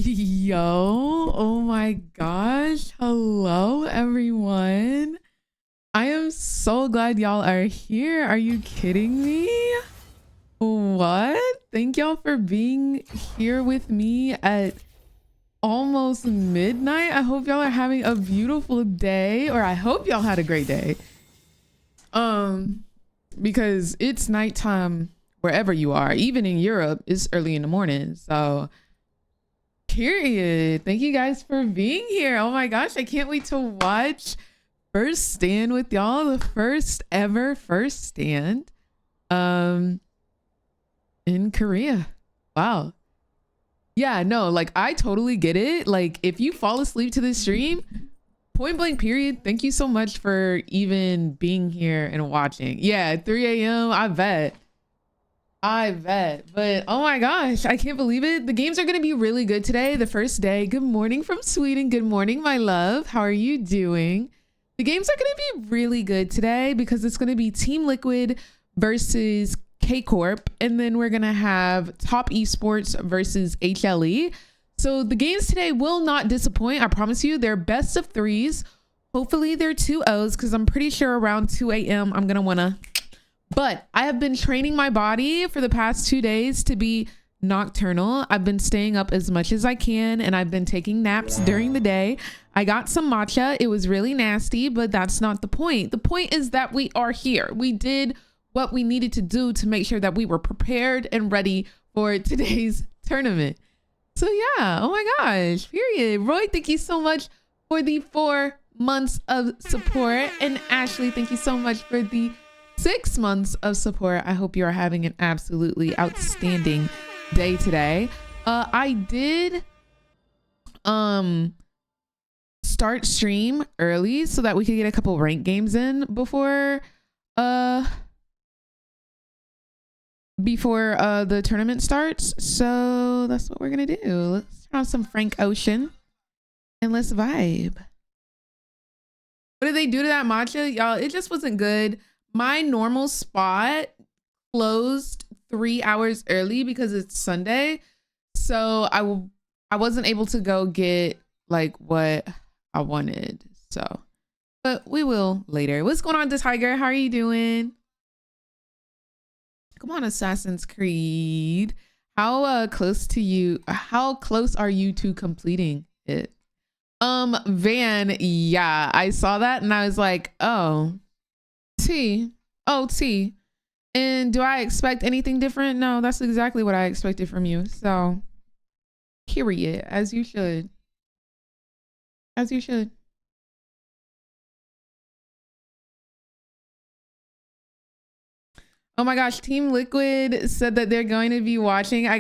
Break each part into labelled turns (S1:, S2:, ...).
S1: Yo, oh my gosh. Hello, everyone. I am so glad y'all are here. Are you kidding me? What? Thank y'all for being here with me at almost midnight. I hope y'all are having a beautiful day, or I hope y'all had a great day. Because it's nighttime wherever you are. Even in Europe, it's early in the morning. So period. Thank you guys for being here. Oh my gosh, I can't wait to watch First Stand with y'all. The first ever First Stand in Korea. Wow. Yeah, no, like I totally get it. Like if you fall asleep to this stream, point blank period, thank you so much for even being here and watching. Yeah, 3 a.m. I bet. But oh my gosh, I can't believe it. The games are going to be really good today. The first day. Good morning from Sweden. Good morning, my love. How are you doing? The games are going to be really good today because it's going to be Team Liquid versus K Corp. And then we're going to have Top Esports versus HLE. So the games today will not disappoint. I promise you, they're best of threes. Hopefully they're 2-0s because I'm pretty sure around 2 a.m. I'm going to want to. But I have been training my body for the past 2 days to be nocturnal. I've been staying up as much as I can and I've been taking naps during the day. I got some matcha. It was really nasty, but that's not the point. The point is that we are here. We did what we needed to do to make sure that we were prepared and ready for today's tournament. So yeah, oh my gosh, period. Roy, thank you so much for the 4 months of support. And Ashley, thank you so much for the 6 months of support. I hope you are having an absolutely outstanding day today. I did start stream early so that we could get a couple rank games in before the tournament starts. So that's what we're gonna do. Let's turn on some Frank Ocean and let's vibe. What did they do to that matcha? Y'all, it just wasn't good. My normal spot closed 3 hours early because it's Sunday. So I wasn't able to go get like what I wanted. So, but we will later. What's going on, Tiger? How are you doing? Come on, Assassin's Creed. How close are you to completing it? Van, yeah, I saw that and I was like, oh, T. And do I expect anything different? No, that's exactly what I expected from you. So, period, as you should. As you should. Oh my gosh, Team Liquid said that they're going to be watching. I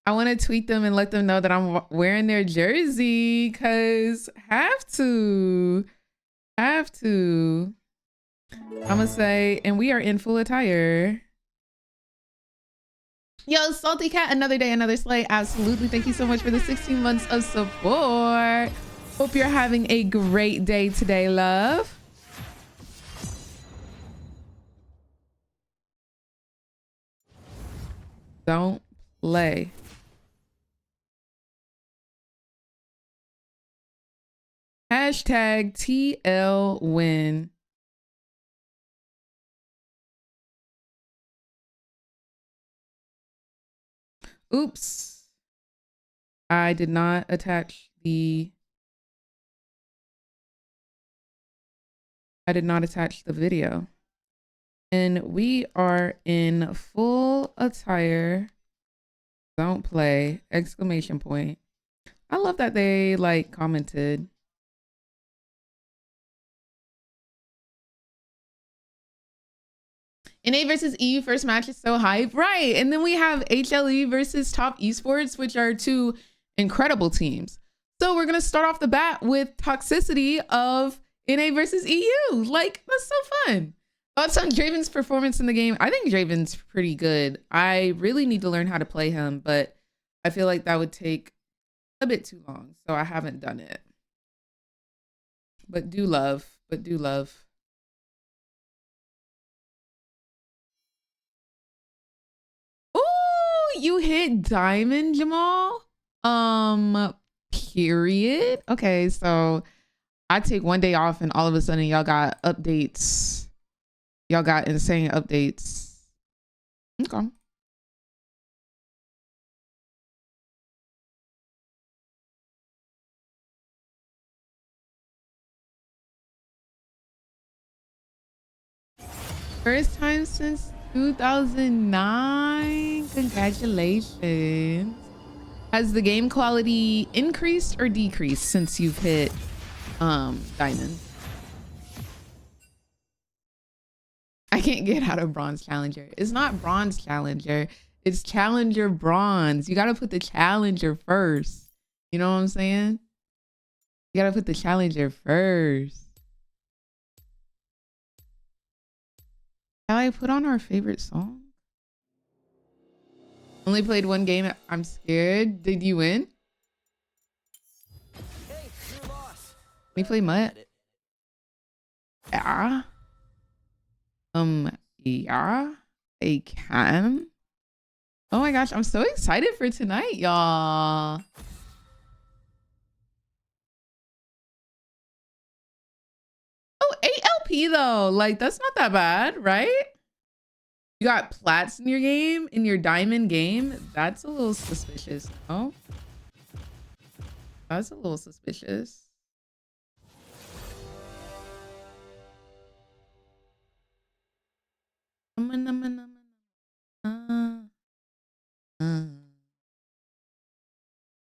S1: want to tweet them and let them know that I'm wearing their jersey because have to. I'm gonna say, and we are in full attire. Yo, Salty Cat, another day, another slay. Absolutely. Thank you so much for the 16 months of support. Hope you're having a great day today, love. Don't play. Hashtag TL win. Oops. I did not attach the video. And we are in full attire. Don't play. Exclamation point. I love that they like commented. NA versus EU first match is so hype. Right. And then we have HLE versus Top Esports, which are two incredible teams. So we're going to start off the bat with toxicity of NA versus EU. Like, that's so fun. Thoughts on Draven's performance in the game? I think Draven's pretty good. I really need to learn how to play him, but I feel like that would take a bit too long. So I haven't done it. But do love. You hit diamond, Jamal? Period. Okay, so I take one day off and all of a sudden y'all got updates. Y'all got insane updates. Okay. First time since 2009. Congratulations. Has the game quality increased or decreased since you've hit diamond? I can't get out of bronze challenger. It's not bronze challenger. It's challenger bronze. You got to put the challenger first. You know what I'm saying? You got to put the challenger first. Shall I put on our favorite song? Only played one game. I'm scared. Did you win?
S2: Hey, you lost.
S1: We play Mutt. Yeah. Yeah, I can. Oh my gosh, I'm so excited for tonight, y'all. Oh, ALP though, like that's not that bad, right? You got plats in your game, in your diamond game. That's a little suspicious, no? That's a little suspicious.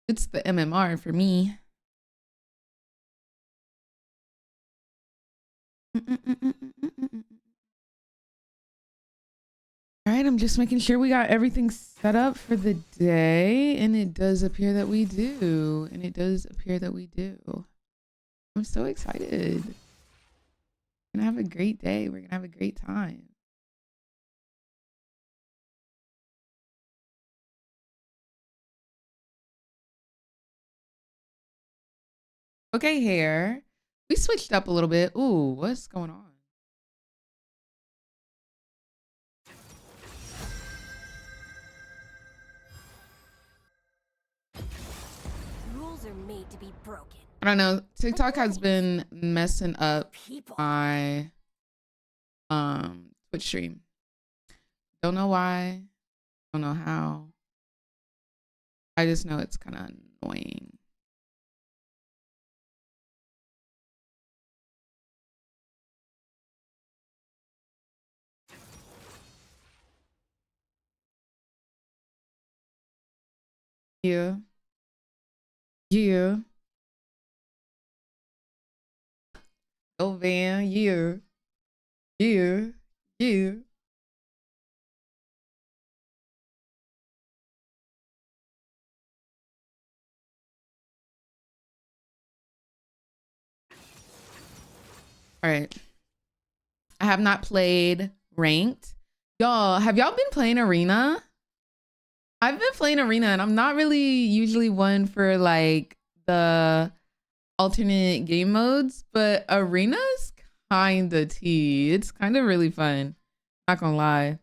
S1: It's the MMR for me. All right, I'm just making sure we got everything set up for the day, and it does appear that we do. I'm so excited. We're gonna have a great day. We're gonna have a great time. Okay, hair. We switched up a little bit. Ooh, what's going on?
S3: Rules are made to be broken.
S1: I don't know. TikTok has been messing up my Twitch stream. Don't know why. Don't know how. I just know it's kind of annoying. Yeah. Yeah. Oh, Van. Yeah. Yeah. Yeah. All right. I have not played ranked. Y'all, have y'all been playing arena? I've been playing arena and I'm not really usually one for like the alternate game modes, but arena's kind of tea. It's kind of really fun. Not gonna lie.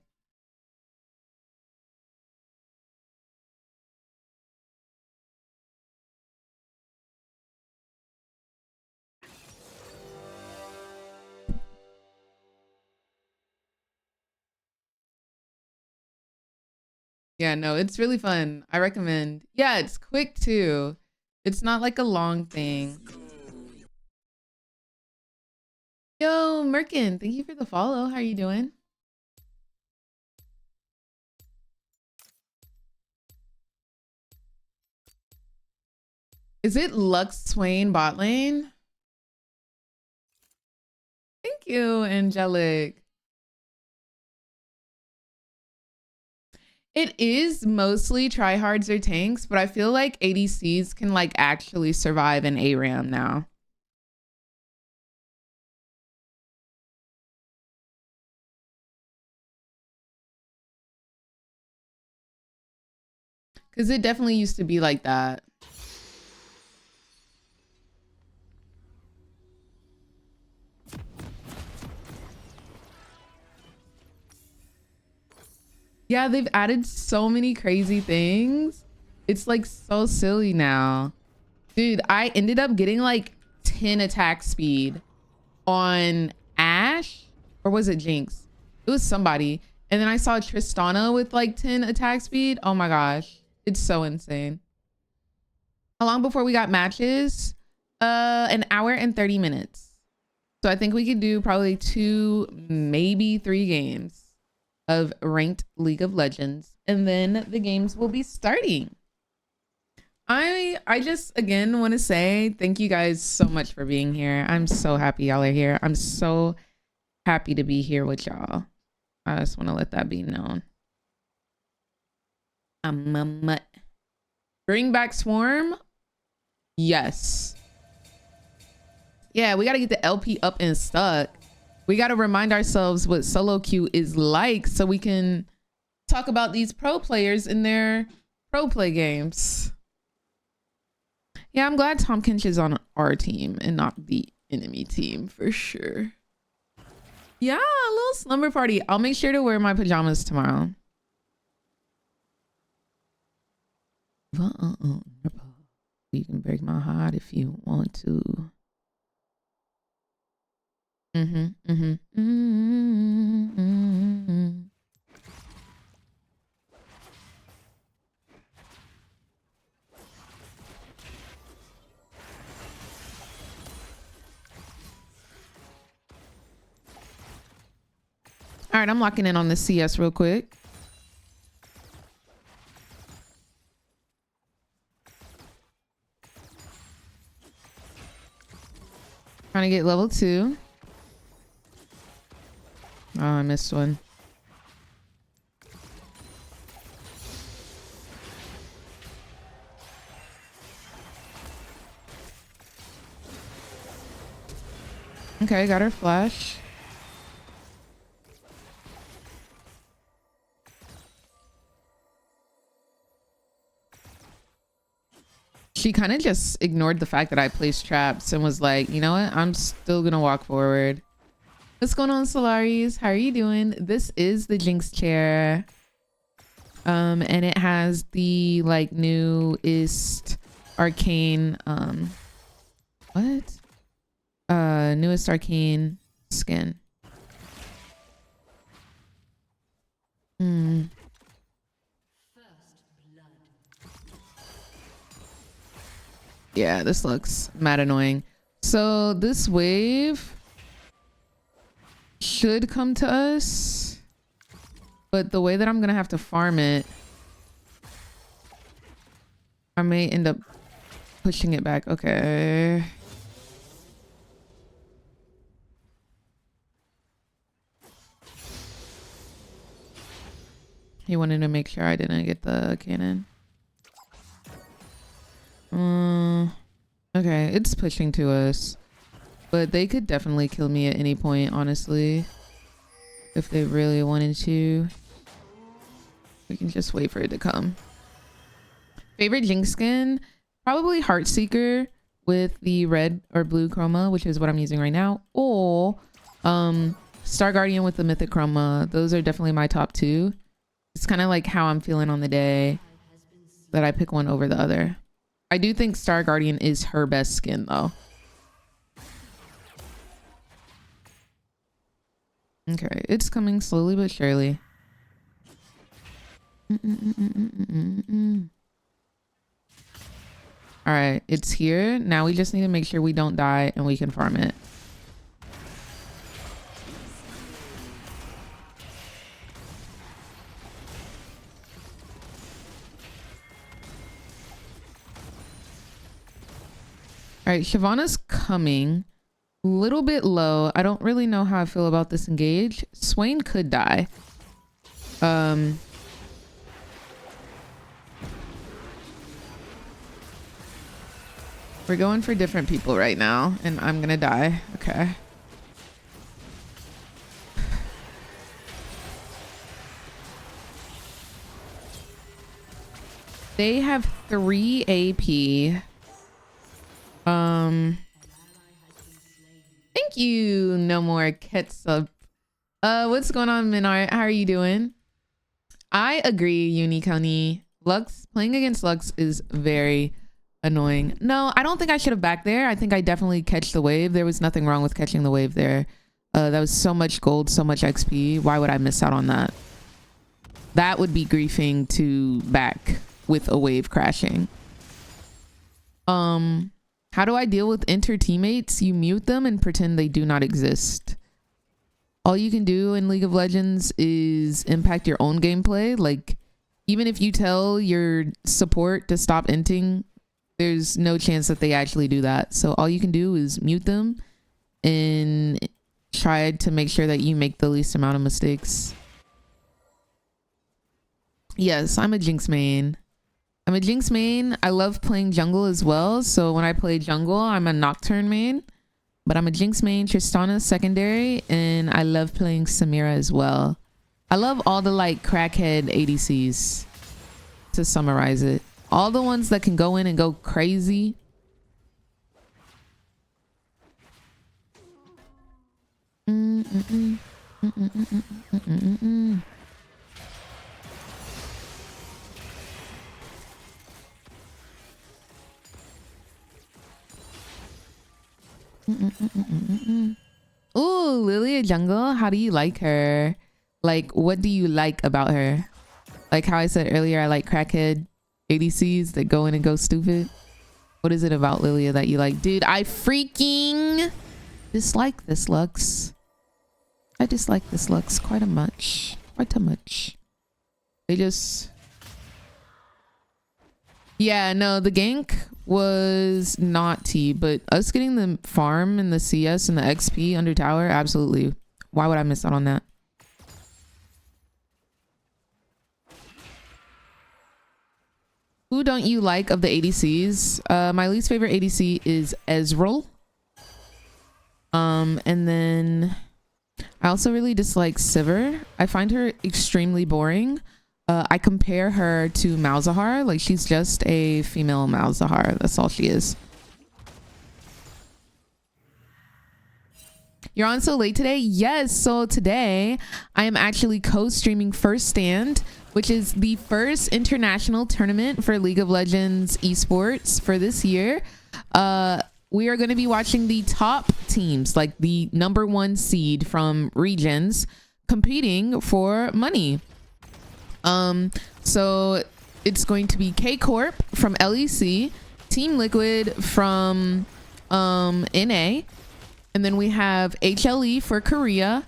S1: Yeah, no, it's really fun. I recommend. Yeah, it's quick too. It's not like a long thing. Yo, Merkin, thank you for the follow. How are you doing? Is it Lux Swain bot lane? Thank you, Angelic. It is mostly tryhards or tanks, but I feel like ADCs can like actually survive in ARAM now. Because it definitely used to be like that. Yeah, they've added so many crazy things. It's like so silly now. Dude, I ended up getting like 10 attack speed on Ash, or was it Jinx? It was somebody. And then I saw Tristana with like 10 attack speed. Oh my gosh. It's so insane. How long before we got matches? An hour and 30 minutes. So I think we could do probably 2, maybe 3 games of ranked League of Legends. And then the games will be starting. I just again want to say thank you guys so much for being here. I'm so happy y'all are here. I'm so happy to be here with y'all. I just want to let that be known. Bring back Swarm. Yes. Yeah, we got to get the LP up and stuck. We got to remind ourselves what solo queue is like so we can talk about these pro players in their pro play games. Yeah, I'm glad Tompkins is on our team and not the enemy team for sure. Yeah, a little slumber party. I'll make sure to wear my pajamas tomorrow. You can break my heart if you want to. All right, I'm locking in on the CS real quick. Trying to get level 2. Oh, I missed one. Okay, got her flash. She kind of just ignored the fact that I placed traps and was like, you know what? I'm still gonna walk forward. What's going on, Solaris? How are you doing? This is the Jinx chair. And it has the like newest arcane newest arcane skin. Yeah, this looks mad annoying. So this wave should come to us, but the way that I'm gonna have to farm it, I may end up pushing it back. Okay. He wanted to make sure I didn't get the cannon. Okay, it's pushing to us, but they could definitely kill me at any point, honestly, if they really wanted to. We can just wait for it to come. Favorite Jinx skin? Probably Heartseeker with the red or blue chroma, which is what I'm using right now, or Star Guardian with the mythic chroma. Those are definitely my top 2. It's kind of like how I'm feeling on the day that I pick one over the other. I do think Star Guardian is her best skin though. Okay, it's coming slowly but surely. All right, it's here. Now we just need to make sure we don't die and we can farm it. All right, Shyvana's coming. A little bit low. I don't really know how I feel about this engage. Swain could die. We're going for different people right now, and I'm gonna die. Okay. They have 3 AP. Thank you. No more ketchup. What's going on, Minar? How are you doing? I agree, Unicorny. Lux, playing against Lux is very annoying. No, I don't think I should have backed there. I think I definitely catch the wave. There was nothing wrong with catching the wave there. That was so much gold, so much XP. Why would I miss out on that? That would be griefing to back with a wave crashing. How do I deal with inter teammates? You mute them and pretend they do not exist. All you can do in League of Legends is impact your own gameplay. Like, even if you tell your support to stop inting, there's no chance that they actually do that. So all you can do is mute them and try to make sure that you make the least amount of mistakes. Yes, I'm a Jinx main. I'm a Jinx main. I love playing jungle as well. So when I play jungle, I'm a Nocturne main. But I'm a Jinx main, Tristana secondary, and I love playing Samira as well. I love all the like crackhead ADCs, to summarize it. All the ones that can go in and go crazy. Ooh, Lilia Jungle, how do you like her? Like, what do you like about her? Like how I said earlier, I like crackhead ADCs that go in and go stupid. What is it about Lilia that you like? Dude, I freaking dislike this Lux. I dislike this Lux quite a much. Quite a much. They just... Yeah, no, the gank was not T, but us getting the farm and the CS and the XP under tower, absolutely. Why would I miss out on that? Who don't you like of the ADCs? My least favorite ADC is Ezreal. And then I also really dislike Sivir. I find her extremely boring. I compare her to Malzahar. Like, she's just a female Malzahar. That's all she is. You're on so late today? Yes. So today I am actually co-streaming First Stand, which is the first international tournament for League of Legends esports for this year. We are going to be watching the top teams, like the #1 seed from regions, competing for money. So it's going to be K Corp from LEC, Team Liquid from NA, and then we have HLE for Korea,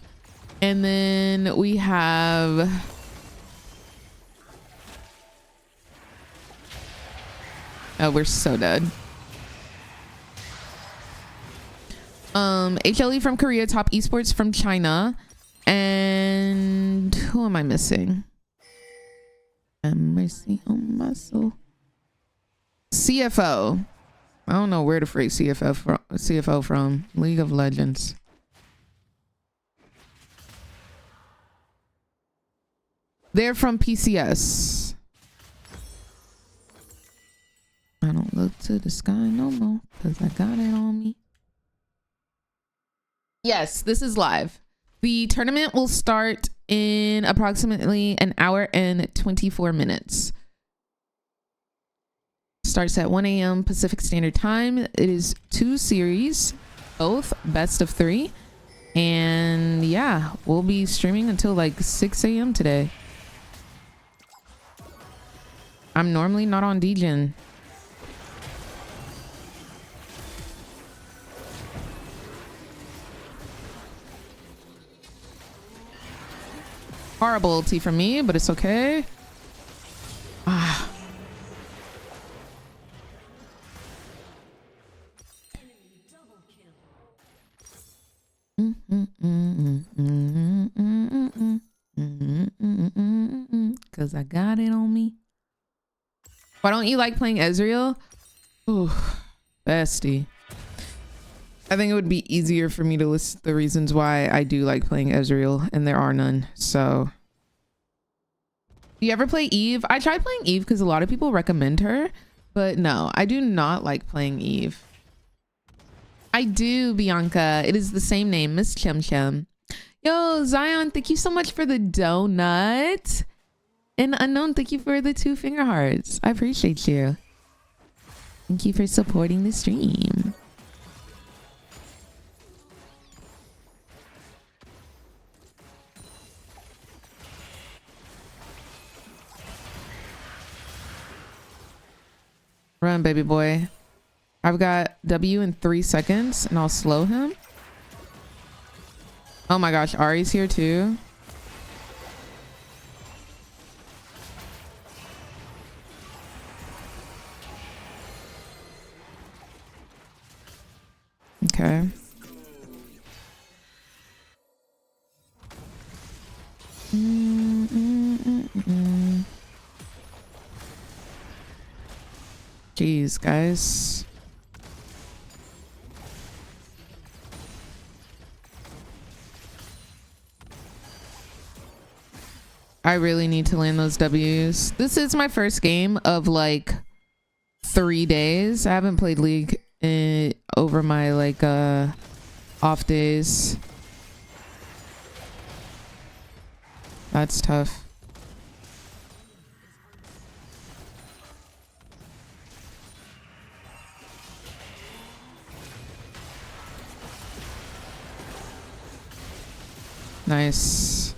S1: and then we have we're so dead. HLE from Korea, Top Esports from China, and who am I missing? Mercy on my soul. CFO. I don't know where to phrase CFO from. League of Legends. They're from PCS. I don't look to the sky no more because I got it on me. Yes, this is live. The tournament will start in approximately an hour and 24 minutes. Starts at 1 a.m. Pacific Standard Time. It is 2 series, both best of 3. And yeah, we'll be streaming until like 6 a.m. today. I'm normally not on DGen. Horrible ulti from me, but it's okay. Ah. Cause I got it on me. Why don't you like playing Ezreal? Ooh, bestie. I think it would be easier for me to list the reasons why I do like playing Ezreal, and there are none. So, do you ever play Eve? I tried playing Eve because a lot of people recommend her, but no, I do not like playing Eve. I do, Bianca. It is the same name, Miss Chum Chum. Yo, Zion, thank you so much for the donut. And Unknown, thank you for the 2 finger hearts. I appreciate you. Thank you for supporting the stream. Run, baby boy. I've got W in 3 seconds and I'll slow him. Oh my gosh, Ari's here too. Okay. Jeez, guys. I really need to land those W's. This is my first game of like 3 days. I haven't played League over my like off days. That's tough. Nice.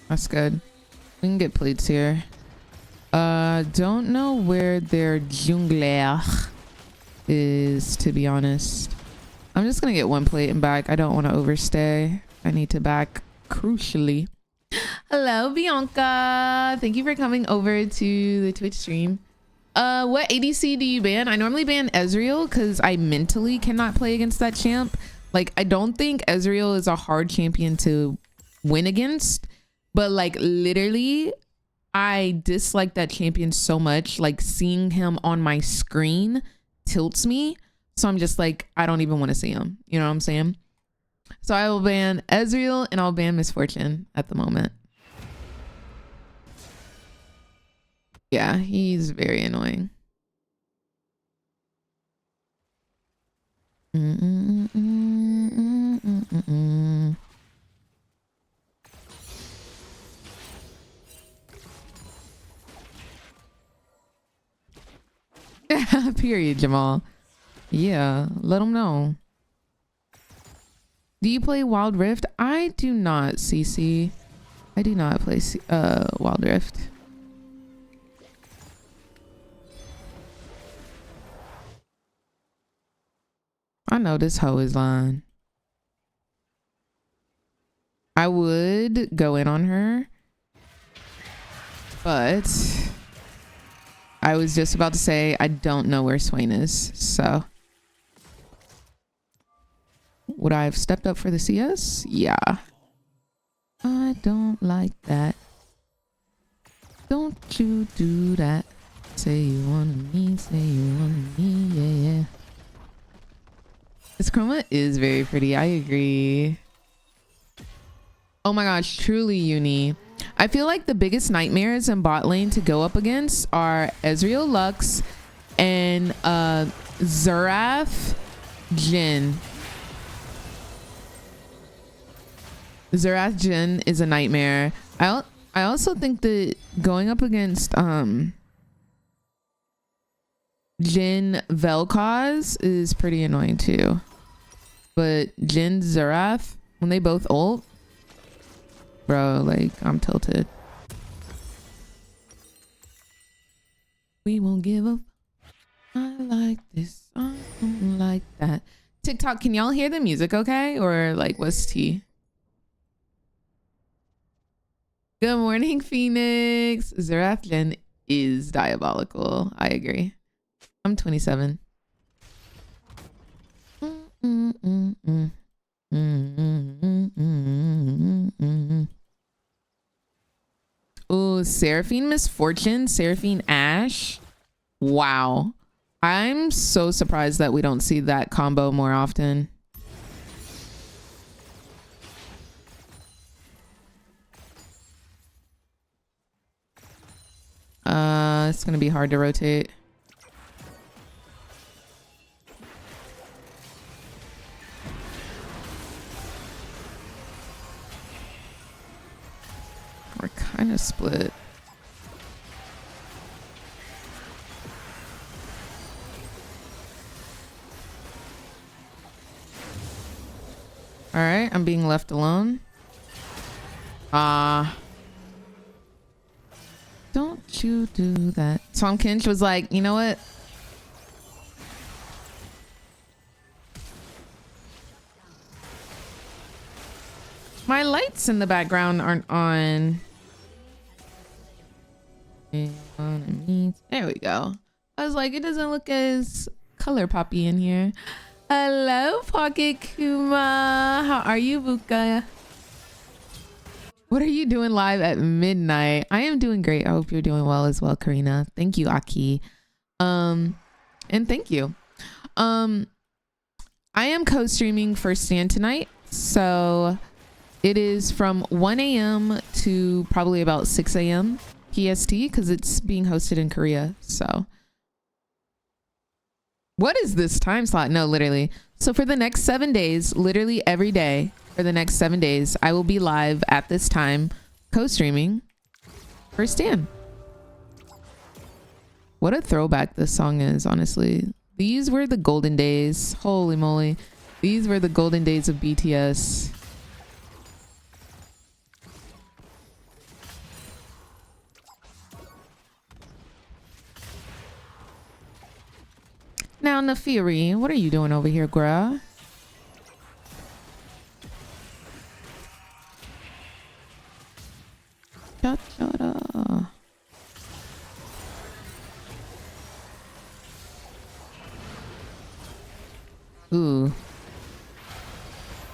S1: That's good. We can get plates here. Don't know where their jungler is, to be honest. I'm just gonna get 1 plate and back. I don't want to overstay. I need to back crucially. Hello, Bianca. Thank you for coming over to the Twitch stream. What ADC do you ban? I normally ban Ezreal because I mentally cannot play against that champ. Like, I don't think Ezreal is a hard champion to win against, but like literally I dislike that champion so much. Like seeing him on my screen tilts me. So I'm just like, I don't even want to see him. You know what I'm saying? So I will ban Ezreal and I'll ban Misfortune at the moment. Yeah, he's very annoying. Period, Jamal. Yeah, let him know. Do you play Wild Rift? I do not, CC. I do not play Wild Rift. I know this hoe is lying. I would go in on her, but I was just about to say I don't know where Swain is, so would I have stepped up for the CS? Yeah. I don't like that. Don't you do that. Say you want me, say you want me, yeah, yeah. This chroma is very pretty. I agree. Oh my gosh, truly Uni. I feel like the biggest nightmares in bot lane to go up against are Ezreal Lux and Xerath Jhin. Xerath Jhin is a nightmare. I also think that going up against Jhin Vel'Koz is pretty annoying too. But Jhin Xerath, when they both ult, bro, like I'm tilted. We won't give up. I like this. I don't like that. TikTok, can y'all hear the music okay? Or like what's tea? Good morning, Phoenix. Xerath Jhin is diabolical. I agree. I'm 27. Oh, Seraphine Misfortune, Seraphine Ash. Wow. I'm so surprised that we don't see that combo more often. It's gonna be hard to rotate. We're I just split. All right, I'm being left alone. Don't you do that. Tom Kinch was like, you know what? My lights in the background aren't on. There we go. I was like, it doesn't look as color poppy in here. Hello, Pocket Kuma. How are you, Buka? What are you doing live at midnight? I am doing great. I hope you're doing well as well, Karina. Thank you, Aki. And thank you. I am co-streaming for Stand tonight. So it is from 1 a.m. to probably about 6 a.m. PST because it's being hosted in Korea. So what is this time slot? No, literally. So for the next 7 days, literally every day for the next 7 days, I will be live at this time co-streaming for Stan. What a throwback this song is, honestly. These were the golden days. Holy moly. These were the golden days of BTS. Now, Nafiri, what are you doing over here, bruh? Cha-cha-da. Ooh.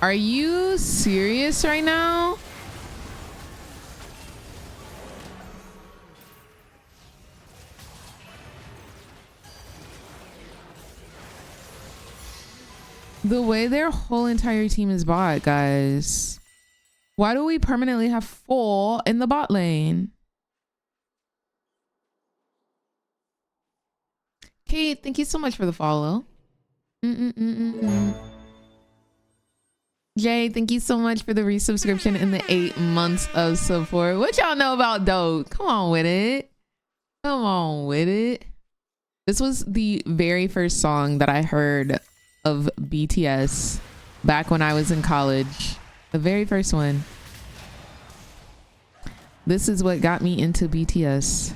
S1: Are you serious right now? The way their whole entire team is bot, guys. Why do we permanently have 4 in the bot lane? Kate, thank you so much for the follow. Jay, thank you so much for the resubscription and the 8 months of support. What y'all know about Dope? Come on with it. Come on with it. This was the very first song that I heard of BTS back when I was in college. The very first one. This is what got me into BTS.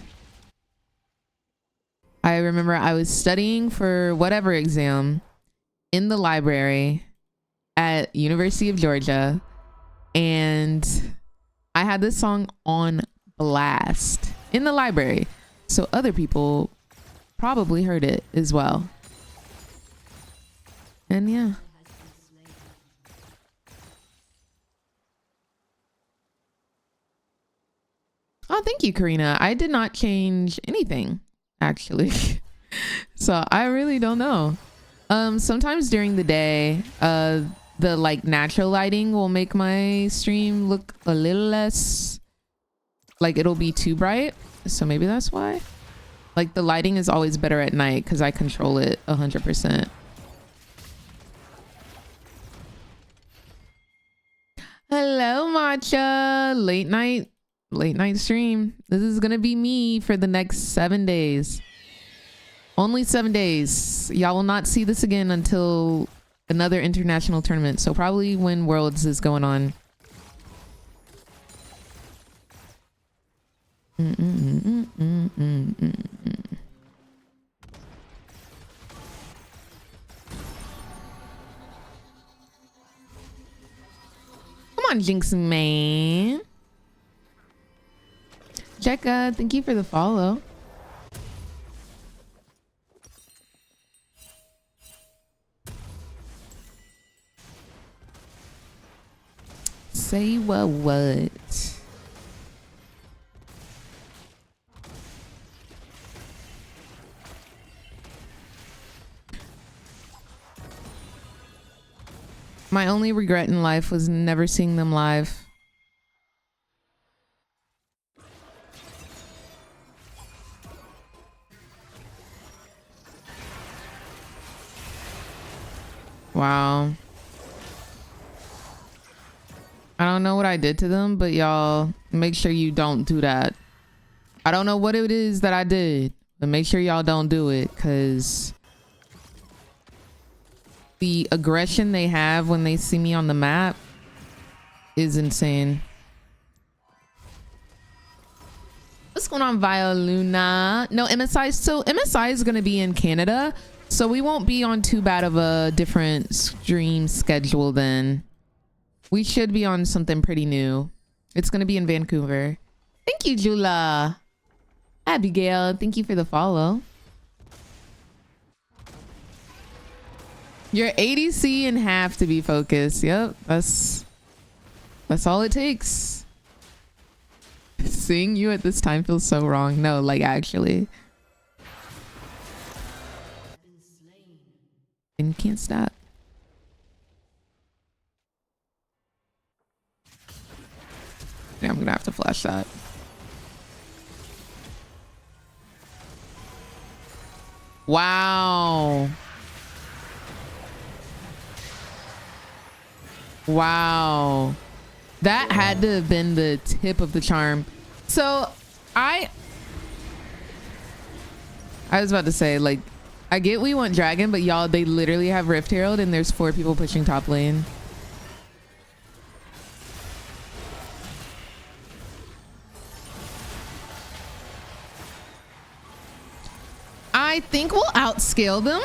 S1: I remember I was studying for whatever exam in the library at University of Georgia, and I had this song on blast in the library, so other people probably heard it as well. And yeah. Oh, thank you, Karina. I did not change anything, actually. So I really don't know. Sometimes during the day, the like natural lighting will make my stream look a little less, like it'll be too bright. So maybe that's why. Like the lighting is always better at night because I control it 100%. Hello, Matcha. Late night stream. This is gonna be me for the next 7 days. Only 7 days. Y'all will not see this again until another international tournament. So probably when Worlds is going on. Come on, Jinx man. Jekka, thank you for the follow. Say what? My only regret in life was never seeing them live. Wow. I don't know what I did to them, but y'all make sure you don't do that. I don't know what it is that I did, but make sure y'all don't do it, because the aggression they have when they see me on the map is insane. What's going on, Violuna? No, MSI. So MSI is going to be in Canada, so we won't be on too bad of a different stream schedule then. We should be on something pretty new. It's going to be in Vancouver. Thank you, Jula. Abigail, thank you for the follow. You're ADC and have to be focused. Yep, that's all it takes. Seeing you at this time feels so wrong. No, like actually. And you can't stop. Yeah, I'm gonna have to flash that. Wow. Wow. That had to have been the tip of the charm. So I was about to say, like, I get we want dragon, but y'all, they literally have Rift Herald and there's 4 people pushing top lane. I think we'll outscale them,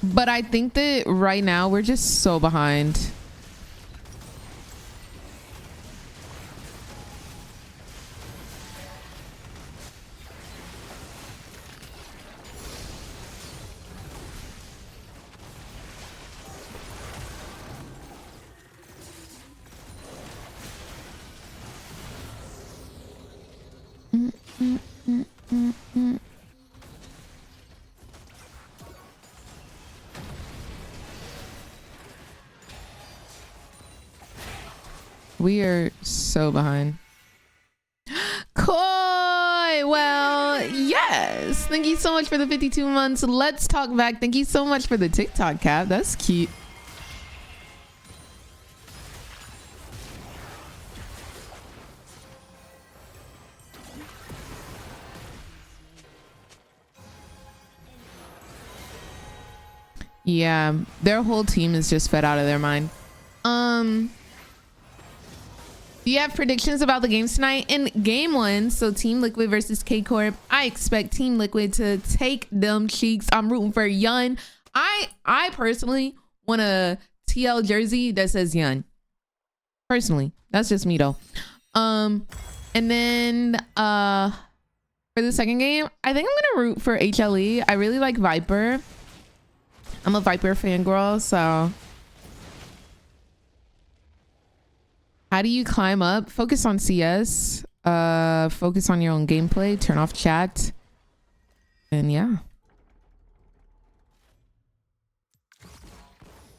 S1: but I think that right now we're just so behind. We are so behind. Coy, well, yes. Thank you so much for the 52 months. Let's talk back. Thank you so much for the TikTok cap. That's cute. Yeah, their whole team is just fed out of their mind. Do you have predictions about the games tonight? In game 1, so Team Liquid versus K-Corp, I expect Team Liquid to take them cheeks. I'm rooting for Yun. I personally want a TL jersey that says Yun. Personally, that's just me though. And then for the second game, I think I'm gonna root for HLE. I really like Viper. I'm a Viper fangirl, so. How do you climb up? Focus on CS. Focus on your own gameplay. Turn off chat. And yeah.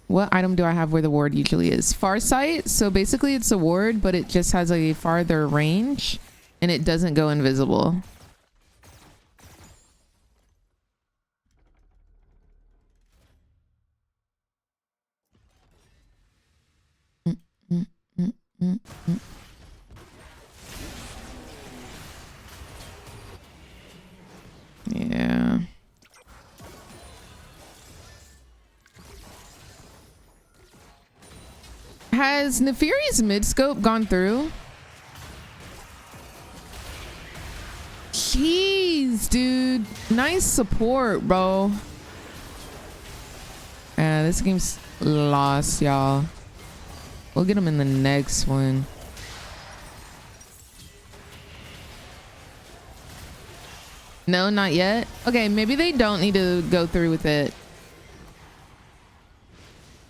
S1: What item do I have where the ward usually is? Farsight. So basically it's a ward, but it just has a farther range and it doesn't go invisible. Yeah. Has Nefari's mid-scope gone through? Jeez, dude. Nice support, bro. Yeah, this game's lost, y'all. We'll get him in the next one. No, not yet. Okay, maybe they don't need to go through with it.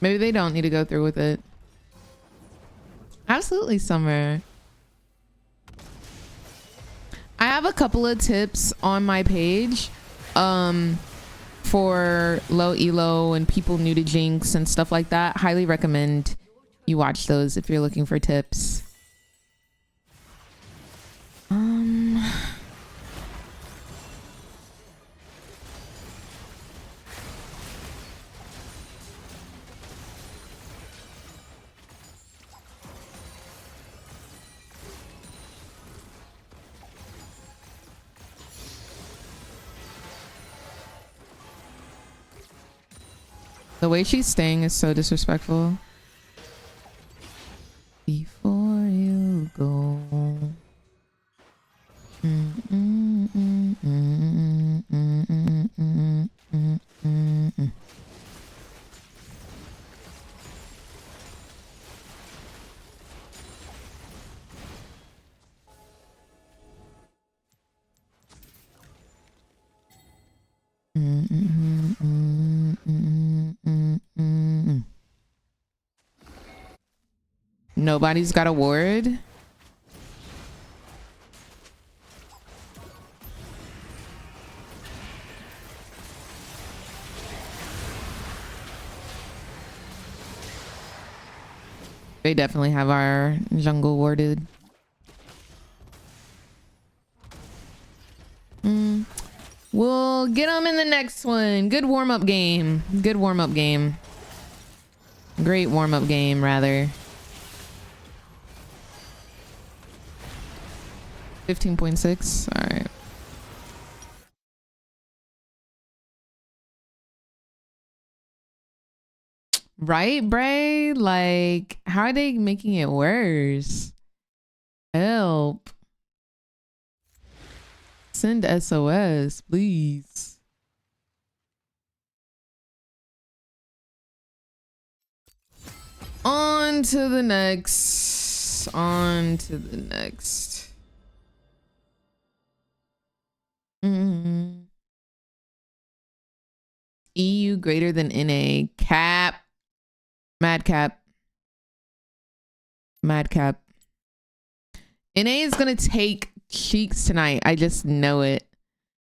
S1: Maybe they don't need to go through with it. Absolutely, Summer. I have a couple of tips on my page for low elo and people new to Jinx and stuff like that. Highly recommend you watch those if you're looking for tips. The way she's staying is so disrespectful. Before you go. Nobody's got a ward. They definitely have our jungle warded. We'll get them in the next one. Good warm-up game. Good warm-up game. Great warm-up game, rather. 15.6. All right. Right, Bray? Like, how are they making it worse? Help. Send SOS, please. On to the next. On to the next. EU greater than NA. Cap. Madcap. Madcap. NA is gonna take cheeks tonight. I just know it.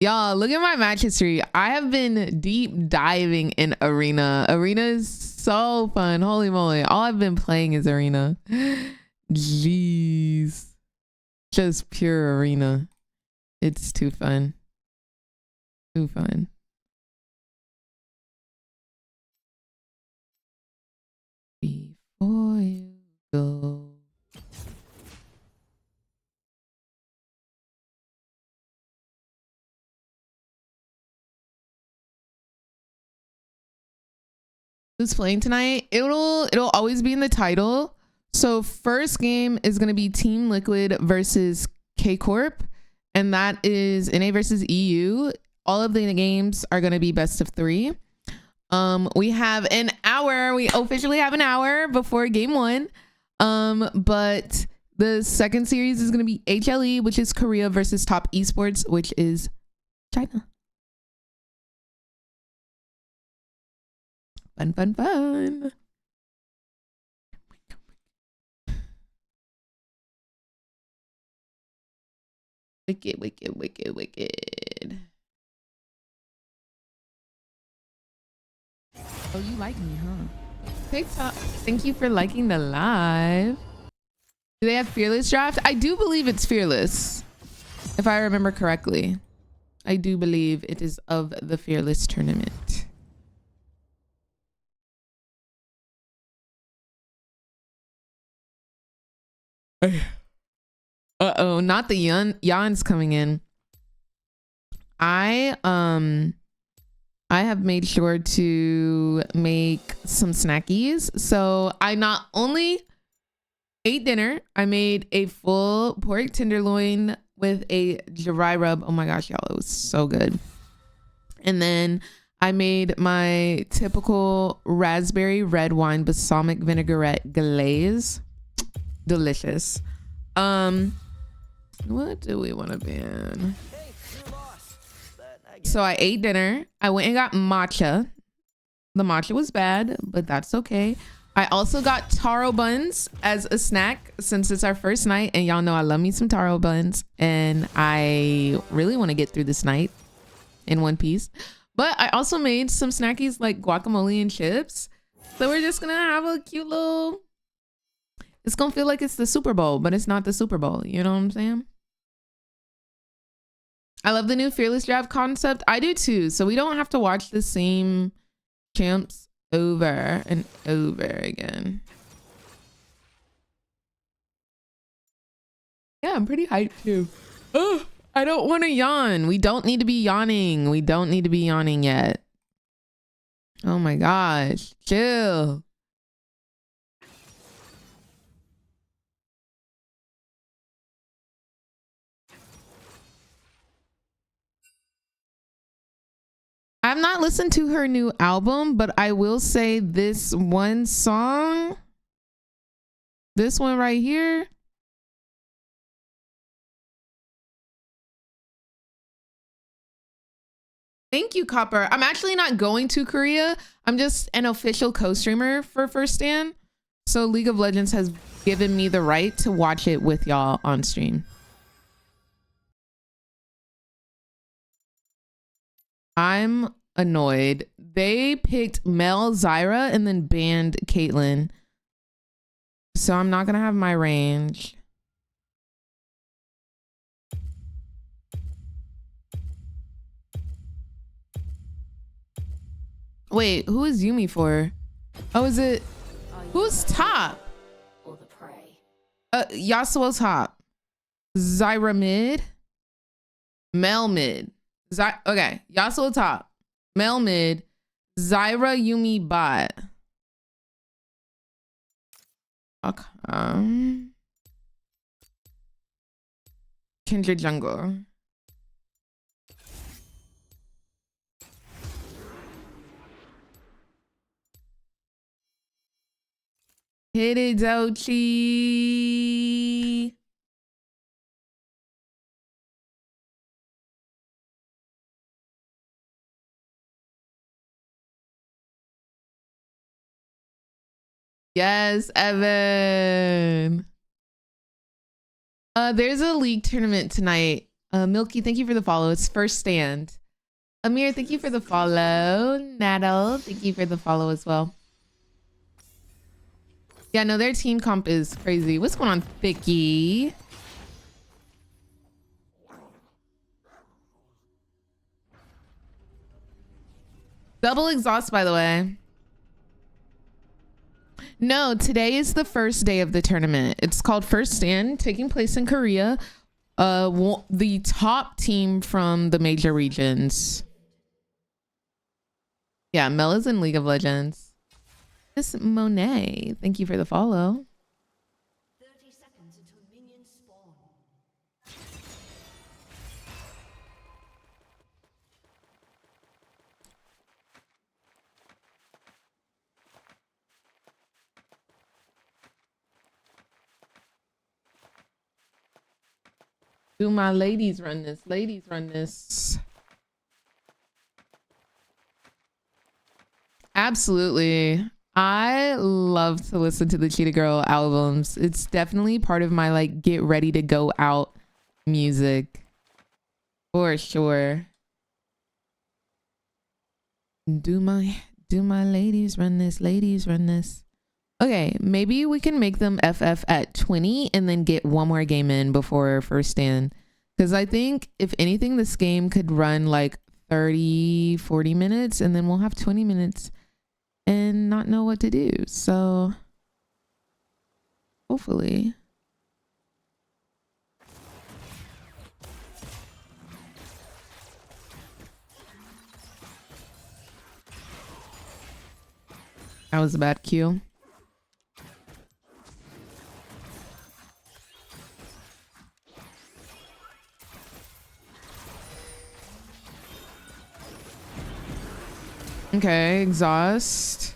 S1: Y'all, look at my match history. I have been deep diving in Arena. Arena is so fun. Holy moly. All I've been playing is Arena. Jeez. Just pure Arena. It's too fun. Too fun. Before you go. Who's playing tonight? It'll always be in the title. So first game is gonna be Team Liquid versus K Corp, and that is NA versus EU. All of the games are gonna be best of 3. We have an hour. We officially have an hour before game 1. But the second series is gonna be HLE, which is Korea, versus Top Esports, which is China. Fun, fun, fun. Wicked, wicked, wicked, wicked. Oh, you like me, huh? TikTok, thank you for liking the live. Do they have Fearless draft? I do believe it's Fearless. If I remember correctly. I do believe it is of the Fearless tournament. Uh-oh, not the Jan's coming in. I have made sure to make some snackies. So I not only ate dinner, I made a full pork tenderloin with a dry rub. Oh my gosh, y'all, it was so good. And then I made my typical raspberry red wine balsamic vinaigrette glaze. Delicious. What do we want to ban? So I ate dinner. I went and got matcha. The matcha was bad, but that's okay. I also got taro buns as a snack since it's our first night, and y'all know I love me some taro buns, and I really want to get through this night in one piece. But I also made some snackies like guacamole and chips. So we're just gonna have a cute little, it's gonna feel like it's the Super Bowl, but it's not the Super Bowl. You know what I'm saying? I love the new Fearless draft concept. I do too. So we don't have to watch the same champs over and over again. Yeah, I'm pretty hyped too. Oh, I don't want to yawn. We don't need to be yawning. We don't need to be yawning yet. Oh my gosh. Chill. I've not listened to her new album, but I will say this one song, this one right here. Thank you, Copper. I'm actually not going to Korea. I'm just an official co-streamer for First Stand. So League of Legends has given me the right to watch it with y'all on stream. I'm annoyed. They picked Mel Zyra and then banned Caitlyn. So I'm not gonna have my range. Wait, who is Yumi for? Oh, is it? Who's top?
S3: Or the prey.
S1: Yasuo top. Zyra mid. Mel mid. Okay, Yasuo top. Mel mid. Zyra Yumi bot. Okay. Kindred jungle. Hit it, Dochi. Yes, Evan. There's a league tournament tonight. Milky, thank you for the follow. It's First Stand. Amir, thank you for the follow. Nadal, thank you for the follow as well. Yeah, no, their team comp is crazy. What's going on, Thicky? Double exhaust, by the way. No, today is the first day of the tournament. It's called First Stand, taking place in Korea. The top team from the major regions. Yeah, Mel is in League of Legends. Miss Monet, thank you for the follow.
S3: 30 seconds until minions spawn.
S1: Do my ladies run this? Ladies run this. Absolutely. I love to listen to the Cheetah Girl albums. It's definitely part of my like get ready to go out music. For sure. Do my ladies run this? Ladies run this. Okay, maybe we can make them FF at 20 and then get one more game in before First Stand. Because I think if anything, this game could run like 30, 40 minutes and then we'll have 20 minutes and not know what to do. So hopefully. That was a bad cue. Okay, exhaust.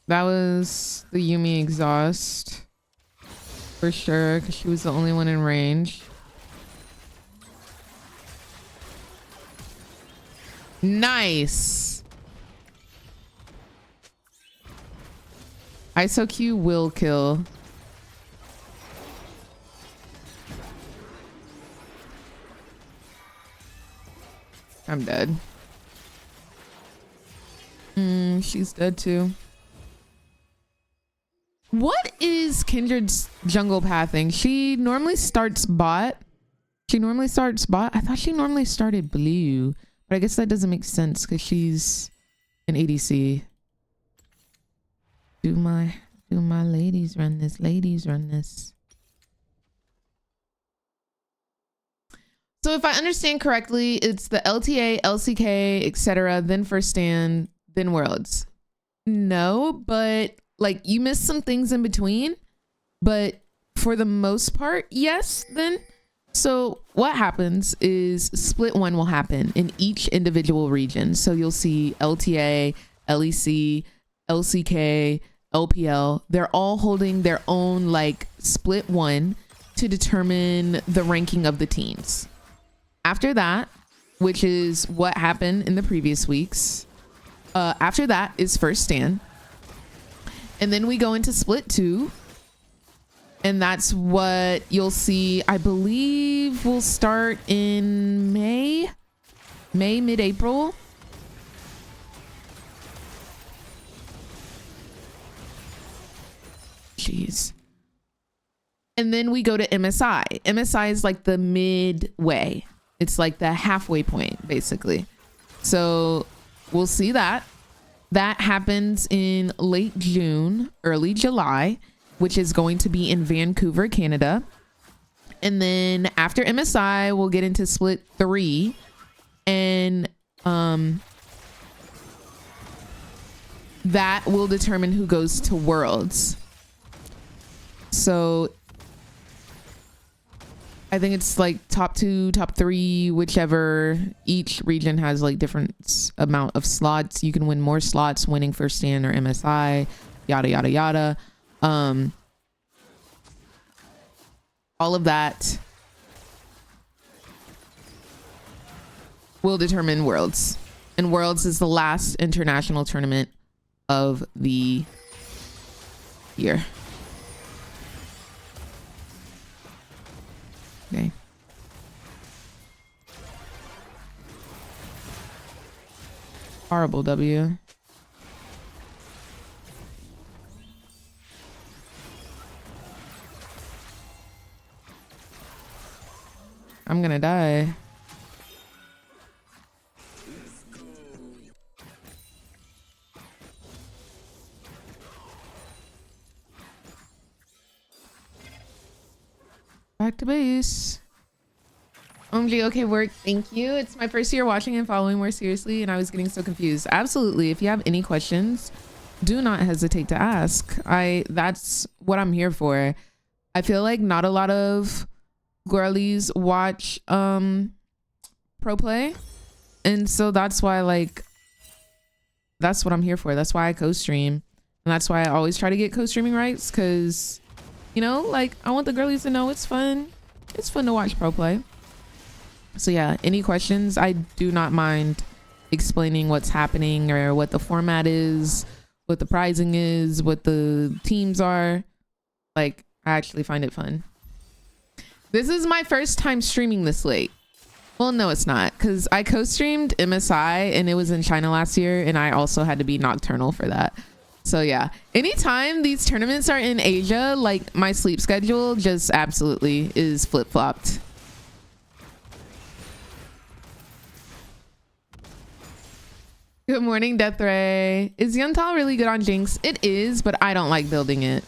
S1: That was the Yumi exhaust. For sure, because she was the only one in range. Nice. ISO Q will kill. I'm dead. She's dead too. What is Kindred's jungle pathing? She normally starts bot. I thought she normally started blue, but I guess that doesn't make sense because she's an ADC. Do my ladies run this? Ladies run this. So if I understand correctly, it's the LTA, LCK, etc., then first stand, then worlds. No, but like you missed some things in between, but for the most part, yes, then. So what happens is split one will happen in each individual region. So you'll see LTA, LEC, LCK, LPL. They're all holding their own like split one to determine the ranking of the teams. After that, which is what happened in the previous weeks, after that is first stand. And then we go into split two. And that's what you'll see, I believe will start in May, mid-April. Jeez. And then we go to MSI. MSI is like the midway. It's like the halfway point, basically. So we'll see that. That happens in late June, early July, which is going to be in Vancouver, Canada. And then after MSI, we'll get into split 3. And that will determine who goes to Worlds. So I think it's like top 2, top 3, whichever. Each region has like different amount of slots. You can win more slots winning first stand or MSI, yada, yada, yada. All of that will determine Worlds. And Worlds is the last international tournament of the year. Okay. Horrible W. I'm gonna die. Back to base. OMG, okay, work. Thank you. It's my first year watching and following more seriously, and I was getting so confused. Absolutely. If you have any questions, do not hesitate to ask. That's what I'm here for. I feel like not a lot of girlies watch pro play, and so that's why, like, that's what I'm here for. That's why I co-stream, and that's why I always try to get co-streaming rights, because, you know, like, I want the girlies to know it's fun to watch pro play. So yeah, any questions, I do not mind explaining what's happening or what the format is, what the prizing is, what the teams are. Like, I actually find it fun. This is my first time streaming this late. Well, no, it's not, because I co-streamed MSI and it was in China last year, and I also had to be nocturnal for that. So yeah, anytime these tournaments are in Asia, like, my sleep schedule just absolutely is flip-flopped. Good morning, Death Ray. Is Yuntal really good on Jinx? It is, but I don't like building it.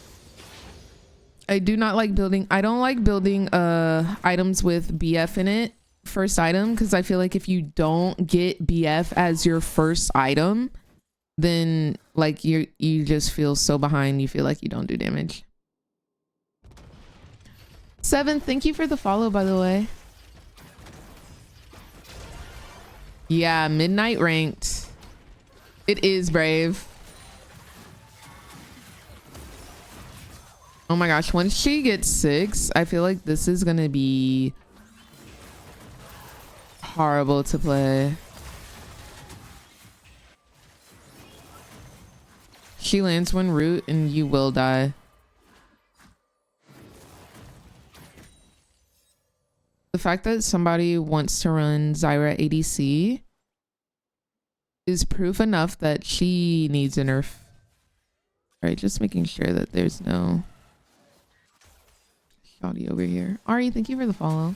S1: I do not like building. I don't like building items with BF in it, first item, because I feel like if you don't get BF as your first item, then like you just feel so behind. You feel like you don't do damage. 7, thank you for the follow, by the way. Yeah, midnight ranked. It is brave. Oh my gosh, once she gets 6, I feel like this is gonna be horrible to play. She lands one root and you will die. The fact that somebody wants to run Zyra ADC is proof enough that she needs a nerf. All right, just making sure that there's no shoddy over here. Ari, thank you for the follow.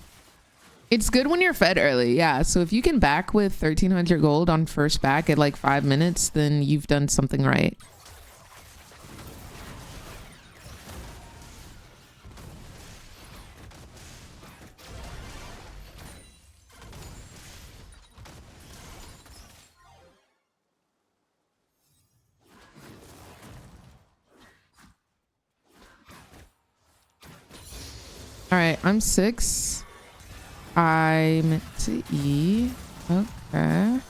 S1: It's good when you're fed early. Yeah, so if you can back with 1300 gold on first back at like 5 minutes, then you've done something right. All right, I'm 6. I'm to E. Okay.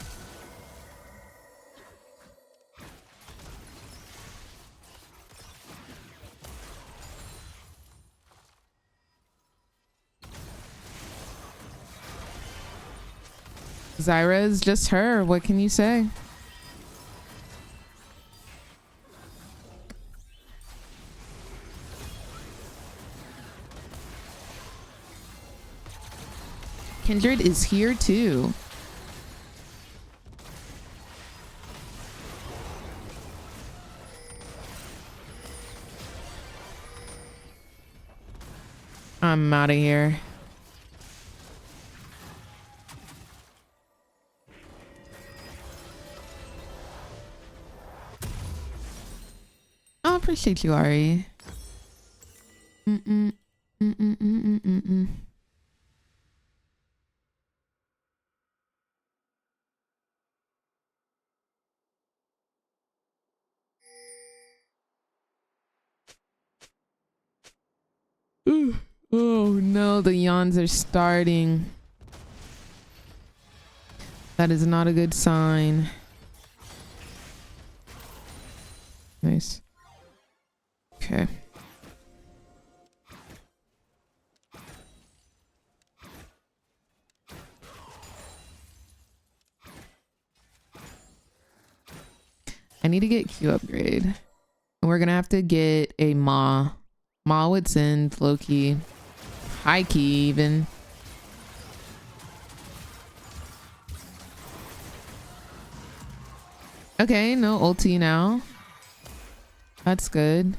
S1: Zyra is just her. What can you say? Kindred is here too. I'm out of here. I appreciate you, Ari. Mm-mm. Mm-mm, mm-mm, mm-mm. Ooh. Oh no, the yawns are starting. That is not a good sign. Nice. Okay. I need to get Q upgrade. And we're gonna have to get a Ma. Ma would send low key. High key even. Okay, no ulti now. That's good.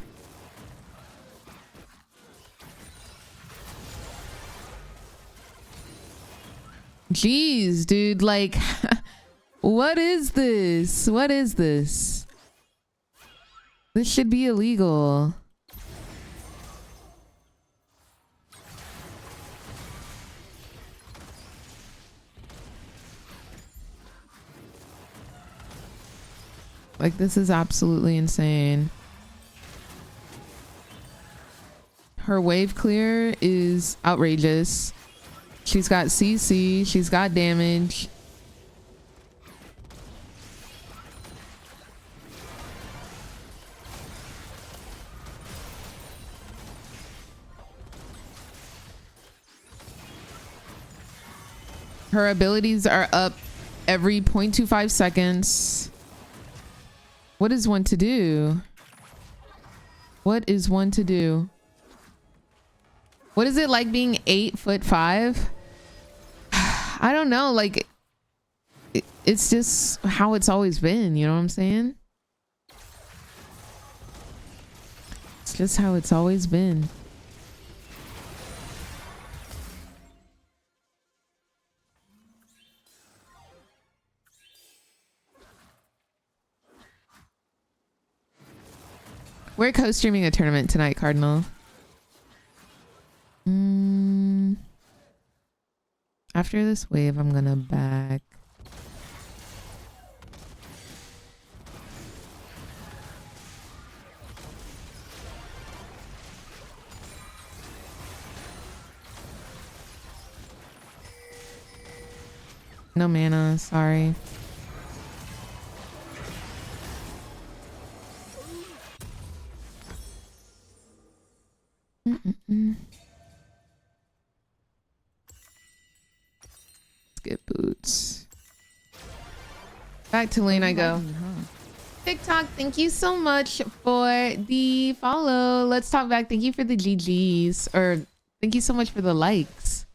S1: Jeez, dude, like what is this? What is this? This should be illegal. Like, this is absolutely insane. Her wave clear is outrageous. She's got CC. She's got damage. Her abilities are up every 0.25 seconds. What is one to do? What is one to do? What is it like being 8'5"? I don't know. Like, it's just how it's always been. You know what I'm saying? It's just how it's always been. We're co-streaming a tournament tonight, Cardinal. After this wave, I'm gonna back. No mana, sorry. Let's get boots. Back to lane I go. TikTok, thank you so much for the follow. Let's talk back. Thank you for the GGs. Or thank you so much for the likes.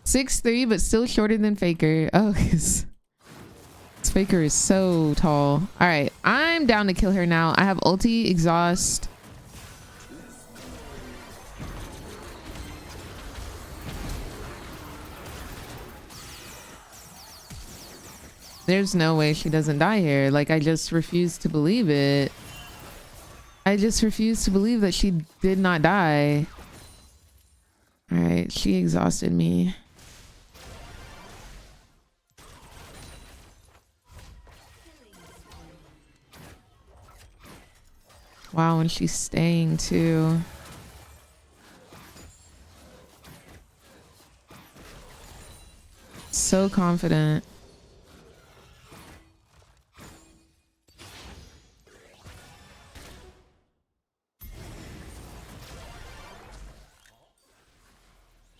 S1: 6'3", but still shorter than Faker. Oh, this Faker is so tall. All right, I'm down to kill her now. I have ulti, exhaust. There's no way she doesn't die here. Like, I just refuse to believe it. I just refuse to believe that she did not die. All right, she exhausted me. Wow, and she's staying too. so confident.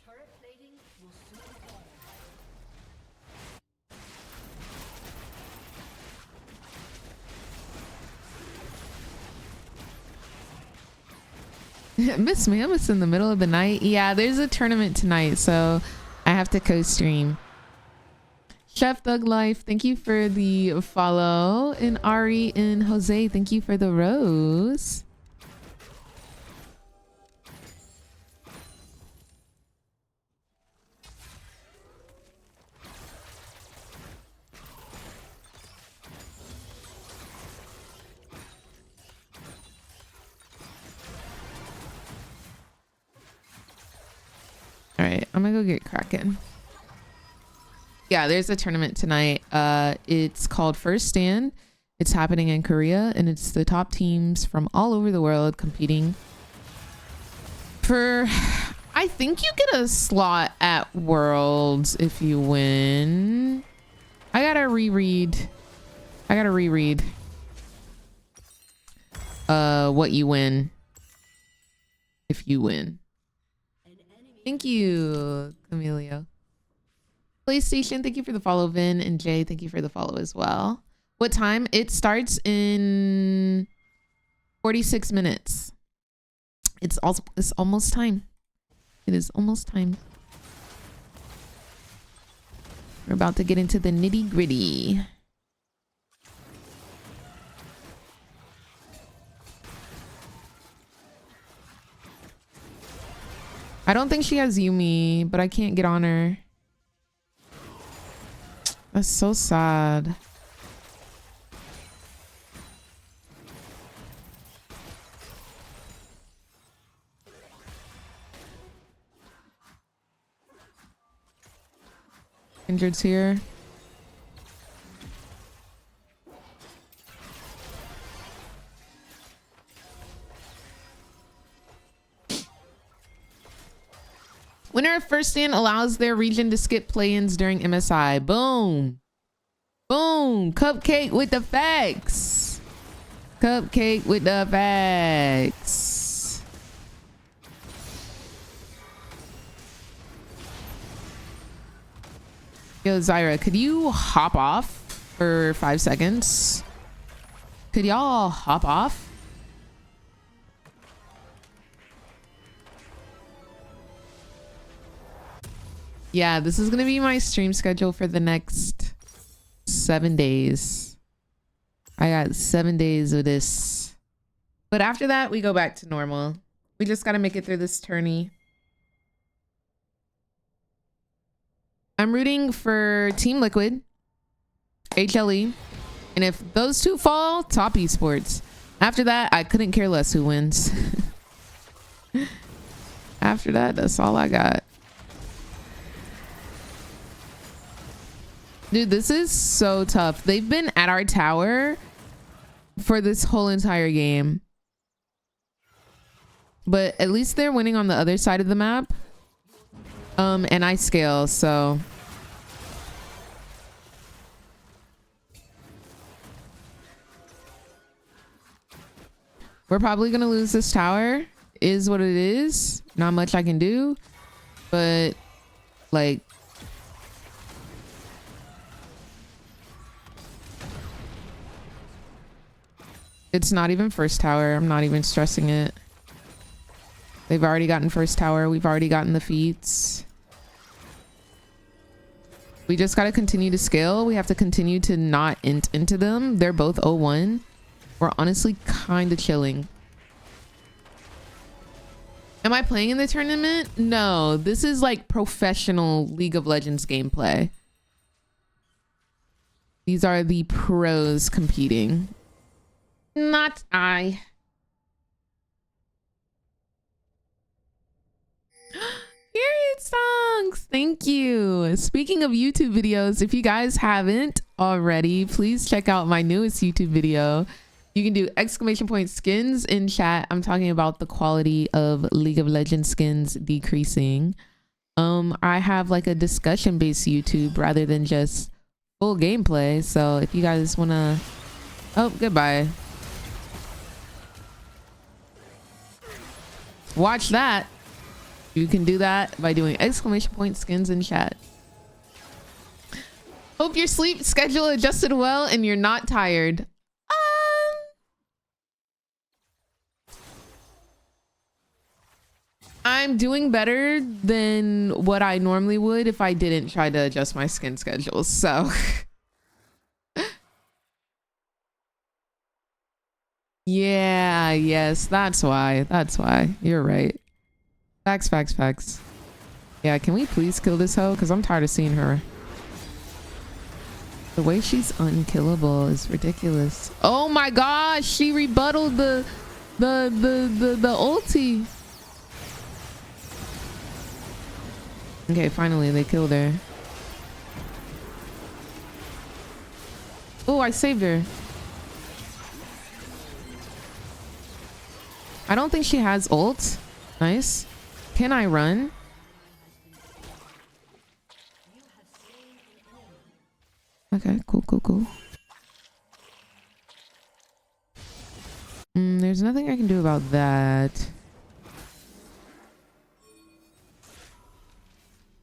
S3: Turret plating will soon fall.
S1: Miss Mammoth's in the middle of the night. Yeah, there's a tournament tonight, so I have to co-stream. Chef Thug Life, thank you for the follow. And Ari and Jose, thank you for the rose. All right, I'm gonna go get cracking. Yeah, there's a tournament tonight. It's called First Stand. It's happening in Korea, and it's the top teams from all over the world competing for, I think you get a slot at Worlds if you win. I gotta reread what you win if you win. Thank you, Camilio. PlayStation, thank you for the follow. Vin and Jay, thank you for the follow as well. What time? It starts in 46 minutes. It's almost time. It is almost time. We're about to get into the nitty gritty. I don't think she has Yumi, but I can't get on her. That's so sad. Kindred's here. Winner of First Stand allows their region to skip play-ins during MSI. Boom. Boom. Cupcake with the facts. Cupcake with the facts. Yo, Zyra, could you hop off for 5 seconds? Could y'all hop off? Yeah, this is gonna be my stream schedule for the next 7 days. I got 7 days of this. But after that, we go back to normal. We just gotta make it through this tourney. I'm rooting for Team Liquid, HLE, and if those two fall, Top Esports. After that, I couldn't care less who wins. After that, that's all I got. Dude, this is so tough. They've been at our tower for this whole entire game. But at least they're winning on the other side of the map. And I scale, so. We're probably gonna lose this tower. Is what it is. Not much I can do. But, like, it's not even first tower. I'm not even stressing it. They've already gotten first tower. We've already gotten the feats. We just got to continue to scale. We have to continue to not int into them. They're both 0-1. We're honestly kind of chilling. Am I playing in the tournament? No, this is like professional League of Legends gameplay. These are the pros competing. Not I. Period songs. Thank you. Speaking of YouTube videos, if you guys haven't already, please check out my newest YouTube video. You can do ! skins in chat. I'm talking about the quality of League of Legends skins decreasing. I have like a discussion based YouTube rather than just full gameplay. So if you guys wanna, oh, goodbye. Watch that. You can do that by doing exclamation point skins in chat. Hope your sleep schedule adjusted well and you're not tired. I'm doing better than what I normally would if I didn't try to adjust my skin schedule. So yeah, yes, that's why. That's why. You're right. Facts, facts, facts. Yeah, can we please kill this hoe? Because I'm tired of seeing her. The way she's unkillable is ridiculous. Oh my gosh, she rebutted the ulti. Okay, finally they killed her. Oh, I saved her. I don't think she has ult. Nice. Can I run? Okay, cool, cool, cool. There's nothing I can do about that.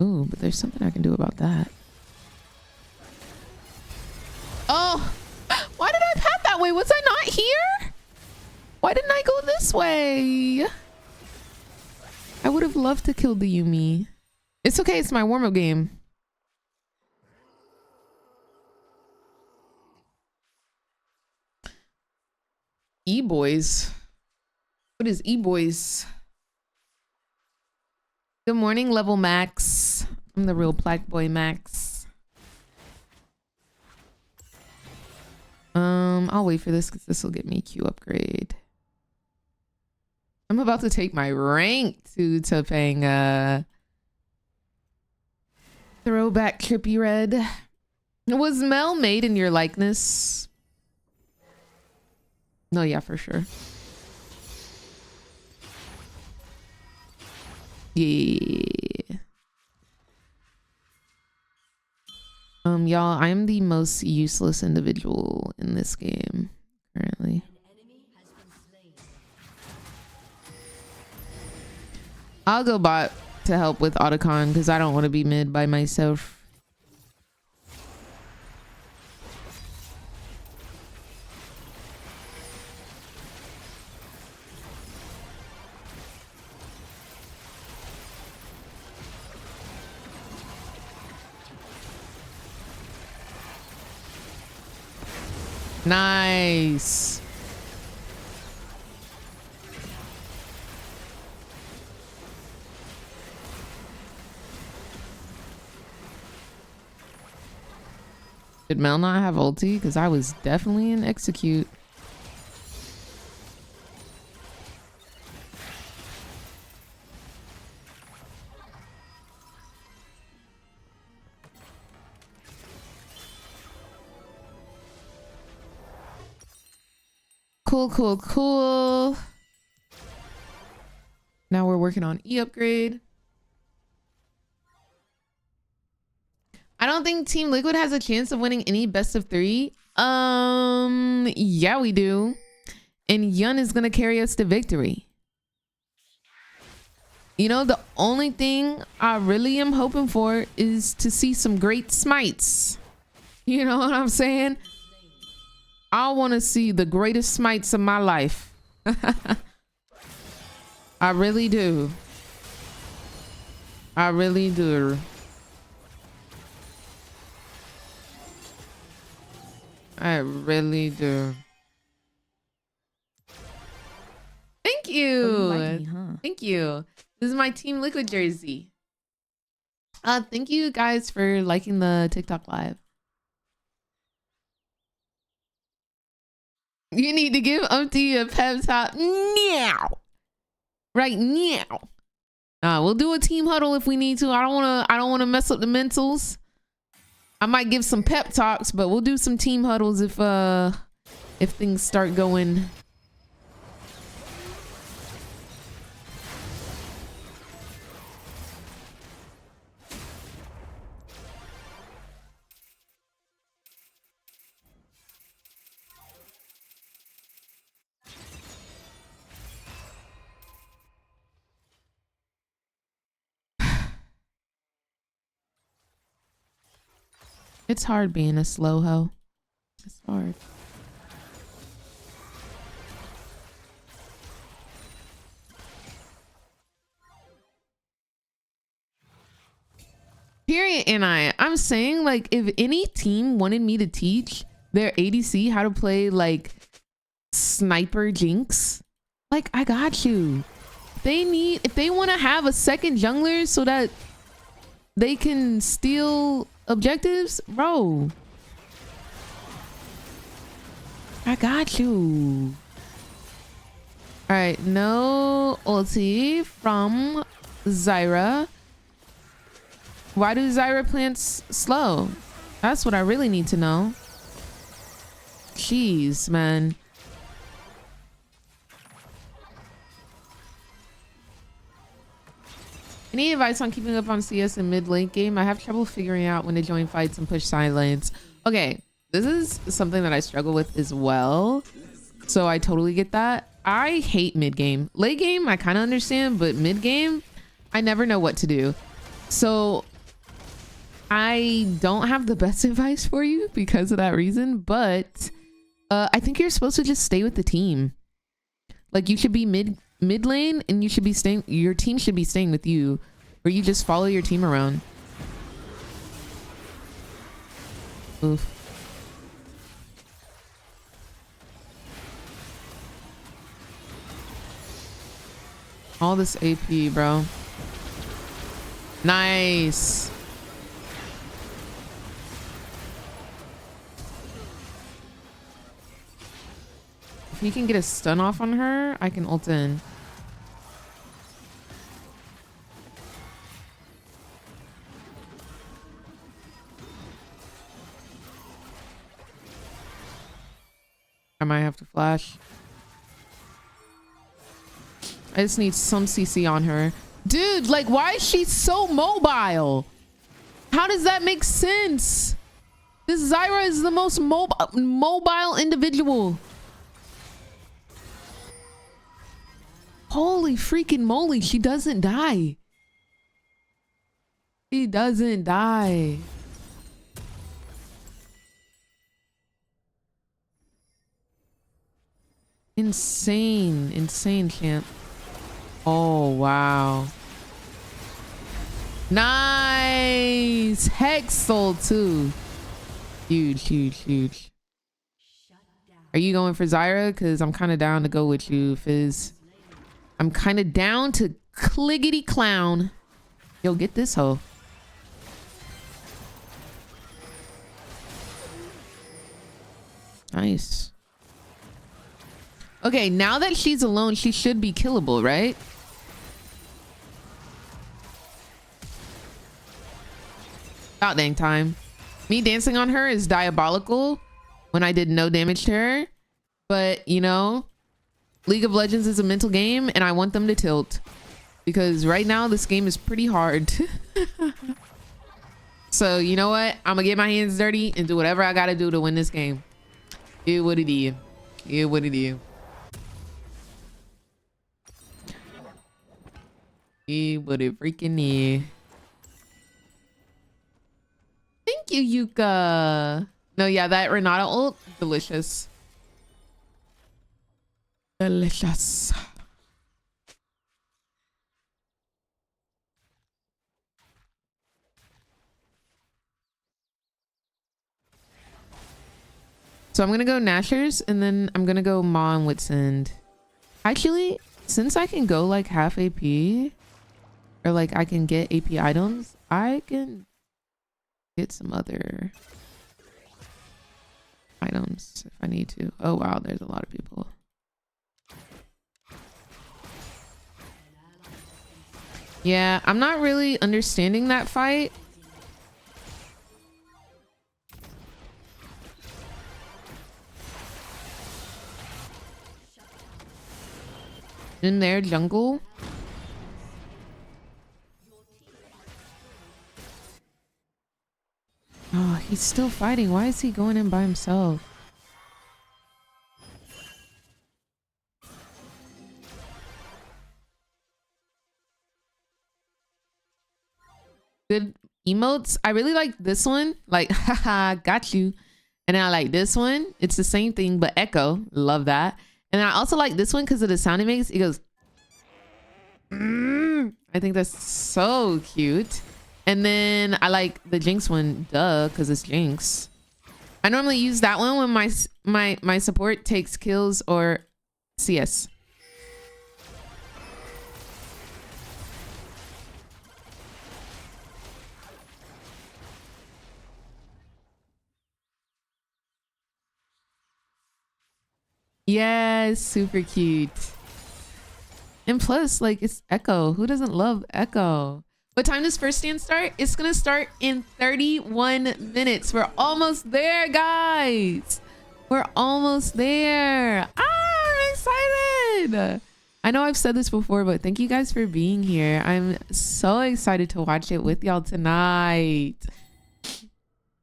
S1: Ooh, but there's something I can do about that. Oh, why did I path that way? Was I not here? Why didn't I go this way? I would have loved to kill the Yumi. It's okay, it's my warm-up game. E-boys. What is E-boys? Good morning, level max. I'm the real black boy max. I'll wait for this because this will get me Q upgrade. I'm about to take my rank to Topanga. Throwback trippy red. Was Mel made in your likeness? No, yeah, for sure. Yeah. Y'all, I'm the most useless individual in this game currently. I'll go bot to help with Otacon because I don't want to be mid by myself. Nice. Did Mel not have ulti? Because I was definitely in execute. Cool, cool, cool. Now we're working on E upgrade. I don't think Team Liquid has a chance of winning any best of 3. Yeah, we do. And Yun is gonna carry us to victory. You know, the only thing I really am hoping for is to see some great smites. You know what I'm saying? I want to see the greatest smites of my life. I really do. I really do. I really do. Thank you.
S2: Oh, you like me, huh?
S1: Thank you. This is my Team Liquid jersey. Thank you guys for liking the TikTok live. You need to give Umpty a pep talk now. Right now. We'll do a team huddle if we need to. I don't wanna mess up the mentals. I might give some pep talks, but we'll do some team huddles if things start going. It's hard being a slow hoe. It's hard. Period. And I'm saying, like, if any team wanted me to teach their ADC how to play like sniper Jinx, like, I got you. If they want to have a second jungler so that they can steal objectives, bro, I got you. All right, no ulti from Zyra. Why do Zyra plants slow? That's what I really need to know. Jeez, man. Any advice on keeping up on CS in mid late game? I have trouble figuring out when to join fights and push side lanes. Okay, this is something that I struggle with as well. So I totally get that. I hate mid game. Late game, I kind of understand, but mid game, I never know what to do. So I don't have the best advice for you because of that reason, but I think you're supposed to just stay with the team. Like, you should be mid lane and you should be staying, your team should be staying with you, or you just follow your team around. Oof. All this AP, bro. Nice. If he can get a stun off on her, I can ult in. I might have to flash. I just need some CC on her. Dude, like, why is she so mobile? How does that make sense? This Zyra is the most mobile individual. Holy freaking moly, she doesn't die. She doesn't die. Insane, insane, champ. Oh, wow. Nice. Hex soul too. Huge, huge, huge. Are you going for Zyra? Because I'm kind of down to go with you, Fizz. I'm kind of down to cliggity clown. Yo, get this hoe. Nice. Okay, now that she's alone, she should be killable, right? About dang time. Me dancing on her is diabolical when I did no damage to her. But, you know, League of Legends is a mental game and I want them to tilt. Because right now this game is pretty hard. So, you know what? I'm gonna get my hands dirty and do whatever I gotta do to win this game. Yeah, what it is. Yeah, what it is. Yeah, what it freaking is. Thank you, Yuka. No, yeah, that Renata ult, delicious. Delicious. So I'm gonna go Nashers and then I'm gonna go Ma and Witsend. Actually, since I can go like half AP, or like I can get AP items, I can get some other items if I need to. Oh wow, there's a lot of people. Yeah, I'm not really understanding that fight. In their jungle. Oh, he's still fighting. Why is he going in by himself? Good emotes, I really like this one. Like, haha, got you. And then I like this one. It's the same thing, but echo. Love that. And I also like this one because of the sound it makes. It goes. I think that's so cute. And then I like the Jinx one, duh, because it's Jinx. I normally use that one when my support takes kills or CS. Yes, super cute. And plus, like, it's Echo. Who doesn't love Echo? What time does first stand start? It's gonna start in 31 minutes. We're almost there, guys. We're almost there. I'm excited. I know I've said this before, but thank you guys for being here. I'm so excited to watch it with y'all tonight.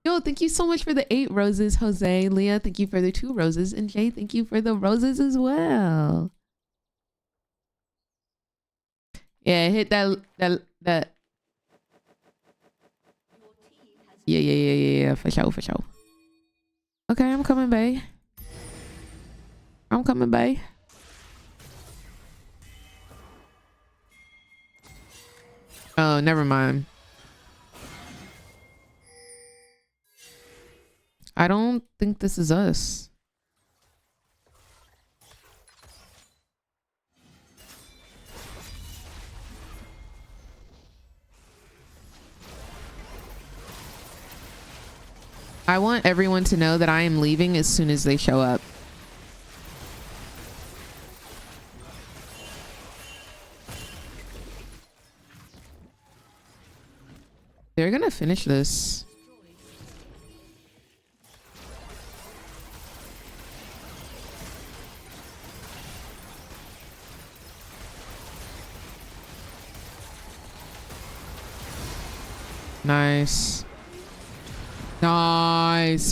S1: Yo, thank you so much for the 8 roses, Jose. Leah, thank you for the 2 roses. And Jay, thank you for the roses as well. Yeah, hit that. Yeah. For sure. Okay, I'm coming, bae. Oh, never mind. I don't think this is us. I want everyone to know that I am leaving as soon as they show up. They're gonna finish this. Nice.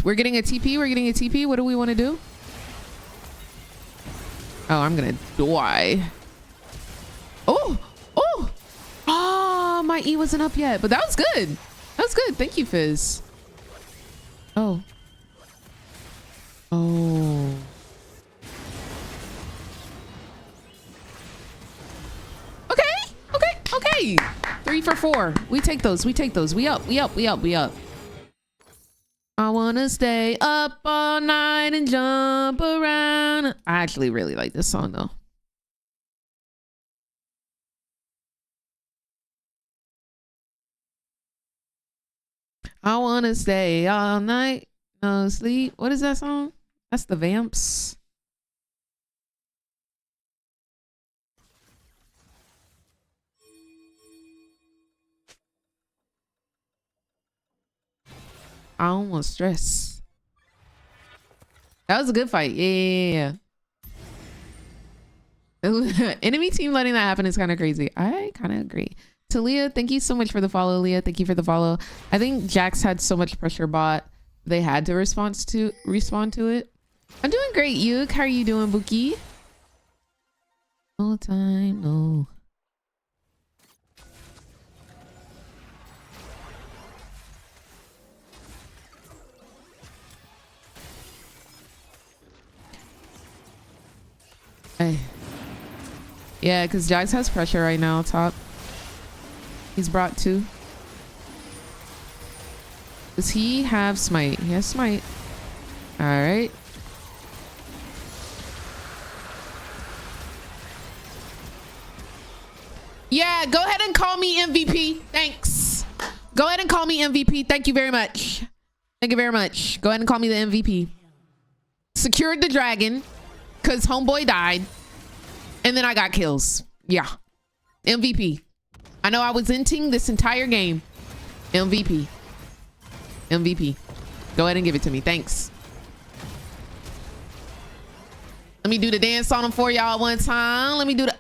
S1: We're getting a TP. What do we want to do? Oh, I'm gonna die. Oh, my E wasn't up yet, but that was good. Thank you, Fizz. Oh. Okay. 3 for 4. We take those. We up. I wanna stay up all night and jump around. I actually really like this song though. I wanna stay all night, no sleep. What is that song? That's the Vamps. I almost stress. That was a good fight. Yeah. Enemy team letting that happen is kind of crazy. I kind of agree. Talia, thank you so much for the follow. Leah, thank you for the follow. I think Jax had so much pressure bot, they had to respond to it. I'm doing great, Yuk. How are you doing, Buki? All time, no. Hey. Yeah, because Jax has pressure right now, top. He's brought 2. Does he have smite? He has smite. All right. Yeah, go ahead and call me MVP. Thanks. Go ahead and call me MVP. Thank you very much. Go ahead and call me the MVP. Secured the dragon because homeboy died. And then I got kills. Yeah. MVP. I know I was inting this entire game. MVP. Go ahead and give it to me. Thanks. Let me do the dance on him for y'all one time. Let me do the...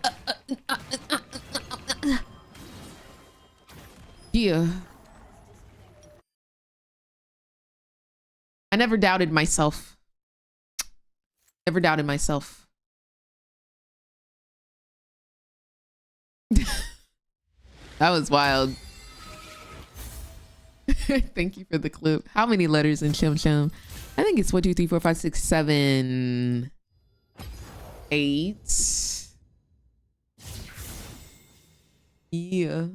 S1: Yeah. I never doubted myself. That was wild. Thank you for the clip. How many letters in Chum Chum? I think it's 1, 2, 3, 4, 5, 6, 7, 8. Yeah.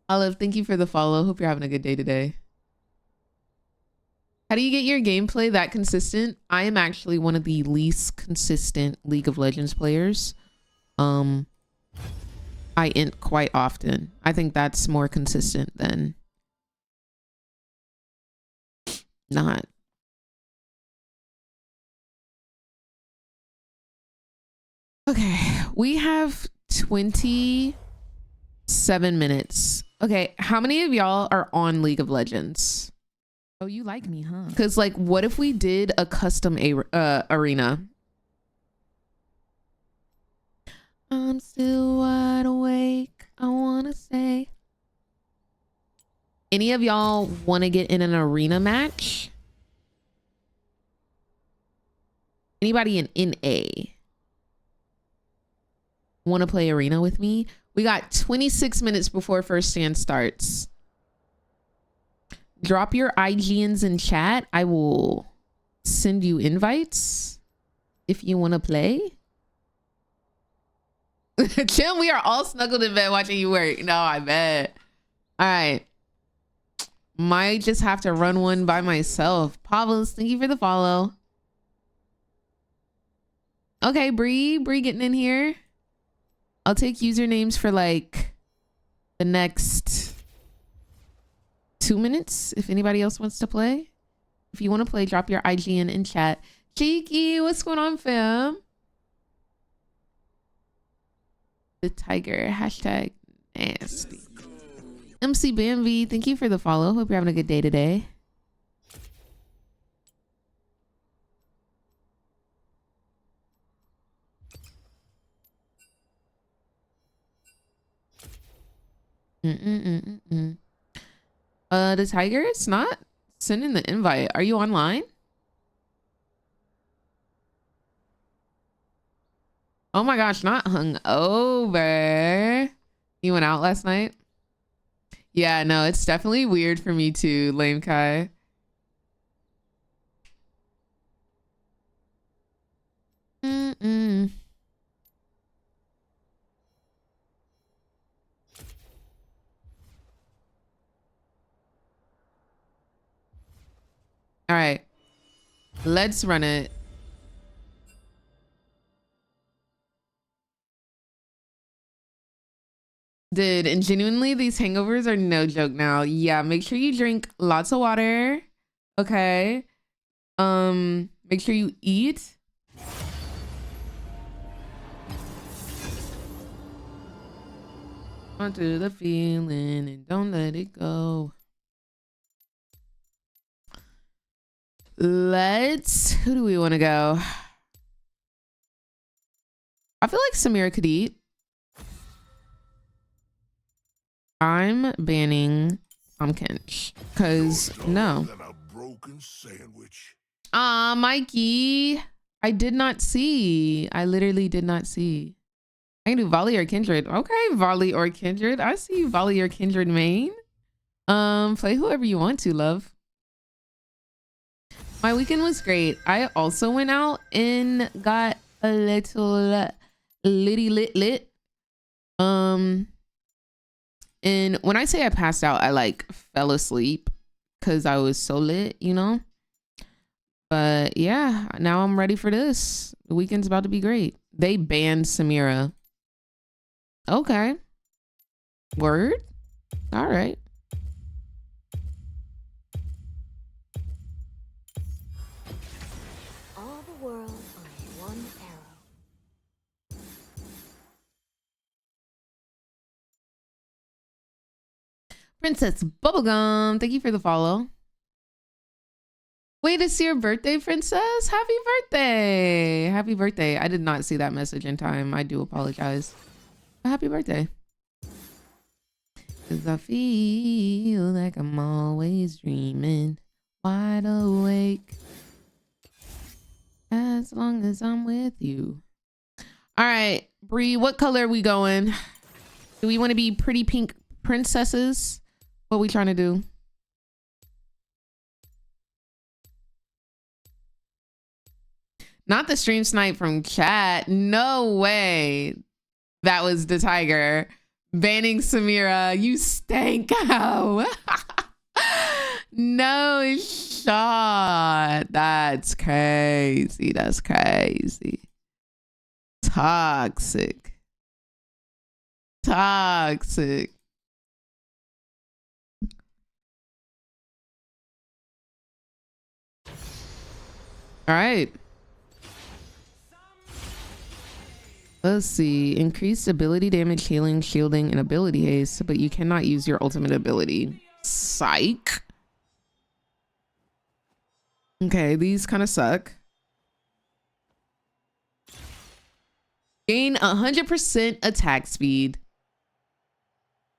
S1: Olive, thank you for the follow. Hope you're having a good day today. How do you get your gameplay that consistent? I am actually one of the least consistent League of Legends players. I int quite often. I think that's more consistent than not. Okay, we have 27 minutes. Okay, how many of y'all are on League of Legends? Oh, you like me, huh? Because, like, what if we did a custom arena? I'm still wide awake, I wanna say. Any of y'all want to get in an arena match? Anybody in NA want to play arena with me? We got 26 minutes before first stand starts. Drop your IGNs in chat. I will send you invites if you want to play. Tim, we are all snuggled in bed watching you work. No, I bet. All right. Might just have to run one by myself. Pavlos, thank you for the follow. Okay, Bree getting in here. I'll take usernames for like the next 2 minutes if anybody else wants to play. If you want to play, drop your IGN in chat. Cheeky, what's going on, fam? The tiger, hashtag nasty. MC Bambi, thank you for the follow. Hope you're having a good day today. The tiger, it's not sending the invite. Are you online? Oh my gosh, not hungover. You went out last night? Yeah, no, it's definitely weird for me too, Lame Kai. All right, let's run it. And genuinely, these hangovers are no joke now. Yeah, make sure you drink lots of water. Okay. Make sure you eat. Onto the feeling and don't let it go. Who do we want to go? I feel like Samira could eat. I'm banning Pumpkinch because no. Mikey, I did not see. I literally did not see. I can do Volley or Kindred. Okay, Volley or Kindred. I see you, Volley or Kindred main. Play whoever you want to, love. My weekend was great. I also went out and got a little lit. And when I say I passed out, I like fell asleep because I was so lit, you know? But yeah, now I'm ready for this. The weekend's about to be great. They banned Samira. Okay. Word? All right.
S3: All the world on one arrow.
S1: Princess Bubblegum, thank you for the follow. Wait, it's your birthday, Princess? Happy birthday. Happy birthday. I did not see that message in time. I do apologize. But happy birthday. Cause I feel like I'm always dreaming, wide awake, as long as I'm with you. All right, Bree, what color are we going? Do we want to be pretty pink princesses? What we trying to do? Not the stream snipe from chat. No way. That was the tiger. Banning Samira. You stank out. No shot. That's crazy. That's crazy. Toxic. Toxic. All right. Let's see. Increased ability damage, healing, shielding, and ability haste, but you cannot use your ultimate ability. Psych. Okay, these kind of suck. Gain 100% attack speed.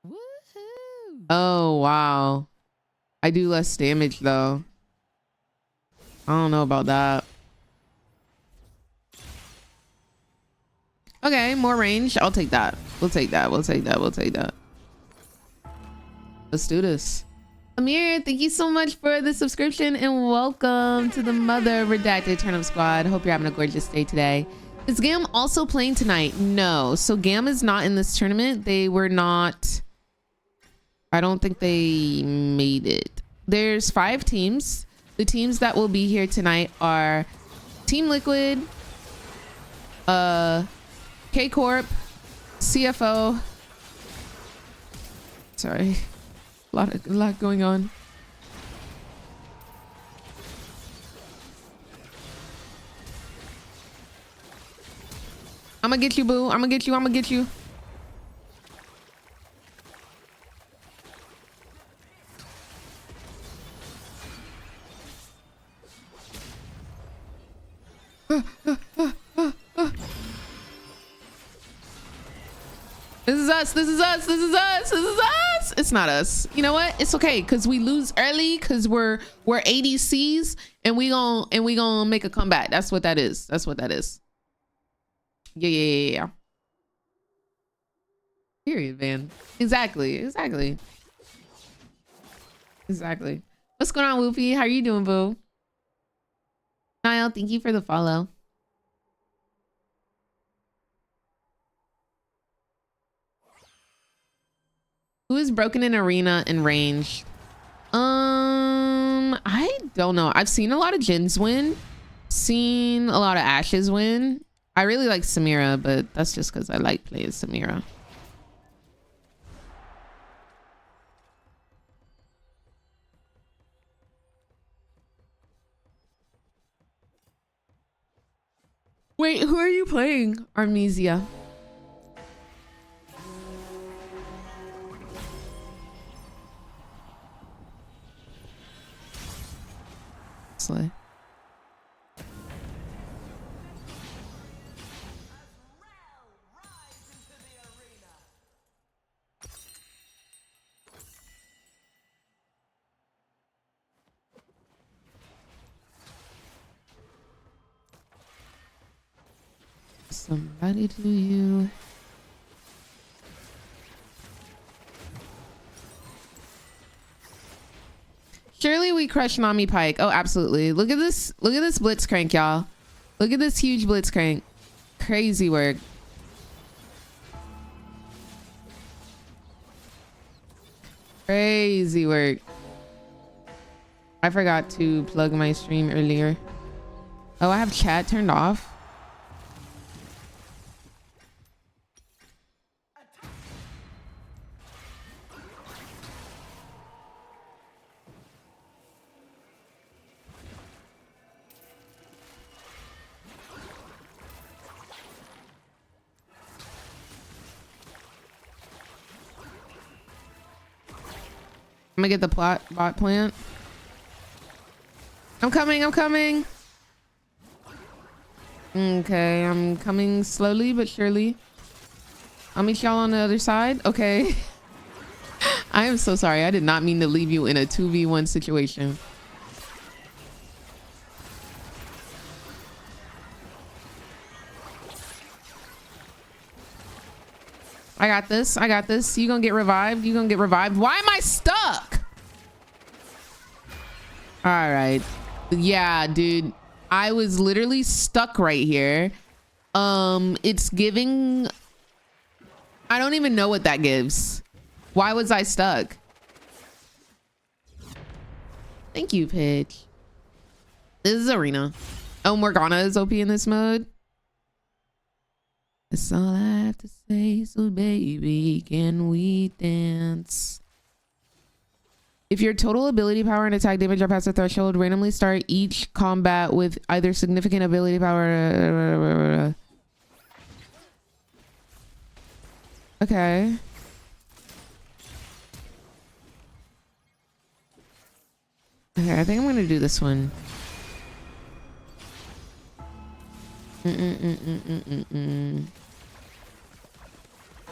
S1: Woohoo. Oh, wow. I do less damage though. I don't know about that. Okay, more range. I'll take that. We'll take that. We'll take that. We'll take that. Let's do this. Amir, thank you so much for the subscription and welcome to the Mother Redacted Turnip Squad. Hope you're having a gorgeous day today. Is Gam also playing tonight? No. So Gam is not in this tournament. They were not. I don't think they made it. There's 5 teams. The teams that will be here tonight are Team Liquid, K-Corp, CFO. Sorry, a lot going on. I'm gonna get you, boo. I'm gonna get you. I'm gonna get you. This is us. This is us. This is us. This is us. It's not us. You know what? It's okay because we lose early because we're ADCs and we gonna make a comeback. That's what that is. That's what that is. Yeah. Period, man. Exactly. What's going on, Woofy? How are you doing, boo? Niall, thank you for the follow. Who is broken in arena and range? I don't know. I've seen a lot of Jins win. Seen a lot of Ashes win. I really like Samira, but that's just because I like playing Samira. Wait, who are you playing? Armesia. Slay. Somebody to you. Surely we crush Nami Pike. Oh, absolutely. Look at this. Look at this blitzcrank, y'all. Look at this huge blitzcrank. Crazy work. Crazy work. I forgot to plug my stream earlier. Oh, I have chat turned off. I'm gonna get the bot plant. I'm coming. Okay, I'm coming slowly but surely. I'll meet y'all on the other side. Okay. I am so sorry. I did not mean to leave you in a 2v1 situation. I got this. You gonna get revived. Why am I stuck? All right. Yeah, dude. I was literally stuck right here. It's giving... I don't even know what that gives. Why was I stuck? Thank you, Pitch. This is Arena. Oh, Morgana is OP in this mode. That's all I have to say, so baby, can we dance? If your total ability power and attack damage are past the threshold, randomly start each combat with either significant ability power... Okay. Okay, I think I'm gonna do this one.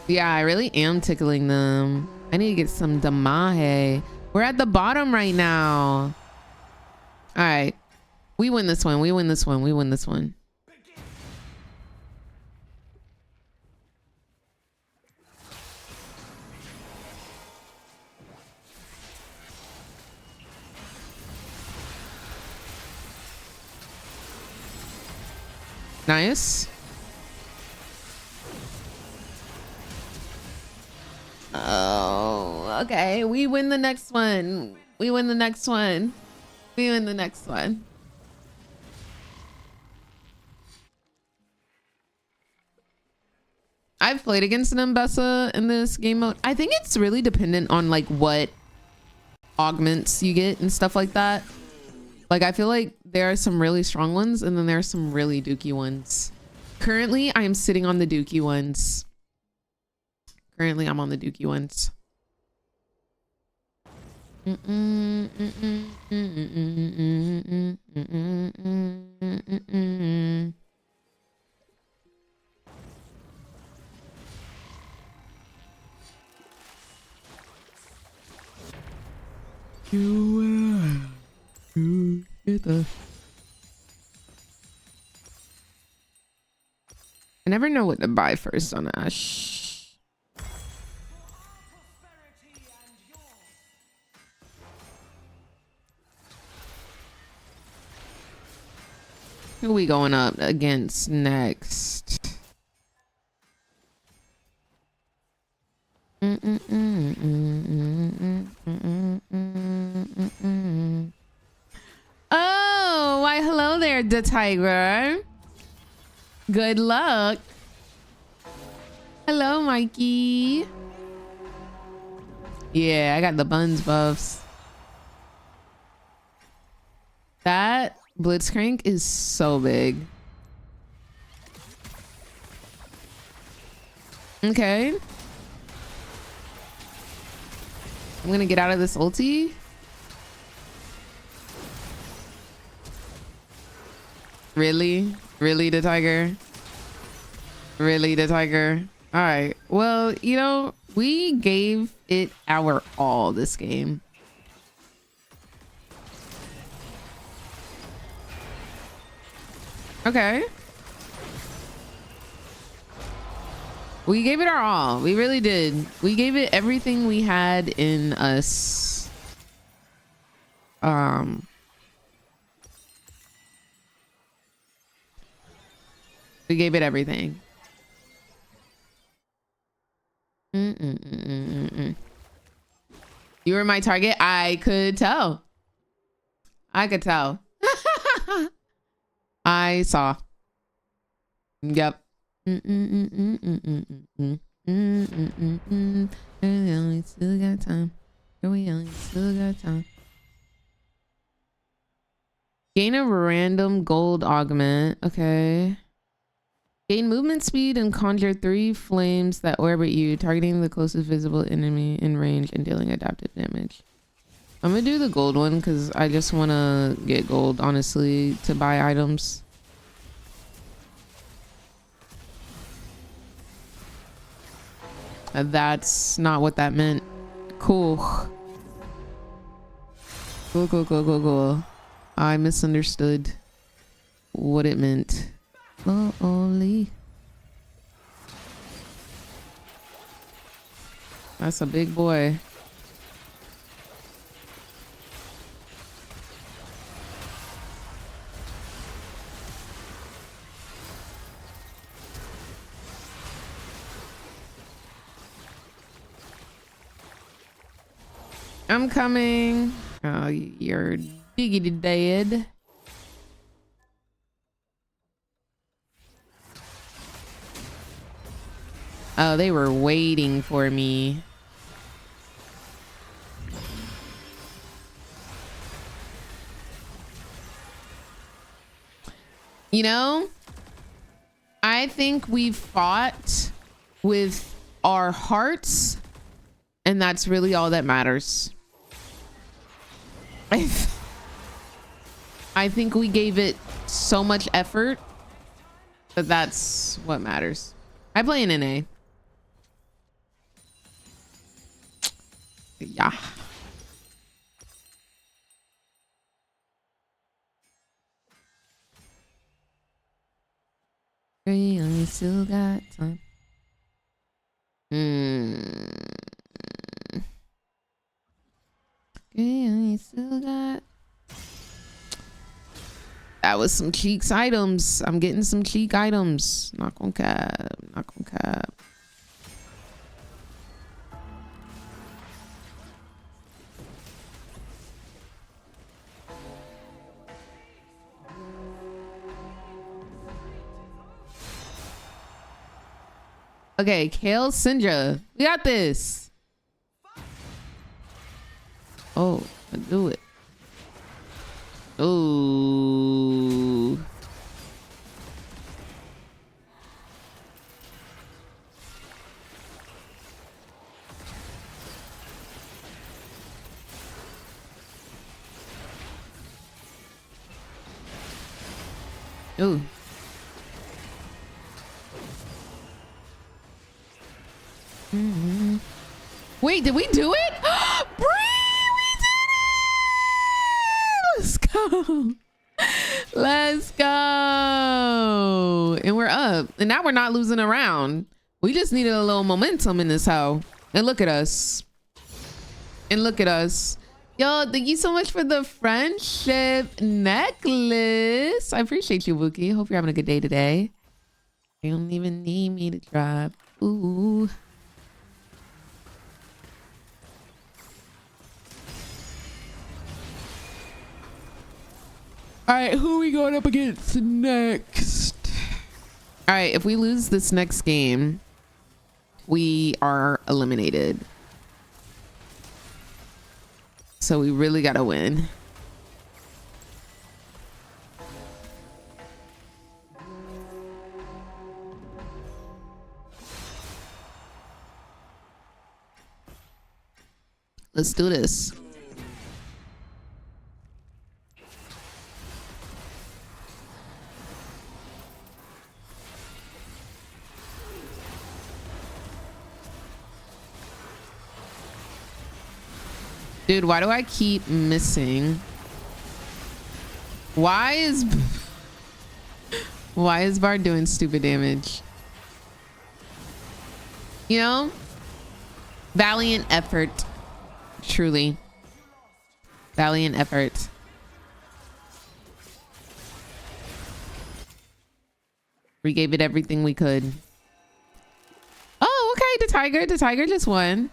S1: Yeah, I really am tickling them. I need to get some Damahe. We're at the bottom right now. All right. We win this one. We win this one. We win this one. Nice. Oh, okay. We win the next one. We win the next one. We win the next one. I've played against an Mbessa in this game mode. I think it's really dependent on like what augments you get and stuff like that. Like, I feel like there are some really strong ones and then there are some really dookie ones. Currently, I am sitting on the dookie ones. Currently, I'm on the dookie ones. You get the... I never know what to buy first on Ash. Who are we going up against next? Oh, why hello there, the tiger. Good luck. Hello, Mikey. Yeah, I got the buns buffs. That Blitzcrank is so big. Okay. I'm gonna get out of this ulti. Really? Really, the tiger? Really, the tiger? All right. Well, you know, we gave it our all this game. Okay. We gave it our all. We really did. We gave it everything we had in us. We gave it everything. You were my target. I could tell. I could tell. I saw. Yep. We only still got time. We only still got time. Gain a random gold augment. Okay. Gain movement speed and conjure 3 flames that orbit you, targeting the closest visible enemy in range and dealing adaptive damage. I'm gonna do the gold one because I just want to get gold, honestly, to buy items. That's not what that meant. Cool. Cool, cool, cool, cool, cool. I misunderstood what it meant. Slowly. That's a big boy. I'm coming. Oh, you're diggity dead. Oh, they were waiting for me. You know, I think we fought with our hearts, and that's really all that matters. I think we gave it so much effort that that's what matters. I play an NA. Yeah. We only still got time. We still got. That was some cheeks items. I'm getting some cheek items. Not gonna cap. Not gonna cap. Okay, Kale Syndra. We got this. Oh, I do it. Oh. Ooh. Wait, did we do it? Bree, we did it! Let's go. Let's go. And we're up. And now we're not losing a round. We just needed a little momentum in this hoe. And look at us. And look at us. Yo, thank you so much for the friendship necklace. I appreciate you, Wookie. Hope you're having a good day today. You don't even need me to drive. Ooh. All right, who are we going up against next? All right, if we lose this next game, we are eliminated. So we really gotta win. Let's do this. Dude, why do I keep missing? Why is Bard doing stupid damage? You know? Valiant effort. Truly. Valiant effort. We gave it everything we could. Oh, okay. The tiger just won.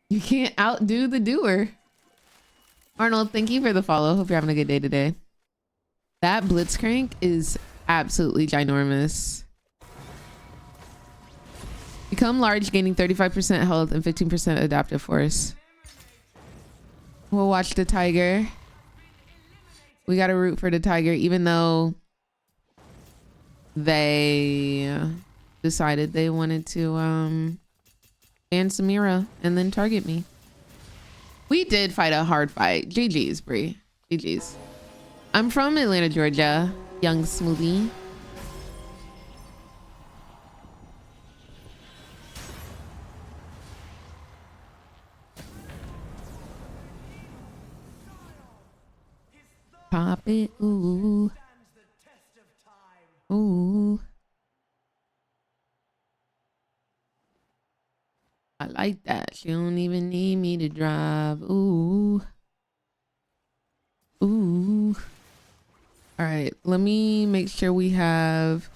S1: You can't outdo the doer. Arnold, thank you for the follow. Hope you're having a good day today. That Blitzcrank is absolutely ginormous. Become large, gaining 35% health and 15% adaptive force. We'll watch the tiger. We gotta root for the tiger, even though they decided they wanted to ban Samira and then target me. We did fight a hard fight. GG's, Bree. GG's. I'm from Atlanta, Georgia. Young Smoothie. Pop it, ooh. Ooh. I like that. She don't even need me to drive. Ooh. Ooh. All right, let me make sure we have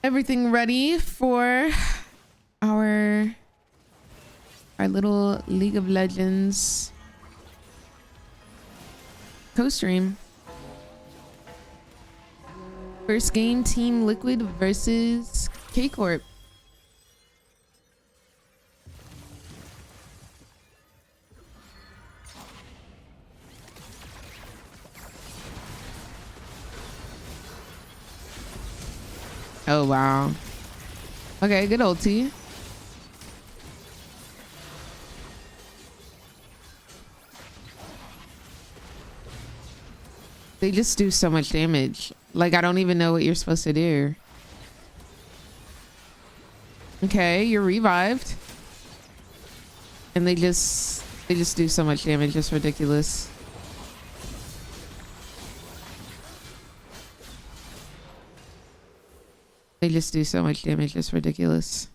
S1: everything ready for our our little League of Legends co-stream. First game, Team Liquid versus K-Corp. Oh, wow. Okay, good ulti. They just do so much damage. Like, I don't even know what you're supposed to do. Okay, you're revived. And they just do so much damage. It's ridiculous. They just do so much damage. It's ridiculous.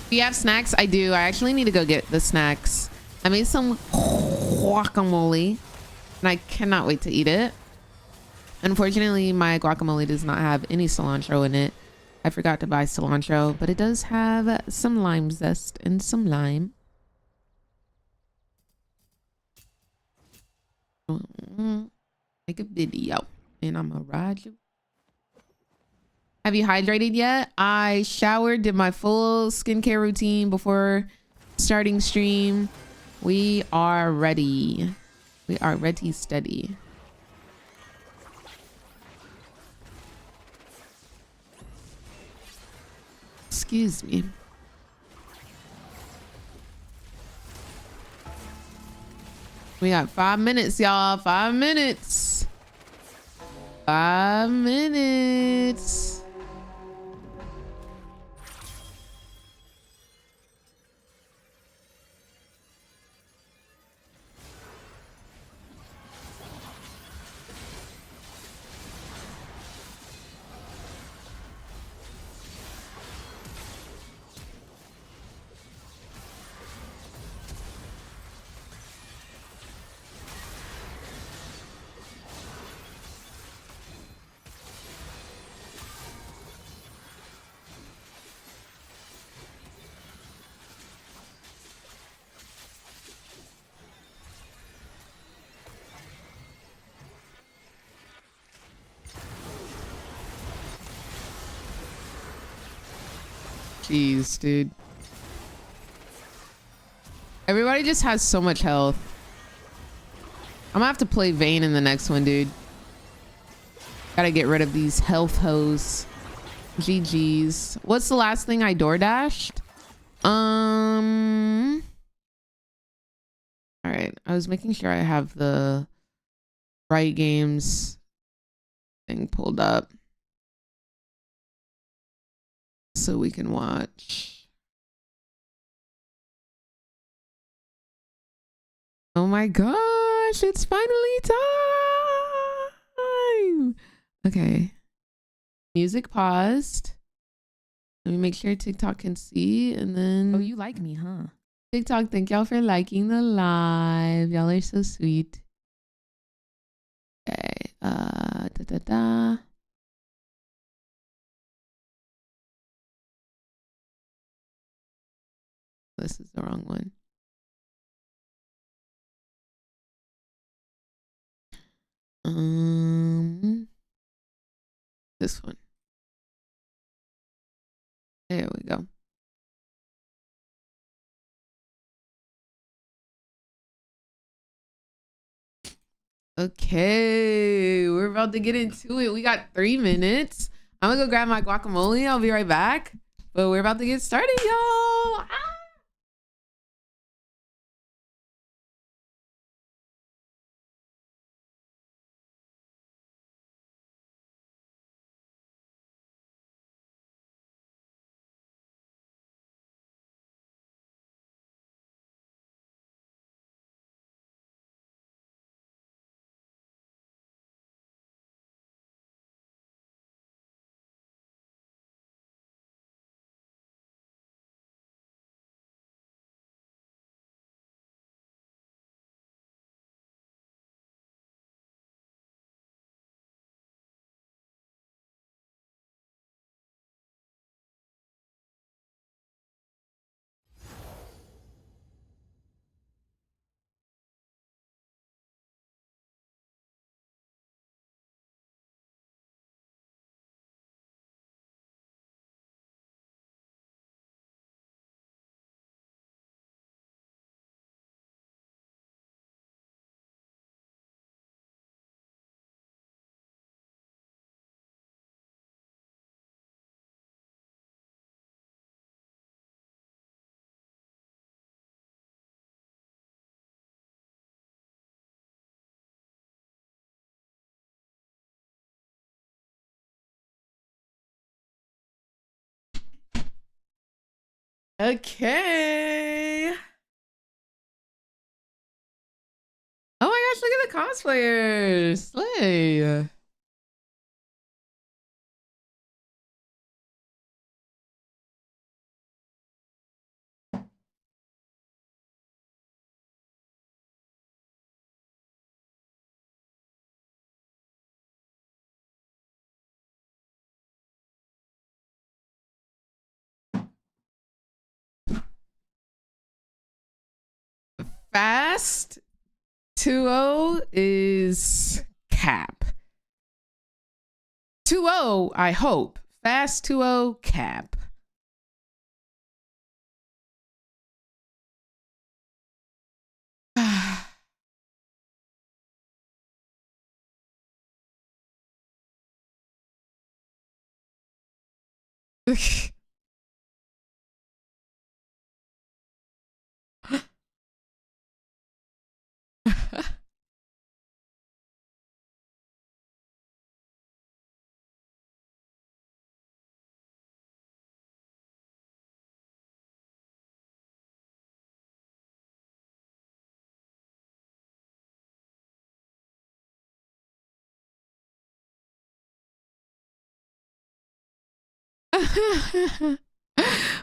S1: Do you have snacks? I do. I actually need to go get the snacks. I made some guacamole and I cannot wait to eat it. Unfortunately, my guacamole does not have any cilantro in it. I forgot to buy cilantro, but it does have some lime zest and some lime. Make a video and I'm gonna ride you. Have you hydrated yet? I showered, did my full skincare routine before starting stream. We are ready. We are ready steady. Excuse me. We got 5 minutes, y'all. 5 minutes. 5 minutes. Jeez, dude. Everybody just has so much health. I'm gonna have to play Vayne in the next one, dude. Gotta get rid of these health hoes. GG's. What's the last thing I door dashed? All right. I was making sure I have the right games thing pulled up so we can watch. Oh my gosh, it's finally time. Okay. Music paused. Let me make sure TikTok can see and then.
S2: Oh, you like me, huh?
S1: TikTok, thank y'all for liking the live. Y'all are so sweet. Okay. This is the wrong one. This one. There we go. Okay, we're about to get into it. We got 3 minutes. I'm gonna go grab my guacamole. I'll be right back. But we're about to get started, y'all. Okay. Oh my gosh, look at the cosplayers. Slay. Fast 2-0 is cap. 2-0, I hope. Fast 2-0 cap.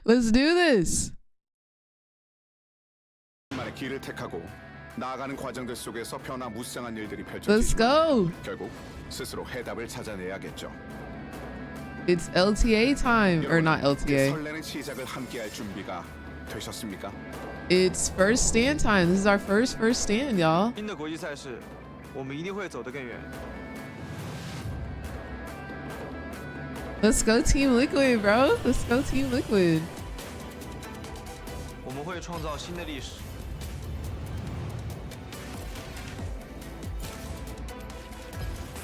S1: Let's do this.
S2: 길을 택하고 나아가는 과정들 속에서 변화무쌍한 일들이
S1: Let's
S2: 펼쳐지지만
S1: go.
S2: 결국 스스로 해답을 찾아내야겠죠.
S1: It's LTA time, or not LTA.
S2: 설레는 시작을 함께할 준비가 되셨습니까?
S1: It's first stand time. This is our first stand, y'all.
S4: 新的国际赛事，我们一定会走得更远。
S1: Let's go Team Liquid, bro. Let's go Team Liquid.
S4: 我们会创造新的历史。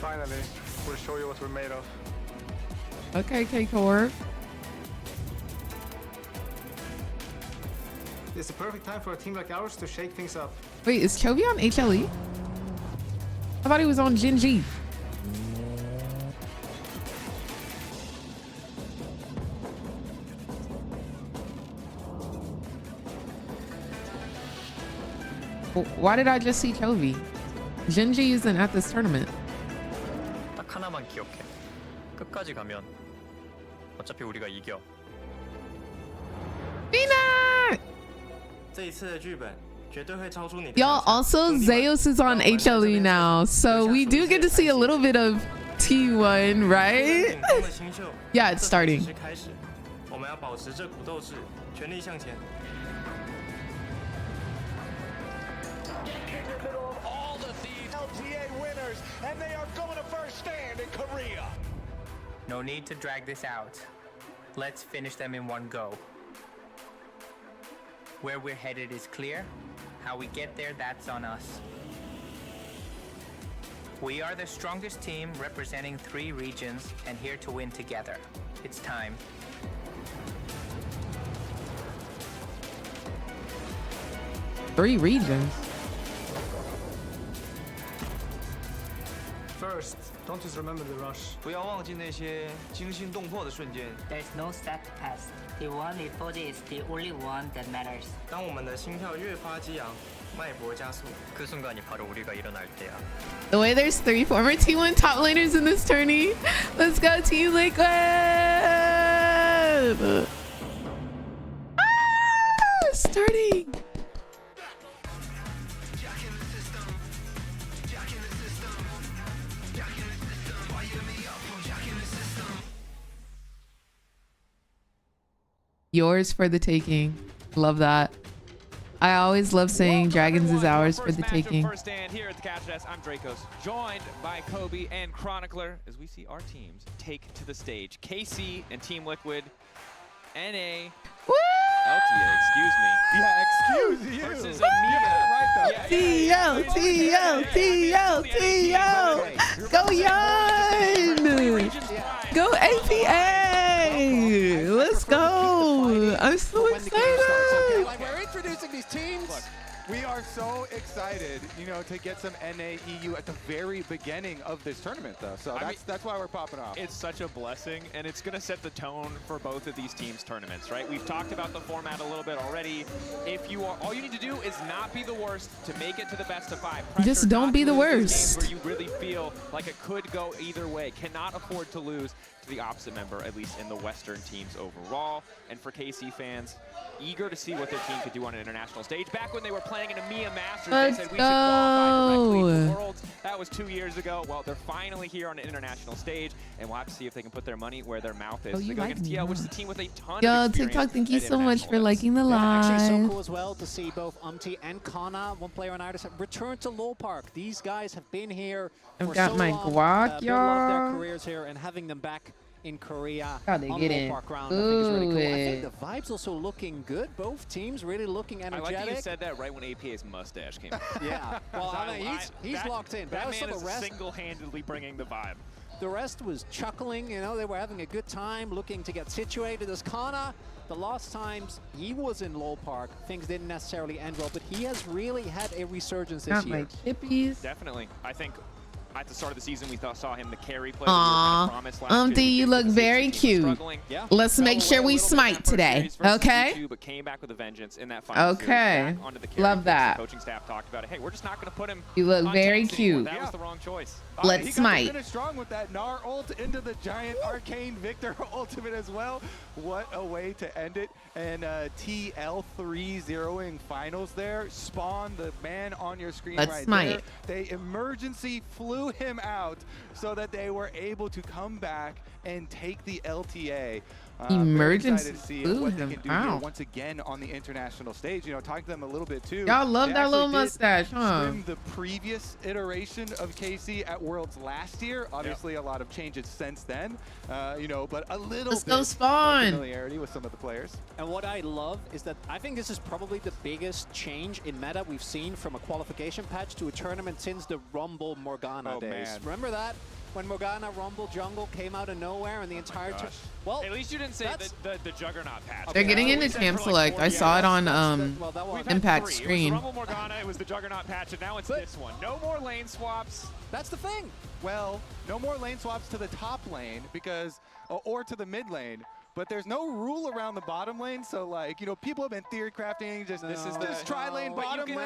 S5: Finally, we'll show you what we're made of.
S1: Okay, K-Core.
S5: It's the perfect time for a team like ours to shake things up.
S1: Wait, is Chovy on HLE? I thought he was on Gen G. Why did I just see Chovy? Gen G isn't at this tournament.
S6: 딱 하나만 기억해. 끝까지 가면 어차피 우리가 이겨.
S1: Fina!
S7: 这一次的剧本绝对会超出你的
S1: Y'all,
S7: 想象。
S1: also
S7: 兄弟们，
S1: Zeus is on
S7: 让我们在这
S1: HLE
S7: 边
S1: now, so we do get to see a little bit of T1, right?
S7: 顶峰的新秀
S1: Yeah, it's
S7: 这才只
S1: starting.
S7: 是开始，我们要保持这股斗志，全力向前。
S8: All the thieves LTA winners, and they are going to first stand in Korea.
S9: No need to drag this out. Let's finish them in one go. Where we're headed is clear. How we get there, that's on us. We are the strongest team representing 3 regions and here to win together. It's time.
S1: Three regions.
S5: First, don't just remember the rush.
S4: 不要忘记那些惊心动魄的瞬间。
S10: There's no set test. The 140 is the only one that matters.
S7: 当我们的心跳越发激昂，脉搏加速，
S6: 그 순간이 바로 우리가 일어날 때야.
S1: The way there's 3 former T1 top laners in this tourney. Let's go Team Liquid! Ah, starting. Yours for the taking. Love that. I always love saying Dragons is ours for the taking.
S11: First stand here at the Catch Fest. I'm Dracos, joined by Kobe and Chronicler as we see our teams take to the stage. KC and Team Liquid, NA,
S1: Woo!
S11: LTA, excuse me.
S8: Yeah, excuse you.
S11: Versus Amia.
S1: T.O. T.O. T.O. T.O. Go Yarn! Go APA! Let's go! I'm so excited!
S8: Like we're introducing these teams.
S12: We are so excited, you know, to get some NAEU at the very beginning of this tournament, though. So that's why we're popping off.
S11: It's such a blessing, and it's going to set the tone for both of these teams' tournaments, right? We've talked about the format a little bit already. If you are, all you need to do is not be the worst to make it to the best of 5. Pressure
S1: Just don't
S11: not
S1: be
S11: to
S1: the
S11: lose those
S1: worst.
S11: games where you really feel like it could go either way. Cannot afford to lose to the opposite member, at least in the Western teams overall. And for KC fans, eager to see what their team could do on an international stage. Back when they were playing in a EMEA Masters,
S1: Let's
S11: they said we should qualify directly
S1: go.
S11: for Worlds. That was 2 years ago. Well, they're finally here on an international stage, and we'll have to see if they can put their money where their mouth is.
S1: Oh,
S11: They
S1: you
S11: go
S1: like
S11: against
S1: me,
S11: TL, which
S1: huh?
S11: is a team with a ton
S1: Yo,
S11: of experience
S1: TikTok, thank you
S11: at
S1: so much for
S11: international
S1: liking the
S13: Actually, so
S1: live.
S13: cool as well to see both Umti and Kana, one player on Iris, return to Lowell Park. These guys have been here
S1: I've
S13: for
S1: got
S13: so
S1: my
S13: long,
S1: guac,
S13: built a lot of their
S1: y'all.
S13: careers here, and having them back in Korea
S1: How they
S13: on
S1: get
S13: Lowell
S1: in.
S13: Park ground, I think is really cool. I think
S1: Ooh,
S13: the vibes also looking good. Both teams really looking
S11: I
S13: energetic.
S11: like that you said that right when APA's mustache came out.
S13: Yeah, well, I mean, he's locked in. But
S11: That
S13: I saw
S11: man
S13: the
S11: is
S13: rest.
S11: single-handedly bringing the vibe.
S13: The rest was chuckling, you know, they were having a good time, looking to get situated. As Kana, the last times he was in Lowell Park, things didn't necessarily end well, but he has really had a resurgence this
S1: Got
S13: year.
S1: my chippies.
S11: Definitely. I think at the start of the season, we saw him the carry player.
S1: Aw, you look very cute.
S13: Yeah.
S1: Let's make sure we smite today, okay?
S11: But came back with a vengeance in that final series,
S1: Okay,
S11: back onto the carry
S1: love
S11: pitch.
S1: that.
S11: The coaching staff talked about it. Hey, we're just not going to put him.
S1: You look
S11: on
S1: very
S11: tanks anymore.
S1: cute.
S11: That was the wrong choice.
S1: Let's
S12: he got
S1: smite.
S12: to finish strong with that Gnar ult into the giant arcane Victor ultimate as well. What a way to end it. And TL 3-0ing finals there. Spawn, the man on your screen
S1: Let's
S12: right
S1: smite.
S12: there. They emergency flew him out so that they were able to come back and take the LTA.
S1: Emergency
S12: very excited to see
S1: flew
S12: what they
S1: him
S12: can do here
S1: out.
S12: once again on the international stage. You know, talking to them a little bit too.
S1: Y'all love
S12: They
S1: that little
S12: actually did
S1: mustache, huh?
S12: swim the previous iteration of KC at Worlds last year. Obviously, a lot of changes since then. You know, but a little
S1: Let's
S12: bit
S1: go
S12: of
S1: Spawn.
S12: familiarity with some of the players.
S13: And what I love is that I think this is probably the biggest change in meta we've seen from a qualification patch to a tournament since the Rumble Morgana days.
S12: Man.
S13: Remember that? When Morgana Rumble Jungle came out of nowhere and the entire well,
S11: At least you didn't say the Juggernaut patch.
S1: They're getting into Champ Select. I saw it on
S11: We've had
S1: Impact
S11: 3.
S1: screen.
S11: It was Rumble Morgana, it was the Juggernaut patch, and now it's this one. No more lane swaps.
S13: That's the thing.
S12: Well, no more lane swaps to the top lane because, or to the mid lane. But there's no rule around the bottom lane, so like, you know, people have been theory crafting. Just try lane bottom lane.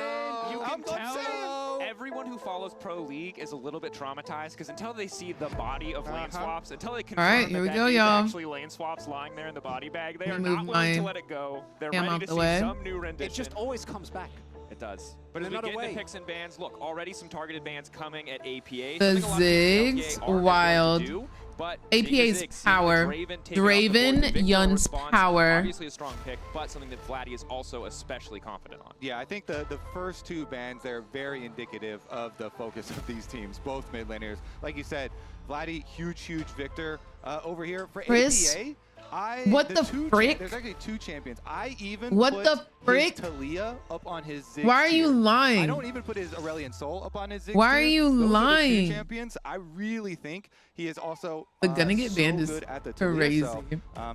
S11: You can
S12: I'm
S11: tell everyone who follows Pro League is a little bit traumatized because until they see the body of lane swaps, until they confirm
S1: right, here we
S11: that
S1: go,
S11: is
S1: y'all.
S11: actually lane swaps lying there in the body bag, they are
S1: Move
S11: not willing to
S1: my
S11: let it go. They're
S1: cam
S11: ready
S1: out
S11: to
S1: the
S11: see
S1: way.
S11: some new rendition.
S13: It just always comes back.
S11: It does. But as we
S13: another
S11: get
S13: way.
S11: into picks and bans, look, already some targeted bans coming at APA.
S1: The
S11: Something a lot of people in
S1: Zigs,
S11: LPA are going to
S1: wild.
S11: do, but
S1: APA's
S11: Zig,
S1: power.
S11: Draven, taking off the board.
S1: Draven,
S11: Victor
S1: Yun's
S11: response,
S1: power.
S11: Obviously a strong pick, but something that Vladdy is also especially confident on.
S12: Yeah, I think the first 2 bans, they're very indicative of the focus of these teams, both mid laners. Like you said, Vladdy, huge Victor over here. For
S1: Chris,
S12: APA,
S1: what the frick?
S12: There's actually 2 champions. I even
S1: What
S12: put
S1: the frick?
S12: his Talia up on his Ziggs.
S1: Why are you
S12: tier.
S1: lying?
S12: I don't even put his Aurelion Soul up on his Ziggs.
S1: Why are
S12: tier.
S1: you
S12: Those
S1: lying?
S12: Are the 2 champions. I really think he is also
S1: The gonna get
S12: so
S1: banned is
S12: good at the Talia,
S1: crazy.
S12: so,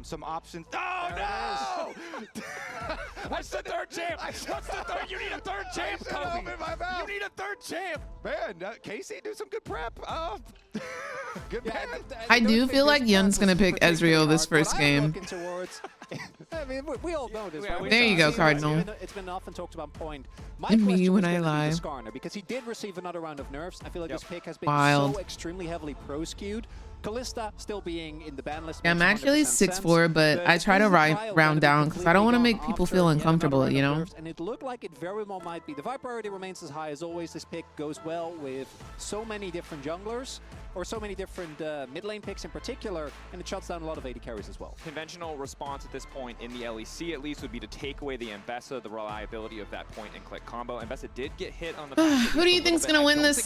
S12: some options. Oh no!
S11: What's the third champ? What's the third? You need a third champ, Kobe. You need a third champ.
S12: Man, Casey, do some good prep. Good ban.
S1: I do feel like Yun's gonna pick Ezreal this first game.
S13: I mean, we all know this, right?
S1: There you go, Cardinal.
S13: It's been often talked about point. My
S1: And me
S13: question
S1: when
S13: was
S1: I
S13: gonna be
S1: lie.
S13: the Skarner, because he did receive another round of nerfs. I feel like this pick has been
S1: Wild.
S13: so extremely heavily pro-skewed. Kalista still being in the ban list.
S1: Yeah, I'm
S13: makes
S1: actually
S13: 100% sense,
S1: 6'4", but I try to round down because I don't want to make people feel uncomfortable, you know?
S13: And it looked like it very well might be. The vibe priority remains as high as always. This pick goes well with so many different junglers, or so many different mid lane picks in particular, and it shuts down a lot of AD carries as well.
S11: Conventional response at this point in the LEC at least would be to take away the Ambessa, the reliability of that point and click combo. Ambessa did get hit on the
S1: Who do you think's gonna win this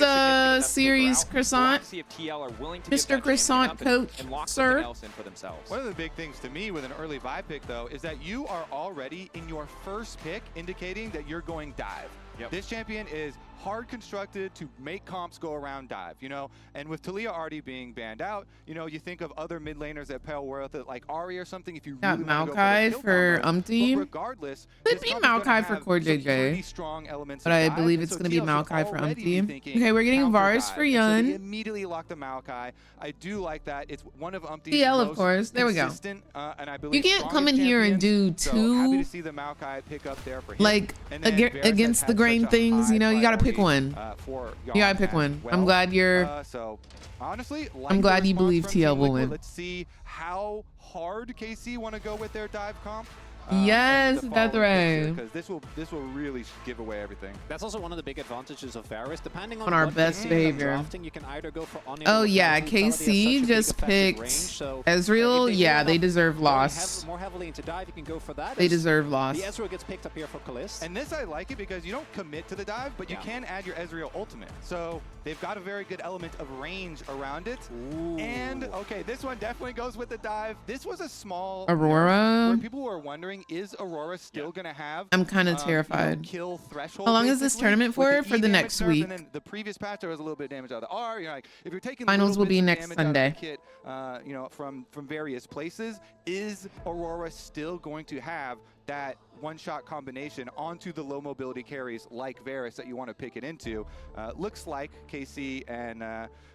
S1: series, Croissant? Mr. Croissant coach, sir?
S12: One of the big things to me with an early vibe pick, though, is that you are already in your first pick indicating that you're going dive. This champion is hard constructed to make comps go around dive, you know? And with Talia already being banned out, you know, you think of other mid laners at Pale World, like Ari or something, if you
S1: Got
S12: really want to go
S1: Maokai
S12: for,
S1: for
S12: combo.
S1: Umpty.
S12: But regardless,
S1: Could be Maokai for Core JJ,
S12: strong elements
S1: but
S12: of
S1: I
S12: dive,
S1: believe
S12: and
S1: it's
S12: so
S1: going to be
S12: TL should
S1: Maokai for
S12: already be
S1: Umpty.
S12: thinking
S1: Okay, we're getting
S12: counter
S1: Vars
S12: dive.
S1: for
S12: And so they
S1: Yun.
S12: immediately lock the Maokai. I do like that. It's one of Umpty's
S1: TL, of
S12: most
S1: course. There we go.
S12: consistent, and I believe
S1: You can't come in here and do
S12: so happy
S1: two
S12: to see the Maokai pick up there for him.
S1: like
S12: And then Varus has
S1: against
S12: had
S1: the
S12: such
S1: grain
S12: a
S1: things,
S12: high
S1: you know, you got to pick
S12: priority,
S1: one.
S12: For
S1: You got to
S12: Yon
S1: pick
S12: as
S1: one.
S12: well.
S1: I'm glad you're
S12: So honestly,
S1: I'm glad you believe TL will win.
S12: Let's see how hard KC want to go with their dive comp.
S1: Yes, that's right.
S12: Because this will really give away everything.
S13: That's also one of the big advantages of Varus. Depending on
S1: our
S13: what
S1: best
S13: KC
S1: behavior.
S13: drafting, you can either go for Onion
S1: Oh
S13: or
S1: yeah,
S13: Vitality. Vitality has such a
S1: KC
S13: big
S1: just
S13: effective
S1: picked
S13: range, so
S1: Ezreal.
S13: if they
S1: Yeah,
S13: end
S1: they
S13: up
S1: deserve
S13: going
S1: loss.
S13: more heavily into dive, you can go for that.
S1: They
S13: as
S1: deserve loss.
S13: The Ezreal gets picked up here for Kalist.
S12: And this I like it because you don't commit to the dive, but you can add your Ezreal ultimate. So they've got a very good element of range around it.
S13: Ooh.
S12: And okay, this one definitely goes with the dive. This was a small
S1: Aurora.
S12: where people were wondering, is Aurora still gonna have
S1: I'm kind of terrified.
S12: Kill threshold?
S1: How long is this
S12: basically,
S1: tournament
S12: with
S1: for?
S12: the
S1: For
S12: E
S1: the
S12: damage
S1: next
S12: curve,
S1: week.
S12: And then the previous patch there was a little bit of damage out of the R. You're like, if you're taking
S1: Finals
S12: little
S1: will be
S12: bits of
S1: next
S12: damage out of the
S1: Sunday.
S12: kit, you know, from various places, is Aurora still going to have that one-shot combination onto the low mobility carries like Varus that you want to pick it into? Looks like KC and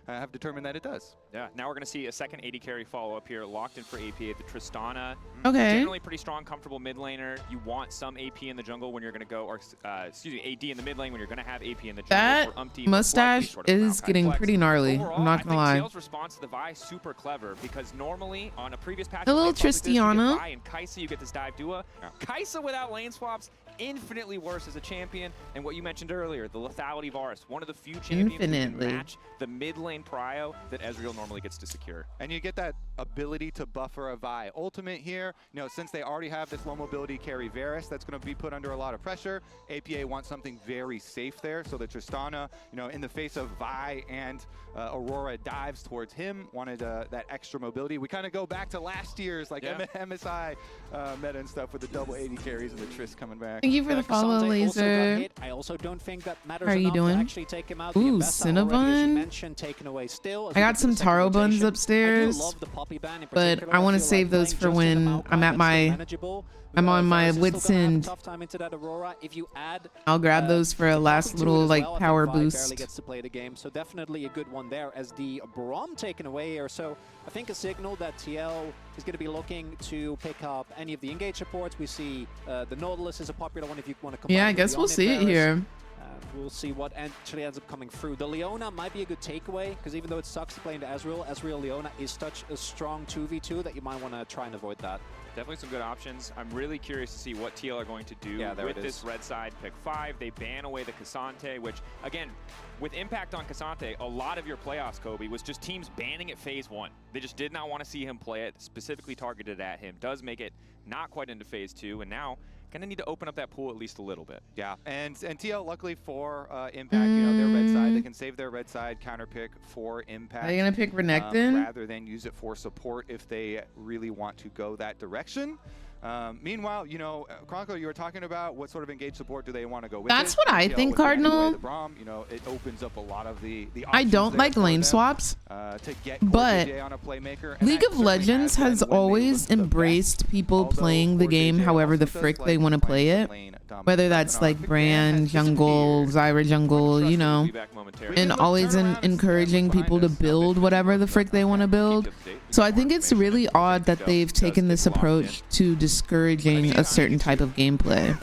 S12: have determined that it does.
S11: Yeah, now we're going to see a second AD carry follow-up here, locked in for AP at the Tristana.
S1: Okay.
S11: Generally pretty strong, comfortable mid laner. You want some AP in the jungle when you're going to go, or excuse me, AD in the mid lane when you're going to have AP in the jungle.
S1: That
S11: for Umpty,
S1: mustache
S11: sort of
S1: is
S11: Maokai
S1: getting
S11: flex.
S1: pretty gnarly.
S11: Overall,
S1: I'm not gonna
S11: I
S1: lie.
S11: think TL's response to the Vi super clever, because normally on a previous patch,
S1: Hello,
S11: like this, you get
S1: Tristiana.
S11: Vi and Kai'Sa, you get this dive duo. Kai'Sa without lane swaps, infinitely worse as a champion. And what you mentioned earlier, the lethality Varus, one of the few champions who
S1: Infinitely.
S11: can match the mid lane prio that Ezreal normally gets to secure.
S12: And you get that ability to buffer a Vi ultimate here. You know, since they already have this low mobility carry Varus, that's going to be put under a lot of pressure. APA wants something very safe there, so the Tristana, you know, in the face of Vi and Aurora dives towards him, wanted that extra mobility. We kind of go back to last year's like MSI meta and stuff with the double 80 carries and the Triss coming back.
S1: Thank you for the follow,
S13: Cassandre also got
S1: Laser.
S13: hit. I also don't think that matters
S1: How are you
S13: enough
S1: doing?
S13: to actually take him out.
S1: Ooh,
S13: The Ambessa already, as you
S1: Cinnabon.
S13: mentioned, taken away still. As
S1: I
S13: we
S1: got
S13: get to
S1: some
S13: the second
S1: taro buns
S13: rotation.
S1: upstairs,
S13: I do love the poppy ban in
S1: but
S13: particular.
S1: I want to
S13: feel
S1: save
S13: like
S1: those
S13: playing
S1: for
S13: just in the
S1: when
S13: Maokai,
S1: I'm at
S13: that's
S1: my
S13: still manageable.
S1: I'm on my
S13: Varus is
S1: wits
S13: still gonna have a
S1: end.
S13: tough time into that Aurora. If you add,
S1: I'll grab those for a last
S13: to it
S1: little
S13: as
S1: like
S13: well, I think
S1: power
S13: Vi barely
S1: boost.
S13: gets to play the game, so definitely a good one there. As the Braum taken away here, so I think a signal that TL is going to be looking to pick up any of the engage supports. We see the Nautilus is a popular one if you want to combine.
S1: Yeah, I
S13: with
S1: guess
S13: the
S1: we'll
S13: Onion
S1: see it
S13: Varus.
S1: here.
S13: We'll see what actually ends up coming through. The Leona might be a good takeaway, because even though it sucks to play into Ezreal Leona is such a strong 2v2 that you might want to try and avoid that.
S11: Definitely some good options. I'm really curious to see what TL are going to do with this red side pick 5. They ban away the Cassante, which, again, with impact on Cassante, a lot of your playoffs, Kobe, was just teams banning it phase 1. They just did not want to see him play it, specifically targeted at him. Does make it not quite into phase 2, and now kind of need to open up that pool at least a little bit.
S12: Yeah, and TL, luckily for Impact, you know, their red side, they can save their red side counter pick for Impact.
S1: Are they gonna pick Renekton?
S12: Rather than use it for support if they really want to go that direction. Meanwhile, you know, Chronicle, you were talking about what sort of engaged support do they want to go with.
S1: That's what I think,
S12: with banning away
S1: Cardinal.
S12: the Braum, you know, it opens up a lot of the
S1: I
S12: options
S1: don't
S12: there
S1: like
S12: for
S1: lane
S12: them,
S1: swaps,
S12: to get
S1: but
S12: Core on a playmaker, and
S1: League
S12: that
S1: of
S12: certainly
S1: Legends
S12: been
S1: has
S12: when they
S1: always
S12: look the best.
S1: embraced people
S12: Although
S1: playing the
S12: Core
S1: game
S12: JJ
S1: however the
S12: also does
S1: frick
S12: like
S1: they want to play
S12: playing
S1: it.
S12: lane dominance.
S1: Whether that's like
S12: Big
S1: Brand,
S12: has
S1: Jungle,
S12: disappeared.
S1: Zyra Jungle, you know, and always encouraging people to build whatever the frick they want to build. So I think it's really odd that they've taken this approach to discouraging a certain type of gameplay.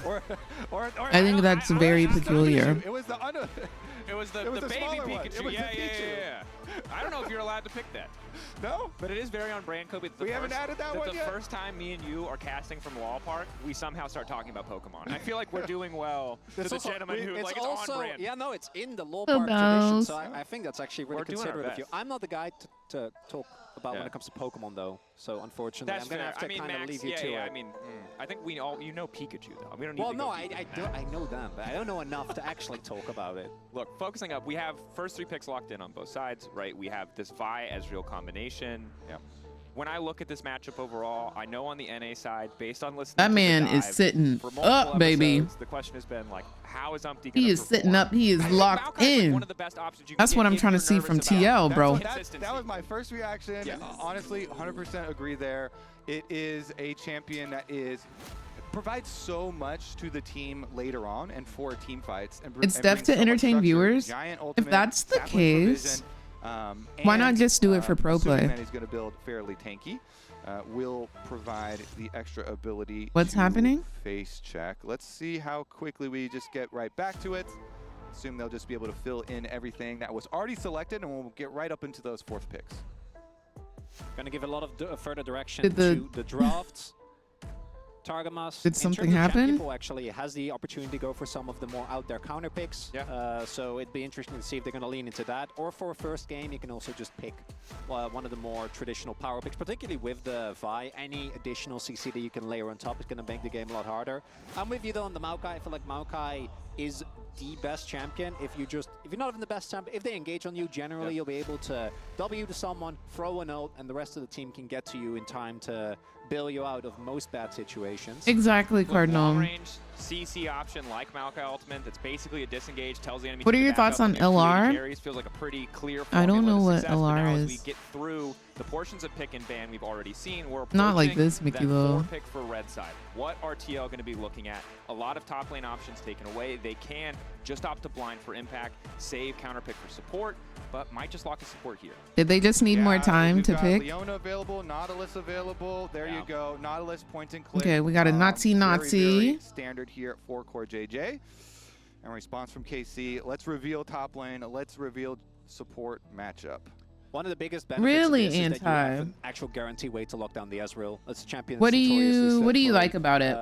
S1: I think that's very peculiar.
S12: It was the
S11: baby
S12: smaller one. It
S11: Pikachu.
S12: was the
S11: Yeah.
S12: Pichu.
S11: I don't know if you're allowed to pick that.
S12: No?
S11: But it is very on brand, Kobe.
S12: We haven't added that one
S11: the
S12: yet?
S11: first time me and you are casting from Wall Park, we somehow start talking about Pokemon. I feel like we're doing well to the gentleman who, like, it's on brand.
S13: Yeah, no, it's in the lore
S1: The
S13: park tradition,
S1: bells.
S13: so I think that's actually really
S11: We're doing our
S13: considerate of you.
S11: best.
S13: I'm not the guy to talk about when it comes to Pokemon, though, so unfortunately,
S11: That's
S13: I'm going to
S11: fair.
S13: have to
S11: I mean,
S13: kind of
S11: Max,
S13: leave you to
S11: yeah.
S13: it.
S11: I mean, I think we all, you know Pikachu, though. We don't need
S13: Well,
S11: to
S13: no,
S11: go
S13: I know them, but I don't know enough to actually talk about it.
S11: Look, focusing up, we have first 3 picks locked in on both sides, right? We have this Vi Ezreal combination.
S12: Yep.
S11: when I look at this matchup overall, I know on the NA side, based on listening
S1: That
S11: to
S1: man
S11: the
S1: is
S11: dive,
S1: sitting
S11: for multiple
S1: up, baby.
S11: episodes, the question has been like, how is Umpty
S1: He
S11: gonna
S1: is sitting
S11: perform?
S1: up. He is
S11: I think
S1: locked
S11: Maokai's, like,
S1: in.
S11: one of the best options you can
S1: That's
S11: get
S1: what I'm
S11: if
S1: trying to
S11: you're
S1: see from
S11: nervous about
S1: TL, bro.
S12: That was my first reaction.
S11: Yes.
S12: Honestly, 100% agree there. It is a champion that provides so much to the team later on and for team fights. And
S1: It's def to entertain viewers. If that's the case, why not just do it for pro play?
S12: That he's going to build fairly tanky. Will provide the extra ability
S1: What's
S12: to
S1: happening?
S12: face check. Let's see how quickly we just get right back to it. Assume they'll just be able to fill in everything that was already selected, and we'll get right up into those fourth picks.
S13: Gonna give a lot of further direction
S1: Did the-
S13: to the drafts. Targamas,
S1: Did something happen?
S13: Actually has the opportunity to go for some of the more out there counter picks.
S11: Yeah.
S13: So it'd be interesting to see if they're going to lean into that. Or for a first game, you can also just pick one of the more traditional power picks, particularly with the Vi. Any additional CC that you can layer on top is going to make the game a lot harder. I'm with you though on the Maokai. I feel like Maokai is the best champion. If you're not even the best champion, if they engage on you, generally you'll be able to W to someone, throw a note, and the rest of the team can get to you in time to bail you out of most bad situations.
S1: Exactly, Cardinal.
S11: Long range CC option like Maokai Ultimate that's basically a disengage, tells the enemy
S1: What
S11: to
S1: are your
S11: back
S1: thoughts
S11: up
S1: on
S11: and do
S1: LR?
S11: carries. Feels like a pretty clear
S1: I don't
S11: formula
S1: know
S11: to
S1: what
S11: success, but
S1: LR
S11: now
S1: is.
S11: As we get through the portions of pick and ban we've already seen, we're
S1: Not like
S11: approaching
S1: this, Mickey
S11: that
S1: Will.
S11: 4 pick for red side. What are TL going to be looking at? A lot of top lane options taken away. They can just opt to blind for impact, save counter pick for support, but might just lock a support here.
S1: Did they just need more time to pick?
S12: Leona available, Nautilus available. There you go. Nautilus point and click.
S1: Okay, we got a Nazi.
S12: Very standard here at 4-core JJ. And response from KC. Let's reveal top lane. Let's reveal support matchup.
S13: One of the biggest benefits
S1: Really
S13: of this is that you have
S1: anti.
S13: an actual guarantee way to lock down the Ezreal. That's a champion.
S1: What do
S13: that's notoriously
S1: you
S13: set
S1: like
S13: for,
S1: about it?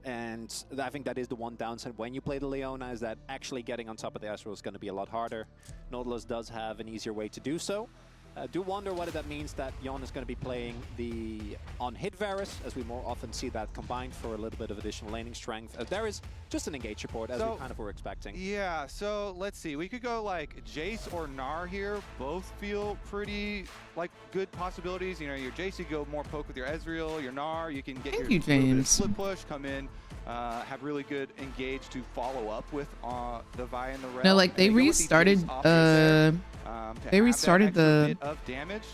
S13: And I think that is the one downside when you play the Leona, is that actually getting on top of the Ezreal is going to be a lot harder. Nautilus does have an easier way to do so. Do wonder whether that means that Yon is going to be playing the on-hit Varus, as we more often see that combined for a little bit of additional laning strength. There is just an engage support, as we kind of were expecting.
S12: Yeah, so let's see. We could go like Jace or Gnar here. Both feel pretty like good possibilities. You know, your Jace, you go more poke with your Ezreal. Your Gnar, you can get
S1: Thank
S12: your
S1: you,
S12: little bit of
S1: James.
S12: split push, come in, have really good engage to follow up with the Vi and the Rel.
S1: No, like they restarted. They restarted the
S12: of damage.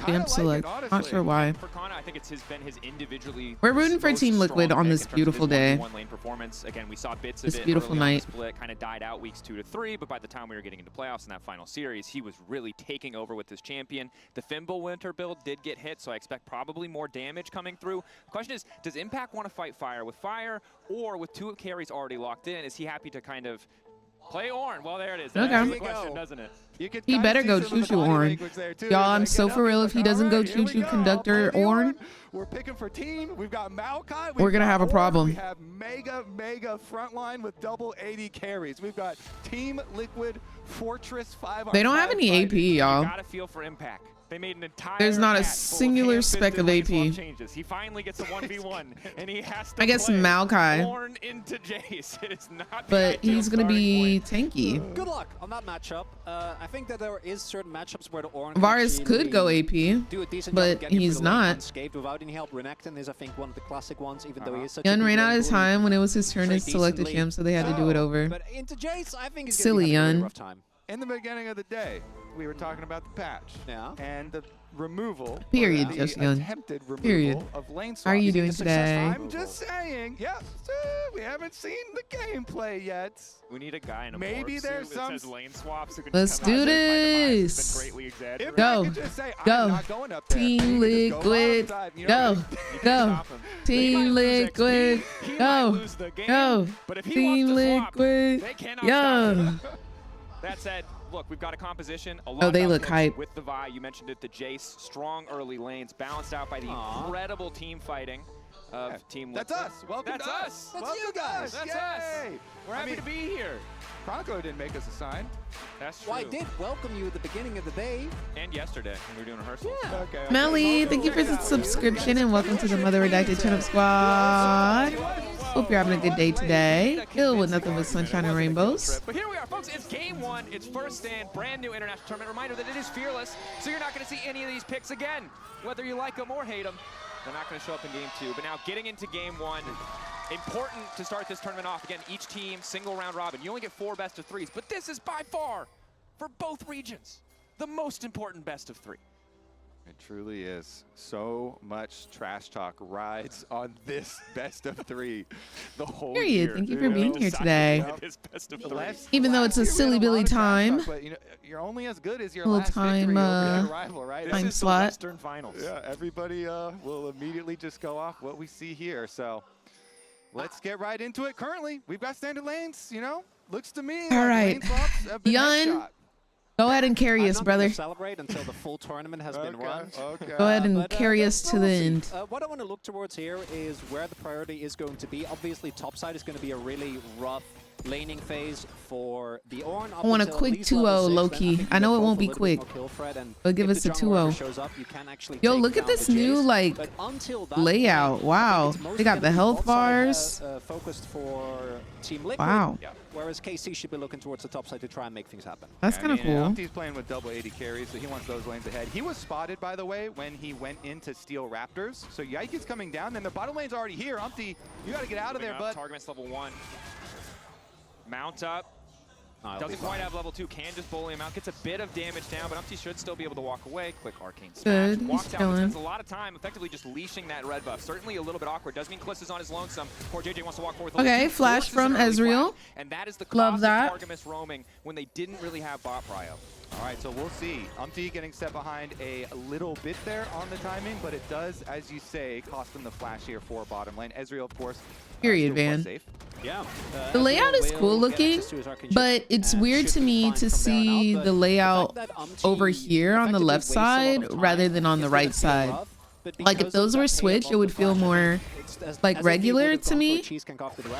S1: damn select. Not sure why.
S11: For Kana, I think it's been his individually.
S1: We're rooting for
S11: most
S1: Team Liquid
S11: strong
S1: on
S11: pick
S1: this
S11: in terms of
S1: beautiful
S11: his
S1: day.
S11: 1v1 lane performance. Again, we saw bits
S1: This
S11: of it
S1: beautiful
S11: early on the
S1: night.
S11: split, kind of died out weeks 2 to 3, but by the time we were getting into playoffs in that final series, he was really taking over with this champion. The Thimble Winter build did get hit, so I expect probably more damage coming through. The question is, does Impact want to fight fire with fire, or with 2 carries already locked in, is he happy to kind of play Ornn? Well, there it is. That answers the question, doesn't it?
S1: He better go choo-choo Ornn. Y'all, I'm so for real if he doesn't go choo-choo conductor Ornn.
S12: We're picking for team. We've got Maokai.
S1: We're gonna have a problem.
S12: We have mega frontline with double 80 carries. We've got Team Liquid Fortress 5.
S1: They don't have any AP, y'all.
S11: You gotta feel for Impact. They made an entire
S1: There's not a
S11: mat full of
S1: singular speck of
S11: ham-fisted lane
S1: AP.
S11: swap changes. He finally gets a 1v1, and he has to
S1: I guess
S11: play
S1: Maokai.
S11: Ornn into Jace. It is not the
S1: But
S11: ideal
S1: he's gonna
S11: starting
S1: be
S11: point.
S1: tanky.
S13: Good luck on that matchup. I think that there is certain matchups where the Ornn
S1: Varus could go AP,
S13: do a decent
S1: but
S13: job getting
S1: he's
S13: through the lane
S1: not.
S13: unscathed without any help. Renekton is, I think, one of the classic ones, even though he is such
S1: Yun
S13: a
S1: ran
S13: big
S1: out of
S13: lane
S1: time when it was his turn to
S13: Played
S1: select a
S13: decently.
S1: champ, so they had to do it over.
S13: But into Jace, I think he's
S1: Silly
S13: gonna be having a
S1: Yun.
S13: really rough time.
S12: In the beginning of the day, we were talking about the patch.
S13: Yeah.
S12: And the removal.
S1: Period,
S12: the
S1: just Yun.
S12: attempted removal
S1: Period.
S12: of lane swaps.
S1: How are you doing today?
S12: I'm just saying. Yeah, we haven't seen the gameplay yet.
S11: We need a guy in a
S12: Maybe
S11: morph
S12: there's
S11: suit that
S12: some.
S11: says lane swaps who can
S1: Let's
S11: come out
S1: do
S11: and say, "My demise has
S1: this."
S11: been greatly exaggerated."
S12: If I
S1: Go.
S12: could just say,
S1: Go.
S12: I'm not going up there.
S1: Team
S12: You can just go
S1: Liquid.
S12: outside, you know?
S1: Go. Go.
S11: Stop him. He might
S1: Team
S11: lose XP,
S1: Liquid.
S11: he might
S1: Go.
S11: lose the game,
S1: Go.
S11: but if he
S1: Team
S11: wants to swap,
S1: Liquid.
S11: they cannot
S1: Yo.
S11: stop him. That said, look, we've got a composition. A lot
S1: Oh, they
S11: about
S1: look
S11: picks
S1: hype.
S11: with the Vi. You mentioned it, the Jace. Strong early lanes, balanced out by the incredible team fighting of Team Liquid.
S12: That's us. Welcome
S11: That's
S12: to
S11: us.
S12: Welcome
S13: That's you
S12: to
S13: guys.
S11: That's
S12: Yay.
S11: us. We're happy to be here.
S12: Chronicler didn't make us a sign.
S11: That's true.
S13: Well, I did welcome you at the beginning of the day.
S11: And yesterday when we were doing rehearsals.
S13: Yeah.
S12: Okay.
S1: Melly, thank you for the subscription and welcome to the Mother Redacted Turnip Squad. Hope you're having a good day today. Ill with nothing but sunshine and rainbows.
S11: But here we are, folks. It's game one. It's first stand, brand new international tournament. Reminder that it is fearless, so you're not going to see any of these picks again. Whether you like them or hate them, they're not going to show up in game two. But now getting into game one, important to start this tournament off. Again, each team, single round robin. You only get 4 best of 3s, but this is by far, for both regions, the most important best of 3.
S12: It truly is. So much trash talk rides on this best of 3 the whole
S1: Period.
S12: year.
S1: Thank you for being here today.
S11: This best of 3.
S1: Even though it's a silly Billy time.
S12: But you're only as good as your
S1: Little
S12: last
S1: time,
S12: victory over your rival, right?
S1: time
S11: This is
S1: slot.
S11: the Western Finals.
S12: Yeah, everybody will immediately just go off what we see here. So let's get right into it. Currently, we've got standard lanes, looks to me
S1: All
S12: like
S1: right.
S12: lane swaps have been
S1: Yun,
S12: headshot.
S1: go ahead and carry us,
S13: I'm not
S1: brother.
S13: gonna celebrate until the full tournament has been run.
S12: Okay.
S1: Go ahead and
S13: But,
S1: carry us to the
S13: we'll see.
S1: end.
S13: What I want to look towards here is where the priority is going to be. Obviously, topside is going to be a really rough laning phase for the Ornn.
S1: I want a quick 2-0 low-key. I know it won't be quick, but give us a 2-0. Yo, look at this new layout. Wow, they got the health bars.
S13: Focused for Team Liquid.
S1: Wow.
S13: Whereas KC should be looking towards the top side to try and make things happen.
S1: That's kind of cool.
S12: He's playing with double 80 carries, so he wants those lanes ahead. He was spotted, by the way, when he went into steal Raptors. So Yike is coming down, then the bottom lane's already here. Umpty, you got to get out of there, bud.
S11: Target's level 1. Mount up. Doesn't quite have level 2. Can just bully him out. Gets a bit of damage down, but Umpty should still be able to walk away. Quick arcane smash.
S1: Good,
S11: Walks
S1: he's
S11: out,
S1: chilling.
S11: spends a lot of time effectively just leashing that red buff. Certainly a little bit awkward. Does mean Kliss is on his lonesome. Poor JJ wants to walk forward.
S1: Okay, flash from Ezreal.
S11: And that is the
S1: Love that.
S11: Targamas roaming when they didn't really have bot prio.
S12: All right, so we'll see. Umpty getting set behind a little bit there on the timing, but it does, as you say, cost him the flash here for bottom lane. Ezreal, of course.
S1: Period,
S12: still
S1: man.
S12: safe.
S13: Yeah.
S1: The layout is cool looking, but it's weird to me to see the layout over here on the left side rather than on the right side. Like if those were switched, it would feel more like regular to me,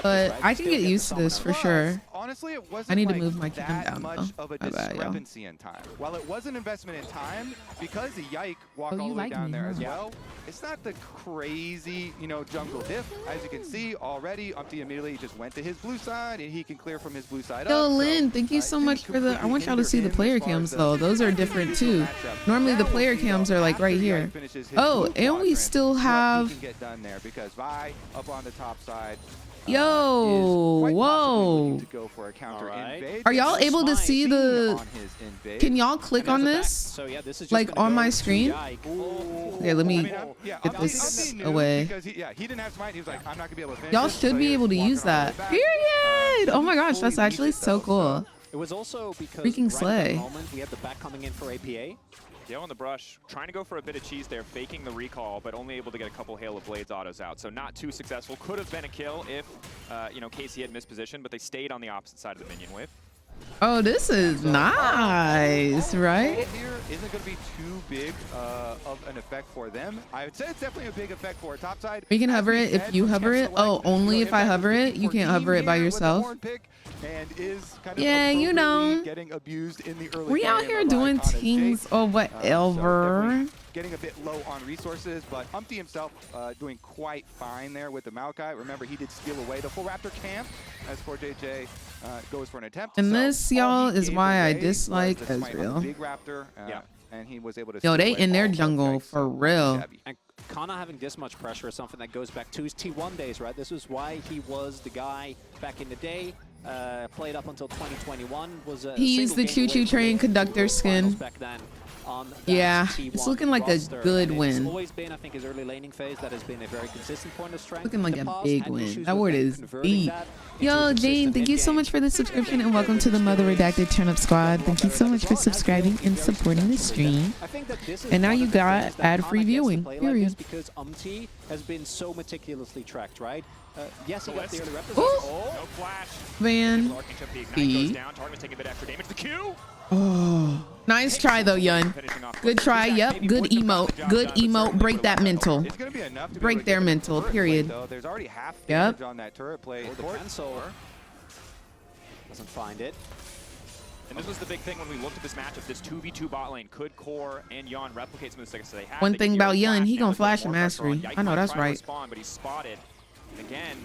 S1: but I can get used to this for sure.
S12: Honestly, it wasn't
S1: I need to
S12: like
S1: move my cam
S12: that
S1: down
S12: much
S1: though.
S12: of a
S1: My bad, y'all.
S12: discrepancy in time. While it was an investment in time, because the Yike walked
S1: Oh,
S12: all
S1: you
S12: the way
S1: like
S12: down
S1: me,
S12: there as
S1: huh?
S12: well, it's not the crazy, jungle diff. As you can see already, Umpty immediately just went to his blue side, and he can clear from his blue side
S1: Yo,
S12: up.
S1: Lynn, thank you so much for the. I want y'all to see the player cams though. Those are different too. Normally the player cams are like right here. Oh, and we still have.
S12: He can get done there because Vi up on the top side.
S1: Yo, whoa.
S12: To go for a counter invade.
S1: Are y'all able to see the?
S12: On his invade.
S1: Can y'all click on this?
S13: So yeah, this is just
S1: Like
S13: gonna
S1: on
S13: go
S1: my
S13: to
S1: screen?
S13: Yike.
S1: Okay, let me
S12: Yeah,
S1: get
S12: Umpty
S1: this
S12: knew
S1: away.
S12: Because he didn't have smite. He was like, I'm not gonna be able to finish
S1: Y'all
S12: this,
S1: should
S12: so
S1: be
S12: he
S1: able to
S12: walked
S1: use
S12: all the way
S1: that.
S12: back.
S1: Period. Oh my gosh, that's actually so cool.
S13: It was also because
S1: Freaking
S13: right
S1: slay.
S13: at the moment we had the back coming in for APA.
S11: Yo on the brush, trying to go for a bit of cheese there, faking the recall, but only able to get a couple Hail of Blades autos out. So not too successful. Could have been a kill if, KC had mispositioned, but they stayed on the opposite side of the minion wave.
S1: Oh, this is nice, right?
S12: Here isn't going to be too big of an effect for them. I would say it's definitely a big effect for topside.
S1: We can hover it if you hover it. Oh, only if I hover it? You can't hover it by yourself.
S12: And is kind of
S1: Yeah, you know.
S12: getting abused in the early
S1: We out
S12: game
S1: here
S12: of,
S1: doing
S12: like, on a
S1: things
S12: Jake.
S1: or
S12: So
S1: whatever.
S12: definitely getting a bit low on resources, but Umpty himself doing quite fine there with the Maokai. Remember, he did steal away the full Raptor camp as for JJ goes for an attempt.
S1: And
S12: So
S1: this,
S12: all
S1: y'all,
S12: he
S1: is
S12: gave
S1: why I
S12: away was
S1: dislike
S12: the smite on the
S1: Ezreal.
S12: Big Raptor, and he was able to
S1: Yo,
S12: steal
S1: they
S12: away
S1: in their
S12: all those
S1: jungle
S12: guys,
S1: for
S12: so
S1: real.
S12: shabby.
S13: And Kana having this much pressure is something that goes back to his T1 days, right? This is why he was the guy back in the day. Played up until 2021. Was a
S1: He used the choo-choo train conductor skin.
S13: back then. On that
S1: Yeah,
S13: T1
S1: it's looking like a
S13: roster.
S1: good
S13: And
S1: win.
S13: It's always been, I think, his early laning phase that has been a very consistent point of strength.
S1: Looking like
S13: In the
S1: a
S13: past,
S1: big
S13: had
S1: win.
S13: issues
S1: That
S13: with
S1: word
S13: them
S1: is
S13: converting
S1: deep.
S13: that into
S1: Yo,
S13: a
S1: Jane,
S13: consistent
S1: thank you so
S13: mid-game.
S1: much for the subscription and welcome to the Mother Redacted Turnip Squad. Thank you so much for subscribing and supporting the stream.
S13: I think that this is
S1: And now
S13: one
S1: you
S13: of the
S1: got
S13: things that
S1: ad-free
S13: Kana gets to
S1: viewing,
S13: play like
S1: period.
S13: this because Umpty has been so meticulously tracked, right? Yes, he got the early reps.
S1: Ooh.
S11: No flash.
S1: Van
S11: Larkin chip, the ignite
S1: B.
S11: goes down. Target's taking a bit extra damage. The Q.
S1: Oh, nice try though, Yun.
S11: Finishing off
S1: Good try. Yep. Good emote. Good emote. Break that mental.
S12: It's going to be enough to be
S1: Break
S12: able to
S1: their
S12: get the
S1: mental,
S12: turret
S1: period.
S12: plate, though. There's already half
S1: Yep.
S12: damage on that turret plate.
S13: The pencil doesn't find it.
S11: And this was the big thing when we looked at this matchup. This 2v2 bot lane. Could Core and Yon replicate some of the success they had?
S1: One
S11: They
S1: thing
S11: get
S1: about
S11: Yon
S1: Yun, he
S11: and
S1: gonna
S11: with
S1: flash
S11: more
S1: and
S11: pressure on
S1: mastery.
S11: Yike
S1: I know
S11: might
S1: that's
S11: try to
S1: right.
S11: respond, but he's spotted. And again,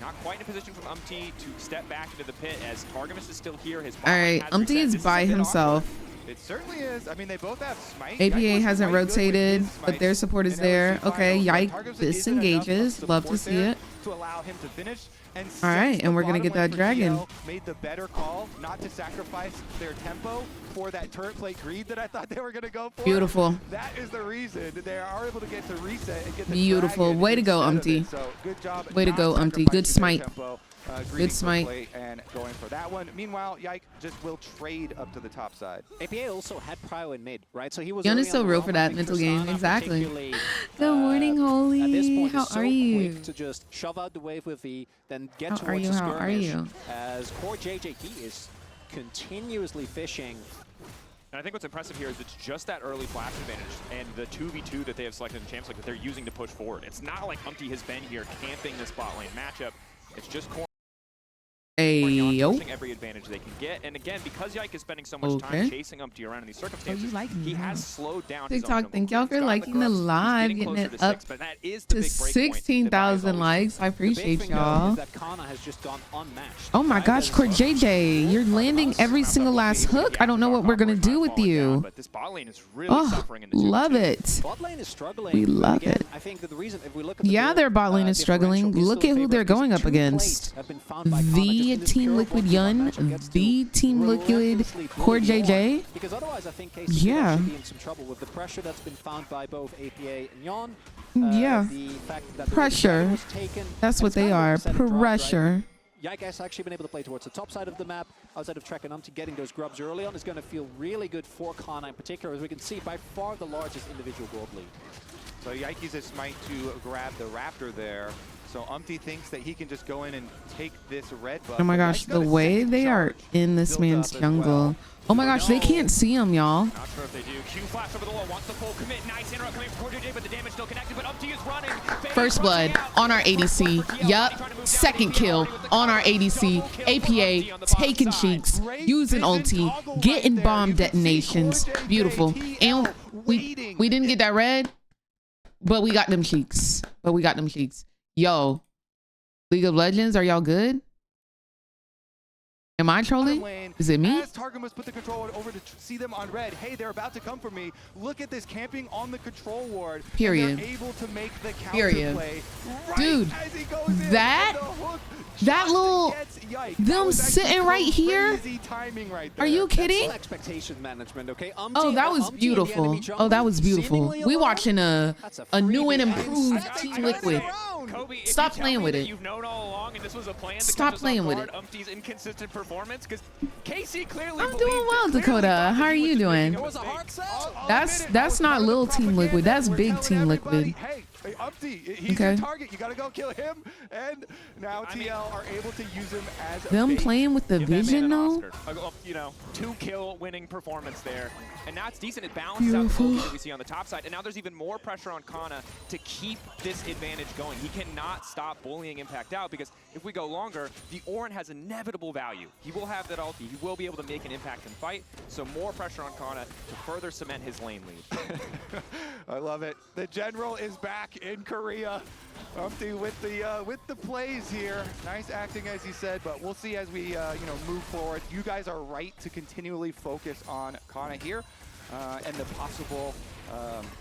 S11: Not quite in a position from Umti to step back into the pit as Targamas is still here. His
S1: All right, Umti is by himself.
S12: It certainly is. I mean, they both have smite.
S1: APA hasn't rotated, but their support is there. Okay, Yike disengages. Love to see it.
S12: To allow him to finish. And
S1: all right, and we're going to get that dragon.
S12: Made the better call not to sacrifice their tempo for that turret plate greed that I thought they were going to go for.
S1: Beautiful.
S12: That is the reason they are able to get to reset and get the
S1: beautiful. Way to go, Umti.
S12: So good job.
S1: Way to go, Umti. Good smite. Good smite.
S12: And going for that one. Meanwhile, Yike just will trade up to the top side.
S13: APA also had prio in mid, right? So he was.
S1: Yon is so real for that mental game. Exactly. Good morning, Holy.
S13: At this point,
S1: how are you?
S13: Quick to just shove out the wave with V, then get
S1: how
S13: towards the skirmish.
S1: How are you?
S13: As Core JJ, he is continuously fishing.
S11: And I think what's impressive here is it's just that early flash advantage and the 2v2 that they have selected in Champs League that they're using to push forward. It's not like Umti has been here camping this bot lane matchup. It's just Core. Pushing every advantage they can get, and again, because Yike is spending so much time chasing Umti around in these circumstances, he has slowed down
S1: TikTok. Thank y'all for liking the live, getting it up to 16,000 likes. I appreciate y'all. Oh my gosh, Core JJ, you're landing every single last hook. I don't know what we're gonna do with you.
S11: But this bot lane is really suffering in the
S1: love it.
S13: Bot lane is struggling.
S1: We love it.
S13: I think the reason, if we look at
S1: their bot lane is struggling. Look at who they're going up against. The Team Liquid Yun, the Team Liquid Core JJ.
S13: Because otherwise, I think KC should be in some trouble with the pressure that's been found by both APA and Yon. The fact that
S1: pressure.
S13: Was taken,
S1: that's what they are. Pressure.
S13: Yike has actually been able to play towards the top side of the map, outside of Trek and Umti. Getting those grubs early on is going to feel really good for Kana in particular, as we can see by far the largest individual gold lead.
S12: So Yike uses smite to grab the Raptor there. So Umti thinks that he can just go in and take this red buff.
S1: Oh my gosh, the way they are in this man's jungle. Oh my gosh, they can't see him, y'all.
S11: Not sure if they do. Q flash over the wall, wants the full commit. Nice interrupt coming from JJ, but the damage still connected. But Umti is running.
S1: First blood on our ADC. Yup. Second kill on our ADC. APA taking cheeks, using ulti, getting bomb detonations. Beautiful. And we didn't get that red, but we got them cheeks. Yo, League of Legends, are y'all good? Am I trolling? Is it me?
S12: As Targamas put the control over to see them on red. Hey, they're about to come for me. Look at this camping on the control ward.
S1: Period.
S12: They're able to make the counter
S1: Period.
S12: play. Right
S1: dude,
S12: as he goes in,
S1: that little them sitting right here.
S12: Right,
S1: are you kidding?
S13: Expectation management, okay?
S1: Oh, that was beautiful. Oh, that was beautiful. We watching a new and improved Team Liquid.
S11: Kobe,
S1: stop playing with it.
S11: You've known all along, and this was a plan to
S1: stop playing with it.
S11: Umti's inconsistent performance, because KC clearly.
S1: I'm doing well, Dakota. How are you doing? That's not little Team Liquid. That's big Team Liquid.
S12: Hey, Umti, he's your target. You gotta go kill him. And now TL are able to use him as
S1: them playing with the vision, though.
S11: You know, 2-kill winning performance there, and now it's decent. It balances out the moves that we see on the top side, and now there's even more pressure on Kana to keep this advantage going. He cannot stop bullying Impact out, because if we go longer, the Orin has inevitable value. He will have that ulti. He will be able to make an impact and fight. So more pressure on Kana to further cement his lane lead.
S12: I love it. The general is back in Korea. Umti with the plays here. Nice acting, as he said, but we'll see as we move forward. You guys are right to continually focus on Kana here and the possible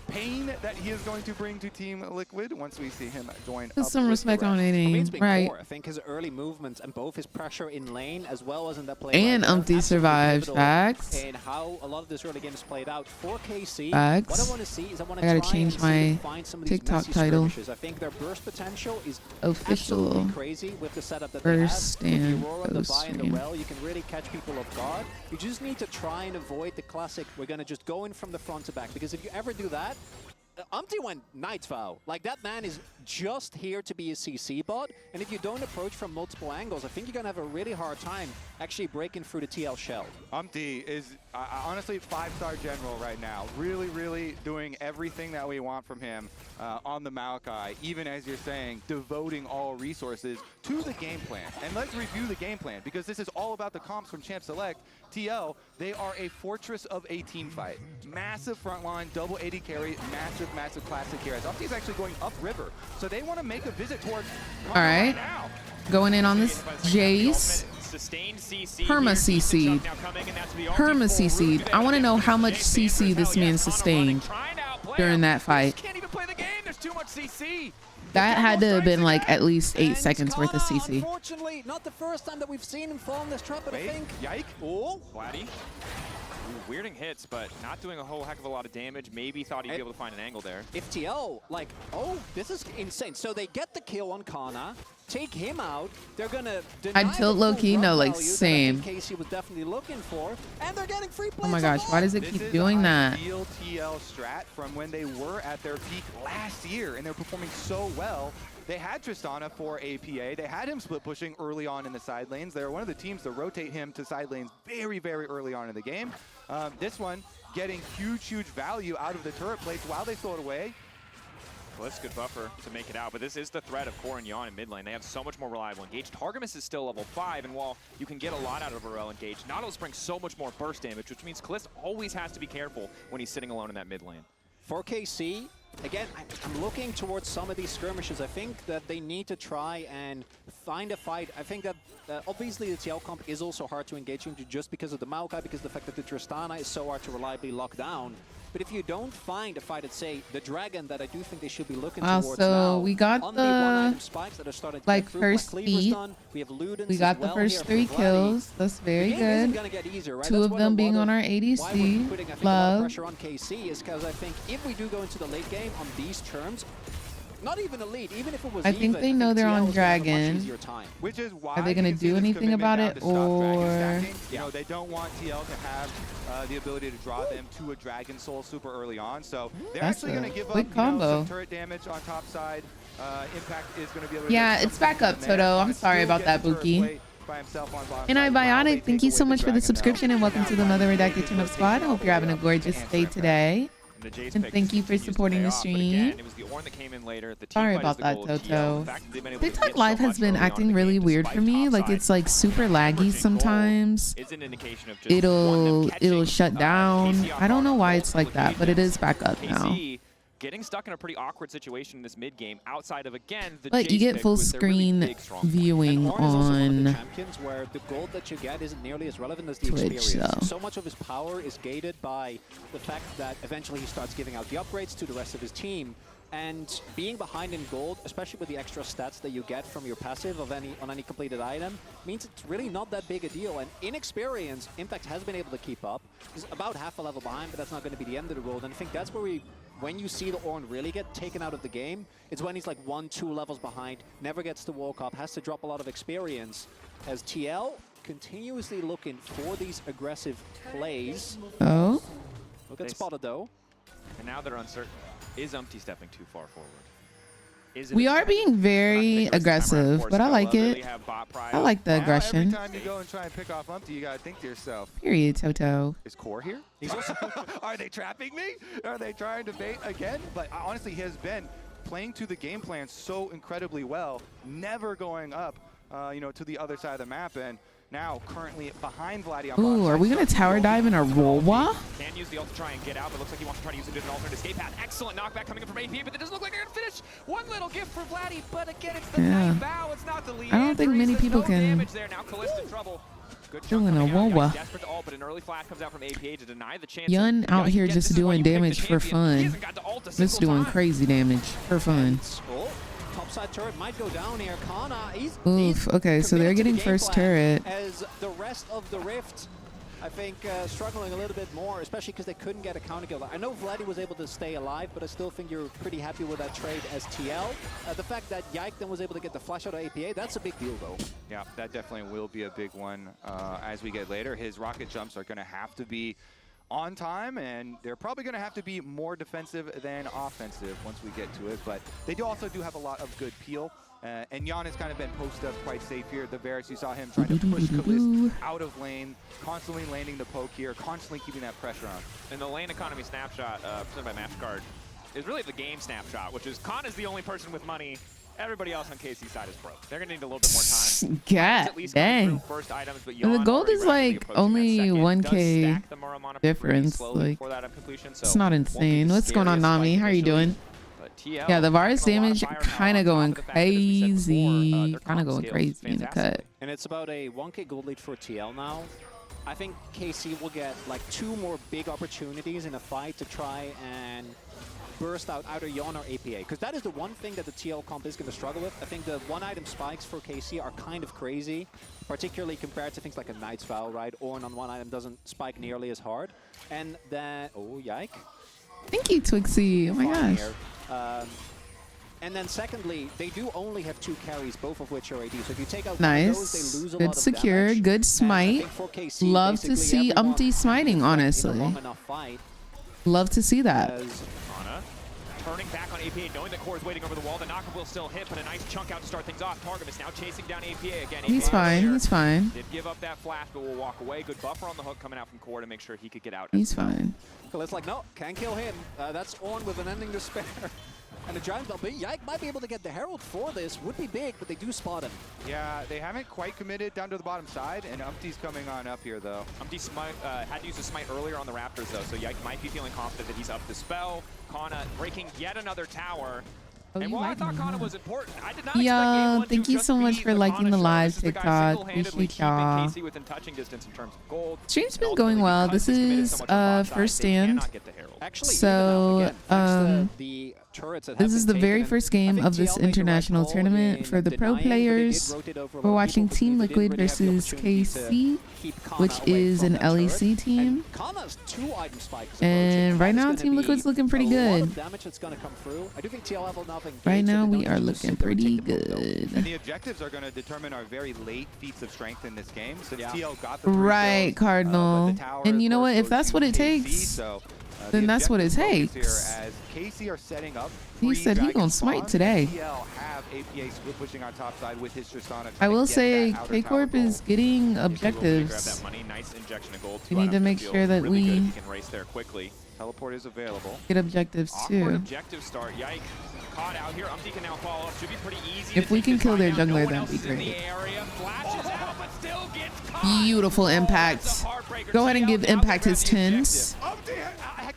S12: pain that he is going to bring to Team Liquid once we see him join
S1: Put some respect on it, right?
S13: I think his early movements and both his pressure in lane as well as in that play.
S1: And Umti survived. Facts.
S13: And how a lot of this early game is played out for KC.
S1: Facts.
S13: What I want to see is I
S1: gotta change my TikTok title.
S13: I think their burst potential is
S1: official.
S13: Absolutely crazy with the setup that
S1: burst
S13: they have.
S1: And
S13: the Aurora, the Vi, and the Well, you can really catch people off guard. You just need to try and avoid the classic, we're going to just go in from the front to back, because if you ever do that, Umti went Night's Vow. Like, that man is just here to be a CC bot, and if you don't approach from multiple angles, I think you're going to have a really hard time actually breaking through the TL shell.
S12: Umti is honestly 5-star general right now. Really, really doing everything that we want from him on the Maokai, even as you're saying, devoting all resources to the game plan. And let's review the game plan, because this is all about the comps from Champ Select. TL, they are a fortress of a team fight. Massive frontline, double 80 carry, massive classic carries. Umti's actually going upriver, so they want to make a visit towards
S1: all right.
S12: now.
S1: Going in on this Jace. Perma CC. Perma CC. I want to know how much CC this man sustained during that fight. That had to have been like at least 8 seconds worth of CC.
S13: Unfortunately, not the first time that we've seen him fall in this trap, but I think.
S11: Yike. Oh, Vladdy. Weirding hits, but not doing a whole heck of a lot of damage. Maybe thought he'd be able to find an angle there.
S13: If TL, like, oh, this is insane. So they get the kill on Kana, take him out. They're gonna deny
S1: I'd tilt low key, no, like same.
S13: Casey was definitely looking for, and they're getting free plays.
S1: Oh my gosh, why does it keep doing that?
S12: Ideal TL strat from when they were at their peak last year, and they're performing so well. They had Tristana for APA. They had him split pushing early on in the side lanes. They were one of the teams to rotate him to side lanes very, very early on in the game. This one getting huge value out of the turret plates while they throw it away.
S11: Well, that's a good buffer to make it out, but this is the threat of Core and Yon in mid lane. They have so much more reliable engage. Targamas is still level 5, and while you can get a lot out of Varel engage, Nautilus brings so much more burst damage, which means Kalista always has to be careful when he's sitting alone in that mid lane.
S13: For KC, again, I'm looking towards some of these skirmishes. I think that they need to try and find a fight. I think that obviously the TL comp is also hard to engage into just because of the Maokai, because of the fact that the Tristana is so hard to reliably lock down. But if you don't find a fight at, say, the Dragon, that I do think they should be looking towards
S1: so
S13: now,
S1: we got
S13: on
S1: the
S13: one-item spikes that are starting to
S1: like
S13: get through,
S1: first
S13: like Cleaver's
S1: beat.
S13: done. We have Ludens
S1: We got
S13: as
S1: the
S13: well
S1: first
S13: here
S1: 3
S13: for
S1: kills. That's very
S13: the game isn't
S1: good.
S13: gonna get easier, right?
S1: 2
S13: That's
S1: of
S13: when
S1: them
S13: a
S1: being
S13: lot
S1: on our
S13: why we're
S1: ADC.
S13: putting, I think, a lot of
S1: Love.
S13: pressure on KC is because I think if we do go into the late game on these terms, not even a lead, even if it was
S1: I think
S13: even,
S1: they know they're
S13: TL
S1: on
S13: is gonna have a much
S1: Dragon.
S13: easier time.
S12: Which is why
S1: Are they going to do anything about it, or?
S12: You know, they don't want TL to have the ability to draw them to a Dragon Soul super early on, so they're
S1: That's
S12: actually going to give up
S1: quick combo.
S12: some turret damage on top side. Impact is going to be able to
S1: Yeah, it's back up, Toto. I'm sorry about that, Buki. And Biotic, thank you so much for the subscription and welcome to the Mother Redacted Tune Up Squad. I hope you're having a gorgeous day today. And thank you for supporting the stream. Sorry about that, Toto. TikTok Live has been acting really weird for me. Like, it's like super laggy sometimes. It'll shut down. I don't know why it's like that, but it is back up now.
S11: Getting stuck in a pretty awkward situation in this mid game outside of, again, the
S1: But you get full screen viewing on
S13: champions where the gold that you get isn't nearly as relevant as the
S1: Twitch,
S13: experience.
S1: though.
S13: So much of his power is gated by the fact that eventually he starts giving out the upgrades to the rest of his team. And being behind in gold, especially with the extra stats that you get from your passive on any completed item, means it's really not that big a deal. And in experience, Impact has been able to keep up. He's about half a level behind, but that's not going to be the end of the road. And I think that's where when you see the Ornn really get taken out of the game, it's when he's like 1-2 levels behind, never gets to walk up, has to drop a lot of experience. As TL continuously looking for these aggressive plays.
S1: Oh.
S13: Look at spotted though.
S11: And now they're uncertain. Is Umpty stepping too far forward?
S1: We are being very aggressive, but I like it. I like the aggression.
S12: Every time you go and try and pick off Umpty, you gotta think to yourself,
S1: Period, Toto.
S12: is Core here? Are they trapping me? Are they trying to bait again? But honestly, he has been playing to the game plan so incredibly well, never going up, to the other side of the map, and now currently behind Vladdy on
S1: Ooh, are we gonna tower dive in a Rolwa?
S11: Can use the ult to try and get out, but looks like he wants to try to use it as an alternate escape path. Excellent knockback coming in from APA, but it doesn't look like they're gonna finish. One little gift for Vladdy, but again, it's the night vow. It's not the lead.
S1: I don't think many people can
S11: damage there. Now Kalista in trouble.
S1: Doing a Rolwa.
S11: Desperate to ult, but an early flash comes out from APA to deny the chance.
S1: Yun out here just doing damage for fun. Just doing crazy damage for fun.
S13: Topside turret might go down here. Kana,
S1: Oof, okay, so they're getting first turret.
S13: As the rest of the Rift, I think, struggling a little bit more, especially because they couldn't get a counter kill. I know Vladdy was able to stay alive, but I still think you're pretty happy with that trade as TL. The fact that Yike then was able to get the flash out of APA, that's a big deal, though.
S12: Yeah, that definitely will be a big one as we get later. His rocket jumps are going to have to be on time, and they're probably going to have to be more defensive than offensive once we get to it. But they also have a lot of good peel. And Jan has kind of been posted up quite safe here. The Varus, you saw him trying to push Kalist out of lane, constantly landing the poke here, constantly keeping that pressure on.
S11: And the lane economy snapshot presented by MatchCard is really the game snapshot, which is Khan is the only person with money. Everybody else on KC's side is broke. They're going to need a little bit more time.
S1: God dang.
S11: First items, but
S1: And the gold is like only 1K difference. Like, it's not insane. What's going on, Nami? How are you doing?
S11: But TL.
S1: Yeah, the Varus
S11: putting a lot
S1: damage
S11: firepower
S1: kind
S11: on
S1: of
S11: top
S1: going
S11: the fact that, as we said before,
S1: crazy.
S11: their
S1: Kind of
S11: comp
S1: going
S11: scale is
S1: crazy in the
S11: fantastic.
S1: cut.
S13: And it's about a 1k gold lead for TL now. I think KC will get like 2 more big opportunities in a fight to try and burst out either Yon or APA. Because that is the one thing that the TL comp is going to struggle with. I think the one-item spikes for KC are kind of crazy, particularly compared to things like a Knight's Vow, right? Ornn on one item doesn't spike nearly as hard. And then, oh, yike.
S1: Thank you, Twixie. Oh my gosh.
S13: Here. And then secondly, they do only have 2 carries, both of which are AD. So if you take out
S1: Nice.
S13: one of those, they lose a
S1: Good
S13: lot of
S1: secure.
S13: damage.
S1: Good smite. Love to see Umpty smiting, honestly. Love to see that.
S11: Kana turning back on APA, knowing that Core is waiting over the wall. The knocker will still hit, but a nice chunk out to start things off. Targamas now chasing down APA again.
S1: He's
S11: APA
S1: fine.
S11: earlier
S1: He's fine.
S11: Did give up that flash, but will walk away. Good buffer on the hook coming out from Core to make sure he could get out.
S1: He's fine.
S13: So it's like, no, can't kill him. That's Ornn with an ending to spare. And the Giant Yike might be able to get the Herald for this. Would be big, but they do spot him.
S12: Yeah, they haven't quite committed down to the bottom side, and Umpty's coming on up here, though.
S11: Umpty had to use a smite earlier on the Raptors, though, so Yike might be feeling confident that he's up the spell. Kana breaking yet another tower.
S1: Oh,
S11: and while I thought Kana was important, I did not expect Game
S1: Yo,
S11: 1
S1: thank
S11: to
S1: you
S11: just
S1: so much
S11: be
S1: for liking the
S11: Kana show.
S1: live
S11: This is the guy
S1: TikTok.
S11: single-handedly
S1: Appreciate y'all.
S11: keeping KC within touching distance in terms of gold.
S1: Stream's been going well. This is first stand.
S13: Actually,
S1: So
S13: the turrets that
S1: this
S13: have
S1: is
S13: been
S1: the very
S13: taken,
S1: first
S13: I
S1: game
S13: think
S1: of this
S13: TL made the right
S1: international
S13: call
S1: tournament
S13: in
S1: for the pro
S13: denying, but they did
S1: players.
S13: rotate over a lot
S1: We're
S13: of
S1: watching
S13: people
S1: Team
S13: because they
S1: Liquid
S13: didn't really have
S1: versus
S13: the opportunity to
S1: KC,
S13: keep Kana
S1: which
S13: away
S1: is
S13: from
S1: an
S13: that turret.
S1: LEC team.
S13: And Kana's 2-item spike is
S1: And
S13: approaching.
S1: right
S13: That is
S1: now,
S13: gonna
S1: Team
S13: be
S1: Liquid's looking pretty
S13: a lot
S1: good.
S13: of damage that's going to come through. I do think TL have enough engaged,
S1: Right
S13: so
S1: now,
S13: they
S1: we
S13: don't
S1: are
S13: just
S1: looking
S13: sit there and
S1: pretty
S13: take the book, though.
S1: good.
S12: And the objectives are going to determine our very late feats of strength in this game. Since TL got the
S1: Right, Cardinal. And you know what? If that's what it takes, then that's what it takes.
S12: As KC are setting up,
S1: He said he gonna smite today.
S12: TL have APA split pushing on top side with his Tristana.
S1: I will say K-Corp is getting
S11: Grab
S1: objectives.
S11: that money. Nice injection of gold.
S1: We need to make sure that
S11: really good if
S1: we
S11: he can race there quickly.
S12: Teleport is available.
S1: get objectives
S11: Awkward
S1: too.
S11: objective start. Yike. Caught out here. Umpty can now follow up. Should be pretty easy.
S1: If we can kill their jungler, that'd be
S11: In the
S1: great.
S11: area. Flashes out, but still gets caught.
S1: Beautiful impact. Go ahead and give Impact his tins.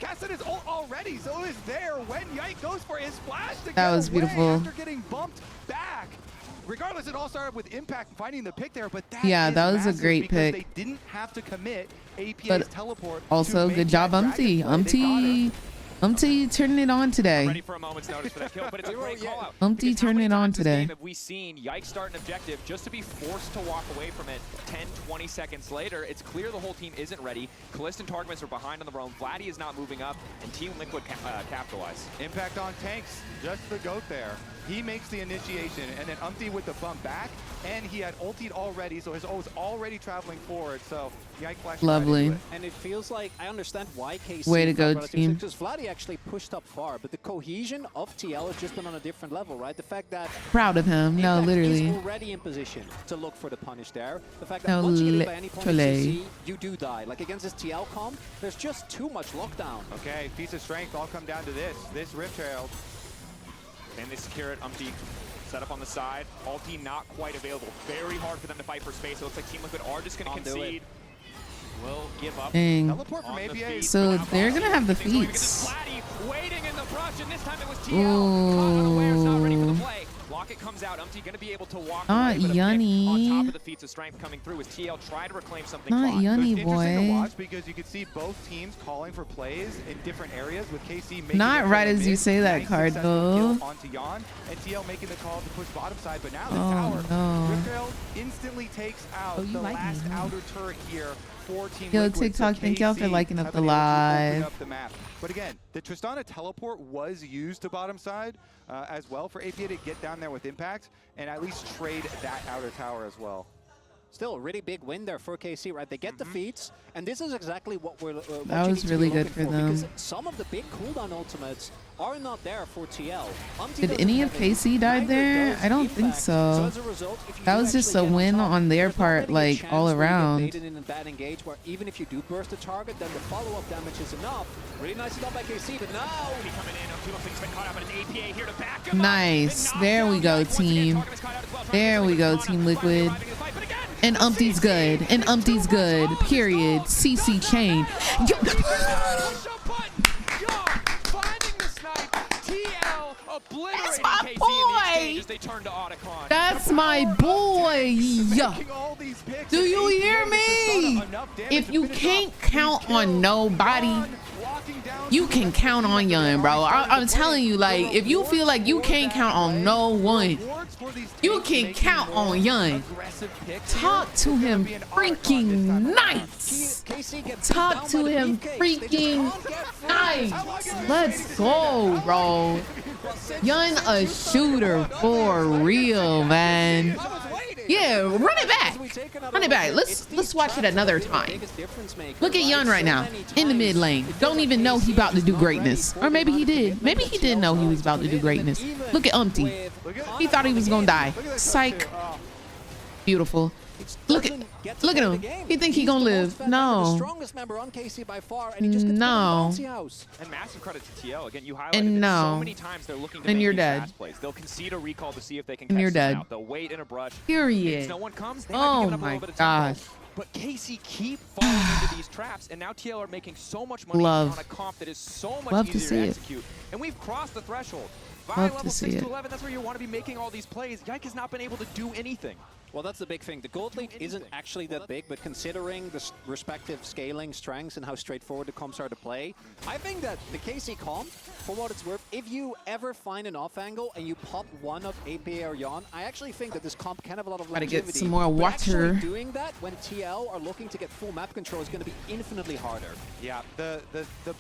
S12: Cassid is already, so it was there when Yike goes for his splash to
S1: That
S12: get
S1: was
S12: away
S1: beautiful.
S12: after getting bumped back. Regardless, it all started with Impact finding the pick there, but
S1: Yeah,
S12: is
S1: that was a
S12: massive
S1: great
S12: because
S1: pick.
S12: They didn't have to commit APA's
S1: But
S12: teleport.
S1: also,
S12: to
S1: good
S12: make
S1: job,
S12: that
S1: Umpty.
S12: dragon play. They got her.
S1: Umpty turning it on today.
S11: Ready for a moment's notice for that kill, but it's a great call out.
S1: Umpty
S11: Because how
S1: turning
S11: many
S1: it on
S11: times this
S1: today.
S11: game have we seen Yike start an objective just to be forced to walk away from it 10, 20 seconds later? It's clear the whole team isn't ready. Kalista and Targamas are behind on the roam. Vladdy is not moving up, and Team Liquid capitalize.
S12: Impact on tanks, just the GOAT there. He makes the initiation, and then Umpty with the bump back, and he had ultied already, so his ult was already traveling forward, so Yike flashed
S1: Lovely.
S12: right into it.
S13: And it feels like, I understand why KC
S1: Way to go,
S13: felt relatively
S1: team.
S13: because Vladdy actually pushed up far, but the cohesion of TL has just been on a different level, right? The fact that
S1: Proud of him. No,
S13: Impact
S1: literally.
S13: is already in position to look for the punish there. The fact that
S1: No,
S13: once you get hit by any point in
S1: literally.
S13: CC, you do die. Like against this TL comp, there's just too much lockdown.
S12: Okay, feats of strength all come down to this Rift Herald.
S11: And they secure it. Umpty set up on the side. Ulti not quite available. Very hard for them to fight for space. It looks like Team Liquid are just going to concede. Will give up.
S1: Dang.
S12: Teleport from
S11: on the
S12: APA.
S11: feet.
S1: So
S11: Now
S1: they're gonna have the
S11: Vladdy going because
S1: feats.
S11: it's Vladdy waiting in the brush, and this time it was TL. Caught unawares, not ready for the play. Locket comes out. Umpty going to be able to walk
S1: Not
S11: away, but a pick
S1: Yunny.
S11: on top of the feats of strength coming through as TL tried to reclaim something.
S1: Not
S11: caught.
S1: Yunny,
S12: It's interesting to
S1: boy.
S12: watch because you could see both teams calling for plays in different areas with KC making
S1: Not
S12: that
S1: right
S12: play
S1: as you
S12: mid,
S1: say that,
S12: nice successful
S1: Cardinal.
S12: kill onto Yon, and TL making the call to push bottom side, but now the
S1: Oh,
S12: tower.
S1: no.
S12: Rift Herald instantly takes out
S1: Oh, you
S12: the
S1: like me,
S12: last
S1: huh?
S12: outer turret here for Team
S1: Yo,
S12: Liquid.
S1: TikTok,
S12: So
S1: thank y'all for
S12: KC
S1: liking up
S12: have
S1: the
S12: been able to open
S1: live.
S12: up the map. But again, the Tristana teleport was used to bottom side as well for APA to get down there with impact and at least trade that outer tower as well.
S13: Still a really big win there for KC, right? They get the feats, and this is exactly what we're what
S1: That
S13: you
S1: was
S13: need to
S1: really
S13: be
S1: good
S13: looking
S1: for
S13: because
S1: them.
S13: some of the big cooldown ultimates are not there for TL.
S1: Did any of KC died there? I don't think so.
S13: As a result, if you
S1: That
S13: do
S1: was just
S13: actually
S1: a
S13: get on
S1: win
S13: top,
S1: on their
S13: there's not
S1: part,
S13: really a
S1: like,
S13: chance
S1: all
S13: where you get
S1: around.
S13: baited in a bad engage where even if you do burst the target, then the follow-up damage is enough. Really nicely done by KC, but now
S11: Umpty coming in. Umpty looks like he's been caught out, but it's APA here to back him up.
S1: Nice.
S11: And
S1: There we go,
S11: knockdown. Once again,
S1: team.
S11: Targamas caught out as well.
S1: There we go,
S11: Targamas
S1: Team
S11: finally
S1: Liquid.
S11: reviving the fight, but again,
S1: And Umpty's good. And Umpty's good. Period. CC chain.
S11: push a button. Yo, finding the snipe. TL turn to Otacon.
S1: That's my boy. Do you hear me? If you can't count on nobody, you can count on Yun, bro. I'm telling you, like, if you feel like you can't count on no one, you can count on Yun. Talk to him freaking nice. Talk to him freaking nice. Let's go, bro. Yun a shooter for real, man. Yeah, run it back. Run it back. Let's watch it another time. Look at Yun right now in the mid lane. Don't even know he about to do greatness. Or maybe he did. Maybe he didn't know he was about to do greatness. Look at Umpty. He thought he was gonna die. Psych. Beautiful. Look at him. He think he gonna live. No. No.
S11: And massive credit to TL. Again, you highlighted
S1: And no.
S11: so many times they're looking to
S1: And
S11: make
S1: you're
S11: these
S1: dead.
S11: fast plays. They'll concede a recall to see if they can
S1: And
S11: catch
S1: you're
S11: someone
S1: dead.
S11: out. They'll wait in a brush.
S1: Period.
S11: If no one comes, they
S1: Oh
S11: might be giving up a
S1: my
S11: little bit of tempo.
S1: gosh.
S11: But KC keep falling into these traps, and now TL are making so much money
S1: Love.
S11: on a comp that is so much
S1: Love to
S11: easier
S1: see
S11: to
S1: it.
S11: execute. And we've crossed the threshold. By
S1: Love
S11: level
S1: to see
S11: 6
S1: it.
S11: to 11, that's where you want to be making all these plays. Yike has not been able to do anything.
S13: Well, that's the big thing. The gold lead isn't actually that big, but considering the respective scaling strengths and how straightforward the comps are to play, I think that the KC comp, for what it's worth, if you ever find an off angle and you pop one of APA or Yon, I actually think that this comp can have a lot of
S1: Gotta
S13: longevity.
S1: get some more
S13: But
S1: water.
S13: actually doing that when TL are looking to get full map control is going to be infinitely harder.
S12: Yeah, the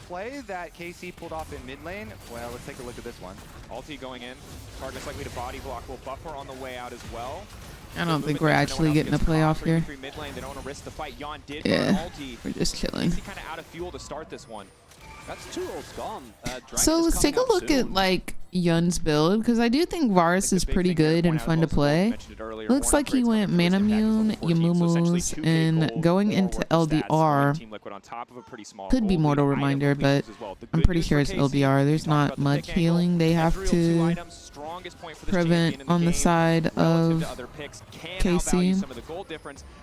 S12: play that KC pulled off in mid lane, well, let's take a look at this one.
S11: Ulti going in. Target's likely to body block. Will buffer on the way out as well.
S1: I don't think we're actually getting a playoff here.
S11: Mid lane, they don't want to risk the fight. Yon did
S1: Yeah,
S11: burn ulti.
S1: we're just chilling.
S11: He's kind of out of fuel to start this one.
S13: That's 2 ults gone.
S1: So let's take a look at like Yun's build, because I do think Varus is pretty good and fun to play. Looks like he went Manamune, Yamumu's, and going into LDR. Could be Mortal Reminder, but I'm pretty sure it's LDR. There's not much healing they have to prevent on the side of KC.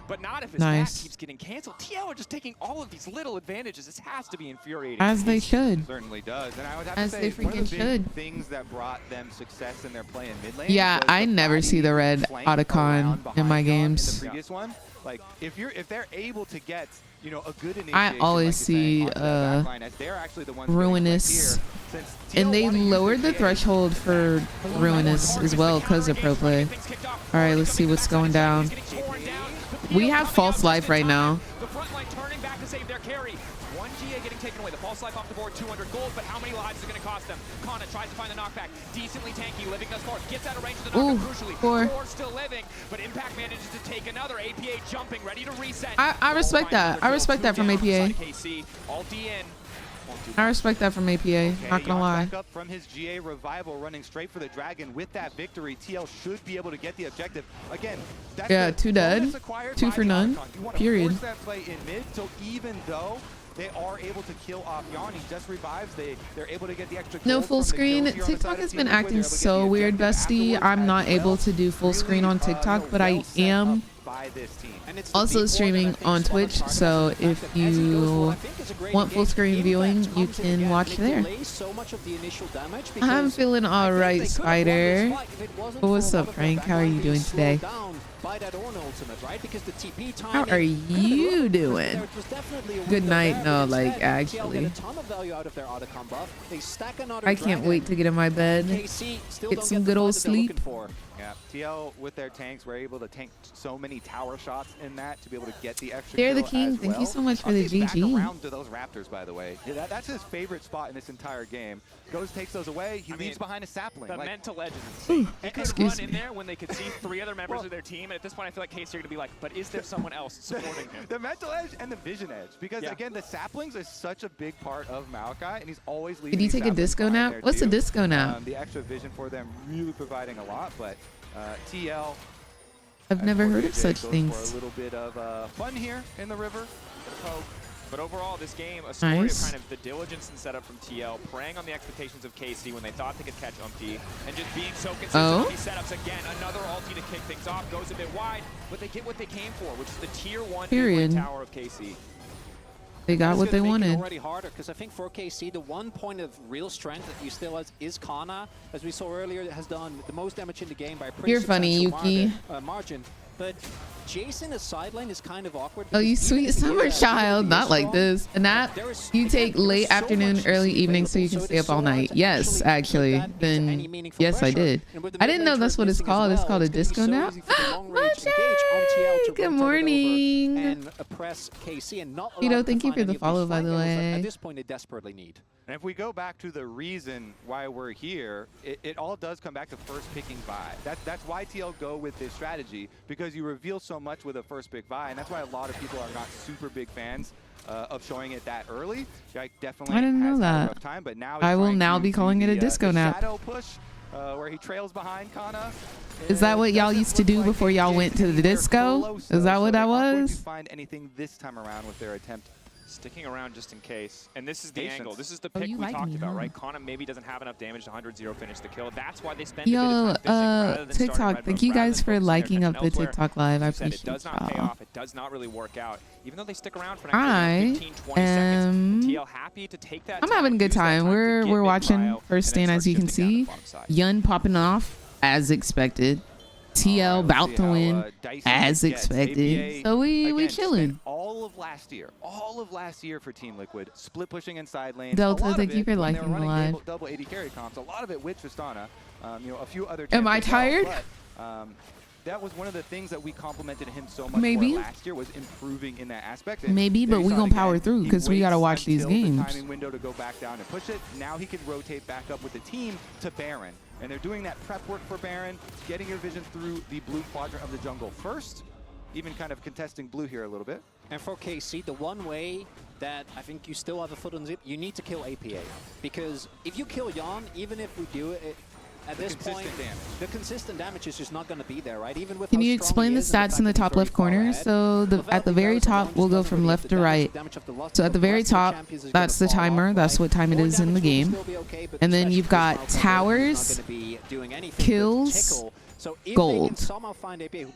S11: But not if his
S1: Nice.
S11: keeps getting canceled. TL are just taking all of these little advantages. This has to be infuriating.
S1: As they should.
S12: Certainly does. And I would have
S1: As
S12: to
S1: they
S12: say, one of
S1: freaking
S12: the big
S1: should.
S12: things that brought them success in their play in mid lane.
S1: Yeah,
S12: was
S1: I
S12: the
S1: never see the red
S12: flank
S1: Otacon
S12: around
S1: in my
S12: behind Yon
S1: games.
S12: In the previous one, like if they're able to get, you know, a good initiation,
S1: I always
S12: like you're saying,
S1: see
S12: onto that backline, as they're actually the ones getting
S1: Ruinous,
S12: flanked here, since
S1: and
S12: TL
S1: they
S12: wanna use
S1: lowered
S12: their
S1: the
S12: GA,
S1: threshold for Ruinous as well because of pro play. All right, let's see what's going down. We have false life right now.
S11: The front line turning back to save their carry. One GA getting taken away. The false life off the board, 200 gold, but how many lives is it going to cost them? Kana tries to find the knockback. Decently tanky, living thus far. Gets out of range of the knockback, crucially. Four still living, but Impact manages to take another. APA jumping, ready to reset.
S1: I respect that. I respect that from APA. I respect that from APA. Not gonna lie.
S12: Back up from his GA revival, running straight for the dragon. With that victory, TL should be able to get the objective. Again, that's
S1: Yeah,
S12: the
S1: 2 dead,
S12: bonus acquired
S1: 2
S12: by
S1: for
S12: the
S1: none.
S12: Otacon. You wanna
S1: Period.
S12: force that play in mid, so even though they are able to kill off Yon, he just revives. They're able to get the extra
S1: No
S12: kill
S1: full
S12: from the
S1: screen.
S12: kills here on the
S1: TikTok
S12: side of
S1: has
S12: Team
S1: been
S12: Liquid.
S1: acting
S12: They're able to get
S1: so
S12: the
S1: weird,
S12: objective
S1: bestie.
S12: afterwards
S1: I'm
S12: as
S1: not able
S12: well.
S1: to do full screen on TikTok,
S12: Really,
S1: but I
S12: well set
S1: am
S12: up by this team.
S13: And it's the
S1: also
S13: deep
S1: streaming
S13: wall that I
S1: on
S13: think
S1: Twitch.
S13: Spartan
S1: So
S13: targets the
S1: if
S13: fact that as he goes forward,
S1: you
S13: I think it's a great
S1: want full
S13: engage.
S1: screen
S13: Impact
S1: viewing, you
S13: hunting
S1: can
S13: again,
S1: watch
S13: and it
S1: there.
S13: delays so much of the initial damage
S1: I'm
S13: because
S1: feeling all
S13: I think
S1: right,
S13: they could have won
S1: Spider.
S13: this fight if it wasn't
S1: What's
S13: for a
S1: up,
S13: lot of
S1: Frank?
S13: their
S1: How are you
S13: backline
S1: doing
S13: being
S1: today?
S13: slowed down by that Ornn ultimate, right? Because the TP
S1: How
S13: timing
S1: are
S13: could have been
S1: you
S13: rough.
S1: doing?
S13: There was definitely a
S1: Good
S13: window
S1: night.
S13: there,
S1: No,
S13: but
S1: like
S13: instead, TL
S1: actually,
S13: get a ton of value out of their Otacon buff. They stack another
S1: I can't
S13: dragon.
S1: wait to get in my bed,
S13: KC still
S1: get
S13: don't
S1: some
S13: get
S1: good
S13: the
S1: old
S13: fight that they're looking
S1: sleep.
S13: for.
S12: Yeah, TL with their tanks were able to tank so many tower shots in that to be able to get the extra
S1: They're the
S12: kill
S1: king.
S12: as
S1: Thank you
S12: well.
S1: so much for the
S12: He's back
S1: GG.
S12: around to those Raptors, by the way. Yeah, that's his favorite spot in this entire game. Goes, takes those away. He leaves behind a sapling.
S11: The
S12: Like,
S11: mental edge is insane. He could
S1: excuse
S11: run in
S1: me.
S11: there when they could see 3 other members of their team, and at this point I feel like KC are going to be like, but is there someone else supporting him?
S12: the mental edge and the vision edge. Because,
S11: Yeah.
S12: again, the saplings is such a big part of Maokai, and he's always leaving
S1: Did he
S12: these
S1: take a
S12: saplings
S1: disco
S12: behind
S1: nap?
S12: there,
S1: What's a
S12: too.
S1: disco nap?
S12: The extra vision for them really providing a lot, but TL...
S1: I've never heard of
S12: JJ
S1: such
S12: goes
S1: things.
S12: For a little bit of fun here in the river.
S11: But overall, this game, a story
S1: Nice.
S11: of kind of the diligence and setup from TL, preying on the expectations of KC when they thought they could catch Umpty, and just being so consistent
S1: Oh.
S11: with these setups. Again, another ulti to kick things off, goes a bit wide, but they get what they came for, which is the tier 1
S1: Period.
S11: mid-lane tower of KC.
S1: They got what they wanted.
S13: Already harder because I think for KC, the one point of real strength that you still has is Kana, as we saw earlier, has done the most damage in the game by a pretty
S1: You're funny, Yuki.
S13: margin. But Jason, a sideline is kind of awkward.
S1: Oh, you sweet summer child. Not like this. A nap you take late afternoon, early evening so you can stay up all night. Yes, actually. Then, yes, I did. I didn't know that's what it's called. It's called a disco nap. Good morning.
S13: And oppress KC and not
S1: Tito, thank you for the follow, by the way.
S13: At this point, they desperately need.
S12: And if we go back to the reason why we're here, it all does come back to first picking Vi. That's why TL go with this strategy, because you reveal so much with a first pick Vi, and that's why a lot of people are not super big fans of showing it that early. Like, definitely
S1: I didn't know that.
S12: a rough time, but now
S1: I will now be calling it a disco nap.
S12: Shadow push, where he trails behind Kana.
S1: Is that what y'all used to do before y'all went to the disco? Is that what that was?
S12: Did you find anything this time around with their attempt?
S11: Sticking around just in case. And this is the
S12: Patience.
S11: angle. This is the
S1: Oh,
S11: pick
S1: you
S11: we
S1: like
S11: talked
S1: me,
S11: about,
S1: huh?
S11: right? Kana maybe doesn't have enough damage to 100-0 finish the kill. That's why they spend a bit
S1: Yo,
S11: of time fishing rather than starting
S1: TikTok,
S11: red
S1: thank
S11: buff,
S1: you
S11: rather
S1: guys
S11: than
S1: for
S11: focusing their
S1: liking up
S11: attention
S1: the
S11: elsewhere.
S1: TikTok live. I
S11: As you said,
S1: appreciate
S11: it does not pay
S1: y'all.
S11: off. It does not really work out. Even though they stick around for an
S1: I
S11: extra 15, 20 seconds, TL happy to take that
S1: I'm
S11: time,
S1: having a good
S11: use that
S1: time.
S11: to
S1: We're
S11: get
S1: watching
S11: mid-prio,
S1: first
S11: and
S1: stand,
S11: then
S1: as you
S11: start
S1: can
S11: shifting down
S1: see.
S11: the bottom side.
S1: Yun popping off as expected. TL about to win as expected. So we chilling.
S12: All of last year for Team Liquid, split pushing in side lanes.
S1: Delta, thank you for liking the live.
S12: Double 80 carry comps. A lot of it with Tristana. A few other.
S1: Am I tired?
S12: But, that was one of the things that we complimented him so much
S1: Maybe.
S12: for last year, was improving in that aspect. And
S1: Maybe,
S12: there
S1: but
S12: you
S1: we
S12: saw it
S1: gonna
S12: again.
S1: power through
S12: He
S1: because we gotta
S12: waits
S1: watch these
S12: until
S1: games.
S12: The timing window to go back down and push it. Now he can rotate back up with the team to Baron. And they're doing that prep work for Baron, getting your vision through the blue quadrant of the jungle first, even kind of contesting blue here a little bit.
S13: And for KC, the one way that I think you still have a foot on zip, you need to kill APA. Because if you kill Jan, even if we do it, at this point, the consistent damage is just not going to be there, right? Even with
S1: Can you explain the stats in the top left corner? So at the very top, we'll go from left to right. So at the very top, that's the timer. That's what time it is in the game. And then you've got towers, kills, gold.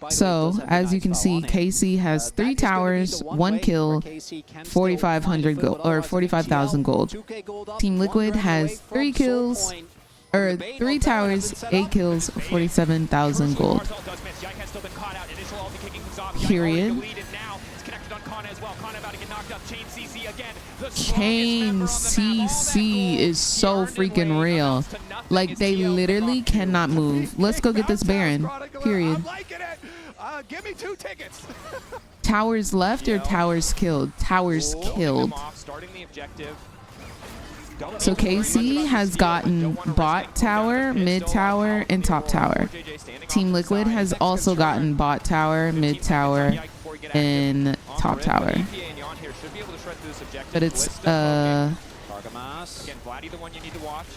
S1: So as you can see, KC has 3 towers, 1 kill, 4,500 gold or 45,000 gold. Team Liquid has 3 kills. Or 3 towers, 8 kills, 47,000 gold. Period. Chain CC is so freaking real. Like, they literally cannot move. Let's go get this Baron. Period.
S12: Give me 2 tickets.
S1: Towers left or towers killed? Towers killed. So KC has gotten bot tower, mid tower, and top tower. Team Liquid has also gotten bot tower, mid tower, and top tower. But it's
S11: Again, Vladdy the one you need to watch.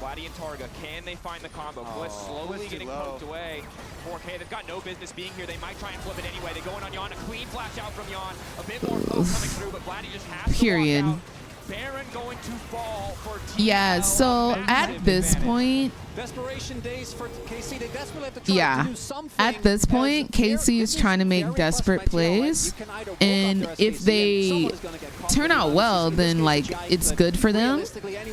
S11: Vladdy and Targa, can they find the combo? Bliss slowly getting poked away. 4K, they've got no business being here. They might try and flip it anyway. They go in on Jan, a clean flash out from Jan. A bit more flow coming through, but Vladdy just has to walk out. Baron going to fall for TL.
S1: yeah, so at this point,
S13: Desperation days for KC. They desperately have to try
S1: yeah,
S13: to do something.
S1: at this point, KC is trying to make desperate plays, and if they turn out well, then like it's good for them,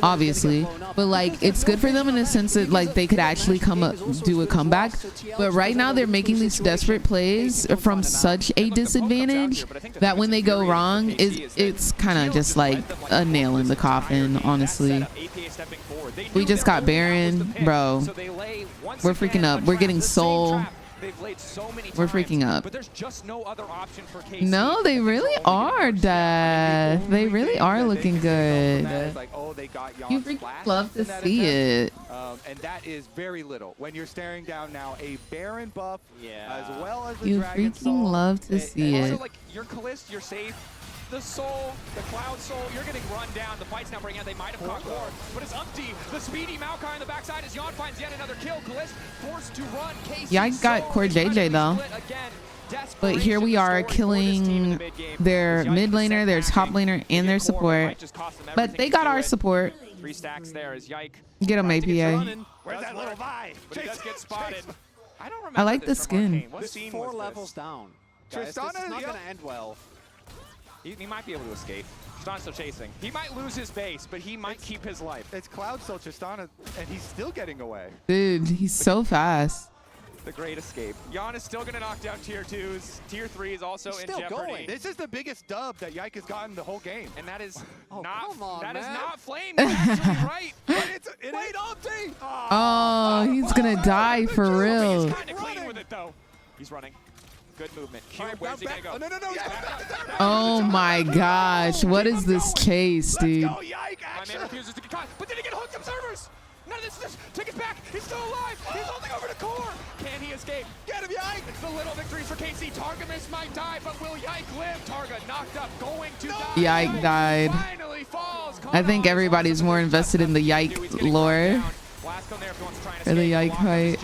S1: obviously. But like it's good for them in the sense that like they could actually come up, do a comeback. But right now they're making these desperate plays from such a disadvantage that when they go wrong, it's kind of just like a nail in the coffin, honestly. We just got Baron, bro. We're freaking up. We're getting Soul. We're freaking up.
S11: But there's just no other option for KC.
S1: No, they really are, Death. They really are looking good. You freaking love to see it.
S12: And that is very little. When you're staring down now a Baron buff, as well as the
S1: You
S12: Dragon
S1: freaking
S12: Soul.
S1: love to see it.
S11: Also, like, your Calist, you're safe. The Soul, the Cloud Soul, you're getting run down. The fight's now breaking out. They might have caught Core, but it's Umpty. The speedy Maokai on the backside as Jan finds yet another kill. Calist forced to run.
S1: Yeah, I got Core JJ though. But here we are killing their mid laner, their top laner, and their support. But they got our support.
S11: 3 stacks there as Yike.
S1: Get him, APA.
S12: Where's that little Vi?
S11: But he does get spotted. I don't remember.
S1: I like the
S11: this from
S1: skin.
S11: Arcane. What
S13: This
S11: scene
S13: 4
S11: was
S13: levels
S11: this?
S13: down. Guys, this is not going to end well.
S11: He might be able to escape. Tristan's still chasing. He might lose his base, but he might keep his life.
S12: It's Cloud still Tristana, and he's still getting away.
S1: Dude, he's so fast.
S11: The great escape. Jan is still going to knock down tier 2s. Tier 3 is also in jeopardy.
S12: Going. This is the biggest dub that Yike has gotten the whole game.
S11: And that is
S13: Oh,
S11: not
S13: come on,
S11: that is
S13: man.
S11: not Flame. That's actually right. But
S12: Wait, Opti!
S1: Oh, he's gonna die for real.
S11: He's kind of clean with it though. He's running. Good movement. Q, where's he gonna go?
S12: Oh, no.
S1: Oh my gosh, what is this chase, dude?
S11: My man refuses to get caught, but then he get hooked observers. None of this. Take it back. He's still alive. He's holding over to core. Can he escape? Get him, Yike. It's the little victories for KC. Targamas might die, but will Yike live? Targa knocked up, going to die.
S1: Yike died.
S11: Finally falls.
S1: I think everybody's more invested in the Yike lore. Or the Yike fight.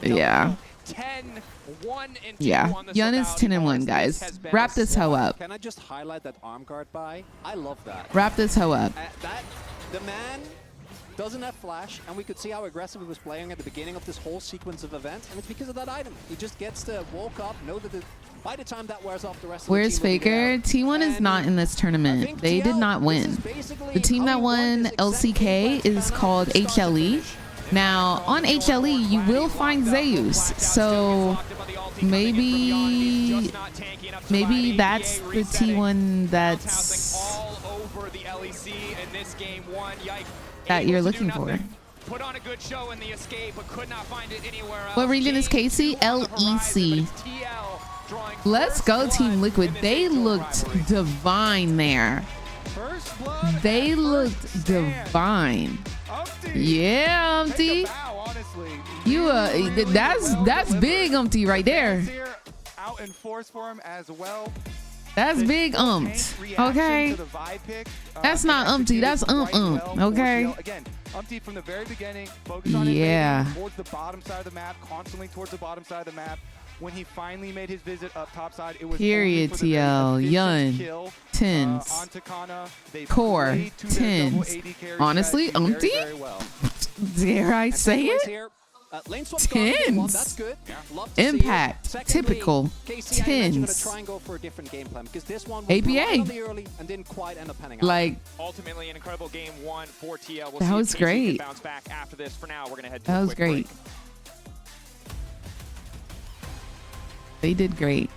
S1: Yeah.
S11: 10-1 and
S1: Yeah. Yun is 10-1, guys. Wrap this hoe up.
S13: Can I just highlight that arm guard buy? I love that.
S1: Wrap this hoe up.
S13: The man doesn't have flash, and we could see how aggressive he was playing at the beginning of this whole sequence of events, and it's because of that item. He just gets to walk up, know that by the time that wears off, the rest of
S1: Where's
S13: the team
S1: Faker? T1 is not in this tournament. They did not win. The team that won LCK is called HLE. Now, on HLE, you will find Zeus. So maybe that's the T1 that you're looking for.
S11: Put on a good show in the escape, but could not find it anywhere else.
S1: What region is KC? LEC. Let's go, Team Liquid. They looked divine there. They looked divine. Yeah, Umpty. You that's big, Umpty, right there.
S12: Out in force for him as well.
S1: That's big okay? That's not Umpty, that's okay?
S12: Again, Umpty from the very beginning, focused on towards the bottom side of the map, constantly towards the bottom side of the map. When he finally made his visit up top side, it was
S1: period TL, Yun, tens, core, tens. Honestly, Umpty? Dare I say it? Tens. Impact. Typical. Tens. APA. Like,
S11: ultimately an incredible game one for TL. We'll
S1: that was great.
S11: Bounce back after this. For now, we're gonna head to
S1: that
S11: a
S1: was
S11: quick
S1: great.
S11: break.
S1: They did great.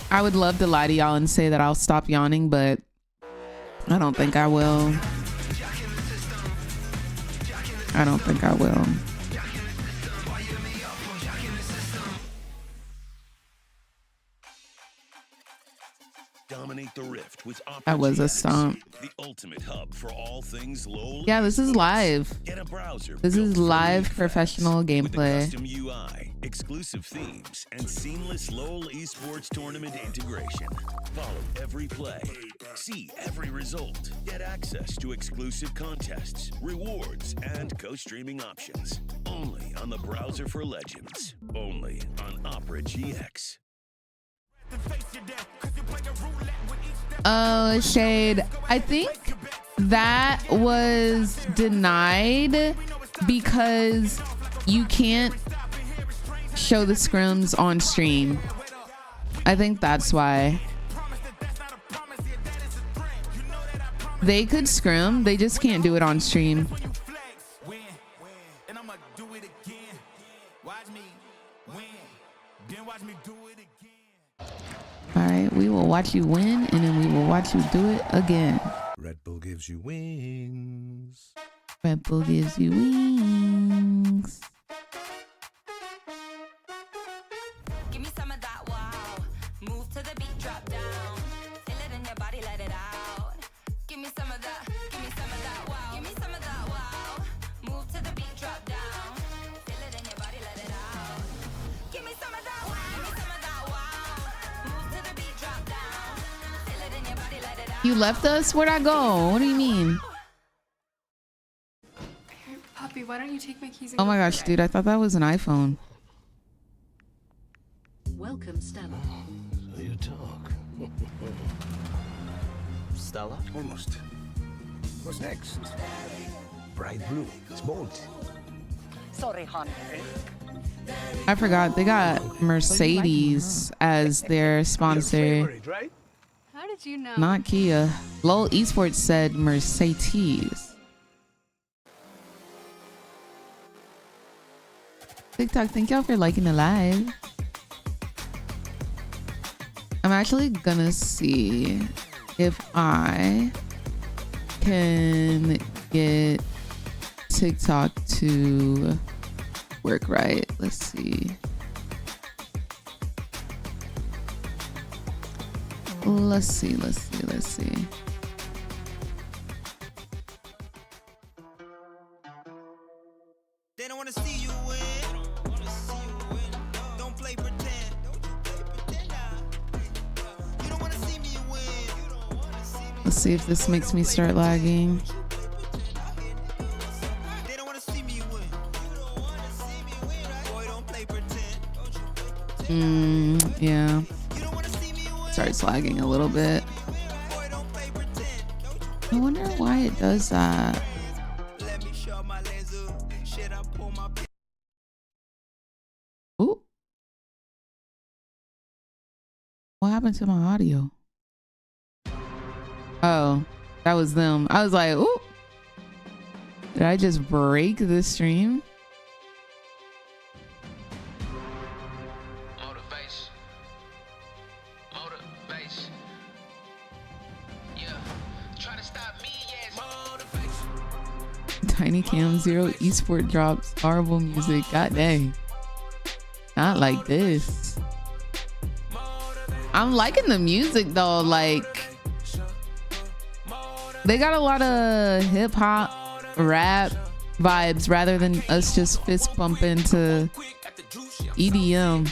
S1: I would love to lie to y'all and say that I'll stop yawning, but I don't think I will. I don't think I will.
S14: Dominate the Rift with
S1: That was a stomp.
S14: The ultimate hub for all things low.
S1: Yeah, this is live.
S14: Get a browser.
S1: This is live professional gameplay.
S14: Custom UI, exclusive themes, and seamless LoL esports tournament integration. Follow every play. See every result. Get access to exclusive contests, rewards, and co-streaming options. Only on the browser for legends. Only on Opera GX.
S1: Oh, Shade. I think that was denied because you can't show the scrims on stream. I think that's why. They could scrim, they just can't do it on stream. All right, we will watch you win, and then we will watch you do it again.
S14: Red Bull gives you wings.
S1: Red Bull gives you wings.
S15: Give me some of that wow. Move to the beat, drop down. Feel it in your body, let it out. Give me some of that. Give me some of that wow. Give me some of that wow. Move to the beat, drop down. Feel it in your body, let it out. Give me some of that wow. Give me some of that wow. Move to the beat, drop down. Feel it in your body, let it out.
S1: You left us? Where'd I go? What do you mean?
S16: Puppy, why don't you take my keys and
S1: Oh
S16: go
S1: my
S16: for
S1: gosh,
S16: it?
S1: dude, I thought that was an iPhone.
S3: Welcome, Stella.
S14: So you talk.
S17: Stella? Almost. What's next? Bright blue. It's bold.
S10: Sorry, hon.
S1: I forgot they got Mercedes as their sponsor.
S16: How did you know?
S1: Not Kia. LOL Esports said Mercedes. TikTok, thank y'all for liking the live. I'm actually gonna see if I can get TikTok to work right. Let's see. Let's see.
S18: They don't want to see you win. Don't play pretend. You don't want to see me win.
S1: Let's see if this makes me start lagging.
S18: They don't want to see me win. Boy, don't play pretend.
S1: Yeah. Starts lagging a little bit. I wonder why it does that. Ooh. What happened to my audio? Oh, that was them. I was like, ooh. Did I just break the stream? Tiny Cam 0 esport drops horrible music. God dang. Not like this. I'm liking the music though. Like they got a lot of hip hop, rap vibes rather than us just fist bumping to EDM.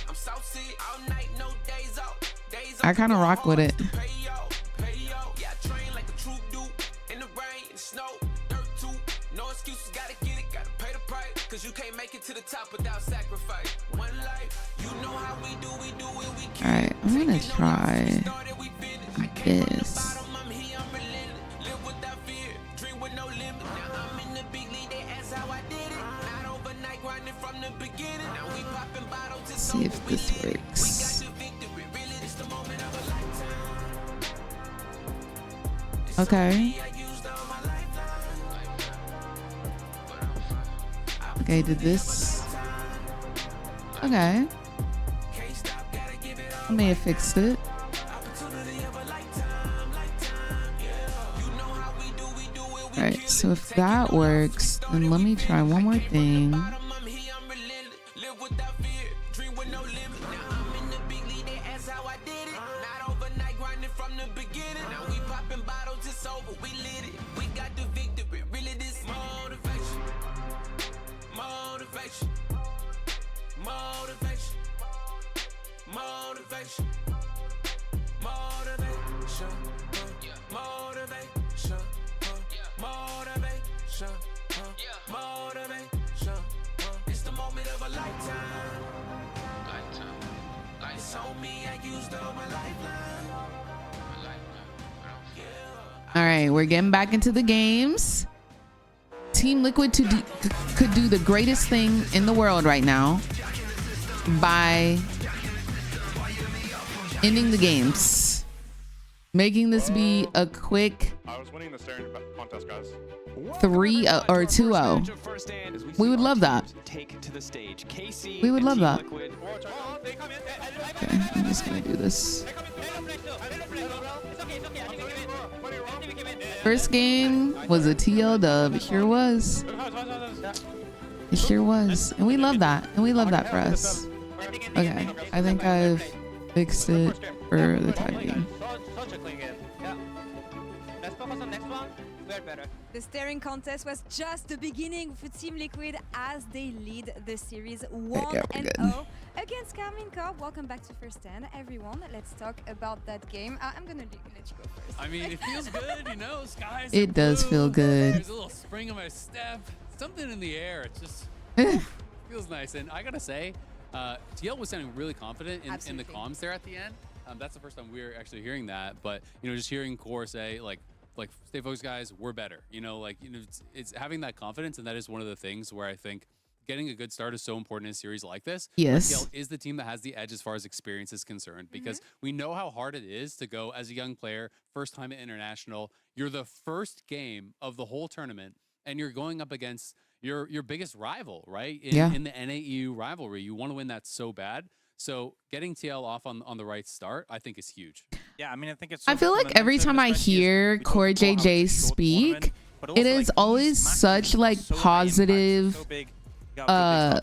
S1: I kind of rock with it. All right, I'm gonna try this. Let's see if this works. Okay. Okay, did this? Okay. I may have fixed it. Alright, so if that works, then let me try one more thing.
S18: It's the moment of a lifetime. It's on me, I used all my lifeline.
S1: All right, we're getting back into the games. Team Liquid could do the greatest thing in the world right now by ending the games, making this be a quick
S19: I was winning the staring contest, guys.
S1: 3 or 2-0. We would love that. We would love that. Okay, I'm just gonna do this. First game was a TL dub. It sure was. It sure was. And we love that. And we love that for us. Okay, I think I've fixed it for the time being.
S20: The staring contest was just the beginning for Team Liquid as they lead the series 1-0 against Carmine Corp. Welcome back to First 10, everyone. Let's talk about that game. I'm gonna let you go first.
S21: I mean, it feels good, you know, skies.
S1: It does feel good.
S21: There's a little spring in my step, something in the air. It just feels nice. And I gotta say, TL was sounding really confident in the comms there at the end. That's the first time we're actually hearing that. But just hearing Core say like stay focused, guys, we're better. It's having that confidence, and that is one of the things where I think getting a good start is so important in a series like this.
S1: Yes.
S21: TL is the team that has the edge as far as experience is concerned, because we know how hard it is to go as a young player, first time at international. You're the first game of the whole tournament, and you're going up against your biggest rival, right? In the NAEU rivalry. You want to win that so bad. So getting TL off on the right start, I think, is huge.
S2: Yeah, I mean, I think it's.
S1: I feel like every time I hear Core JJ speak, it is always such like positive,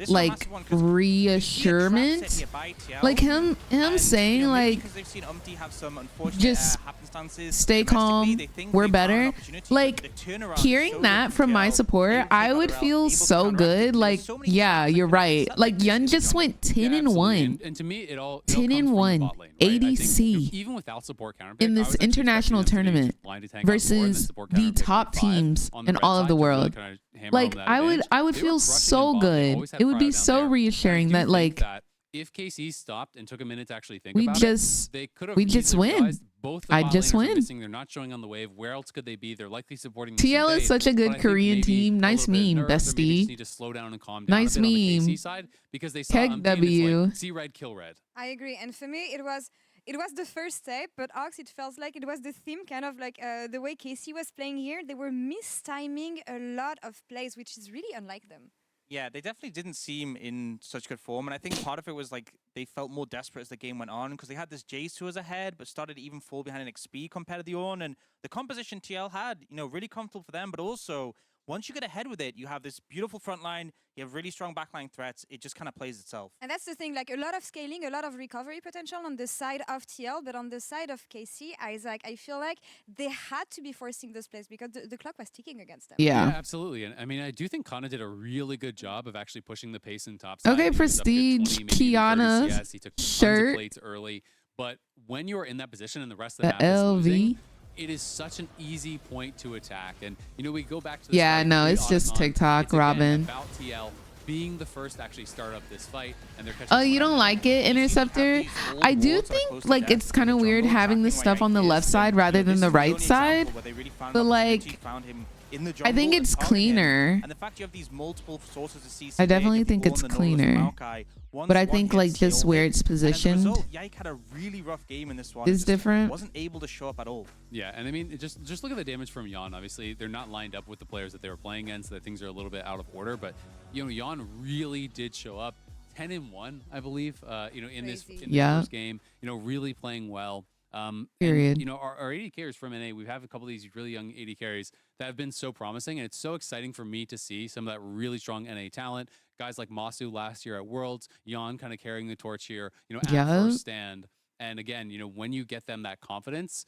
S1: like reassurance, like him saying like, just stay calm, we're better. Like hearing that from my support, I would feel so good. Like, yeah, you're right. Like Yun just went 10-1,
S21: and to me, it all
S1: 10-1 ADC
S21: even without support counter
S1: in this international tournament versus the top teams in all of the world. Like I would feel so good. It would be so reassuring that like
S21: if KC stopped and took a minute to actually think
S1: we
S21: about
S1: just
S21: it, they could have
S1: win.
S21: Both the
S1: I
S21: bot
S1: just
S21: laners are
S1: win.
S21: missing. They're not showing on the wave. Where else could they be? They're likely supporting the
S1: TL is such a good Korean team. Nice meme, bestie.
S21: Need to slow down and calm down
S1: Nice
S21: a bit on the
S1: meme.
S21: KC side, because they saw
S1: Keg
S21: Umpty and
S1: W.
S21: it's like, see red, kill red.
S20: I agree, and for me, it was the first step, but Ox, it felt like it was the theme, kind of like the way Casey was playing here. They were mistiming a lot of plays, which is really unlike them.
S2: Yeah, they definitely didn't seem in such good form, and I think part of it was like they felt more desperate as the game went on, because they had this Jace who was ahead, but started to even fall behind in XP compared to the Ornn, and the composition TL had, really comfortable for them, but also once you get ahead with it, you have this beautiful front line, you have really strong backline threats, it just kind of plays itself.
S20: And that's the thing, like a lot of scaling, a lot of recovery potential on the side of TL, but on the side of KC, I feel like they had to be forcing this plays because the clock was ticking against them.
S21: Yeah, absolutely. And I mean, I do think Kana did a really good job of actually pushing the pace in top side.
S1: Okay,
S21: He was up to
S1: Prestige,
S21: 20, maybe even 30
S1: Kiana,
S21: CS. He took tons of
S1: shirt.
S21: plates early. But when you're in that position and the rest of the
S1: The
S21: map is
S1: LV.
S21: losing, it is such an easy point to attack. And, we go back to the
S1: Yeah,
S21: start,
S1: no,
S21: we
S1: it's just
S21: Otacon.
S1: TikTok,
S21: It's, again,
S1: Robin.
S21: about TL being the first to actually start up this fight, and they're catching.
S1: Oh, you don't like it, Interceptor? I do think like it's kind of weird having this stuff on the left side rather than the right side. But like, I think it's cleaner.
S2: And the fact you have these multiple sources of CC,
S1: I definitely think it's cleaner. But I think like just where it's positioned
S2: Yike had a really rough game in this one.
S1: is different.
S2: Wasn't able to show up at all.
S21: Yeah, and I mean, just look at the damage from Yon. Obviously, they're not lined up with the players that they were playing against, so that things are a little bit out of order. But Yon really did show up, 10-1, I believe. In this first game, really playing well.
S1: Period.
S21: And, our AD carries from NA, we have a couple of these really young AD carries that have been so promising, and it's so exciting for me to see some of that really strong NA talent. Guys like Masu last year at Worlds, Yon kind of carrying the torch here, at first stand. And again, when you get them that confidence,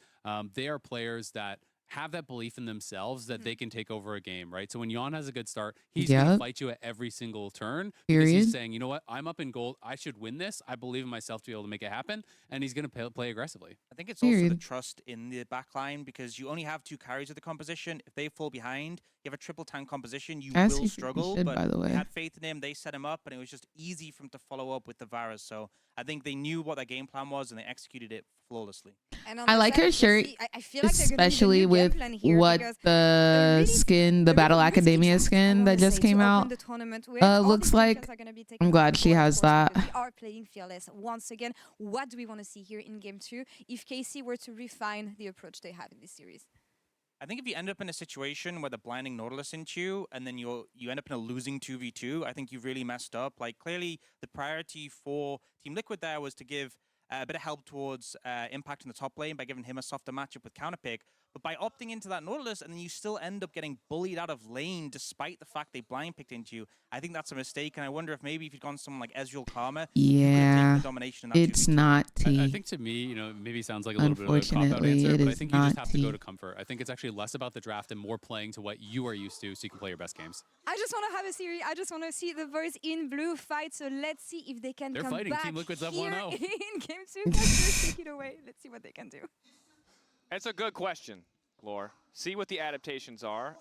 S21: they are players that have that belief in themselves that they can take over a game, right? So when Yon has a good start, he's going to fight you at every single turn. Because he's saying, you know what, I'm up in gold. I should win this. I believe in myself to be able to make it happen. And he's going to play aggressively.
S2: I think it's also the trust in the backline, because you only have 2 carries of the composition. If they fall behind, you have a triple tank composition, you will struggle.
S1: Should,
S2: but
S1: by the way.
S2: they had faith in him. They set him up, and it was just easy for him to follow up with the Varus. So I think they knew what their game plan was, and they executed it flawlessly.
S1: I like her shirt,
S20: I feel like
S1: especially with what the skin, the Battle Academia skin that just came out, looks like. I'm glad she has that.
S20: We are playing fearless once again. What do we want to see here in game 2 if KC were to refine the approach they have in this series?
S2: I think if you end up in a situation where they're blinding Nautilus into you, and then you end up in a losing 2v2, I think you've really messed up. Like, clearly, the priority for Team Liquid there was to give a bit of help towards Impact in the top lane by giving him a softer matchup with counterpick. But by opting into that Nautilus, and then you still end up getting bullied out of lane despite the fact they blind picked into you, I think that's a mistake. And I wonder if maybe if you'd gone someone like Ezreal Karma, you could have taken the domination in that
S1: it's
S2: 2v2.
S1: not T.
S21: I think to me, maybe sounds like a little bit of a cop-out answer, but I think you just have to go to comfort. I think it's actually less about the draft and more playing to what you are used to so you can play your best games.
S20: I just want to have a series. I just want to see the boys in blue fight. So let's see if they can come
S21: fighting.
S20: back
S21: Team Liquid's up
S20: here
S21: 1-0.
S20: in game 2. Just take it away. Let's see what they can do.
S11: It's a good question, Lore. See what the adaptations are.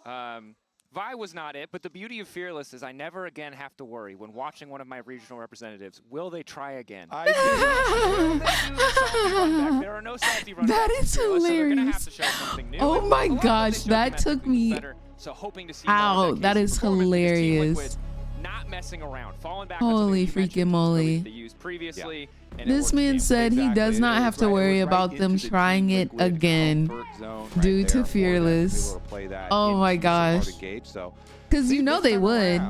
S11: Vi was not it, but the beauty of Fearless is I never again have to worry when watching one of my regional representatives. Will they try again? Will they do the salty run back? There are no salty run
S1: That
S11: backs
S1: is
S11: in Fearless, so they're gonna have
S1: hilarious.
S11: to show something new.
S1: Oh
S11: And
S1: my
S11: a lot of it
S1: gosh,
S11: they showed
S1: that took
S11: domestically was
S1: me
S11: better, so hoping to see more of
S1: out. That
S11: KC
S1: is
S11: performance because Team
S1: hilarious.
S11: Liquid not messing around, falling back on
S1: Holy
S11: something you
S1: freaking
S11: mentioned,
S1: moly.
S11: they used previously. And it
S1: This
S11: worked
S1: man
S11: beautifully.
S1: said he does not have to worry about them trying it again due to Fearless. Oh my gosh. Because you know they would.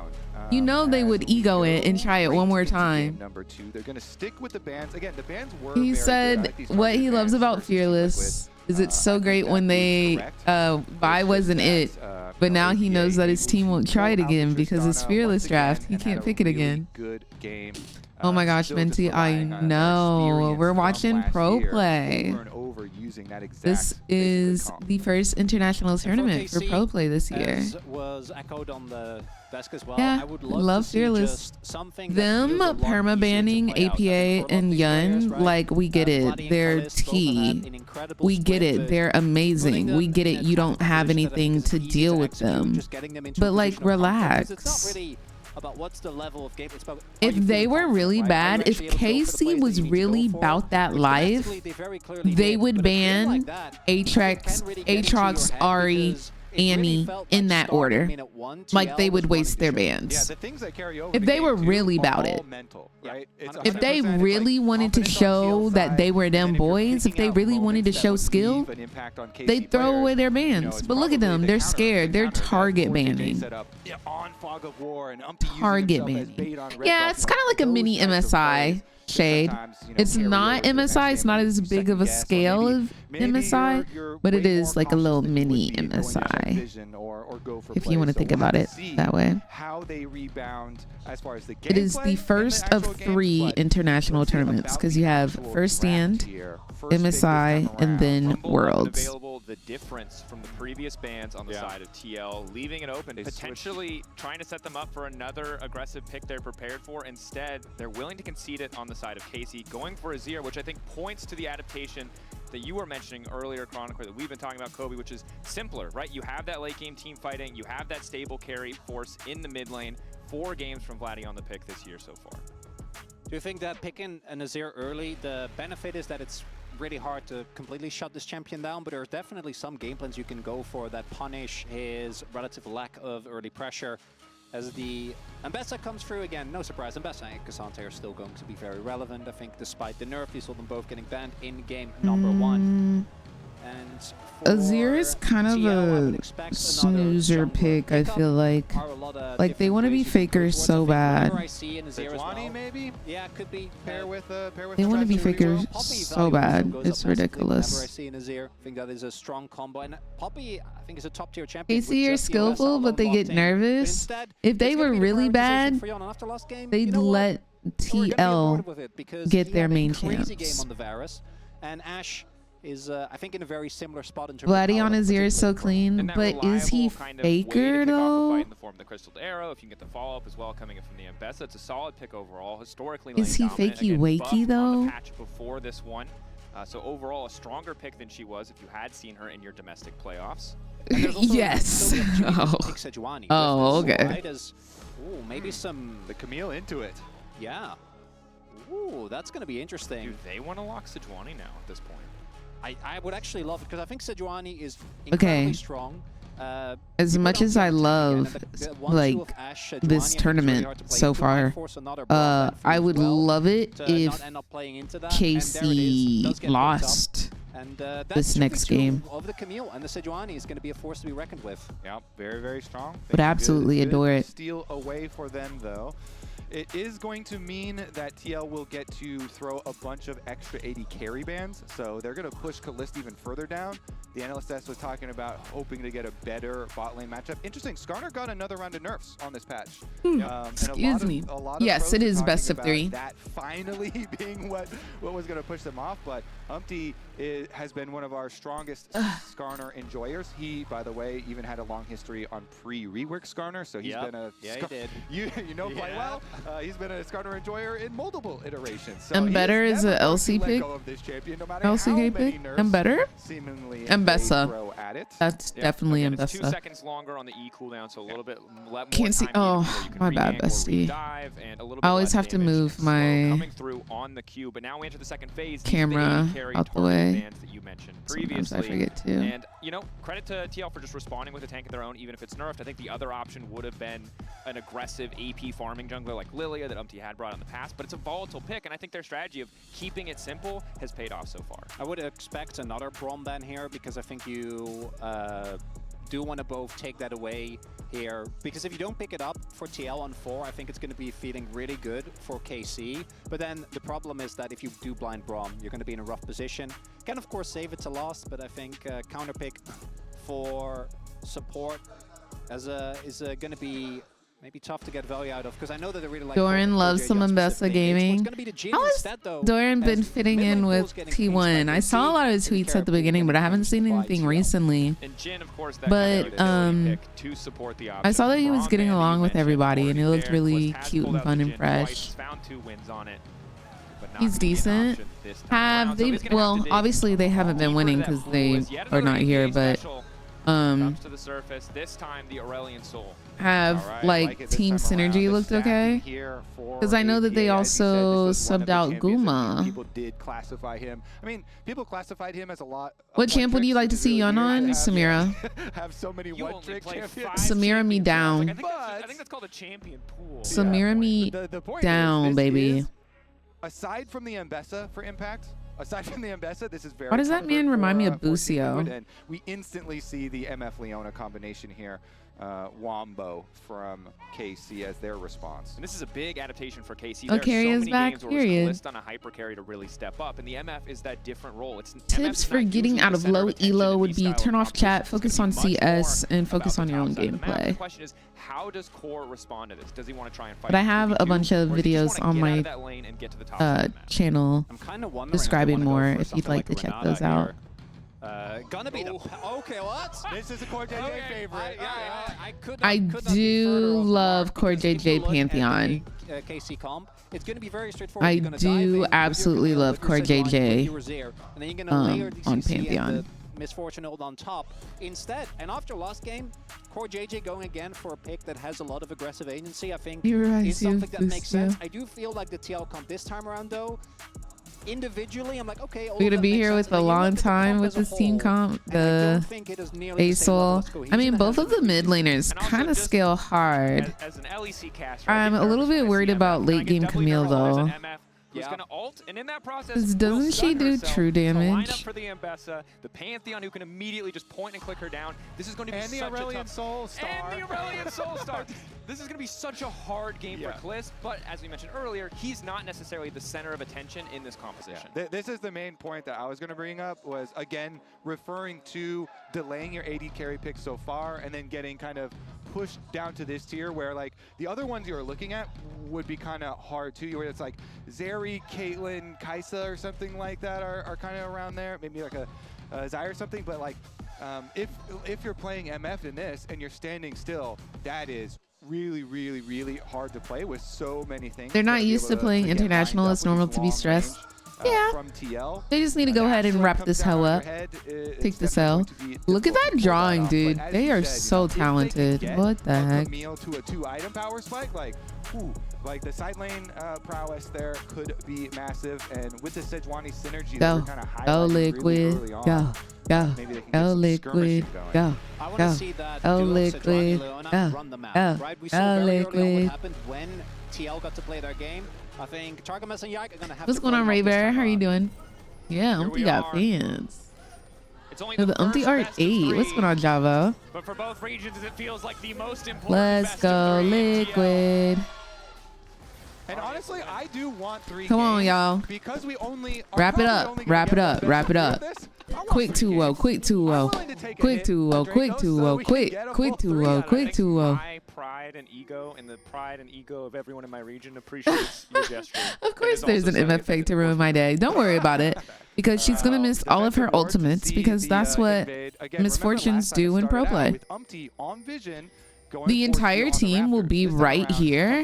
S1: You know they would ego it and try it one more time.
S12: Number 2, they're going to stick with the bans. Again, the bans were
S1: He said what he loves about Fearless is it's so great when they Vi wasn't it, but now he knows that his team won't try it again because it's Fearless draft. He can't pick it again.
S12: Good game.
S1: Oh my gosh, Venti, I know. We're watching pro play. This is the first international tournament for pro play this year.
S13: Was echoed on the desk as well.
S1: Yeah,
S13: I would
S1: love Fearless. Them perma-banning APA and Yun, like, we get it. They're T. We get it. They're amazing. We get it. You don't have anything to deal with them. But, like, relax.
S13: About what's the level of game. It's about
S1: if they were really bad, if KC was really about that life, they would ban Aatrox, Ari, Annie in that order. Like, they would waste their bans. If they were really about it. If they really wanted to show that they were them boys, if they really wanted to show skill, they'd throw away their bans. But look at them. They're scared. They're target banning. Target banning. Yeah, it's kind of like a mini MSI. Shade. It's not MSI. It's not as big of a scale of MSI, but it is like a little mini MSI, if you want to think about it that way. It is the first of 3 international tournaments because you have First Stand, MSI, and then Worlds.
S11: The difference from the previous bans on the side of TL, leaving it open, potentially trying to set them up for another aggressive pick they're prepared for. Instead, they're willing to concede it on the side of KC, going for Azir, which I think points to the adaptation that you were mentioning earlier, Chronicler, that we've been talking about, Kobe, which is simpler, right? You have that late game team fighting, you have that stable carry force in the mid lane. 4 games from Vladdy on the pick this year so far.
S13: Do you think that picking an Azir early, the benefit is that it's really hard to completely shut this champion down, but there's definitely some game plans you can go for that punish his relative lack of early pressure. As the Ambessa comes through again, no surprise, Ambessa and Cassante are still going to be very relevant. I think despite the nerf, you saw them both getting banned in game number 1. And
S1: Azir is kind of a snoozer pick, I feel like. Like, they want to be fakers so bad.
S12: Maybe? Yeah, could be. Pair with
S1: They want to be fakers so bad. It's ridiculous.
S13: I think that is a strong combo. And Poppy, I think, is a top tier champion.
S1: KC are skillful, but they get nervous. If they were really bad, they'd let TL get their main chance.
S13: And Ashe is, I think, in a very similar spot in terms
S1: Vladdy on Azir is so clean, but is he faker though?
S11: In the form of the Crystal Arrow, if you can get the follow-up as well coming in from the Ambessa, it's a solid pick overall. Historically,
S1: is he fakey wakey though?
S11: Patch before this one, so overall a stronger pick than she was if you had seen her in your domestic playoffs.
S1: Yes. Oh, okay.
S13: Right, maybe some
S12: the Camille into it.
S13: Yeah. Ooh, that's going to be interesting.
S11: Do they want to lock Sejuani now at this point?
S13: I would actually love it because I think Sejuani is incredibly strong.
S1: As much as I love like this tournament so far, I would love it if KC lost this next game.
S13: Of the Camille and the Sejuani is going to be a force to be reckoned with.
S12: Yeah, very, very strong.
S1: Would absolutely adore it.
S12: Steal away for them though. It is going to mean that TL will get to throw a bunch of extra 80 carry bans, so they're going to push Kalista even further down. The NLSS was talking about hoping to get a better bot lane matchup. Interesting, Skarner got another round of nerfs on this patch.
S1: Excuse me. Yes, it is best of 3.
S12: That finally being what was going to push them off, but Humpty has been one of our strongest Skarner enjoyers. He, by the way, even had a long history on pre-rework Skarner, so he's been a
S13: he did.
S12: You know quite well. He's been a Skarner enjoyer in multiple iterations. So
S1: I'm better as a LC pick. LCK pick. I'm better. Mbessa. That's definitely
S11: It's 2
S1: Mbessa.
S11: seconds longer on the E cooldown, so a little bit more
S1: Can't see.
S11: time
S1: Oh,
S11: before you can
S1: my bad,
S11: regain or
S1: bestie.
S11: redive, and a little
S1: I
S11: bit
S1: always
S11: less
S1: have to
S11: damage
S1: move
S11: slow
S1: my
S11: coming through on the queue. But now we enter the second phase. These are the
S1: camera
S11: AD carry
S1: out the
S11: target
S1: way.
S11: bans that you mentioned
S1: Sometimes
S11: previously.
S1: I forget to.
S11: And you know, credit to TL for just responding with a tank of their own, even if it's nerfed. I think the other option would have been an aggressive AP farming jungler like Lilia that had brought in the past. But it's a volatile pick, and I think their strategy of keeping it simple has paid off so far.
S13: I would expect another Braum ban here because I think you do want to both take that away here. Because if you don't pick it up for TL on 4, I think it's going to be feeling really good for KC. But then the problem is that if you do blind Braum, you're going to be in a rough position. Can of course save it to last, but I think counter pick for support is going to be maybe tough to get value out of, because I know that they really like
S1: Doran loves some Mbessa gaming. How has Doran been fitting in with T1? I saw a lot of his tweets at the beginning, but I haven't seen anything recently.
S11: And Jin, of course, that
S1: But
S11: to support the
S1: I saw that he was getting along with everybody, and he looked really cute and fun and fresh.
S11: Found 2 wins on it.
S1: He's decent. Have they? Well, obviously they haven't been winning because they are not here, but
S11: comes to the surface. This time the Aurelion Soul.
S1: Have like team synergy looked okay? Because I know that they also subbed out Guma.
S12: People did classify him. I mean, people classified him as a lot.
S1: What champ would you like to see Yon on? Samira.
S12: Have so many one-trick champions.
S1: Samira me down.
S11: I think that's called a champion pool.
S1: Samira me down, baby.
S12: Aside from the Mbessa for Impact, this is very.
S1: Why does that man remind me of Busio?
S12: And we instantly see the MF Leona combination here. Wombo from KC as their response.
S11: And this is a big adaptation for KC.
S1: Oh, Carry is back, period.
S11: List on a hyper carry to really step up, and the MF is that different role.
S1: Tips for getting out of low elo would be turn off chat, focus on CS, and focus on your own gameplay.
S11: The question is, how does Core respond to this? Does he want to try and fight?
S1: But I have a bunch of videos on my channel describing more if you'd like to check those out.
S13: Gonna be the okay. What?
S12: This is a Core JJ favorite.
S1: I do love Core JJ Pantheon.
S13: KC comp. It's going to be very straightforward.
S1: I do absolutely love Core JJ on Pantheon.
S13: Misfortune hold on top instead. And after last game, Core JJ going again for a pick that has a lot of aggressive agency, I think is something that makes sense. I do feel like the TL comp this time around though, individually, I'm like, okay,
S1: we're gonna be here with a long time with this team comp, the ASOL. I mean, both of the mid laners kind of scale hard.
S11: As an LEC caster,
S1: I'm a little bit worried about late game Camille though.
S11: Who's gonna ult, and in that process,
S1: doesn't she do true damage?
S11: Line up for the Mbessa, the Pantheon who can immediately just point and click her down. This is going to be such a tough...
S12: Soul Star.
S11: And the Aurelion Soul Star. This is going to be such a hard game for Kliss, but as we mentioned earlier, he's not necessarily the center of attention in this composition.
S12: This is the main point that I was going to bring up, was again referring to delaying your AD carry pick so far and then getting kind of pushed down to this tier where like the other ones you're looking at would be kind of hard too, where it's like Zeri, Caitlyn, Kaisa or something like that are kind of around there, maybe like a Zai or something, but like if you're playing MF in this and you're standing still, that is really hard to play with so many things.
S1: They're not used to playing international. It's normal to be stressed. Yeah,
S12: from TL.
S1: They just need to go ahead and wrap this hell up. Take this L. Look at that drawing, dude. They are so talented. What the heck?
S12: Camille to a 2-item power spike, like the side lane prowess there could be massive, and with the Sejuani synergy, they're kind of highlighting
S1: Liquid.
S12: Really early on.
S1: Go Liquid. Go. Liquid. Go Liquid.
S13: When TL got to play their game, I think Targamas and Yike are going to have
S1: What's going on, Ray Bear? How are you doing? Yeah, Umpty got fans.
S11: It's only
S1: the Umpty Art 8. What's going on, Java?
S11: But for both regions, it feels like the most important.
S1: Let's go, Liquid.
S12: And honestly, I do want 3
S1: Come on, y'all.
S12: Because we only
S1: wrap it up. Wrap it up. Wrap it up. Quick 2-0. Quick 2-0. Quick 2-0. Quick 2-0. Quick 2-0. Quick 2-0.
S11: My pride pride and ego, and the pride and ego of everyone in my region appreciates your gesture.
S1: Of course there's an MF fake to ruin my day. Don't worry about it. Because she's going to miss all of her ultimates because that's what misfortunes do in pro play. The entire team will be right here,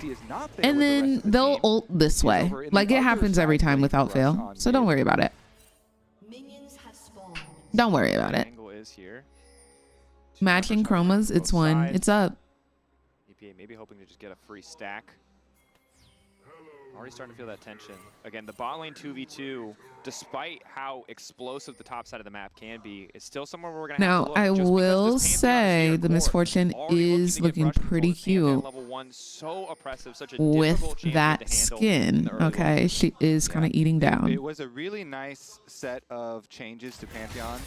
S1: and then they'll ult this way. Like, it happens every time without fail. So don't worry about it. Don't worry about it. Matching chromas, it's one. It's up.
S11: EPA maybe hoping to just get a free stack. Already starting to feel that tension. Again, the bot lane 2v2, despite how explosive the top side of the map can be, is still somewhere where we're going to have to look.
S1: Now, I will say the Misfortune is looking pretty cute
S11: so oppressive, such a
S1: with that skin. Okay, she is kind of eating down.
S12: It was a really nice set of changes to Pantheon.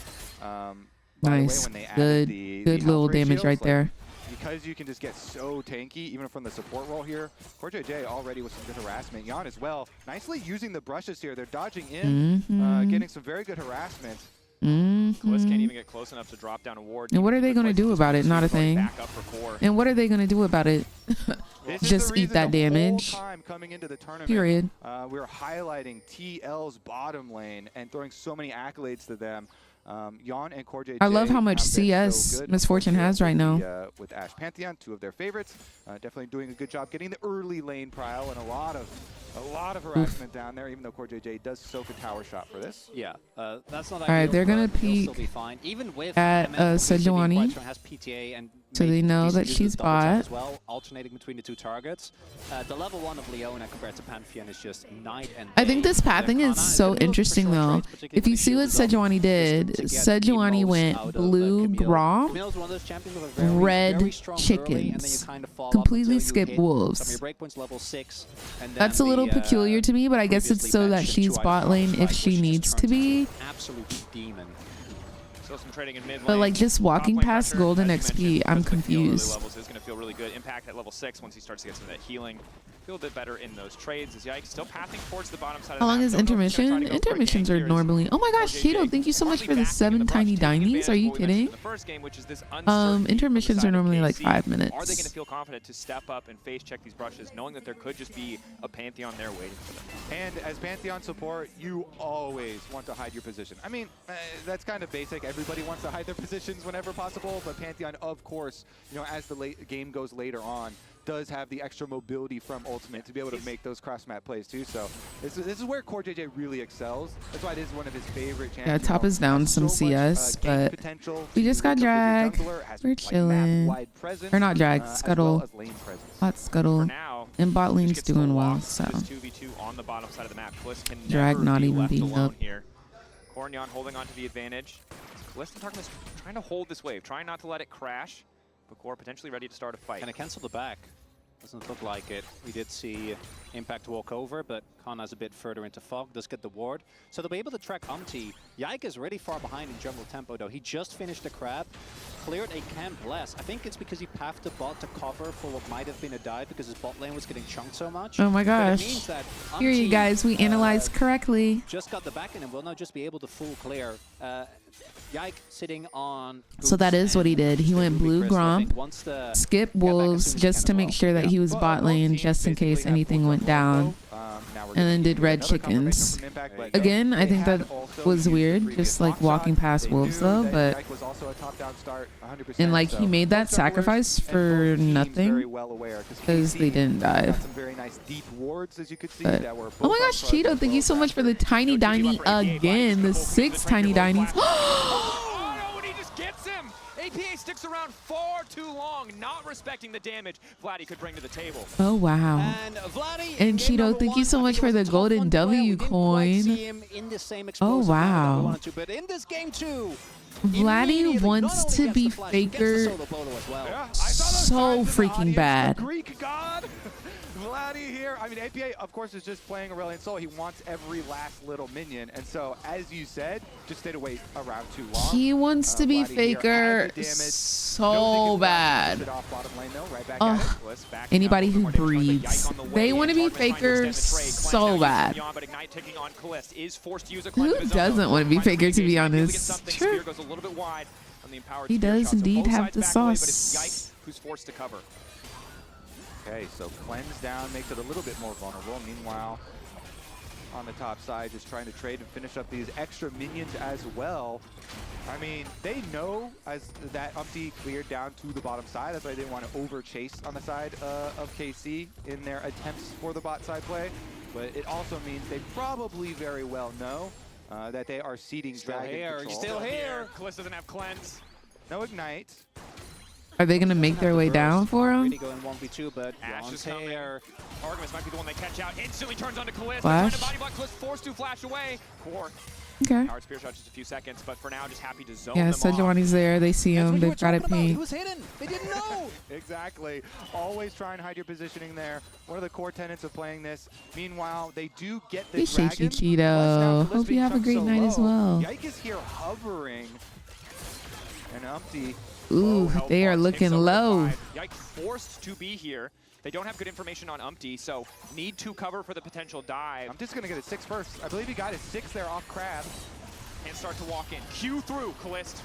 S1: Nice, good little damage right there.
S12: Because you can just get so tanky, even from the support role here. CoreJJ already with some good harassment. Yan as well, nicely using the brushes here. They're dodging in, getting some very good harassment.
S11: Bliss can't even get close enough to drop down a ward.
S1: And what are they going to do about it? Not a thing. And what are they going to do about it? Just eat that damage. Period.
S12: We're highlighting TL's bottom lane and throwing so many accolades to them. Yan and CoreJJ.
S1: I love how much CS Misfortune has right now.
S12: With Ashe Pantheon, two of their favorites. Definitely doing a good job getting the early lane prile and a lot of harassment down there, even though CoreJJ does soak a tower shot for this.
S13: Yeah, that's not
S1: all right, they're going to peek at Sejuani. So they know that she's bot.
S13: As well, alternating between the two targets. The level 1 of Leona compared to Pantheon is just night and day.
S1: I think this pathing is so interesting though. If you see what Sejuani did, Sejuani went blue Grom, red chickens, completely skipped wolves. That's a little peculiar to me, but I guess it's so that she's bot lane if she needs to be.
S13: Absolute demon.
S1: But like just walking past golden XP, I'm confused.
S11: Levels is going to feel really good. Impact at level 6 once he starts to get some of that healing. Feel a bit better in those trades as Yike still pathing towards the bottom side of the
S1: How long
S11: map.
S1: is intermission? Intermissions are normally... Oh my gosh, Cheeto, thank you so much for the 7 tiny dinies. Are you kidding? Intermissions are normally like 5 minutes.
S11: Are they going to feel confident to step up and face check these brushes, knowing that there could just be a Pantheon there waiting for them?
S12: And as Pantheon support, you always want to hide your position. I mean, that's kind of basic. Everybody wants to hide their positions whenever possible, but Pantheon, of course, you know, as the game goes later on, does have the extra mobility from Ultimate to be able to make those cross-map plays too. So this is where CoreJJ really excels. That's why it is one of his favorite champions.
S1: Yeah, top is down some CS, but we just got drag. We're chilling. Or not drag, Scuttle. Hot Scuttle. And bot lane's doing well, so. Drag not even being up.
S11: Cornyon holding on to the advantage. Bliss and Tarkman trying to hold this wave, trying not to let it crash. Core potentially ready to start a fight.
S13: Can I cancel the back? Doesn't look like it. We did see Impact walk over, but Khan's a bit further into Fog, does get the ward. So they'll be able to track Umti. Yike is really far behind in jungle tempo though. He just finished the crab, cleared a camp less. I think it's because he pathed the bot to cover for what might have been a dive because his bot lane was getting chunked so much.
S1: Oh my gosh. Here you guys, we analyzed correctly.
S13: Just got the back end and will now just be able to full clear. Yike sitting on...
S1: So that is what he did. He went blue Grom, skip wolves just to make sure that he was bot lane just in case anything went down, and then did red chickens. Again, I think that was weird, just like walking past wolves though, but... And like he made that sacrifice for nothing because they didn't die. But, oh my gosh, Cheeto, thank you so much for the tiny diny again, the 6 tiny dinies.
S11: APA sticks around far too long, not respecting the damage Vladdy could bring to the table.
S1: Oh, wow. And Cheeto, thank you so much for the golden W coin. Oh, wow.
S13: But in this game too,
S1: Vladdy wants to be Faker so freaking bad.
S12: Greek god. Vladdy here. I mean, APA, of course, is just playing Aurelion Sol. He wants every last little minion. And so, as you said, just stayed away around too long.
S1: He wants to be Faker so bad. Anybody who breathes, they want to be Faker so bad. Who doesn't want to be Faker, to be honest? Sure. He does indeed have the sauce.
S11: Who's forced to cover.
S12: Okay, so cleanse down makes it a little bit more vulnerable. Meanwhile, on the top side, just trying to trade and finish up these extra minions as well. I mean, they know as that Umpty cleared down to the bottom side. That's why they didn't want to over chase on the side of KC in their attempts for the bot side play. But it also means they probably very well know that they are ceding Dragon control.
S11: Still here. Kalista doesn't have cleanse.
S12: No ignite.
S1: Are they gonna make their way down for him?
S13: Really going 1v2, but
S11: Ash is coming. Artemis might be the one they catch out. Instantly turns onto Kalista.
S1: Flash.
S11: Trying to body block. Kalista forced to flash away. Core.
S1: Okay.
S11: Hard spear shot just a few seconds, but for now, just happy to zone
S1: Yeah,
S11: them off.
S1: Sejuani's there. They see him. They've got it
S13: He
S1: paint.
S13: was hidden. They didn't know.
S12: Exactly. Always try and hide your positioning there. One of the core tenets of playing this. Meanwhile, they do get the
S1: Appreciate you,
S12: dragon.
S1: Cheeto. Hope you have a great night as well.
S12: Yike is here hovering. And Umpty.
S1: Ooh, they are looking low.
S11: Yike forced to be here. They don't have good information on Umpty, so need to cover for the potential dive.
S12: I'm just going to get a 6 first. I believe he got his 6 there off Crab.
S11: And start to walk in. Q through, Kalist.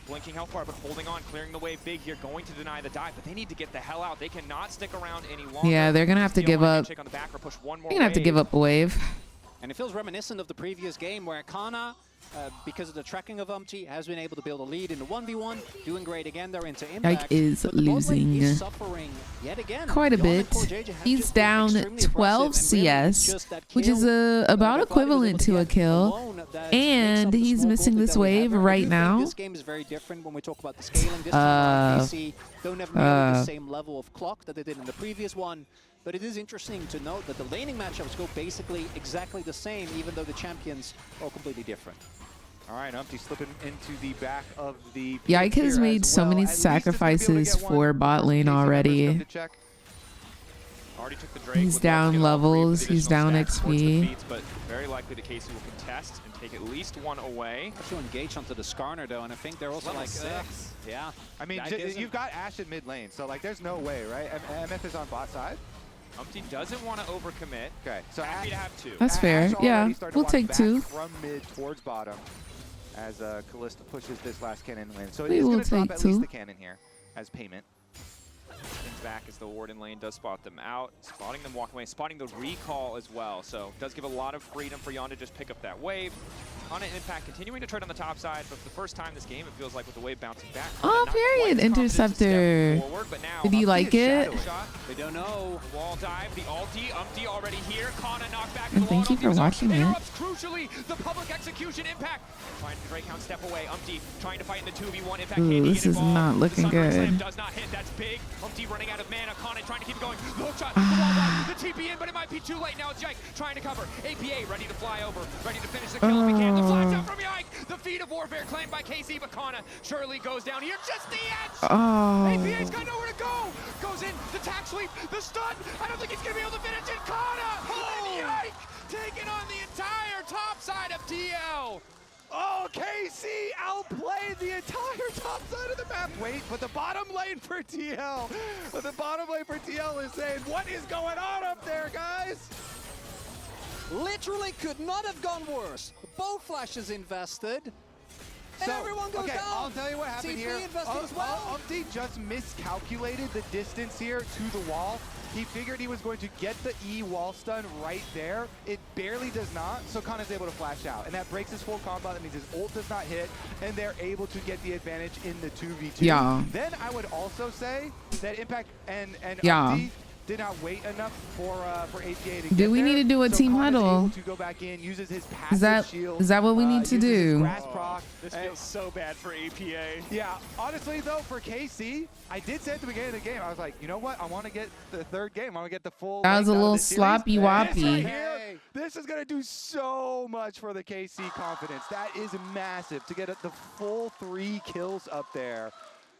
S11: Blinking how far, but holding on, clearing the wave big here, going to deny the dive, but they need to get the hell out. They cannot stick around any longer.
S1: Yeah, they're going to have to give up.
S11: On the back or push one more
S1: They're going to have to give up a wave.
S13: And it feels reminiscent of the previous game where Kana, because of the tracking of Umpty, has been able to build a lead in the 1v1, doing great again. They're into impact.
S1: Yike is
S13: but the bot lane
S1: losing
S13: is suffering yet again.
S1: quite a bit. He's down 12 CS, which is about equivalent to a kill. And he's missing this wave right now.
S13: This game is very different when we talk about the scaling. This time KC don't have nearly the same level of clock that they did in the previous one. But it is interesting to note that the laning matchups go basically exactly the same, even though the champions are completely different.
S12: All right, Umpty slipping into the back of the...
S1: Yike has made so many sacrifices for bot lane already.
S11: Already took the Drake.
S1: He's down levels, he's down XP.
S11: But very likely that Casey will contest and take at least one away.
S13: To engage onto the Skarner though, and I think they're also
S11: Level
S13: like
S11: 6.
S13: Yeah.
S12: I mean, you've got Ashe in mid lane, so like there's no way, right? MF is on bot side.
S11: Umpty doesn't want to overcommit.
S12: Okay, so
S11: happy to have 2.
S1: That's fair. Yeah, we'll take 2.
S12: From mid towards bottom as Kalista pushes this last cannon win. So it
S1: We
S12: is
S1: will
S12: going to drop
S1: take
S12: at
S1: 2.
S12: least the cannon here as payment.
S11: Spins back as the Warden lane does spot them out. Spotting them walk away, spotting the recall as well. So does give a lot of freedom for Yon to just pick up that wave. On an impact, continuing to trade on the top side, but for the first time this game, it feels like with the wave bouncing back.
S1: Oh, period. Interceptor.
S11: Forward, but now,
S1: Did you like it?
S11: They don't know. Wall dive, the ulti, Umpty already here. Kana knocked back.
S1: And thank you for watching it.
S11: Interrupts crucially the public execution impact. Find the Drake Hound step away. Umpty trying to fight in the 2v1. Impact
S1: Ooh, this is not looking good.
S11: Does not hit. That's big. Umpty running out of mana. Kana trying to keep it going. Low shot. The wall dive. The TP in, but it might be too late now. It's Yike trying to cover. APA ready to fly over. Ready to finish the kill if he can. The flash out from Yike. The feat of warfare claimed by KC, but Kana surely goes down here. Just the edge. APA's got nowhere to go. Goes in. The tack sweep. The stun. I don't think he's going to be able to finish it. Kana. And Yike taking on the entire top side of TL.
S12: Oh, KC outplayed the entire top side of the map. Wait, but the bottom lane for TL. But the bottom lane for TL is saying, what is going on up there, guys?
S13: Literally could not have gone worse. Both flashes invested. And
S12: So,
S13: everyone goes down.
S12: I'll tell you what happened
S13: TP
S12: here.
S13: invested as well.
S12: Umpty just miscalculated the distance here to the wall. He figured he was going to get the E wall stun right there. It barely does not, so Kana's able to flash out. And that breaks his full combo. That means his ult does not hit, and they're able to get the advantage in the 2v2.
S1: Yeah.
S12: Then I would also say that Impact and
S1: Yeah.
S12: Umpty did not wait enough for APA to get
S1: Do we
S12: there.
S1: need to do a
S12: So
S1: team
S12: Kana's
S1: huddle?
S12: able to go back in, uses his passive shield.
S1: Is that what we need to
S12: uses his
S1: do?
S12: grass proc.
S11: This feels so bad for APA.
S12: Yeah, honestly though, for KC, I did say at the beginning of the game, I was like, you know what? I want to get the third game. I want to get the full.
S1: That was a
S12: length out of
S1: little
S12: this series.
S1: sloppy woppy.
S12: This right here, this is gonna do so much for the KC confidence. That is massive to get the full 3 kills up there.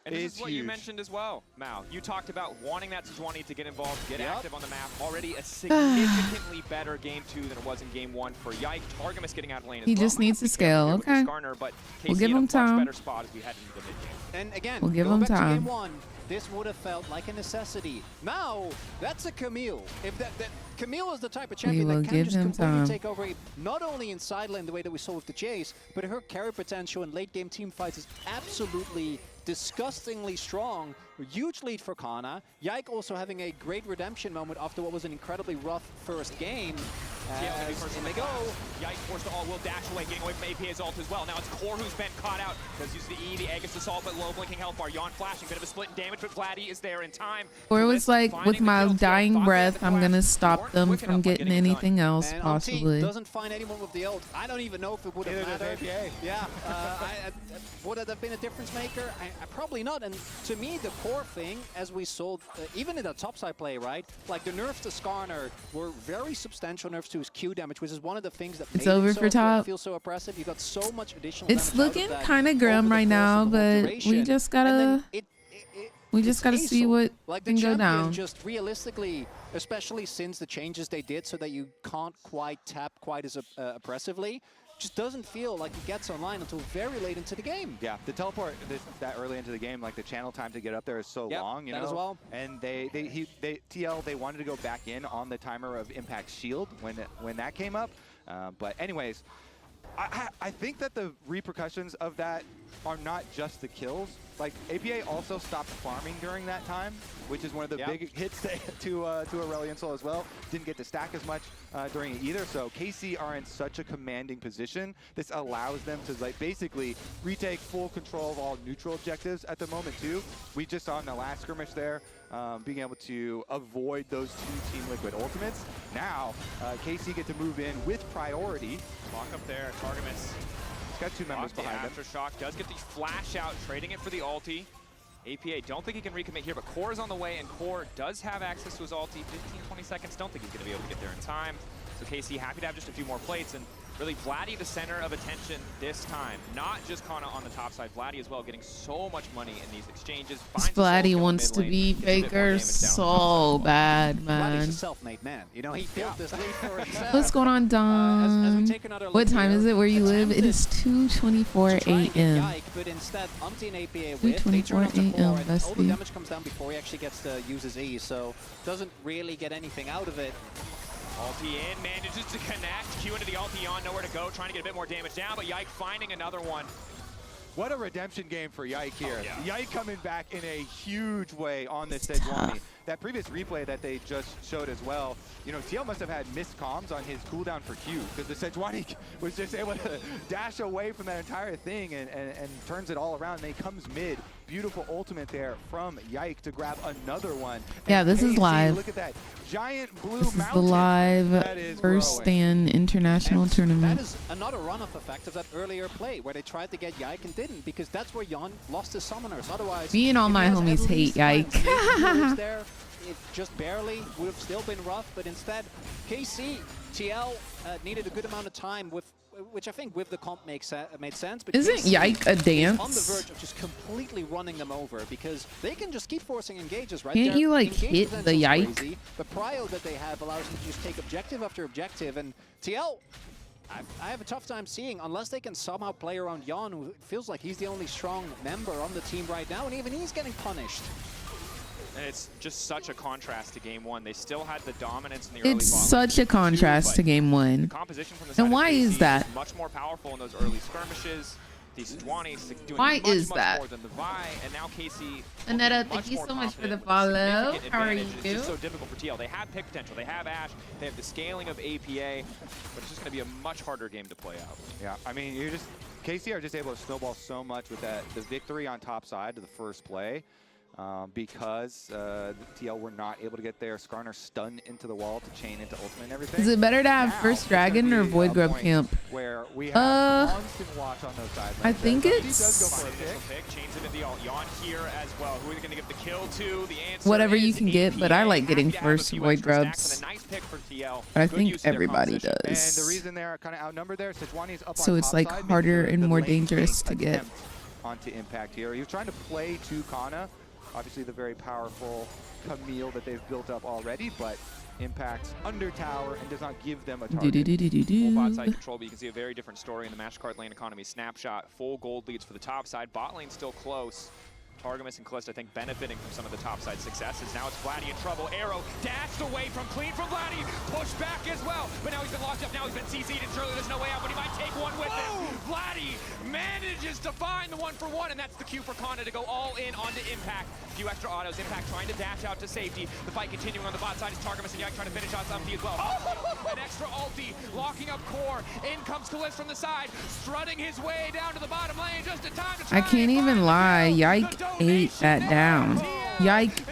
S11: And this is
S12: Is
S11: what you
S12: huge.
S11: mentioned as well, Mao. You talked about wanting that Sejuani to get involved, get active on the map. Already a significantly better game 2 than it was in game 1 for Yike. Targamas getting out of lane as
S1: He
S11: well.
S1: just needs to scale. Okay.
S11: Skarner, but
S1: We'll
S11: KC
S1: give
S11: in a
S1: him
S11: much
S1: time.
S11: better spot as we head into the mid game.
S13: And again,
S1: We'll give
S13: going
S1: him
S13: back to
S1: time.
S13: game 1, this would have felt like a necessity. Now, that's a Camille. If that Camille is the type of champion
S1: will
S13: that can
S1: give
S13: just
S1: him
S13: completely
S1: time.
S13: take over, not only inside lane the way that we saw with the Jace, but her carry potential in late game team fights is absolutely disgustingly strong. Huge lead for Kana. Yike also having a great redemption moment after what was an incredibly rough first game.
S11: In they go. Yike forced to all-will dash away, getting away from APA's ult as well. Now it's Core who's been caught out. Does use the E, the Aegis assault, but low blinking health bar. Yawn flashing, bit of a split in damage, but Vladdy is there in time.
S1: Or it was like, with my dying breath, I'm gonna stop them from getting anything else,
S13: and
S1: possibly.
S13: Doesn't find anyone with the ult. I don't even know if it would have mattered. Yeah, would it have been a difference maker? I probably not. And to me, the core thing, as we saw, even in the topside play, right? Like the nerfs to Skarner were very substantial nerfs to his Q damage, which is one of the things that
S1: It's
S13: made
S1: over
S13: it so
S1: for top.
S13: feel so oppressive. You got so much additional.
S1: It's
S13: damage out of
S1: looking
S13: that
S1: kind of grim
S13: over the
S1: right
S13: course
S1: now,
S13: of the whole
S1: but we
S13: duration.
S1: just
S13: And then
S1: gotta see
S13: Aesol.
S1: what
S13: like the
S1: can go
S13: champion
S1: down.
S13: just realistically, especially since the changes they did so that you can't quite tap quite as oppressively, just doesn't feel like he gets online until very late into the game.
S12: Yeah, the teleport that early into the game, like the channel time to get up there is so long, you know.
S13: That as well.
S12: And TL they wanted to go back in on the timer of Impact Shield when that came up. But anyways, I think that the repercussions of that are not just the kills. Like APA also stopped farming during that time, which is one of the big hits to Aurelion Sol as well. Didn't get to stack as much during it either. So KC are in such a commanding position. This allows them to like basically retake full control of all neutral objectives at the moment too. We just saw in the last skirmish there, being able to avoid those two Team Liquid ultimates. Now KC get to move in with priority.
S11: Lock up there, Targamas.
S12: He's got two members behind him.
S11: Aftershock does get the flash out, trading it for the ulti. APA don't think he can recommit here, but Core is on the way, and Core does have access to his ulti. 15-20 seconds, don't think he's going to be able to get there in time. So KC happy to have just a few more plates, and really Vladdy the center of attention this time. Not just Kana on the top side, Vladdy as well, getting so much money in these exchanges.
S1: Vladdy wants to be Faker so bad, man.
S13: Vladdy's a self-made man. You know, he built this lead for himself.
S1: What's going on, Don? What time is it where you live? It is 2:24 a.m.
S13: But instead, Umpty and APA with, they turn on to Core, and all the damage comes down before he actually gets to use his E, so doesn't really get anything out of it.
S11: Ulti in, manages to connect. Q into the ulti on, nowhere to go, trying to get a bit more damage down, but Yike finding another one.
S12: What a redemption game for Yike here. Yike coming back in a huge way on this Sejuani. That previous replay that they just showed as well, you know, TL must have had missed comms on his cooldown for Q, because the Sejuani was just able to dash away from that entire thing and turns it all around. And he comes mid. Beautiful ultimate there from Yike to grab another one.
S1: Yeah, this is live.
S12: Look at that giant blue
S1: This is
S12: mountain.
S1: the live first stand international tournament.
S13: That is another run-off effect of that earlier play where they tried to get Yike and didn't, because that's where Jan lost his summoners. Otherwise,
S1: Me and all my homies hate Yike.
S13: there, it just barely would have still been rough, but instead, KC, TL needed a good amount of time with. Which I think with the comp made sense. But
S1: Isn't Yike a dance?
S13: On the verge of just completely running them over, because they can just keep forcing engages, right?
S1: Can't you like hit the Yike?
S13: Crazy. The prio that they have allows them to just take objective after objective, and TL, I have a tough time seeing, unless they can somehow play around Jan, who feels like he's the only strong member on the team right now, and even he's getting punished.
S11: And it's just such a contrast to game one. They still had the dominance in the early
S1: It's
S11: bot
S1: such a contrast to game one.
S11: The composition from the side
S1: And why
S11: of KC
S1: is that?
S11: much more powerful in those early skirmishes. These 20s doing
S1: Why
S11: much,
S1: is
S11: much
S1: that?
S11: more than the Vi, and now KC.
S1: Anetta, thank you so much for the follow. How are you?
S11: It's just so difficult for TL. They have pick potential. They have Ashe. They have the scaling of APA, but it's just going to be a much harder game to play out.
S12: Yeah, I mean, KC are just able to snowball so much with the victory on top side to the first play. Because the TL were not able to get their Skarner stunned into the wall to chain into ultimate and everything.
S1: Is it better to have
S12: Now,
S1: First Dragon or Void Grub Camp?
S12: Where we have constant watch on those sides.
S1: I think
S12: Does
S1: it's
S12: go for a pick.
S11: Chains into the alt. Yawn here as well. Who are they going to give the kill to? The answer
S1: whatever you
S11: is
S1: can get, but I
S11: APA.
S1: like getting
S11: Happy to have a
S1: first
S11: few
S1: Void
S11: extra
S1: Grubs.
S11: stacks and a nice pick for TL.
S1: But I
S11: Good
S1: think
S11: use of their
S1: everybody
S11: composition.
S1: does.
S12: And the reason they're kind of outnumbered there, Sejuani's up
S1: So
S12: on
S1: it's
S12: top
S1: like
S12: side, making
S1: harder
S12: the
S1: and more
S12: lane
S1: dangerous
S12: gank
S1: to get.
S12: attempt onto Impact here. He was trying to play to Kana. Obviously the very powerful Camille that they've built up already, but Impact's under tower and does not give them a target.
S11: Full bot side control, but you can see a very different story in the MasterCard lane economy snapshot. Full gold leads for the top side. Bot lane still close. Targamas and Kalista, I think, benefiting from some of the topside successes. Now it's Vladdy in trouble. Arrow dashed away from clean from Vladdy. Pushed back as well. But now he's been locked up. Now he's been CC'd and surely there's no way out, but he might take one with him. Vladdy manages to find the 1-for-1, and that's the cue for Kana to go all in onto Impact. A few extra autos. Impact trying to dash out to safety. The fight continuing on the bot side is Targamas and Yike trying to finish out Umti as well. An extra ulti, locking up core. In comes Kalist from the side, strutting his way down to the bottom lane just in time to try.
S1: I can't even lie. Yike ate that down. Yike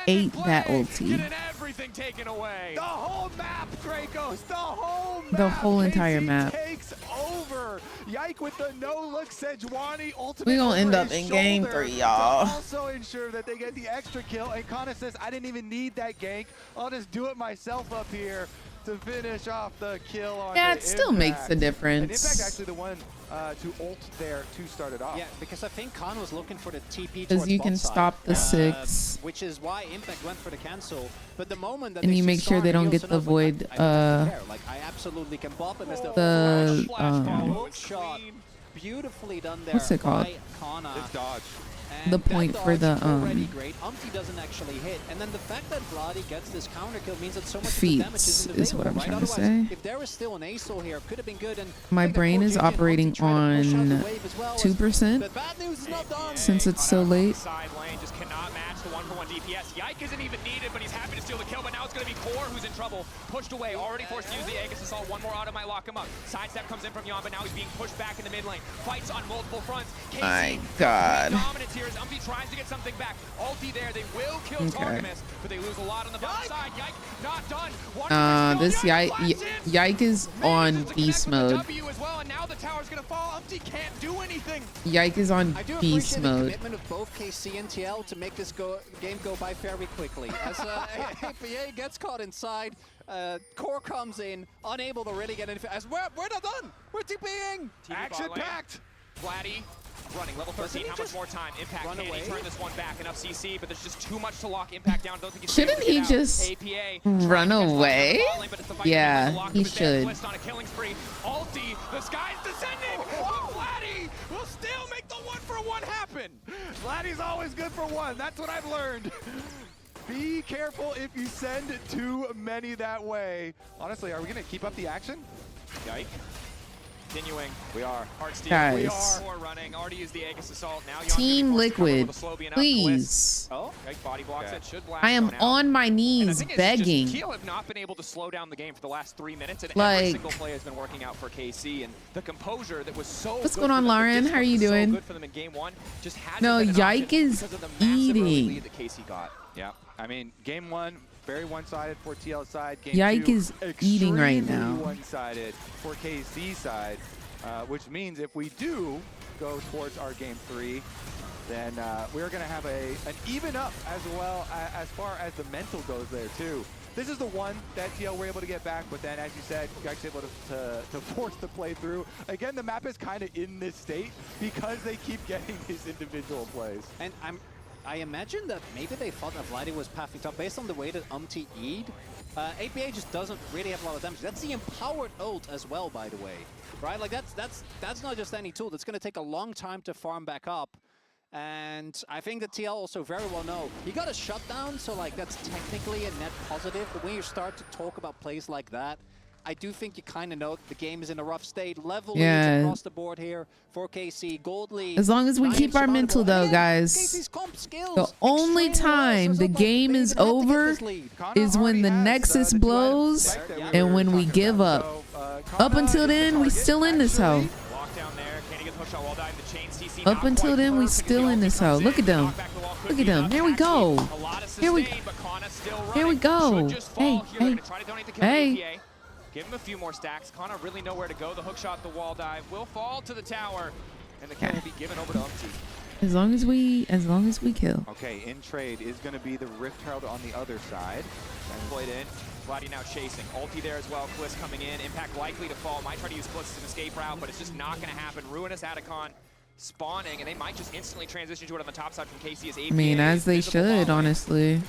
S1: ate that ulti.
S11: Everything taken away.
S12: The whole map, Dracos. The whole map.
S1: The whole entire
S12: KC
S1: map.
S12: Takes over. Yike with the no-look Sejuani ultimate.
S1: We gonna end
S12: over
S1: up
S12: his
S1: in game
S12: shoulder
S1: 3, y'all.
S12: to also ensure that they get the extra kill. And Kana says, I didn't even need that gank. I'll just do it myself up here to finish off the kill on
S1: Yeah,
S12: the
S1: it still
S12: Impact.
S1: makes a difference.
S12: And Impact actually the one to ult there to start it off.
S13: Yeah, because I think Khan was looking for the TP
S1: Because
S13: towards
S1: you
S13: bot
S1: can
S13: side,
S1: stop the 6.
S13: which is why Impact went for the cancel. But the moment that
S1: And
S13: they
S1: you
S13: see
S1: make sure they
S13: Storm,
S1: don't
S13: he
S1: get
S13: also
S1: the
S13: knows, like,
S1: void,
S13: I don't care. Like, I absolutely can bop him as the hook shot. Beautifully done there.
S1: What's it called?
S13: By Kana.
S12: It's dodge.
S13: And
S1: The point
S13: that
S1: for
S13: dodge
S1: the,
S13: already great. Umti doesn't actually hit, and then the fact that Vladdy gets this counter kill means that so much of the damage
S1: Feats
S13: isn't
S1: is what
S13: available,
S1: I'm
S13: right?
S1: trying to
S13: Otherwise,
S1: say.
S13: if there was still an ASO here, could have been good. And
S1: My brain is operating on 2%
S13: the bad news is not done.
S1: since it's so late.
S11: Side lane just cannot match the 1-for-1 DPS. Yike isn't even needed, but he's happy to steal the kill. But now it's going to be Core who's in trouble. Pushed away, already forced to use the Aegis Assault. One more auto might lock him up. Sidestep comes in from Yon, but now he's being pushed back in the mid lane. Fights on multiple fronts.
S1: My God.
S11: Dominance here as Umti tries to get something back. Ulti there, they will kill Targamas, but they lose a lot on the bottom side. Yike not done.
S1: This Yike is on beast mode.
S11: W as well, and now the tower's going to fall. Umti can't do anything.
S1: Yike is on
S13: I do
S1: beast
S13: appreciate the
S1: mode.
S13: commitment of both KC and TL to make this game go by very quickly. As APA gets caught inside, Core comes in, unable to really get anything. As we're not done. We're TPing.
S12: Action packed.
S11: Vladdy running level 13. How much more time? Impact can he turn this one back? Enough CC, but there's just too much to lock Impact down. Don't think he's
S1: Shouldn't he just run away? Yeah, he should.
S11: On a killing spree. Ulti, the sky's descending. Vladdy will still make the 1-for-1 happen.
S12: Vladdy's always good for one. That's what I've learned. Be careful if you send too many that way. Honestly, are we going to keep up the action?
S11: Yike. Continuing.
S12: We are.
S11: Hard steal.
S1: Guys.
S11: We are. More running. Already used the Aegis Assault. Now
S1: Team Liquid, please.
S11: Oh, Yike body blocks it. Should blast
S1: I am on my knees begging.
S11: Teal have not been able to slow down the game for the last 3 minutes, and
S1: Like,
S11: every single play has been working out for KC. And the composure that was so
S1: what's
S11: good
S1: going on,
S11: for them,
S1: Lauren?
S11: the
S1: How are you
S11: discipline was
S1: doing?
S11: So good for them in game 1. Just hasn't
S1: No,
S11: been an
S1: Yike
S11: option
S1: is
S11: because of the massive early
S1: eating.
S11: lead that KC got.
S12: Yeah, I mean, game 1, very one-sided for TL side. Game
S1: Yike
S12: 2,
S1: is eating right now.
S12: one-sided for KC side, which means if we do go towards our game 3, then we're going to have an even up as well as far as the mental goes there too. This is the one that TL were able to get back, but then as you said, Yike's able to force the play through. Again, the map is kind of in this state because they keep getting these individual plays.
S13: And I imagine that maybe they thought that Vladdy was pathing top based on the way that Umti E'd. APA just doesn't really have a lot of damage. That's the empowered ult as well, by the way. Right? Like that's not just any tool. That's going to take a long time to farm back up. And I think that TL also very well know you got a shutdown, so like that's technically a net positive. But when you start to talk about plays like that, I do think you kind of know that the game is in a rough state. Level leads across the board here for KC. Gold lead.
S1: As long as we keep our mental though, guys. The only time the game is over is when the Nexus blows and when we give up. Up until then, we still in this hoe. Up until then, we still in this hoe. Look at them. Look at them. There we go. Here we go. Hey, hey, hey.
S11: Give him a few more stacks. Kana really know where to go. The hook shot, the wall dive will fall to the tower, and the kill will be given over to Umti.
S1: As long as we kill.
S12: Okay, in trade is going to be the Rift Herald on the other side.
S11: Deployed in. Vladdy now chasing. Ulti there as well. Kliss coming in. Impact likely to fall. Might try to use Kliss as an escape route, but it's just not going to happen. Ruinous Atacon spawning, and they might just instantly transition to it on the top side from KC as APA.
S1: I mean, as they should, honestly.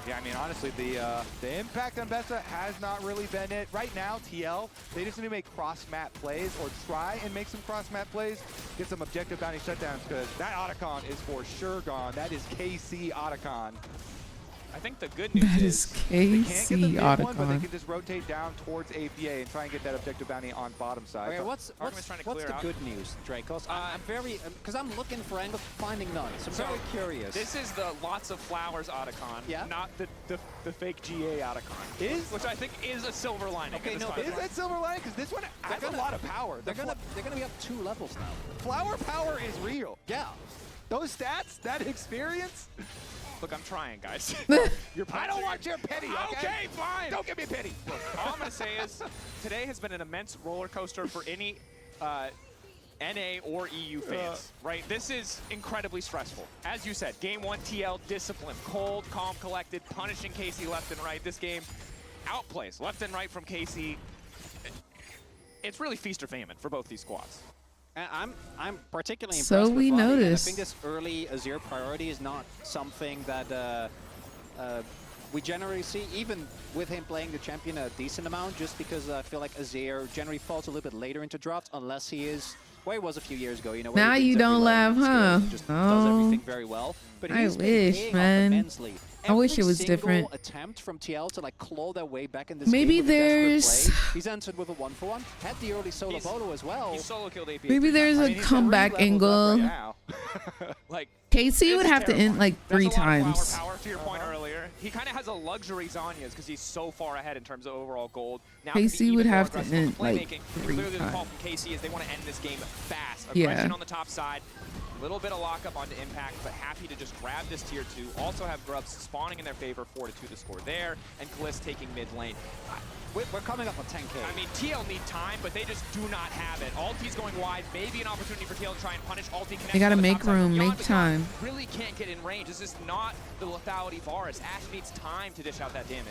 S12: Yeah, I mean, honestly, the impact on Bessa has not really been it. Right now, TL, they just need to make cross-map plays or try and make some cross-map plays, get some objective bounty shutdowns, because that Otacon is for sure gone. That is KC Otacon.
S11: I think the good news is
S12: they can't get the
S1: KC
S12: mid one, but they
S1: Otacon.
S12: can just rotate down towards APA and try and get that objective bounty on bottom side.
S13: Okay, what's the good news, Dracos? I'm very, because I'm looking for angles, finding none. So I'm very curious.
S11: This is the lots of flowers Otacon,
S13: yeah?
S11: not the fake GA Otacon, which I think is a silver lining.
S12: Okay, no, is that silver lining? Because this one has a lot of power.
S13: They're gonna be up 2 levels now.
S12: Flower power is real.
S13: Yeah.
S12: Those stats, that experience.
S11: Look, I'm trying, guys.
S12: I don't want your pity, okay?
S11: Okay, fine.
S12: Don't give me pity.
S11: Look, all I'm going to say is today has been an immense roller coaster for any NA or EU fans, right? This is incredibly stressful. As you said, game 1 TL, discipline, cold, calm, collected, punishing KC left and right. This game outplays left and right from KC. It's really feast or famine for both these squads.
S13: I'm particularly impressed
S1: So
S13: with
S1: we
S13: Vladi, and
S1: noticed.
S13: I think this early Azir priority is not something that we generally see, even with him playing the champion a decent amount, just because I feel like Azir generally falls a little bit later into drafts, unless he is where he was a few years ago. You know, where
S1: Now
S13: he
S1: you
S13: picks every
S1: don't
S13: lane
S1: laugh,
S13: and scales
S1: huh?
S13: and just does everything very well. But
S1: I
S13: he's been
S1: wish,
S13: paying off
S1: man.
S13: immensely.
S1: I wish
S13: Every
S1: it was
S13: single
S1: different.
S13: attempt from TL to like claw their way back in this
S1: Maybe
S13: game with a desperate
S1: there's-
S13: play. He's answered with a 1-for-1. Had the early solo photo as well.
S11: He solo killed AP.
S1: Maybe there's a comeback angle.
S11: Like
S1: KC would have to end like 3 times.
S11: Power to your point earlier. He kind of has a luxury Zanyas because he's so far ahead in terms of overall gold. Now
S1: KC would have to
S11: aggressive on
S1: end
S11: the
S1: like
S11: playmaking.
S1: 3
S11: Clearly the call
S1: times.
S11: from KC is they want to end this game fast.
S1: Yeah.
S11: Aggression on the top side. Little bit of lockup onto Impact, but happy to just grab this tier 2. Also have Grubs spawning in their favor, 4-2 the score there, and Kliss taking mid lane.
S13: We're coming up on 10K.
S11: I mean, TL need time, but they just do not have it. Alti's going wide, maybe an opportunity for TL to try and punish. Alti
S1: They gotta
S11: on the
S1: make
S11: top side.
S1: room,
S11: Beyond,
S1: make
S11: but
S1: time.
S11: really can't get in range. This is not the lethality Varus. Ash needs time to dish out that damage.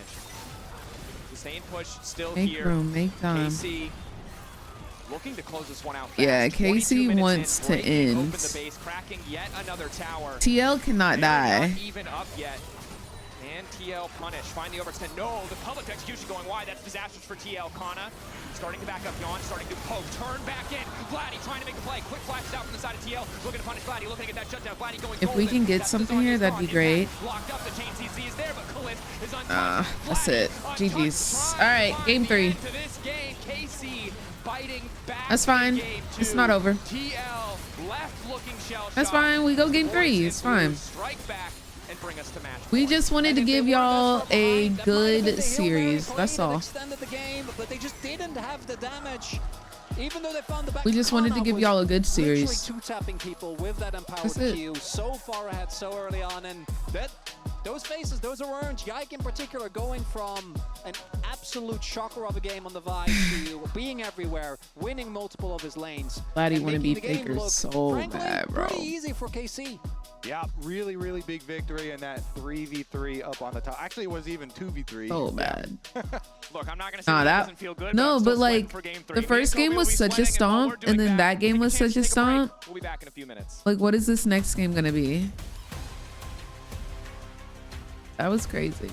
S11: Sustained push still
S1: Make
S11: here.
S1: room, make time.
S11: KC looking to close this one out fast.
S1: Yeah,
S11: 22
S1: KC
S11: minutes
S1: wants
S11: in,
S1: to
S11: breaking open
S1: end.
S11: the base, cracking yet another tower.
S1: TL cannot
S11: They are
S1: die.
S11: not even up yet. Can TL punish? Find the overextend. No, the public execution going wide. That's disastrous for TL. Kana starting to back up. Yawn starting to poke. Turn back in. Vladdy trying to make the play. Quick flashes out from the side of TL. Looking to punish Vladdy. Looking to get that shutdown. Vladdy going
S1: If we can get something here, that'd be great.
S11: Locked up. The chain CC is there, but Kliss is untouched.
S1: That's it. GG's. All right, game 3.
S11: To this game, KC biting back.
S1: That's fine.
S11: Game 2.
S1: It's not over.
S11: TL left looking shell
S1: That's
S11: shocked.
S1: fine. We go game 3. It's fine.
S11: Strike back and bring us to match.
S1: We just wanted to give y'all a good series. That's all.
S13: Extended the game, but they just didn't have the damage. Even though they found the back,
S1: We just wanted to give y'all a good
S13: literally
S1: series.
S13: two-tapping people with that empowered
S1: That's it.
S13: Q so far ahead so early on, and those faces, those are earned. Yike in particular going from an absolute shocker of a game on the Vibe to being everywhere, winning multiple of his lanes.
S1: Vladdy
S13: and
S1: wanna
S13: making
S1: be
S13: the game
S1: Faker
S13: look,
S1: so
S13: frankly,
S1: bad, bro.
S13: pretty easy for KC.
S12: Yeah, really, really big victory in that 3v3 up on the top. Actually, it was even 2v3.
S1: So bad.
S11: Look, I'm not gonna say
S1: Nah,
S11: that
S1: that
S11: doesn't feel good.
S1: no,
S11: I'm
S1: but
S11: still sweating
S1: like
S11: for game 3.
S1: the first game was such a stomp, and then that game was such a stomp.
S11: We'll be back in a few minutes.
S1: Like, what is this next game gonna be? That was crazy.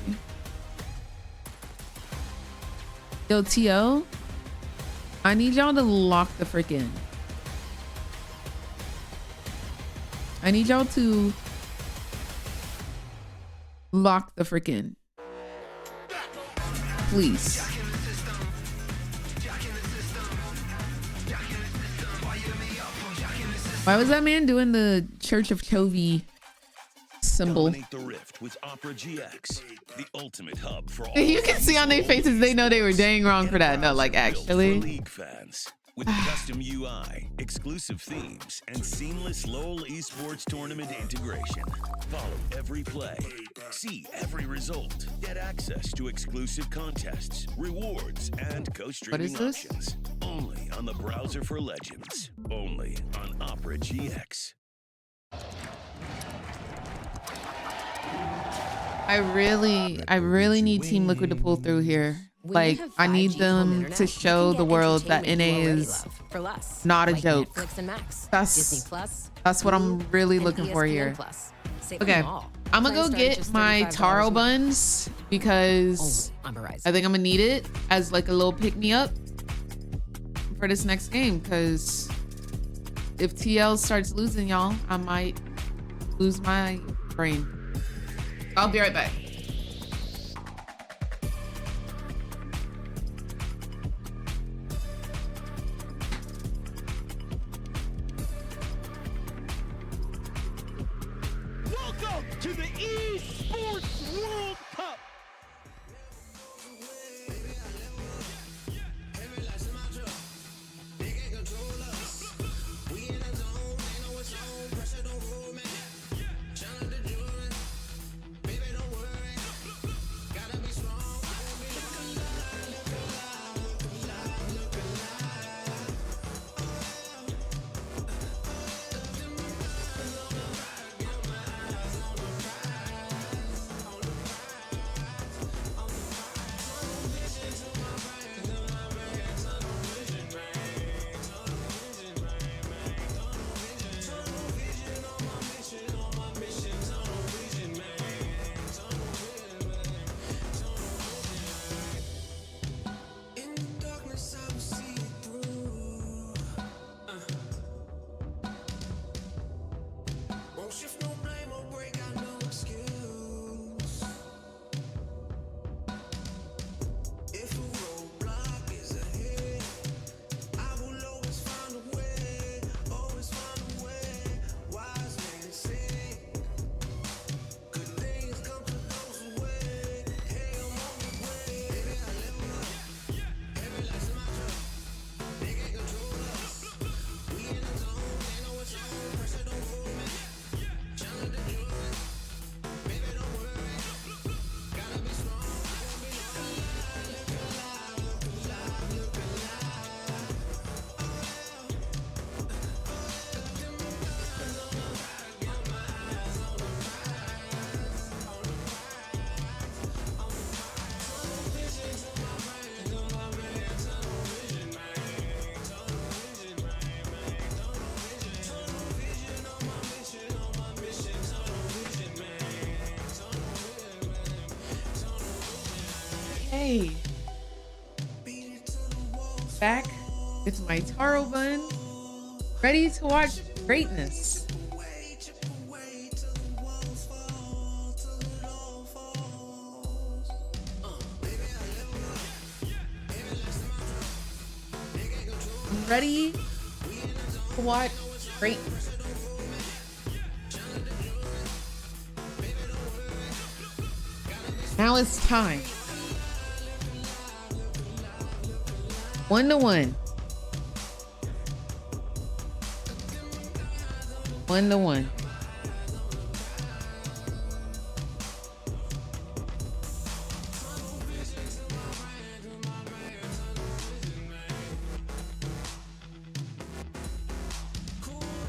S1: Yo, TO, I need y'all to lock the frick in. I need y'all to lock the frick in. Please. Why was that man doing the Church of Chovy symbol?
S14: Dominate the rift with Opera GX, the ultimate hub for all.
S1: You can see on their faces they know they were dang wrong for that. No, like
S14: For
S1: actually.
S14: League fans. With custom UI, exclusive themes, and seamless LoL esports tournament integration. Follow every play, see every result, get access to exclusive contests, rewards, and co-streaming
S1: this?
S14: options. Only on the browser for legends. Only on Opera GX.
S1: I really need Team Liquid to pull through here. Like, I need them to show the world that NA is not a joke. That's what I'm really looking for here. Okay, I'm gonna go get my taro buns because I think I'm gonna need it as like a little pick-me-up for this next game, because if TL starts losing, y'all, I might lose my brain. I'll be right back.
S8: Welcome to the Esports World Cup.
S1: Hey, back with my taro bun, ready to watch greatness. I'm ready to watch greatness. Now it's time. 1-1. 1-1.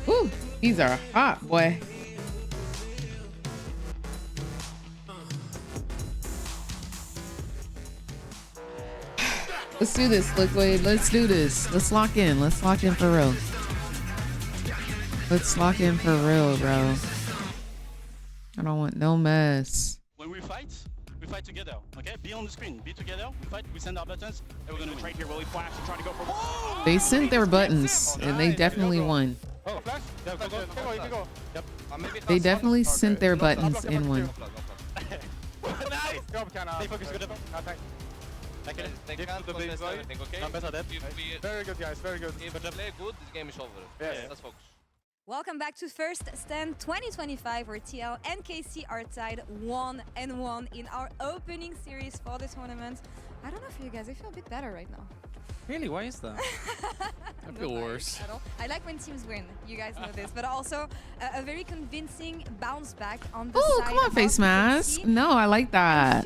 S1: Whew, these are hot, boy. Let's do this, Liquid. Let's do this. Let's lock in. Let's lock in for real. Let's lock in for real, bro. I don't want no mess.
S9: When we fight together, okay? Be on the screen, be together, we fight, we send our buttons, and we're gonna win.
S11: Right here, Willie Flash is trying to go for.
S1: They sent their buttons, and they definitely won.
S9: Oh, Flash? Yeah, go. Yep.
S1: They definitely sent their buttons and won.
S9: Nice! Stay focused, good. Very good, guys, very good.
S22: If they play good, this game is over.
S9: Yeah.
S22: Let's focus.
S20: Welcome back to First Stand 2025, where TL and KC are tied 1-1 in our opening series for the tournament. I don't know for you guys, I feel a bit better right now.
S2: Really? Why is that?
S21: I feel worse.
S20: I like when teams win, you guys know this, but also a very convincing bounce back on the
S1: Oh,
S20: side.
S1: come on, face mask. No, I like that.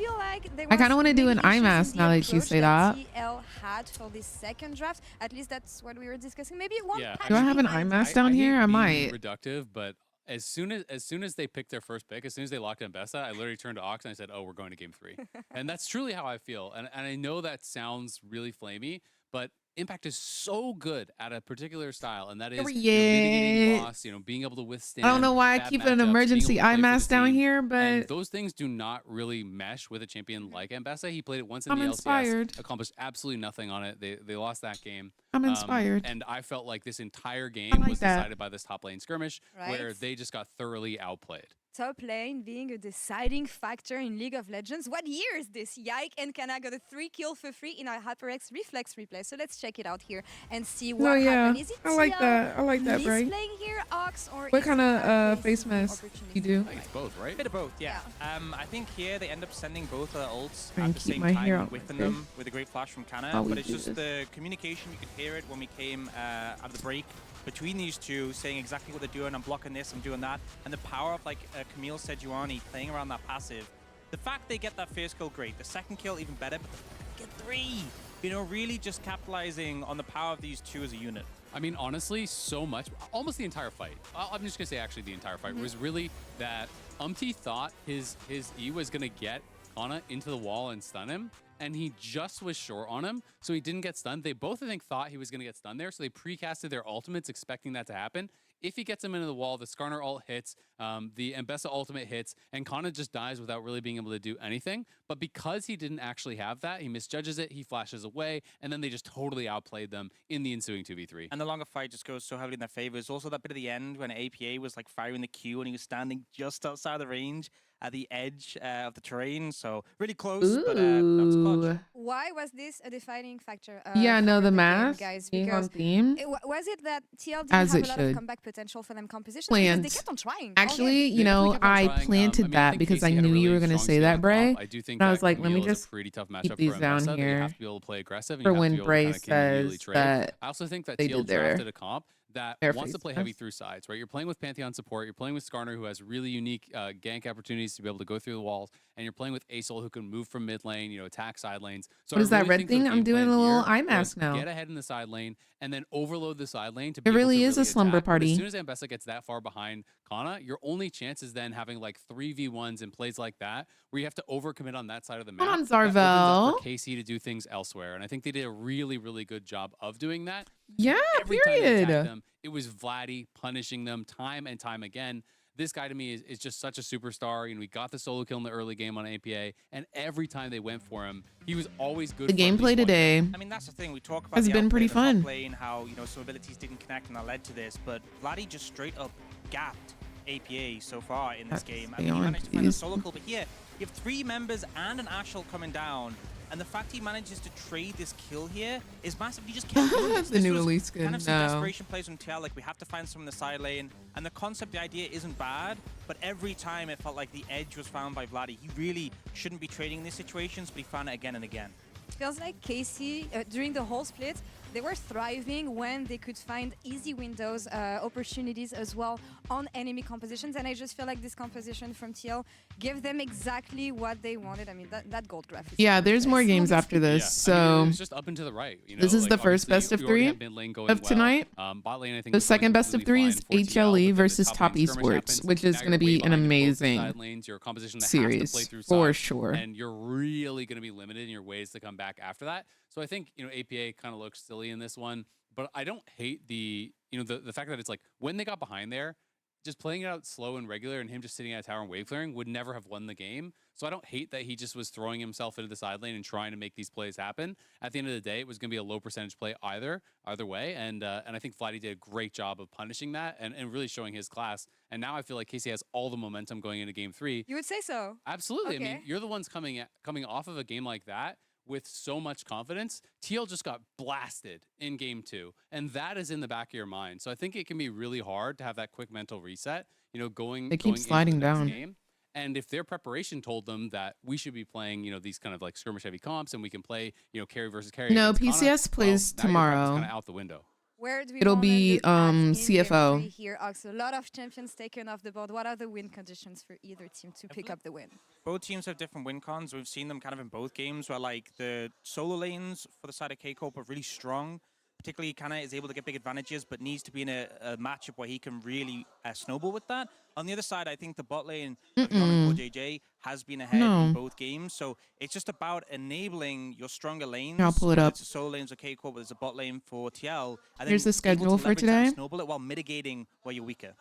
S1: I kind of want to do an eye mask now that you say that.
S20: TL had for this second draft. At least that's what we were discussing. Maybe one.
S21: Yeah.
S1: Do I have an eye mask down here? I
S21: hate
S1: might.
S21: being reductive, but as soon as they picked their first pick, as soon as they locked in Bessa, I literally turned to Ox and I said, "Oh, we're going to game 3." And that's truly how I feel. And I know that sounds really flamey, but Impact is so good at a particular style, and that is
S1: Period.
S21: mitigating loss, being able to withstand.
S1: I don't know why I
S21: bad
S1: keep an
S21: matchups, being
S1: emergency
S21: able to
S1: eye
S21: play for the
S1: mask down
S21: team.
S1: here,
S21: And
S1: but
S21: those things do not really mesh with a champion like Ambessa. He played it once in
S1: I'm
S21: the
S1: inspired.
S21: LCS, accomplished absolutely nothing on it. They lost that game.
S1: I'm inspired.
S21: And I felt like this entire game
S1: like
S21: was
S1: that.
S21: decided by this top lane skirmish, where
S20: Right.
S21: they just got thoroughly outplayed.
S20: Top lane being a deciding factor in League of Legends. What year is this? Yike and Kana got a 3 kill for free in our HyperX Reflex replay. So let's check it out here and see what
S1: No, yeah.
S20: happened. Is it
S1: I like
S20: TL
S1: that. I like that, Bray.
S20: playing here, Ox, or
S1: What
S20: is
S1: kind
S20: it
S1: of
S20: KC
S1: face mask
S20: opportunity?
S1: you do?
S21: I think it's both, right?
S2: Bit of both, yeah. I think here they end up sending both their ults
S1: Try
S2: at
S1: and
S2: the
S1: keep
S2: same
S1: my hair
S2: time,
S1: out
S2: whipping
S1: my
S2: them with a great flash from Kana.
S1: While we
S2: But it's
S1: do
S2: just
S1: this.
S2: the communication, you could hear it when we came out of the break between these two, saying exactly what they're doing. I'm blocking this, I'm doing that. And the power of like Camille Sejuani playing around that passive. The fact they get that first kill, great. The second kill, even better. But the fact they get 3, really just capitalizing on the power of these two as a unit.
S21: I mean, honestly, so much, almost the entire fight. I'm just gonna say actually the entire fight was really that thought his E was gonna get Kana into the wall and stun him, and he just was short on him, so he didn't get stunned. They both, I think, thought he was gonna get stunned there, so they precasted their ultimates expecting that to happen. If he gets him into the wall, the Skarner ult hits, the Ambessa ultimate hits, and Kana just dies without really being able to do anything. But because he didn't actually have that, he misjudges it, he flashes away, and then they just totally outplayed them in the ensuing 2v3.
S2: And the longer fight just goes so heavily in their favor. There's also that bit at the end when APA was like firing the Q and he was standing just outside the range at the edge of the terrain. So really close, but that was clutch.
S20: Why was this a defining factor?
S1: Yeah, no,
S20: for
S1: the
S20: game,
S1: mask
S20: guys,
S1: being
S20: because
S1: on theme.
S20: Was it that TL didn't
S1: As
S20: have
S1: it
S20: a lot
S1: should.
S20: of comeback potential for them compositions?
S1: Planned.
S20: Because they kept on trying.
S1: Actually, you
S21: They
S1: know,
S21: kept on
S1: I
S21: trying.
S1: planted
S21: I
S1: that
S21: think
S1: because I
S21: KC had a
S1: knew you
S21: really
S1: were going to
S21: strong
S1: say
S21: skill
S1: that,
S21: in
S1: Bray.
S21: comp. I do think
S1: And I was
S21: that
S1: like, let me
S21: Camille is
S1: just
S21: a pretty tough
S1: keep
S21: matchup
S1: these
S21: for
S1: down
S21: Ambessa. They
S1: here
S21: have to be able to play aggressive. And
S1: for
S21: you have to
S1: when
S21: be able to
S1: Bray
S21: kind of continually
S1: says
S21: trade.
S1: that
S21: I also think that
S1: they
S21: TL
S1: did their
S21: drafted a comp that
S1: their
S21: wants to
S1: face
S21: play heavy
S1: mask.
S21: through sides, right? You're playing with Pantheon support, you're playing with Skarner, who has really unique gank opportunities to be able to go through the walls, and you're playing with Acel, who can move from mid lane, attack side lanes. So
S1: What
S21: I
S1: is that
S21: really
S1: red
S21: think their
S1: thing? I'm
S21: game
S1: doing
S21: plan
S1: a little
S21: here
S1: eye
S21: was
S1: mask now.
S21: Get ahead in the side lane and then overload the side lane to be
S1: It
S21: able
S1: really
S21: to
S1: is a slumber
S21: attack. But
S1: party.
S21: as soon as Ambessa gets that far behind Kana, your only chance is then having like 3v1s and plays like that, where you have to overcommit on that side of the map.
S1: Come on,
S21: That opens up
S1: Zarvel.
S21: for KC to do things elsewhere. And I think they did a really, really good job of doing that.
S1: Yeah,
S21: Every time they
S1: period.
S21: attacked them, it was Vladdy punishing them time and time again. This guy to me is just such a superstar. We got the solo kill in the early game on APA, and every time they went for him, he was always good.
S1: The
S21: for at least
S1: gameplay
S21: one
S1: today
S2: I mean, that's the thing. We talk about
S1: has
S2: the
S1: been
S2: outplay
S1: pretty
S2: of the top
S1: fun.
S2: lane, how some abilities didn't connect and that led to this, but Vladdy just straight up gapped APA so far in this game. I mean, he managed to find a solo kill, but here you have 3 members and an Ashel coming down, and the fact he manages to trade this kill here is massive. You just can't do this.
S1: The
S2: This
S1: new
S2: was
S1: Elite skin,
S2: kind of some
S1: no.
S2: desperation plays from TL, like we have to find someone in the side lane, and the concept, the idea isn't bad, but every time it felt like the edge was found by Vladdy. He really shouldn't be trading in these situations, but he found it again and again.
S20: Feels like KC, during the whole split, they were thriving when they could find easy windows, opportunities as well on enemy compositions. And I just feel like this composition from TL gave them exactly what they wanted. I mean, that gold graph is
S1: Yeah, there's more games after this. So
S21: it was just up and to the right.
S1: this is
S21: like,
S1: the first
S21: obviously,
S1: best of
S21: you already
S1: 3
S21: have mid lane going
S1: of tonight.
S21: Well. Bot lane, I think,
S1: The
S21: was going
S1: second best of
S21: completely
S1: 3 is
S21: fine for TL,
S1: HLE
S21: but then
S1: versus
S21: this
S1: Top
S21: lane skirmish
S1: Esports,
S21: happens.
S1: which is
S21: Now
S1: going to
S21: you're way
S1: be an
S21: behind both
S1: amazing
S21: side lanes. You're a composition that has
S1: series
S21: to play through
S1: for
S21: sides,
S1: sure.
S21: and you're really going to be limited in your ways to come back after that. So I think APA kind of looks silly in this one, but I don't hate the the fact that it's like when they got behind there, just playing it out slow and regular, and him just sitting at a tower and wave clearing would never have won the game. So I don't hate that he just was throwing himself into the side lane and trying to make these plays happen. At the end of the day, it was going to be a low percentage play either way, and I think Vladdy did a great job of punishing that and really showing his class. And now I feel like KC has all the momentum going into Game 3.
S20: You would say so?
S21: Absolutely.
S20: Okay.
S21: I mean, you're the ones coming off of a game like that with so much confidence. TL just got blasted in Game 2, and that is in the back of your mind. So I think it can be really hard to have that quick mental reset, going
S1: They keep
S21: into the
S1: sliding
S21: next
S1: down.
S21: game. And if their preparation told them that we should be playing, these kind of like skirmish heavy comps, and we can play, carry versus carry.
S1: No,
S21: against Kana,
S1: PCS plays
S21: well, now your prep's
S1: tomorrow.
S21: kind of out the window.
S20: Where do we
S1: It'll
S20: wanna
S1: be
S20: look at in
S1: CFO.
S20: Game 3 here, Ox? A lot of champions taken off the board. What are the win conditions for either team to pick up the win?
S2: Both teams have different win cons. We've seen them kind of in both games where like the solo lanes for the side of K-Corp are really strong. particularly Kana is able to get big advantages, but needs to be in a matchup where he can really snowball with that. On the other side, I think the bot lane of Yon and JJ has been ahead in both games. So it's just about enabling your stronger lanes.
S1: I'll pull it up.
S2: It's a solo lanes or K-Core, but there's a bot lane for TL. And
S1: Here's
S2: then
S1: the schedule
S2: able to
S1: for
S2: leverage that and
S1: today.
S2: snowball it while mitigating where you're weaker.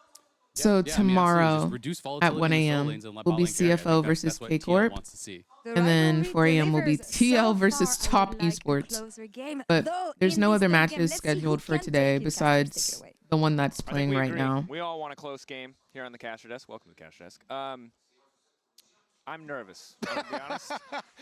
S1: So
S21: Yeah, I mean, absolutely. Just
S1: tomorrow
S21: reduce
S1: at
S21: volatility
S1: 1
S21: in the solo
S1: a.m.
S21: lanes and let
S1: will
S21: bot
S1: be
S21: lane carry. I think
S1: CFO
S21: that's
S1: versus
S21: what
S1: K
S21: TL
S1: Corp.
S21: wants to see.
S1: And then 4 a.m. will be TL versus
S20: So
S1: Top
S20: far, I would like a
S1: Esports.
S20: closer game,
S1: But
S20: though
S1: there's
S20: in
S1: no
S20: this
S1: other
S20: big game,
S1: matches
S20: let's see who
S1: scheduled for
S20: can
S1: today
S20: take it. Casper,
S1: besides
S20: take it away.
S1: the one that's
S11: I think
S1: playing
S11: we
S1: right
S11: agree.
S1: now.
S11: We all want a close game here on the caster desk. Welcome to the caster desk. I'm nervous, I'm gonna be honest.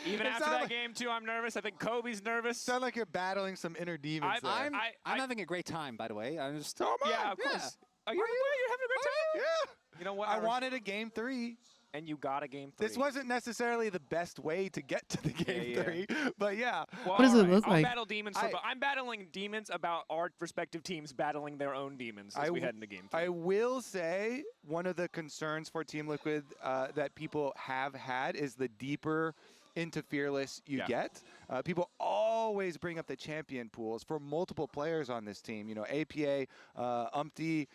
S11: Even after that game, too, I'm nervous. I think Kobe's nervous.
S12: Sound like you're battling some inner demons.
S13: I'm having a great time, by the way. I'm just.
S11: Yeah, of course. Are you having a great time?
S12: Yeah.
S11: You know what?
S12: I wanted a game 3.
S11: And you got a game 3.
S12: This wasn't necessarily the best way to get to the game 3, but yeah.
S11: Well,
S1: What does it
S11: all
S1: look
S11: I'll
S1: like?
S11: battle demons. I'm battling demons about our respective teams battling their own demons as we head into game 3.
S12: I will say one of the concerns for Team Liquid that people have had is the deeper into Fearless you get. People always bring up the champion pools for multiple players on this team. You know, APA, Umpty,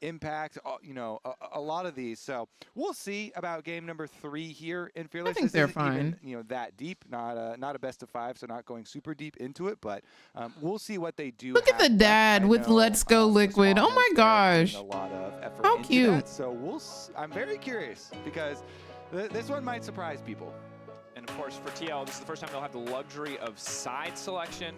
S12: Impact, you know, a lot of these. So we'll see about game number 3 here in Fearless.
S1: I think
S12: this
S1: they're
S12: isn't
S1: fine.
S12: even, you know, that deep, not a best of 5, so not going super deep into it, but we'll see what they do.
S1: Look at the
S12: have
S1: dad
S12: left. I
S1: with
S12: know,
S1: Let's Go Liquid. Oh my gosh.
S12: a lot of effort
S1: How
S12: into
S1: cute.
S12: that, so I'm very curious because this one might surprise people.
S11: And of course, for TL, this is the first time they'll have the luxury of side selection.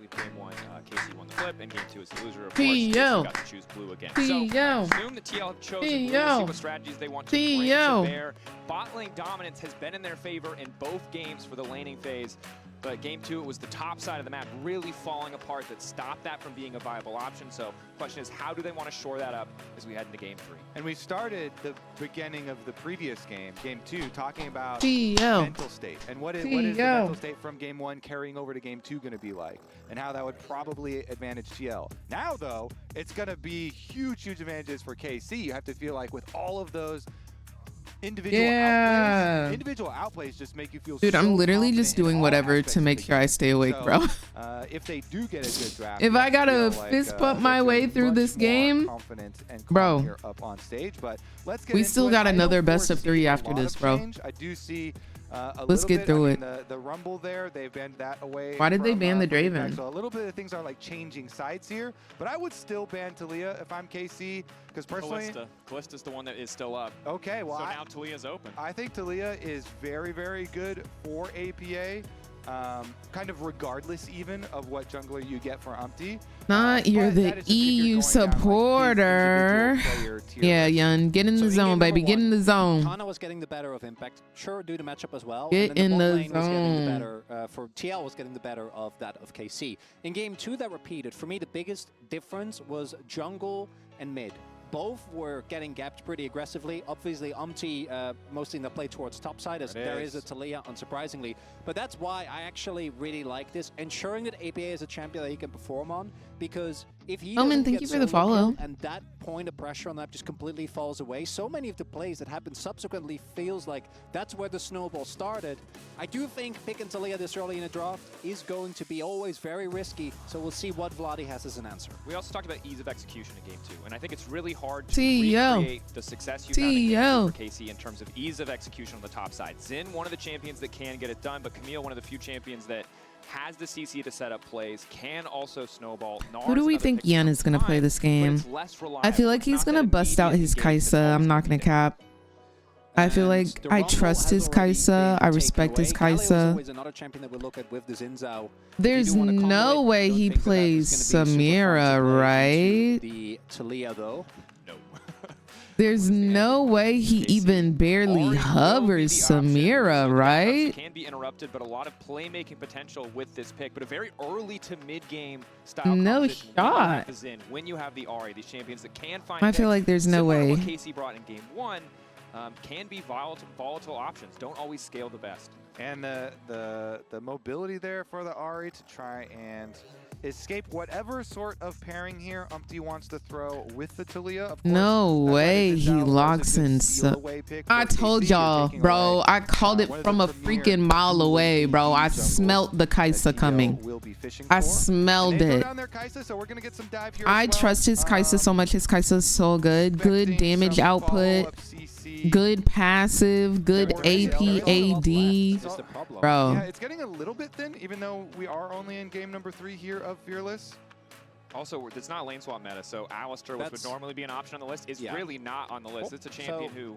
S11: We've game 1, KC won the flip, and game 2 is the loser. Of course, KC got to choose blue again. So I assume the TL have chosen blue. We'll see what strategies they want to bring to bear. Bot lane dominance has been in their favor in both games for the laning phase. But game 2, it was the top side of the map really falling apart that stopped that from being a viable option. So the question is, how do they want to shore that up as we head into game 3?
S12: And we started the beginning of the previous game, game 2, talking about
S1: TL.
S12: mental state. And what is the mental state from game 1 carrying over to game 2 going to be like? And how that would probably advantage TL. Now, though, it's going to be huge advantages for KC. You have to feel like with all of those individual outplays just make you feel
S1: Dude,
S12: so
S1: I'm literally just
S12: confident in
S1: doing
S12: all
S1: whatever
S12: aspects
S1: to
S12: of
S1: make
S12: the
S1: sure I
S12: game.
S1: stay awake,
S12: So,
S1: bro.
S12: if they do get a good draft,
S1: If I gotta
S12: feel like,
S1: fist pump my
S12: they're
S1: way
S12: feeling
S1: through
S12: much
S1: this
S12: more
S1: game,
S12: confident and
S1: bro,
S12: calm here up on stage. But let's get
S1: we
S12: into
S1: still
S12: it.
S1: got
S12: I don't
S1: another best of
S12: foresee
S1: 3
S12: a
S1: after
S12: lot
S1: this,
S12: of
S1: bro.
S12: change. I do see a
S1: Let's
S12: little
S1: get
S12: bit.
S1: through
S12: I
S1: it.
S12: mean, the Rumble there, they've banned that away.
S1: Why did they
S12: from,
S1: ban the
S12: from Impact.
S1: Draven?
S12: So a little bit of things are like changing sides here, but I would still ban Talia if I'm KC, because personally,
S11: Callista's the one that is still up.
S12: Okay, well,
S11: so now Talia's open.
S12: I think Talia is very, very good for APA. Kind of regardless even of what jungler you get for Umpty.
S1: You're the EU supporter. Yeah, Yun, get in the zone, baby. Get in the zone.
S13: Kana was getting the better of Impact. Sure, do the matchup as well.
S1: Get in the
S13: bot lane was getting the
S1: zone.
S13: better, for TL was getting the better of that of KC. In game 2, that repeated. For me, the biggest difference was jungle and mid. Both were getting gapped pretty aggressively. Obviously, Umpty mostly in the play towards top side, as there is a Talia, unsurprisingly. But that's why I actually really like this, ensuring that APA is a champion that he can perform on. Because if he doesn't
S1: thank
S13: get
S1: you for the
S13: solo
S1: follow.
S13: kill and that point of pressure on that just completely falls away, so many of the plays that happen subsequently feels like that's where the snowball started. I do think picking Talia this early in a draft is going to be always very risky, so we'll see what Vladi has as an answer.
S11: We also talked about ease of execution in game 2, and I think it's really hard to
S1: TL.
S11: recreate the success you found in game 2 for KC in terms of ease of execution on the top side. Xin, one of the champions that can get it done, but Camille, one of the few champions that has the CC to set up plays, can also snowball.
S1: Who do we think Yen is going to play this game? I feel like he's going to bust out his Kaisa. I'm not going to cap. I feel like I trust his Kaisa. I respect his Kaisa. There's no way he plays Samira, right?
S13: The Talia, though.
S1: There's no way he even barely hovers Samira, right?
S11: Can be interrupted, but a lot of playmaking potential with this pick. But a very early to mid-game style.
S1: No shot.
S11: When you have the Ahri, these champions that can find.
S1: I feel like there's no
S11: similar to
S1: way.
S11: What KC brought in game 1 can be volatile options. Don't always scale the best.
S12: And the mobility there for the Ahri to try and escape whatever sort of pairing here Umpty wants to throw with the Talia. Of course,
S1: No way he locks in. I told y'all, bro. I called it from a freaking mile away, bro. I smelt the Kai'Sa coming. I smelled it. I trust his Kai'Sa so much. His Kai'Sa is so good. Good damage output. Good passive. Good AP AD. Bro.
S12: Yeah, it's getting a little bit thin, even though we are only in game number 3 here of Fearless.
S11: Also, it's not lane swap meta, so Alistar, which would normally be an option on the list, is really not on the list. It's a champion who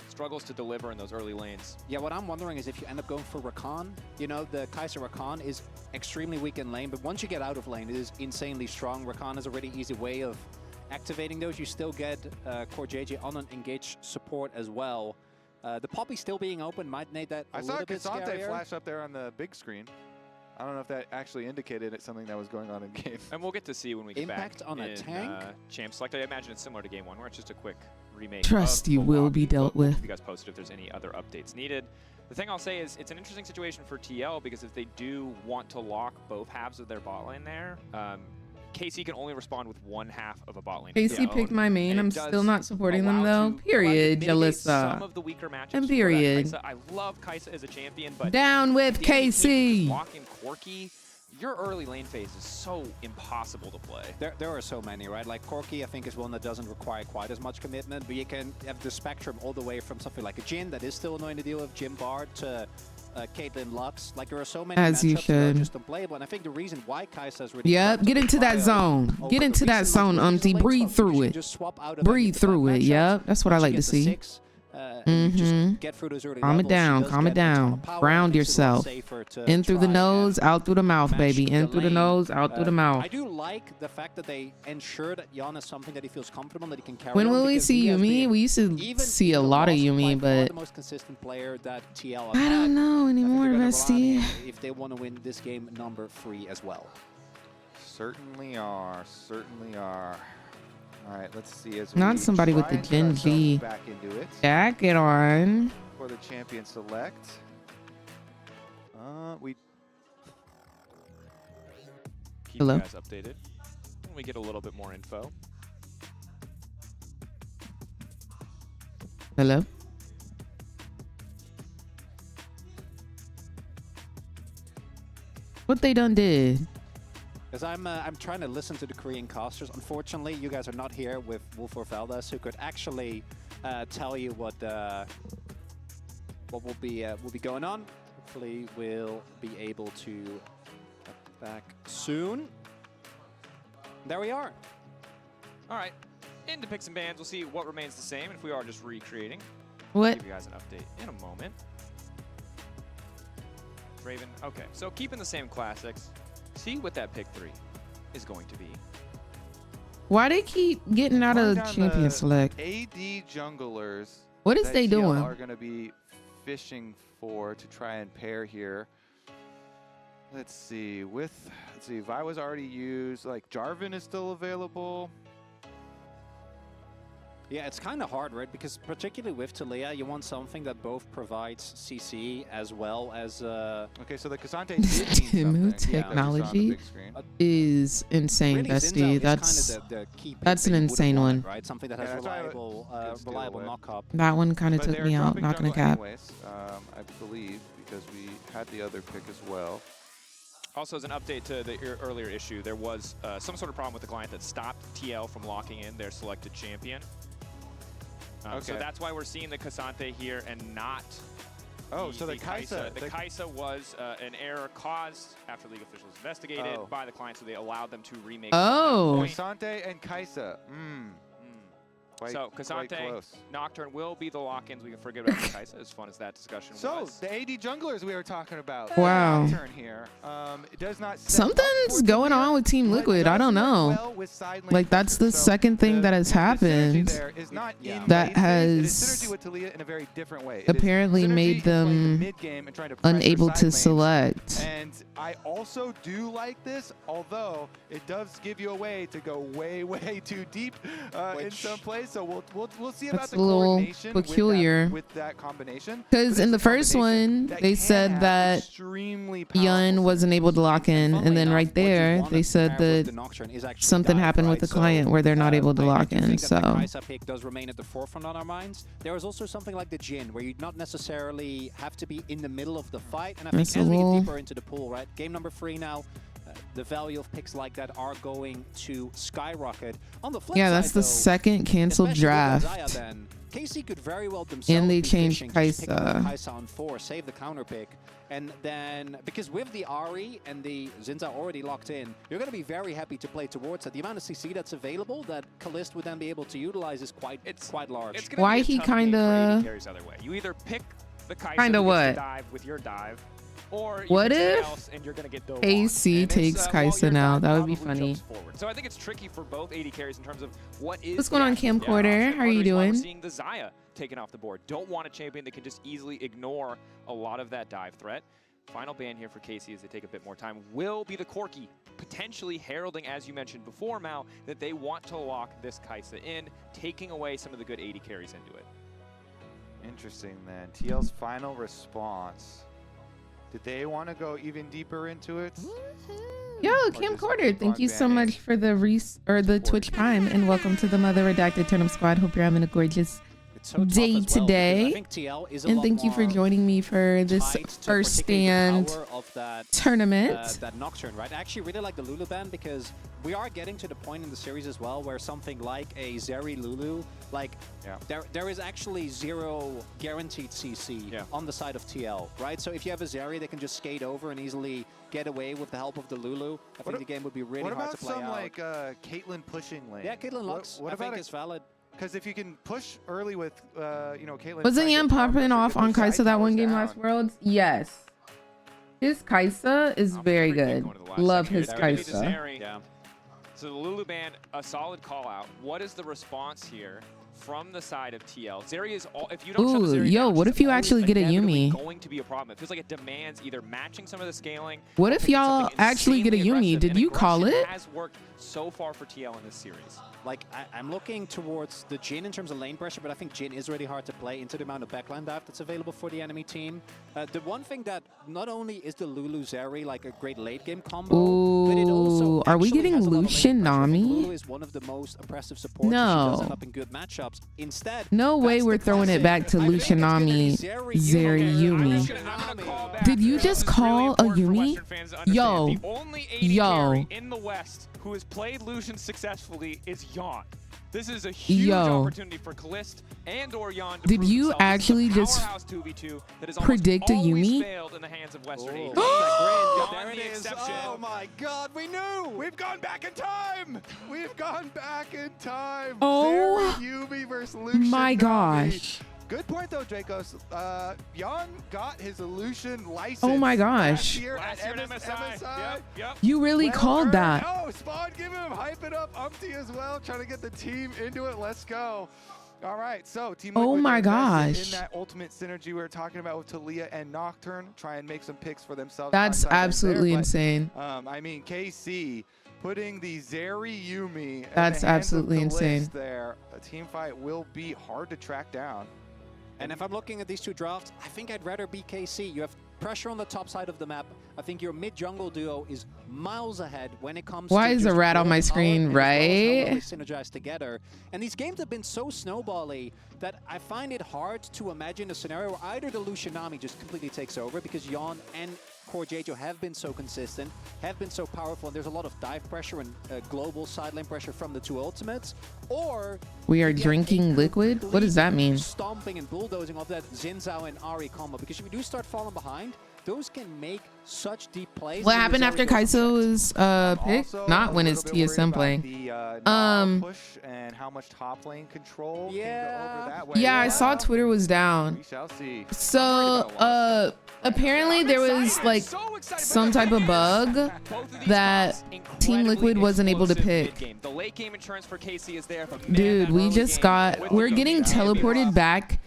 S11: struggles to deliver in those early lanes.
S13: Yeah, what I'm wondering is if you end up going for Rakan, you know, the Kai'Sa Rakan is extremely weak in lane, but once you get out of lane, it is insanely strong. Rakan is a really easy way of activating those. You still get Core JJ on an engaged support as well. The Poppy still being open might make that a little bit scarier.
S12: I saw Cassante flash up there on the big screen. I don't know if that actually indicated it's something that was going on in game.
S11: And we'll get to see when we get
S13: Impact
S11: back
S13: on a
S11: in,
S13: tank?
S11: Champ Select. I imagine it's similar to game 1, where it's just a quick remake.
S1: Trust you will be dealt with.
S11: You guys posted if there's any other updates needed. The thing I'll say is it's an interesting situation for TL, because if they do want to lock both halves of their bot lane there, KC can only respond with one half of a bot lane.
S1: KC picked my main. I'm still not supporting them though. Period, Jalissa.
S11: Some of the weaker matchups.
S1: And period.
S11: I love Kai'Sa as a champion, but
S1: down with KC.
S11: Walking Corki, your early lane phase is so impossible to play.
S13: There are so many, right? Like Corki, I think, is one that doesn't require quite as much commitment, but you can have the spectrum all the way from something like a Jhin that is still annoying to deal with, Jhin Bard, to Caitlyn Lux. Like, there are so many
S1: as you
S13: matchups that are
S1: should.
S13: just unplayable, and I think the reason why Kai'Sa is really
S1: get into that zone. Get into that zone, Umpty. Breathe through it. Breathe through it. Yep, that's what I like to see. Calm it down. Calm it down. Ground yourself. In through the nose, out through the mouth, baby. In through the nose, out through the mouth.
S13: I do like the fact that they ensure that Jan is something that he feels comfortable, that he can carry.
S1: When
S13: on,
S1: will we see Yumi? We used to see a lot of Yumi, but
S13: the most consistent player that TL
S1: I don't know anymore, Vesty.
S13: If they want to win this game number 3 as well.
S12: Certainly are. Certainly are. All right, let's see as
S1: Not
S12: we
S1: somebody with
S12: try
S1: the
S12: and
S1: Gen
S12: get
S1: V
S12: ourselves back into it
S1: jacket on.
S12: for the champion select. We
S11: Keep
S1: Hello?
S11: you guys updated when we get a little bit more info.
S1: Hello? What they done did?
S13: As I'm trying to listen to the Korean casters. Unfortunately, you guys are not here with Wolf or Valdez, who could actually tell you what will be going on. Hopefully, we'll be able to get back soon. There we are.
S11: All right, into picks and bans. We'll see what remains the same, and if we are just recreating.
S1: What?
S11: Give you guys an update in a moment. Raven. Okay, so keeping the same classics. See what that pick 3 is going to be.
S1: Why they keep getting out of champion select?
S12: AD junglers.
S1: What is
S12: that
S1: they
S12: TL
S1: doing?
S12: Are going to be fishing for to try and pair here. Let's see. Vi was already used. Like Jarvan is still available.
S13: Yeah, it's kind of hard, right? Because particularly with Talia, you want something that both provides CC as well as...
S12: Okay, so the Cassante
S1: Timu technology is insane,
S13: really,
S1: Bestie. That's an insane one.
S13: Right? Something that has reliable knock-up.
S1: That one kind of took me out, not gonna cap.
S12: Anyways, I believe, because we had the other pick as well.
S11: Also, as an update to the earlier issue, there was some sort of problem with the client that stopped TL from locking in their selected champion. So that's why we're seeing the Cassante here and not
S12: so the Kai'Sa.
S11: The Kai'Sa was an error caused after league officials investigated by the client, so they allowed them to remake
S12: Cassante and Kai'Sa.
S11: So Cassante, Nocturne will be the lock-ins. We can forget about the Kai'Sa, as fun as that discussion was.
S12: The AD junglers we were talking about.
S1: Wow.
S12: Nocturne here. It does not
S1: Something's going on with Team Liquid. I don't know. Like, that's the second thing that has happened that has apparently made them unable to select.
S12: And I also do like this, although it does give you a way to go way, way too deep in some places. So we'll see
S1: That's
S12: about the
S1: a little
S12: coordination
S1: peculiar.
S12: with that combination.
S1: Because in the first one, they said that Yun wasn't able to lock in, and then right there, they said that something happened with the client where they're not able to lock in. So
S13: the Kai'Sa pick does remain at the forefront on our minds. There is also something like the Jhin, where you not necessarily have to be in the middle of the fight. And I think
S1: That's
S13: as
S1: a
S13: we get
S1: little-
S13: deeper into the pool, right? Game number 3 now. The value of picks like that are going to skyrocket. On the flip
S1: yeah,
S13: side,
S1: that's the
S13: though,
S1: second canceled
S13: especially with
S1: draft.
S13: Zaya, then, KC could very well themselves
S1: And they
S13: be
S1: changed
S13: fishing, just pick up
S1: Kai'Sa.
S13: Kai'Sa on 4, save the counter pick, and then because with the Ahri and the Zinza already locked in, you're going to be very happy to play towards it. The amount of CC that's available that Kalist would then be able to utilize is quite large.
S11: It's gonna
S1: Why
S11: be a
S1: he
S11: tough game for
S1: kinda-
S11: AD carries either way. You either pick the Kai'Sa
S1: Kinda
S11: who gets
S1: what?
S11: to dive with your dive, or you
S1: What
S11: pick someone
S1: if
S11: else and you're gonna get dove on.
S1: KC
S11: And
S1: takes
S11: it's, while
S1: Kai'Sa
S11: your
S1: now?
S11: dive
S1: That would be
S11: probably
S1: funny.
S11: jumps forward. So I think it's tricky for both AD carries in terms of what is
S1: What's going
S11: the
S1: on,
S11: actual
S1: camcorder?
S11: option.
S1: How are
S11: Part of
S1: you
S11: the reason why we're
S1: doing?
S11: seeing the Zaya taken off the board. Don't want a champion that can just easily ignore a lot of that dive threat. Final ban here for KC as they take a bit more time will be the Corki, potentially heralding, as you mentioned before, Mal, that they want to lock this Kai'Sa in, taking away some of the good AD carries into it.
S12: Interesting, then. TL's final response. Did they want to go even deeper into it?
S1: Yo, camcorder, thank you so much for the Twitch Prime, and welcome to the Mother Redacted Turnip Squad. Hope you're having a gorgeous day today. And thank you for joining me for this first stand tournament.
S13: That Nocturne, right? I actually really like the Lulu ban because we are getting to the point in the series as well where something like a Zeri Lulu, like there is actually zero guaranteed CC on the side of TL, right? So if you have a Zeri, they can just skate over and easily get away with the help of the Lulu. I think the game would be really hard to play out.
S12: What about some like Caitlyn pushing lane?
S13: Yeah, Caitlyn Lux, I think is valid.
S12: Because if you can push early with, you know, Caitlyn.
S1: Wasn't Yan popping off on Kai'Sa that one game last Worlds? Yes. His Kai'Sa is very good. Love his Kai'Sa.
S11: Yeah. So the Lulu ban, a solid call out. What is the response here from the side of TL? Zeri is all, if you don't shut the
S1: Ooh,
S11: Zeri
S1: yo,
S11: down,
S1: what
S11: she's
S1: if you
S11: always
S1: actually get a
S11: inevitably
S1: Yumi?
S11: going to be a problem. It feels like it demands either matching some of the scaling.
S1: What
S11: or
S1: if
S11: picking
S1: y'all
S11: something
S1: actually get a
S11: insanely
S1: Yumi?
S11: aggressive,
S1: Did
S11: and
S1: you call
S11: aggression
S1: it?
S11: has worked so far for TL in this series.
S13: Like, I'm looking towards the Jhin in terms of lane pressure, but I think Jhin is really hard to play into the amount of backline dive that's available for the enemy team. The one thing that not only is the Lulu Zeri like a great late game combo, but it also
S1: Ooh, are we
S13: actually
S1: getting
S13: has a lot of lane
S1: Lucian
S13: pressure. I think
S1: Nami?
S13: Lulu is one of the most oppressive supports.
S1: No.
S13: So she does end up in good matchups. Instead,
S1: No way we're throwing it back to Lucianami Zeri Yumi. Did you just call a Yumi? Yo.
S11: The only AD
S1: Yo.
S11: carry in the West who has played Lucian successfully is Yon. This is a huge
S1: Yo.
S11: opportunity for Kalist and or Yon to
S1: Did
S11: prove
S1: you
S11: themselves. This is a
S1: actually just
S11: powerhouse 2v2 that has almost
S1: predict a
S11: always
S1: Yumi?
S11: failed in the hands of Western AD.
S12: There it is. Oh my God, we knew. We've gone back in time. We've gone back in time.
S1: Oh
S12: Zeri Yumi versus Lucian
S1: my
S12: Nami.
S1: gosh.
S12: Good point though, Dracos. Jan got his Illusion license.
S1: Oh my gosh.
S12: Last year at MSI.
S11: Yep.
S1: You really called
S12: earned.
S1: that.
S12: Oh, Spawn, give him, hype it up. Umpty as well, trying to get the team into it. Let's go. All right, so Team
S1: Oh
S12: Liquid
S1: my
S12: invested
S1: gosh.
S12: in that ultimate synergy we were talking about with Talia and Nocturne, try and make some picks for themselves.
S1: That's
S12: on side lane
S1: absolutely
S12: there, but,
S1: insane.
S12: I mean, KC putting the Zeri Yumi.
S1: That's
S12: in the hands of
S1: absolutely
S12: Kalist
S1: insane.
S12: There, a team fight will be hard to track down.
S13: And if I'm looking at these two drafts, I think I'd rather be KC. You have pressure on the top side of the map. I think your mid-jungle duo is miles ahead when it comes
S1: Why
S13: to
S1: is a
S13: just
S1: rat on my
S13: raw
S1: screen,
S13: power, and as well as how well
S1: right?
S13: they synergize together. And these games have been so snowbally that I find it hard to imagine a scenario where either the Lucianami just completely takes over because Yon and Core Jeju have been so consistent, have been so powerful, and there's a lot of dive pressure and global side lane pressure from the two ultimates, or
S1: We are
S13: you get
S1: drinking
S13: a
S1: liquid? What does that mean?
S13: stomping and bulldozing of that Xin Zhao and Ahri combo, because if we do start falling behind, those can make such deep plays.
S1: What
S13: and
S1: happened
S13: the
S1: after
S13: Zeri goes
S1: Kai'Sa was picked? Not when it's TSM playing.
S12: Push and how much top lane control can go over that way.
S1: Yeah, I saw Twitter was down.
S12: We shall see.
S1: So apparently there was like some type of bug that Team Liquid wasn't able to pick.
S11: The late game insurance for KC is there.
S1: Dude, we just we're getting teleported back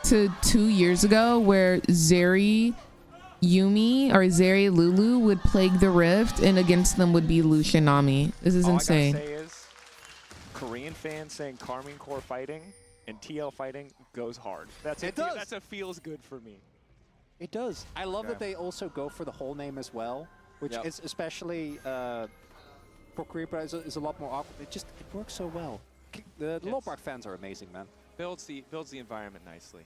S1: to 2 years ago where Zeri Yumi or Zeri Lulu would plague the Rift and against them would be Lucian Nami. This is insane.
S11: All I gotta say is Korean fans saying Karmine Corps fighting and TL fighting goes hard. That's a feels good for me.
S13: It does. I love that they also go for the whole name as well, which is especially for Creeper is a lot more awkward. It works so well. The Lorpark fans are amazing, man.
S11: Builds the environment nicely.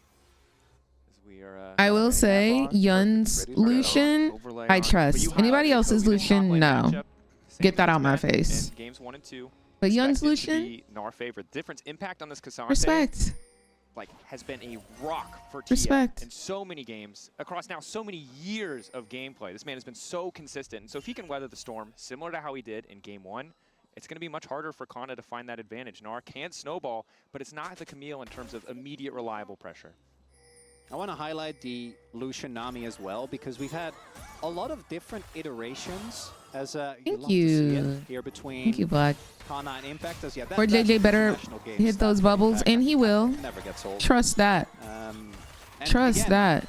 S11: As we are,
S1: I will say, Yun's Lucian, I trust. Anybody else's Lucian, no. Get that out my face.
S11: Games 1 and 2.
S1: But Yun's Lucian,
S11: be Gnar favorite. Difference impact on this Cassandre.
S1: Respect.
S11: Like has been a rock for
S1: Respect.
S11: TF in so many games across now so many years of gameplay. This man has been so consistent. And so if he can weather the storm, similar to how he did in game 1, it's going to be much harder for Kana to find that advantage. Gnar can snowball, but it's not the Camille in terms of immediate reliable pressure.
S13: I want to highlight the Lucian Nami as well, because we've had a lot of different iterations as
S1: Thank you.
S13: Here between
S1: Thank you, Black.
S13: Kana and Impact. As,
S1: Or JJ better hit those bubbles, and he will.
S13: Never gets old.
S1: Trust that. Trust
S13: again,
S1: that.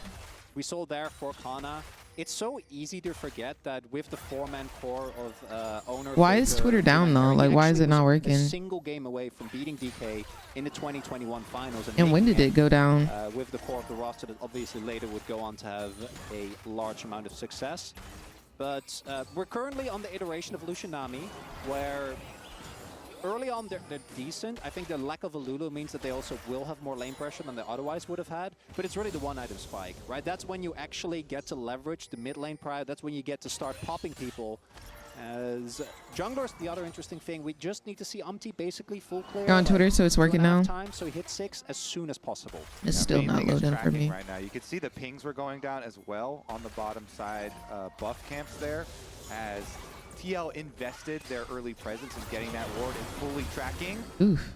S13: We saw there for Kana. It's so easy to forget that with the 4-man core of owner.
S1: Why is Twitter down though? Like, why is it not working?
S13: A single game away from beating DK in the 2021 finals.
S1: And when did it go down?
S13: With the core of the roster that obviously later would go on to have a large amount of success. But we're currently on the iteration of Lucian Nami, where early on they're decent. I think the lack of a Lulu means that they also will have more lane pressure than they otherwise would have had. But it's really the one-item spike, right? That's when you actually get to leverage the mid lane prior. That's when you get to start popping people. As junglers, the other interesting thing, we just need to see Umti basically full clear.
S1: You're on Twitter, so it's working now.
S13: Time, so he hits 6 as soon as possible.
S1: It's still not loading for me.
S12: Right now, you can see the pings were going down as well on the bottom side buff camps there, as TL invested their early presence in getting that ward and fully tracking.
S1: Oof.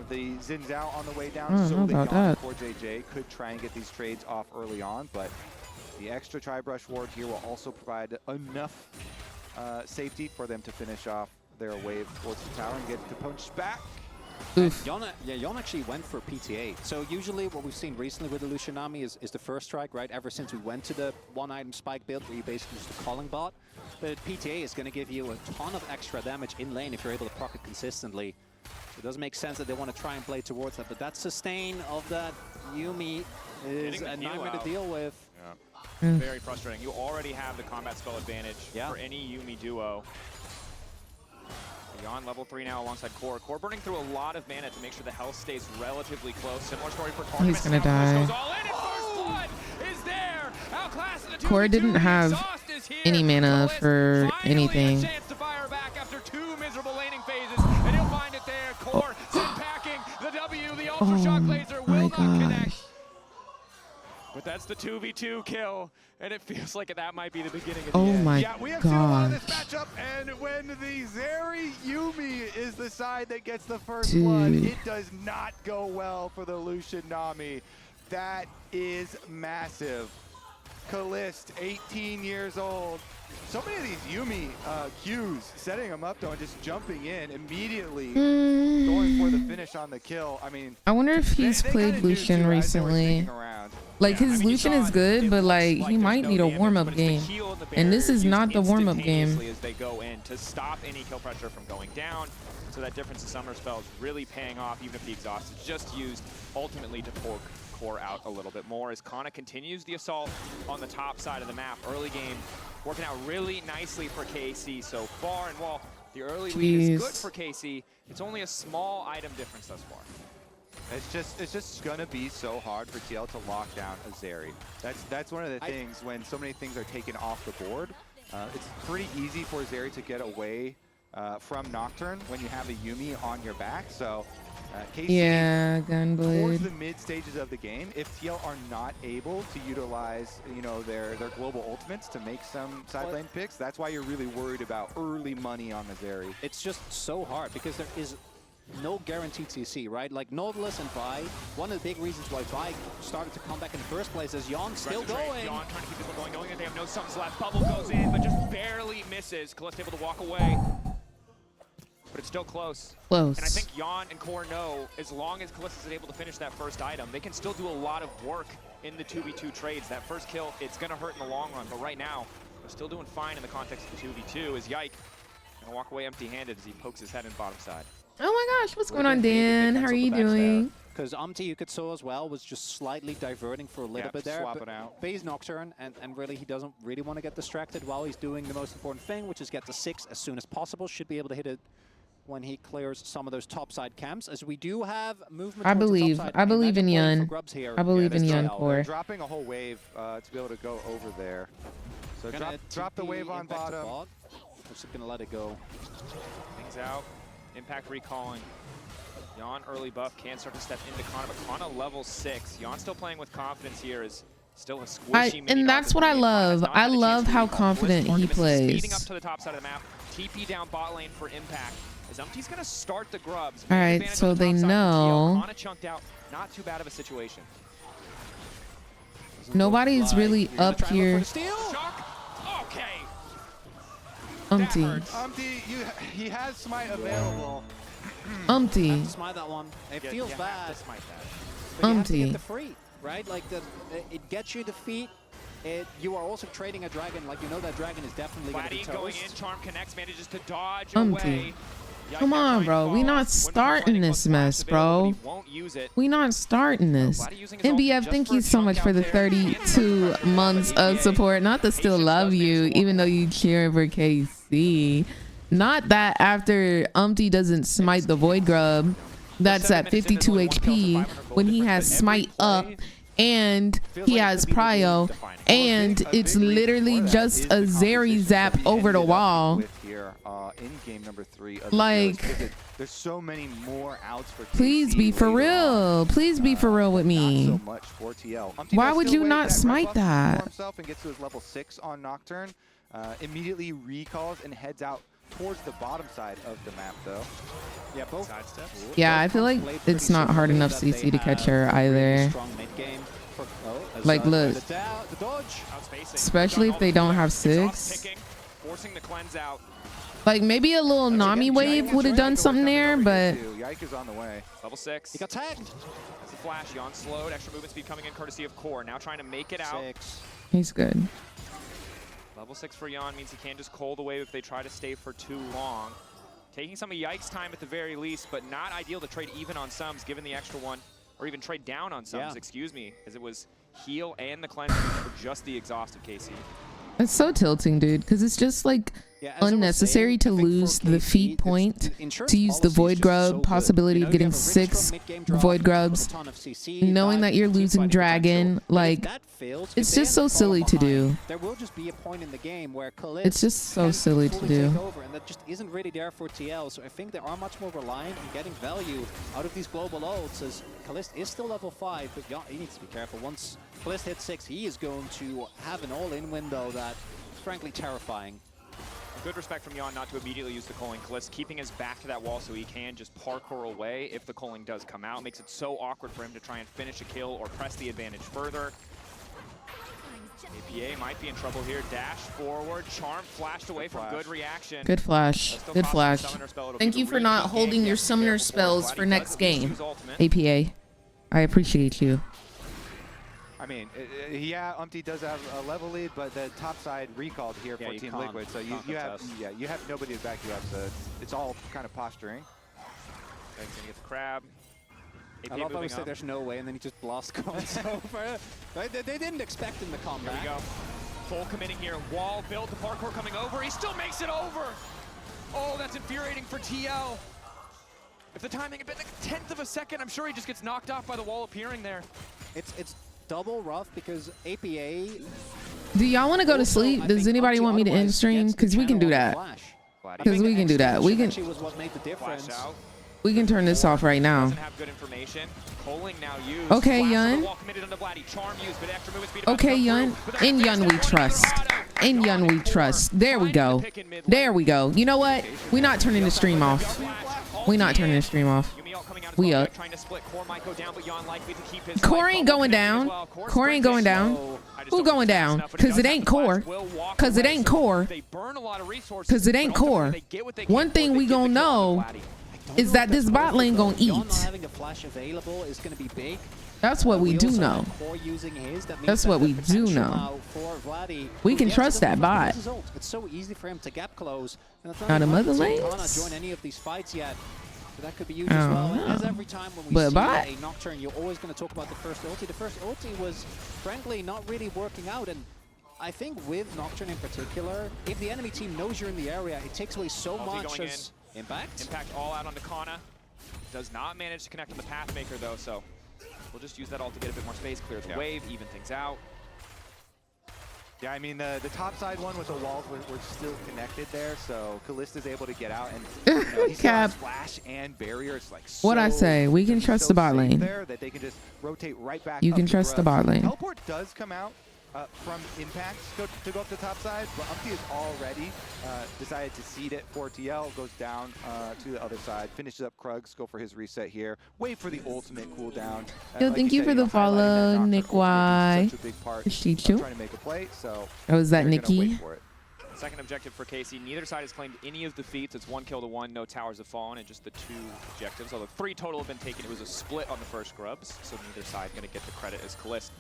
S12: The Xin Zhao on the way down,
S1: I don't
S12: so
S1: know
S12: that
S1: about
S12: Yon
S1: that.
S12: or JJ could try and get these trades off early on, but the extra tri-brush ward here will also provide enough safety for them to finish off their wave towards the tower and get the punch back.
S13: Yon actually went for PTA. So usually what we've seen recently with the Lucian Nami is the first strike, right? Ever since we went to the one-item spike build where you basically use the calling bot. But PTA is going to give you a ton of extra damage in lane if you're able to proc it consistently. It does make sense that they want to try and play towards that, but that sustain of that Yuumi is a nightmare to deal with.
S11: Yeah. Very frustrating. You already have the combat spell advantage for any Yuumi duo. Yon level 3 now alongside Core. Core burning through a lot of mana to make sure the health stays relatively close. Similar story for Core.
S1: He's gonna die.
S11: Goes all in and first blood is there. Outclassed in the
S1: Core didn't have any mana for anything.
S11: Chance to fire back after 2 miserable laning phases, and he'll find it there. Core sent packing the W. The ultra shock laser will not connect. But that's the 2v2 kill, and it feels like that might be the beginning of the end.
S1: My
S12: Yeah, we have seen a lot of this matchup, and when the Zeri Yuumi is the side that gets the first blood, it does not go well for the Lucian Nami. That is massive. Kalist, 18 years old. So many of these Yuumi Qs setting him up though and just jumping in immediately, going for the finish on the kill. I mean,
S1: I wonder if he's played Lucian recently. Like, his Lucian is good, but like he might need a warm-up game, and this is not the warm-up game.
S11: As they go in to stop any kill pressure from going down, so that difference in summoner spell is really paying off, even if the exhaust is just used ultimately to poke Core out a little bit more as Kana continues the assault on the top side of the map. Early game working out really nicely for KC so far, and while the early lead is good for KC, it's only a small item difference thus far.
S12: It's just gonna be so hard for TL to lock down a Zeri. That's one of the things when so many things are taken off the board. It's pretty easy for Zeri to get away from Nocturne when you have a Yuumi on your back. So KC towards the mid stages of the game, if TL are not able to utilize their global ultimates to make some side lane picks, that's why you're really worried about early money on the Zeri.
S13: It's just so hard because there is no guaranteed CC, right? Like Nautilus and Vi, one of the big reasons why Vi started to come back in the first place is Yon still going.
S11: Yon trying to keep people going. They have no sums left. Bubble goes in, but just barely misses. Kalista able to walk away. But it's still close.
S1: Close.
S11: And I think Yon and Core know as long as Kalista is able to finish that first item, they can still do a lot of work in the 2v2 trades. That first kill, it's going to hurt in the long run. But right now, they're still doing fine in the context of the 2v2 as Yike going to walk away empty-handed as he pokes his head in bottom side.
S1: Oh my gosh, what's going on, Dan? How are you doing?
S13: Because you could saw as well, was just slightly diverting for a little bit there.
S12: Swap
S13: But
S12: it out.
S13: Phase Nocturne, and really he doesn't really want to get distracted while he's doing the most important thing, which is get to 6 as soon as possible. Should be able to hit it when he clears some of those topside camps, as we do have movement.
S1: I believe in Yun. I believe in Yun core.
S12: Dropping a whole wave to be able to go over there. So drop the wave on bottom.
S13: I'm just gonna let it go.
S11: Things out. Impact recalling. Yon early buff can start to step into Kana, but Kana level 6. Yon still playing with confidence here is still a squishy
S1: and that's what I love. I love how confident he plays.
S11: Speeding up to the top side of the map. TP down bot lane for Impact. As Umpty's gonna start the grubs.
S1: All right, so they know.
S11: Kana chunked out. Not too bad of a situation.
S1: Nobody's really up here.
S11: Okay.
S12: He has smite available.
S13: Smite that one. It feels bad. But you have to get the free, right? Like it gets you defeat. You are also trading a dragon. Like you know that dragon is definitely going to be toast.
S11: Going in, Charm connects, manages to dodge away.
S1: Come on, bro. We not starting this mess, bro. We not starting this. MBF, thank you so much for the 32 months of support. Not to still love you, even though you cheer for KC. Not that after doesn't smite the Void Grub, that's at 52 HP, when he has smite up and he has prio, and it's literally just a Zeri zap over the wall.
S12: In game number 3 of
S1: like,
S12: there's so many more outs for KC.
S1: Please be for real. Please be for real with me.
S12: Not so much for TL.
S1: Why would you not smite that?
S12: Himself and gets to his level 6 on Nocturne. Immediately recalls and heads out towards the bottom side of the map, though.
S13: Yeah, both.
S1: Yeah, I feel like it's not hard enough CC to catch her either. Like, look, especially if they don't have 6.
S11: Forcing the cleanse out.
S1: Like maybe a little Nami wave would have done something there, but
S12: Yike is on the way.
S11: Level 6. He got tagged. That's the flash. Yon slowed. Extra movement speed coming in courtesy of Core. Now trying to make it out.
S1: He's good.
S11: Level 6 for Yon means he can't just call the wave if they try to stay for too long. Taking some of Yike's time at the very least, but not ideal to trade even on Sums given the extra one, or even trade down on Sums, excuse me, as it was heal and the cleanse for just the exhaust of KC.
S1: It's so tilting, dude, because it's just like unnecessary to lose the feed point to use the Void Grub, possibility of getting 6 Void Grubs, knowing that you're losing Dragon. Like, it's just so silly to do.
S13: There will just be a point in the game where
S1: it's just so silly to do.
S13: And that just isn't really there for TL. So I think they are much more reliant on getting value out of these global ults, as Kalist is still level 5, but he needs to be careful. Once Kalist hits 6, he is going to have an all-in window that is frankly terrifying.
S11: Good respect from Yon not to immediately use the calling. Kalist keeping his back to that wall so he can just parkour away if the calling does come out. Makes it so awkward for him to try and finish a kill or press the advantage further. APA might be in trouble here. Dash forward. Charm flashed away from good reaction.
S1: Good flash. Good flash. Thank you for not holding your summoner spells for next game, APA. I appreciate you.
S12: I mean, yeah, Umpty does have a level lead, but the top side recalled here for Team Liquid, so you have nobody to back you up, so it's all kind of posturing.
S11: Gonna get the crab.
S13: I love how we say there's no way, and then he just blast comes over. They didn't expect him to come back.
S11: Here we go. Full committing here. Wall built, the parkour coming over. He still makes it over. Oh, that's infuriating for TL. If the timing had been a 1/10 of a second, I'm sure he just gets knocked off by the wall appearing there.
S13: It's double rough because APA.
S1: Do y'all want to go to sleep? Does anybody want me to end stream? Because we can do that. Because we can do that. We can. We can turn this off right now. Okay, Yun. Okay, Yun. In Yun we trust. In Yun we trust. There we go. There we go. You know what? We're not turning the stream off. We're not turning the stream off. We up. Core ain't going down. Core ain't going down. Who going down? Because it ain't Core. Because it ain't Core. Because it ain't Core. One thing we gonna know is that this bot lane gonna eat. That's what we do know. That's what we do know. We can trust that bot.
S13: It's so easy for him to gap close.
S1: Not a mother lane.
S13: Join any of these fights yet. So that could be huge as well. And as every time when we see a Nocturne, you're always going to talk about the first ulti. The first ulti was, frankly, not really working out. And I think with Nocturne in particular, if the enemy team knows you're in the area, it takes away so much as impact.
S11: Impact all out onto Kana. Does not manage to connect on the Pathmaker though, so we'll just use that ult to get a bit more space, clear the wave, even things out.
S12: Yeah, I mean, the top side one with the walls were still connected there, so Kallista's able to get out, and you know, he still has flash and barrier. It's like
S1: What I say, we can trust the bot lane.
S12: There that they can just rotate right back.
S1: You can trust the bot lane.
S12: Teleport does come out from Impact to go up the top side, but Umpty has already decided to seed it for TL, goes down to the other side, finishes up Krugs, go for his reset here, wait for the ultimate cooldown.
S1: Yo, thank you for the follow, Nick Y. Appreciate you.
S12: Trying to make a play, so
S1: oh, is that Nikki?
S11: Second objective for KC. Neither side has claimed any of the defeats. It's 1 kill to 1, no towers have fallen, and just the 2 objectives. Although 3 total have been taken. It was a split on the first grubs, so neither side going to get the credit as Kalista.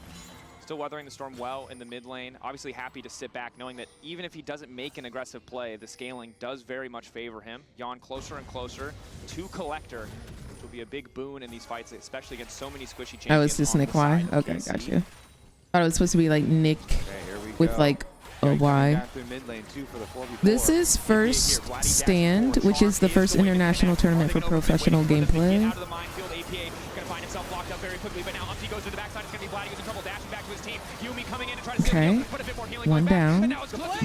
S11: Still weathering the storm well in the mid lane. Obviously happy to sit back, knowing that even if he doesn't make an aggressive play, the scaling does very much favor him. Yon closer and closer to Collector, which will be a big boon in these fights, especially against so many squishy champions.
S1: Oh, it's just Nick Y? Okay, got you. Thought it was supposed to be like Nick with like a Y. This is First Stand, which is the first international tournament for professional gameplay. Okay, 1 down.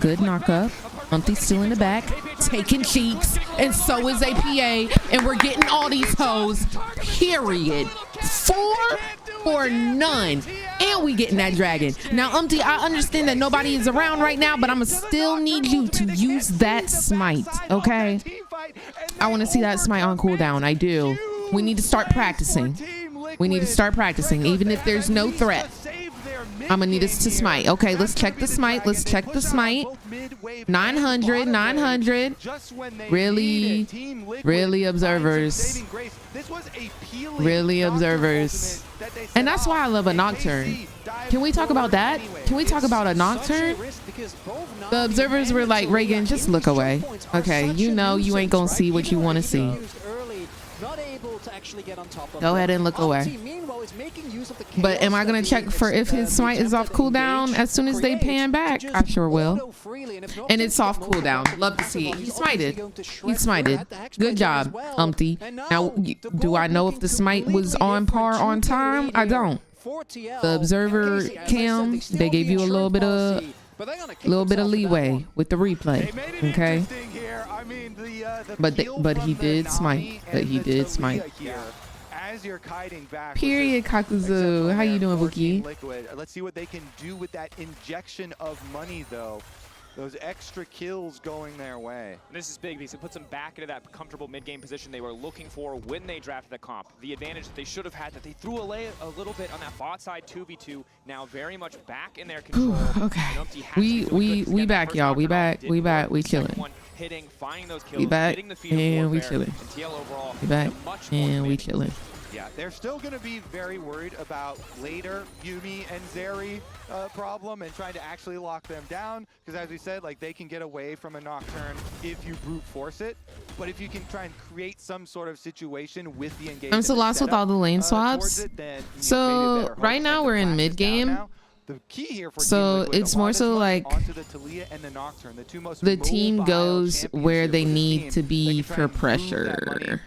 S1: Good knockup. Umpty's still in the back, taking cheeks, and so is APA, and we're getting all these hoes, period. 4 or none. And we getting that dragon. Now, Umpty, I understand that nobody is around right now, but I'ma still need you to use that smite, okay? I want to see that smite on cooldown. I do. We need to start practicing. We need to start practicing, even if there's no threat. I'm gonna need us to smite. Okay, let's check the smite. Let's check the smite. 900, 900. Really, really observers. Really observers. And that's why I love a Nocturne. Can we talk about that? Can we talk about a Nocturne? The observers were like, Reagan, just look away. Okay, you know you ain't gonna see what you want to see. Go ahead and look away. But am I gonna check for if his smite is off cooldown as soon as they pan back? I sure will. And it's off cooldown. Love to see it. He smited. He smited. Good job, Umpty. Now, do I know if the smite was on par on time? I don't. The observer cam, they gave you a little bit of leeway with the replay. Okay. But he did smite. But he did smite. Period, Kakuzu. How you doing, Buki?
S12: Let's see what they can do with that injection of money, though. Those extra kills going their way.
S11: And this is big because it puts them back into that comfortable mid-game position they were looking for when they drafted the comp. The advantage that they should have had, that they threw away a little bit on that bot side 2v2, now very much back in their control.
S1: Okay. We back, y'all. We back. We chilling.
S11: Hitting, finding those kills,
S1: we back and we
S11: chilling.
S1: We back and we chilling.
S12: Yeah, they're still going to be very worried about later Yumi and Zeri problem and trying to actually lock them down. Because as we said, like they can get away from a Nocturne if you brute force it. But if you can try and create some sort of situation with the engagement.
S1: I'm so lost with all the lane swaps. So right now we're in mid game.
S12: The key here for
S1: so it's more so like the team goes where they need to be for pressure.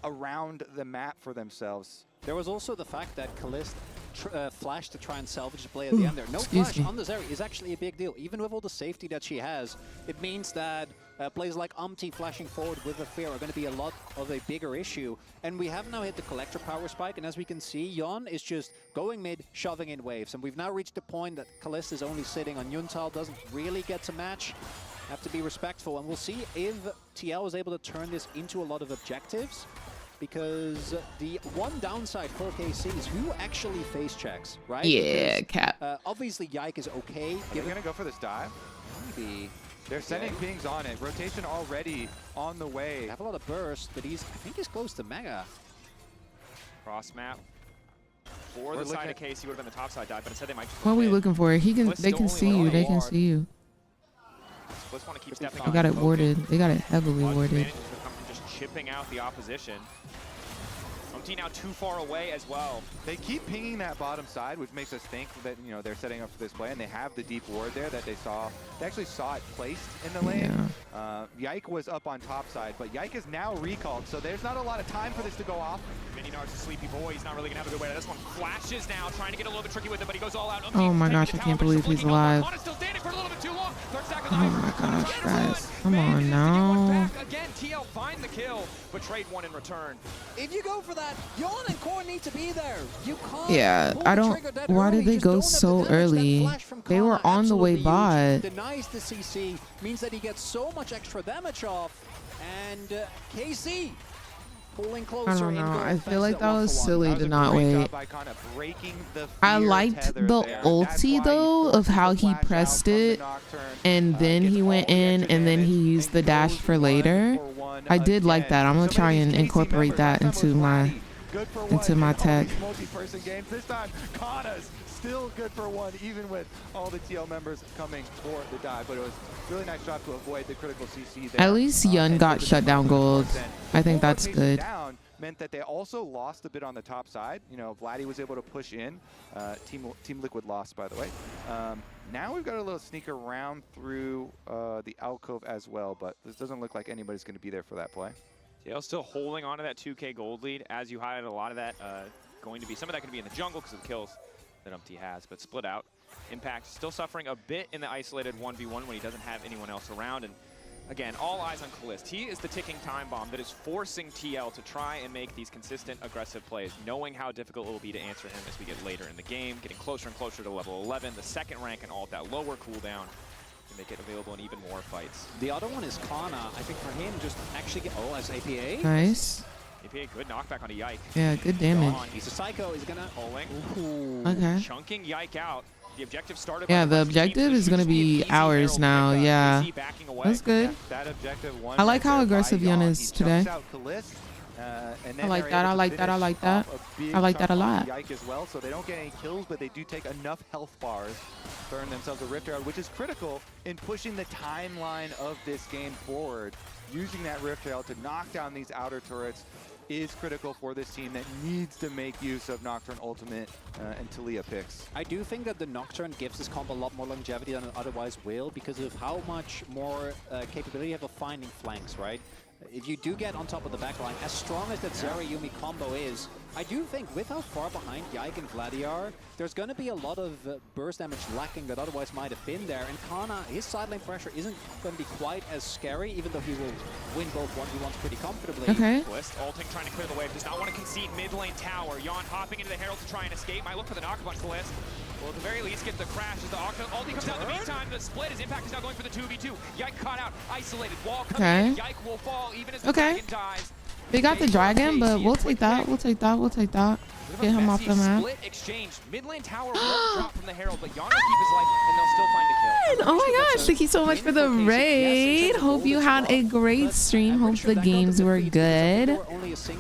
S12: Around the map for themselves.
S13: There was also the fact that Kalista flashed to try and salvage the play at the end there. No flash on the Zeri is actually a big deal. Even with all the safety that she has, it means that players like Umpty flashing forward with the fear are going to be a lot of a bigger issue. And we have now hit the Collector power spike, and as we can see, Yon is just going mid, shoving in waves. And we've now reached the point that Kalista is only sitting on Yuntal, doesn't really get to match. Have to be respectful, and we'll see if TL is able to turn this into a lot of objectives, because the one downside for KC is who actually face checks, right?
S1: Yeah, Cap.
S13: Obviously, Yike is okay.
S12: They're going to go for this dive?
S13: Maybe.
S12: They're sending pings on it. Rotation already on the way.
S13: They have a lot of burst, but I think he's close to Mega.
S11: Cross map. For the side of KC would have been the top side dive, but instead they might just
S1: what are we looking for? They can see you. They can see you.
S11: Want to keep stepping
S1: they got it warded. They got it heavily warded.
S11: chipping out the opposition. Umti now too far away as well.
S12: They keep pinging that bottom side, which makes us think that, you know, they're setting up for this play, and they have the deep ward there that they saw. They actually saw it placed in the lane. Yike was up on top side, but Yike is now recalled, so there's not a lot of time for this to go off.
S11: Mininar's a sleepy boy. He's not really gonna have a good way. This one flashes now, trying to get a little bit tricky with it, but he goes all out.
S1: Oh my gosh, I can't believe he's alive.
S11: Still standing for a little bit too long.
S1: Oh my gosh, guys. Come on now.
S11: Again, TL find the kill, but trade one in return.
S13: If you go for that, Yon and Core need to be there. You can't.
S1: Yeah, I don't. Why did they go so early? They were on the way bot.
S13: Denies the CC, means that he gets so much extra damage off, and KC pulling closer.
S1: I don't know. I feel like that was silly to not wait. I liked the ulti though of how he pressed it, and then he went in, and then he used the dash for later. I did like that. I'm gonna try and incorporate that into my tech.
S12: Multi-person games. This time, Kana's still good for one, even with all the TL members coming for the dive. But it was a really nice job to avoid the critical CC there.
S1: At least Yun got shut down gold. I think that's good.
S12: Down meant that they also lost a bit on the top side. You know, Vladdy was able to push in. Team Liquid lost, by the way. Now we've got a little sneak around through the alcove as well, but this doesn't look like anybody's going to be there for that play.
S11: TL still holding on to that 2K gold lead. As you highlighted, a lot of that going to be, some of that going to be in the jungle because of the kills that Umti has, but split out. Impact still suffering a bit in the isolated 1v1 when he doesn't have anyone else around. And again, all eyes on Kalist. He is the ticking time bomb that is forcing TL to try and make these consistent aggressive plays, knowing how difficult it will be to answer him as we get later in the game, getting closer and closer to level 11, the second rank and all that lower cooldown to make it available in even more fights.
S13: The other one is Kana. I think for him, just actually get, as APA.
S1: Nice.
S11: APA, good knockback on a Yike.
S1: Yeah, good damage.
S13: He's a psycho. He's gonna
S1: Okay.
S11: Chunking Yike out. The objective started.
S1: Yeah, the objective is gonna be ours now. Yeah, that's good. I like how aggressive Yun is today. I like that. I like that. I like that. I like that a lot.
S12: Yike as well, so they don't get any kills, but they do take enough health bars to earn themselves a Rift Herald, which is critical in pushing the timeline of this game forward. Using that Rift Herald to knock down these outer turrets is critical for this team that needs to make use of Nocturne Ultimate and Taliyah picks.
S13: I do think that the Nocturne gives this comp a lot more longevity than it otherwise will because of how much more capability you have of finding flanks, right? If you do get on top of the backline, as strong as that Zeri Yumi combo is, I do think with how far behind Yike and Vladdy are, there's going to be a lot of burst damage lacking that otherwise might have been there. And Kana, his sideline pressure isn't going to be quite as scary, even though he will win both 1v1s pretty comfortably.
S1: Okay.
S11: List, ulting trying to clear the wave, does not want to concede mid lane tower. Yon hopping into the Herald to try and escape. Might look for the knock punch List. Well, at the very least, get the crash as the ulti comes out in the meantime. The split, his Impact is now going for the 2v2. Yike caught out, isolated, wall coming in. Yike will fall even as the dragon dies.
S1: They got the dragon, but we'll take that. We'll take that. We'll take that. Get him off the map.
S11: Split exchange. Mid lane tower won't drop from the Herald, but Yon will keep his life, and they'll still find a kill.
S1: Oh my gosh, thank you so much for the raid. Hope you had a great stream. Hope the games were good.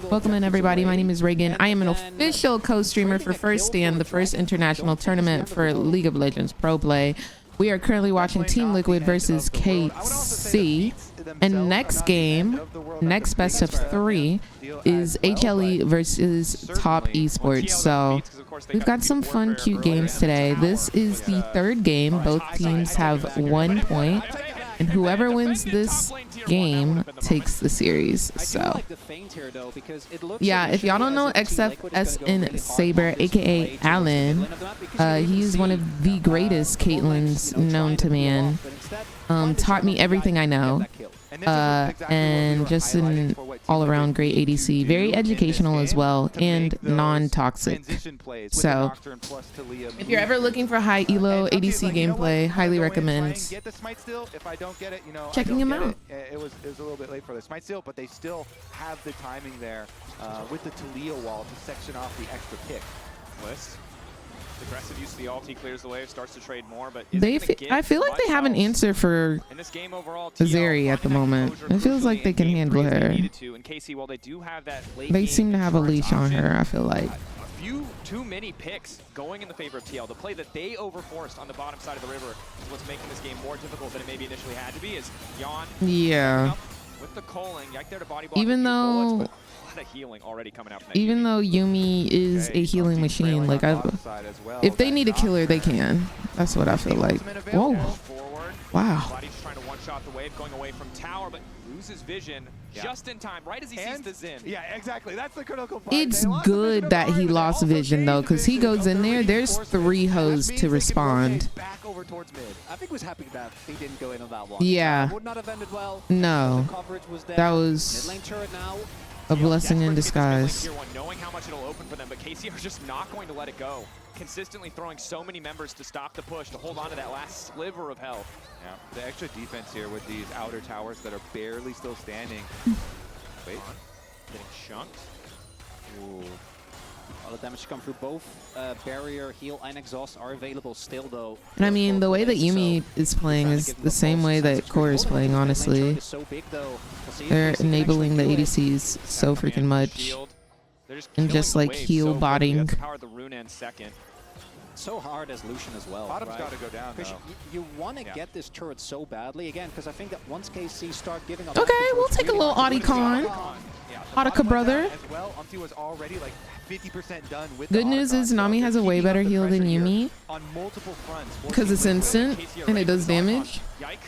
S1: Welcome in, everybody. My name is Reagan. I am an official co-streamer for First Stand, the first international tournament for League of Legends Pro Play. We are currently watching Team Liquid versus KC. And next game, next best of 3, is HLE versus Top Esports. So we've got some fun, cute games today. This is the third game. Both teams have 1 point. And whoever wins this game takes the series. So yeah, if y'all don't know XFSN Saber, aka Allen, he is one of the greatest Caitlyn's known to man. Taught me everything I know. And just an all-around great ADC, very educational as well, and non-toxic. So if you're ever looking for high elo ADC gameplay, highly recommend checking him out.
S12: It was a little bit late for the Smite Steal, but they still have the timing there with the Taliyah wall to section off the extra pick.
S11: List. Aggressive use of the ulti clears the wave, starts to trade more, but
S1: I feel like they have an answer for Zeri at the moment. It feels like they can handle her. They seem to have a leash on her, I feel like.
S11: Too many picks going in the favor of TL. The play that they overforced on the bottom side of the river is what's making this game more difficult than it maybe initially had to be. Is Yon with the culling. Yike there to body block
S1: Even
S11: a few bullets,
S1: though,
S11: but a lot of healing already coming out from that
S1: even though Yumi is a healing machine, like if they need a killer, they can. That's what I feel like. Whoa. Wow.
S11: Body's trying to one-shot the wave, going away from tower, but loses vision just in time, right as he sees the Zin.
S12: Yeah, exactly. That's the critical part.
S1: It's good that he lost vision though, because he goes in there, there's 3 hoes to respond.
S12: Back over towards mid.
S13: I think was happy that he didn't go in on that one.
S1: Yeah.
S13: Would not have ended well.
S1: No.
S13: The coverage was there.
S1: That was
S13: Mid lane turret now.
S1: a blessing in disguise.
S11: Knowing how much it'll open for them, but KC are just not going to let it go. Consistently throwing so many members to stop the push, to hold on to that last sliver of health.
S12: Yeah, the extra defense here with these outer towers that are barely still standing. Wait,
S11: getting chunked.
S13: Ooh. All the damage to come through both barrier, heal, and exhaust are available still though.
S1: And I mean, the way that Yumi is playing is the same way that Core is playing, honestly. They're enabling the ADCs so freaking much. And just like heal botting.
S13: So hard as Lucian as well.
S12: Bottom's got to go down, though.
S13: You want to get this turret so badly, again, because I think that once KC start giving up...
S1: Okay, we'll take a little Audicon. Audica brother.
S12: As well, was already like 50% done with
S1: Good news is Nami has a way better heal than Yumi.
S12: On multiple fronts.
S1: Because it's instant and it does damage.
S11: Yike.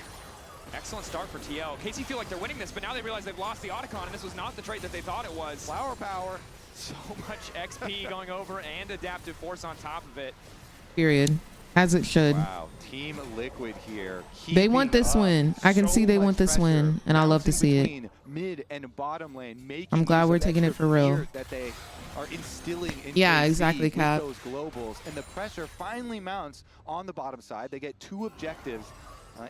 S11: Excellent start for TL. KC feel like they're winning this, but now they realize they've lost the Audicon, and this was not the trade that they thought it was.
S12: Flower power.
S11: So much XP going over and adaptive force on top of it.
S1: Period. As it should.
S12: Wow, Team Liquid here.
S1: They want this win. I can see they want this win, and I love to see it.
S12: Mid and bottom lane,
S1: I'm glad we're taking it for real.
S12: That they are instilling in
S1: yeah, exactly, Cap.
S12: those globals, and the pressure finally mounts on the bottom side. They get 2 objectives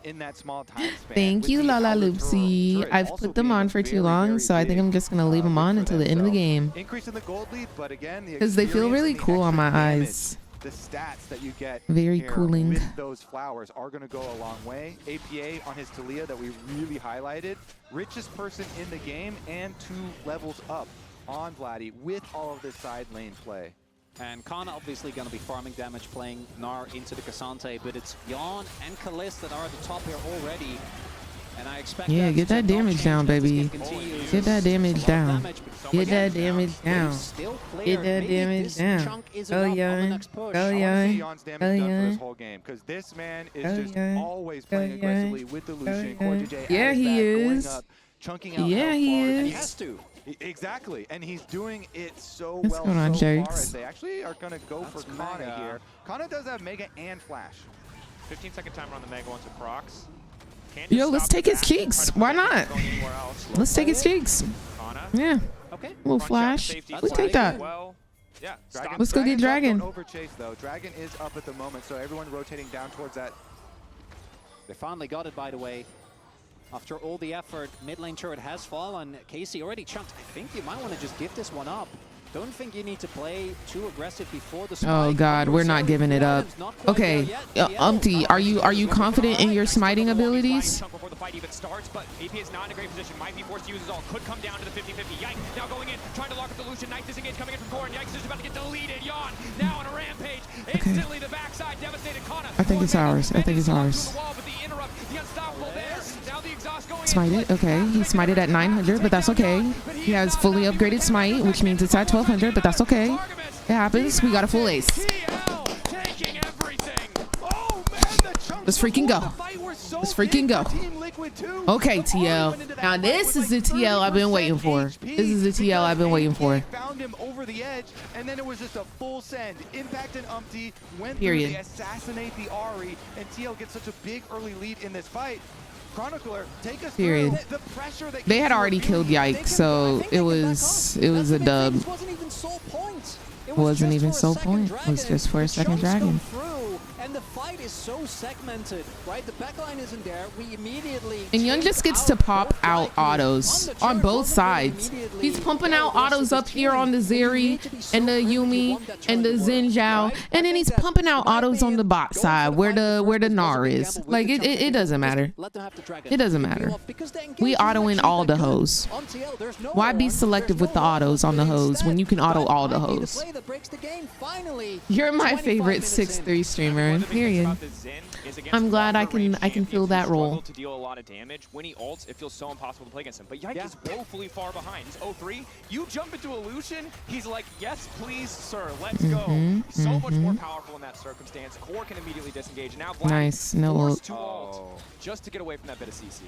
S12: in that small time span.
S1: Thank you, Lala Loopsy. I've put them on for too long, so I think I'm just gonna leave them on until the end of the game.
S12: Increasing the gold lead, but again,
S1: because they feel really cool on my eyes.
S12: The stats that you get
S1: very cooling
S12: with those flowers are going to go a long way. APA on his Talia that we really highlighted, richest person in the game and 2 levels up on Vladdy with all of this side lane play.
S13: And Kana obviously going to be farming damage, playing Gnar into the Cassante, but it's Yon and Kalis that are at the top here already. And I expect
S1: get that damage down, baby. Get that damage down. Get that damage down. Get that damage down. Oh yeah. Oh yeah.
S12: Yon's damage done for this whole game, because this man is just always playing aggressively with the Lucian.
S1: Yeah, he is.
S12: Chunking out
S1: yeah, he is.
S13: He has to.
S12: Exactly, and he's doing it so
S1: What's
S12: well
S1: going on,
S12: so far.
S1: Jerks?
S12: They actually are going to go for Kana here. Kana does have Mega and Flash.
S11: 15-second timer on the Mega once it procs.
S1: Yo, let's take his cheeks. Why not? Let's take his cheeks. Yeah.
S13: Okay.
S1: Little flash. We'll take that.
S11: Yeah.
S1: Let's go get Dragon.
S12: Over chase though. Dragon is up at the moment, so everyone rotating down towards that.
S13: They finally got it, by the way. After all the effort, mid lane turret has fallen. KC already chunked. I think you might want to just give this one up. Don't think you need to play too aggressive before the spike.
S1: Oh God, we're not giving it up. Okay, Umpty, are you confident in your smiting abilities?
S11: Before the fight even starts, but AP is not in a great position. Might be forced to use his ult. Could come down to the 50-50. Yike now going in, trying to lock up the Lucian. Nice disengage coming in from Core, and Yike's just about to get deleted. Yawn now on a rampage. Instantly the backside devastated Kana.
S1: I think it's ours. I think it's ours. Smite it. Okay, he smited at 900, but that's okay. He has fully upgraded smite, which means it's at 1200, but that's okay. It happens. We got a full ace. Let's freaking go. Let's freaking go. Okay, TL. Now this is the TL I've been waiting for. This is the TL I've been waiting for.
S12: Found him over the edge, and then it was just a full send. Impact and Umpty went
S1: Period.
S12: through, they assassinate the Ahri, and TL gets such a big early lead in this fight. Chronicler, take us
S1: Period.
S12: through the pressure that
S1: They had already killed Yike, so it was a dub.
S13: It wasn't even sole point. It
S1: Wasn't even sole point. It was just for a second dragon.
S13: And the fight is so segmented, right? The backline isn't there. We immediately.
S1: And Yun just gets to pop out autos on both sides. He's pumping out autos up here on the Zeri and the Yumi and the Xin Zhao, and then he's pumping out autos on the bot side where the Gnar is. Like it doesn't matter. It doesn't matter. We autoing all the hoes. Why be selective with the autos on the hoes when you can auto all the hoes? You're my favorite 6'3" streamer. Baron. Period. I'm glad I can fill that role.
S11: To deal a lot of damage. When he ults, it feels so impossible to play against him. But Yike is woefully far behind. He's 0-3. You jump into illusion, he's like, yes, please, sir, let's go. So much more powerful in that circumstance. Core can immediately disengage. And now Vlad
S1: Nice. No
S11: forced
S1: ult.
S11: to ult just to get away from that bit of CC.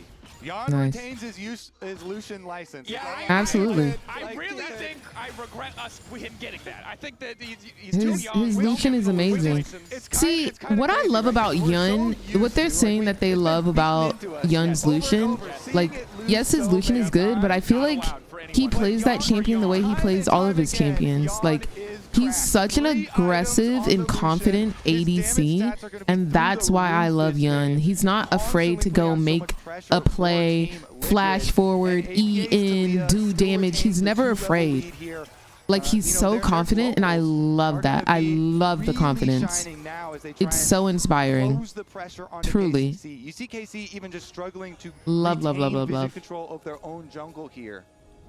S12: Yarn
S1: Nice.
S12: retains his Lucian license.
S11: Yeah,
S1: Absolutely.
S11: I really think I regret us getting that. I think that he's
S1: His,
S11: too young.
S1: his Lucian is amazing. See, what I love about Yun, what they're saying that they love about Yun's Lucian, like, yes, his Lucian is good, but I feel like he plays that champion the way he plays all of his champions. Like, he's such an aggressive and confident ADC, and that's why I love Yun. He's not afraid to go make a play, flash forward, E in, do damage. He's never afraid. Like, he's so confident, and I love that. I love the confidence. It's so inspiring. Truly.
S12: You see KC even just struggling to
S1: love
S12: control of their own jungle here.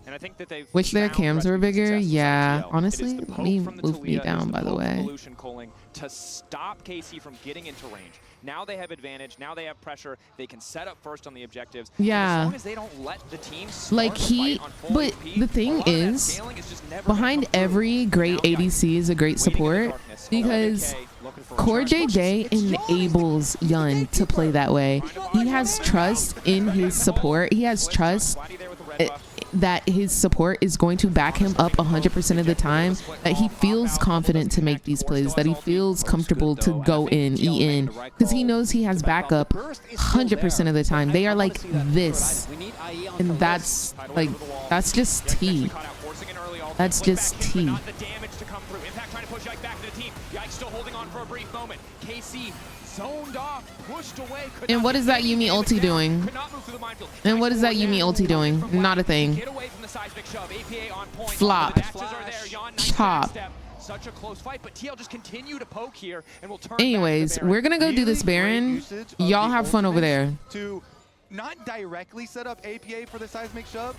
S11: And I think that they've
S1: Wish their cams were bigger. Yeah, honestly,
S11: It is the
S1: let me
S11: poke from the
S1: move me
S11: Talia, it is
S1: down,
S11: the
S1: by the
S11: poke from
S1: way.
S11: Lucian calling to stop KC from getting into range. Now they have advantage. Now they have pressure. They can set up first on the objectives.
S1: Yeah.
S11: As long as they don't let the team
S1: Like, he, but the thing is, behind every great ADC is a great support, because Core JJ enables Yun to play that way. He has trust in his support. He has trust that his support is going to back him up 100% of the time, that he feels confident to make these plays, that he feels comfortable to go in, E in, because he knows he has backup 100% of the time. They are like this, and that's like, that's just tea. That's just tea. And what is that Yuumi ulti doing? And what is that Yuumi ulti doing? Not a thing. Flop. Chop.
S11: Such a close fight, but TL just continue to poke here and will turn.
S1: Anyways, we're gonna go do this Baron. Y'all have fun over there.
S12: To not directly set up APA for the seismic shove,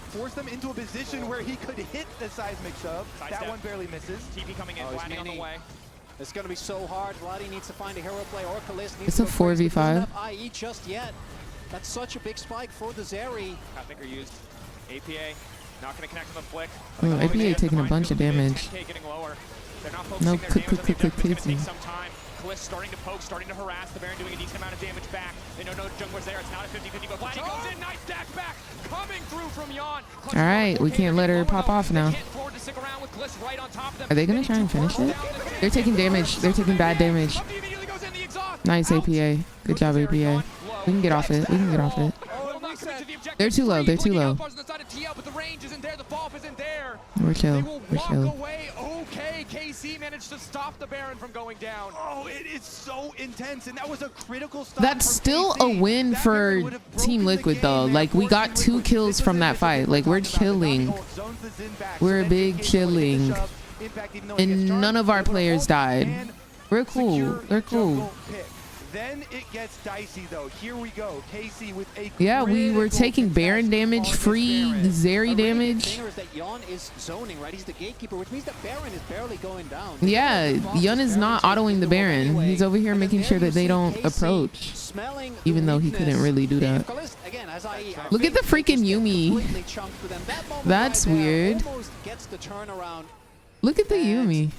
S12: force them into a position where he could hit the seismic shove. That one barely misses.
S11: TP coming in, Vladdy on the way.
S13: It's going to be so hard. Vladdy needs to find a hero play, or Kalist needs
S1: It's
S13: to
S1: a
S13: go first, but
S1: 4v5.
S13: doesn't have IE just yet. That's such a big spike for the Zeri.
S11: Catfinger used. APA not going to connect on the flick.
S1: Oh, APA taking a bunch of damage. No, click.
S11: Some time. Kalist starting to poke, starting to harass. The Baron doing a decent amount of damage back. They know no jungler's there. It's not a 50-50, but Vladdy goes in. Nice dash back. Coming through from Yon.
S1: All right, we can't let her pop off now. Are they gonna try and finish it? They're taking damage. They're taking bad damage. Nice APA. Good job, APA. We can get off it. We can get off it. They're too low. They're too low. We're chill. We're chill.
S11: Okay, KC managed to stop the Baron from going down.
S12: Oh, it is so intense, and that was a critical stop.
S1: That's still a win for Team Liquid, though. Like, we got 2 kills from that fight. Like, we're chilling. We're a big chilling. And none of our players died. We're cool. They're cool.
S12: Then it gets dicey, though. Here we go. KC with a
S1: yeah, we were taking Baron damage, free Zeri damage.
S13: The that Yon is zoning, right? He's the gatekeeper, which means that Baron is barely going down.
S1: Yeah, Yun is not autoing the Baron. He's over here making sure that they don't approach, even though he couldn't really do that. Look at the freaking Yuumi. That's weird. Look at the Yuumi.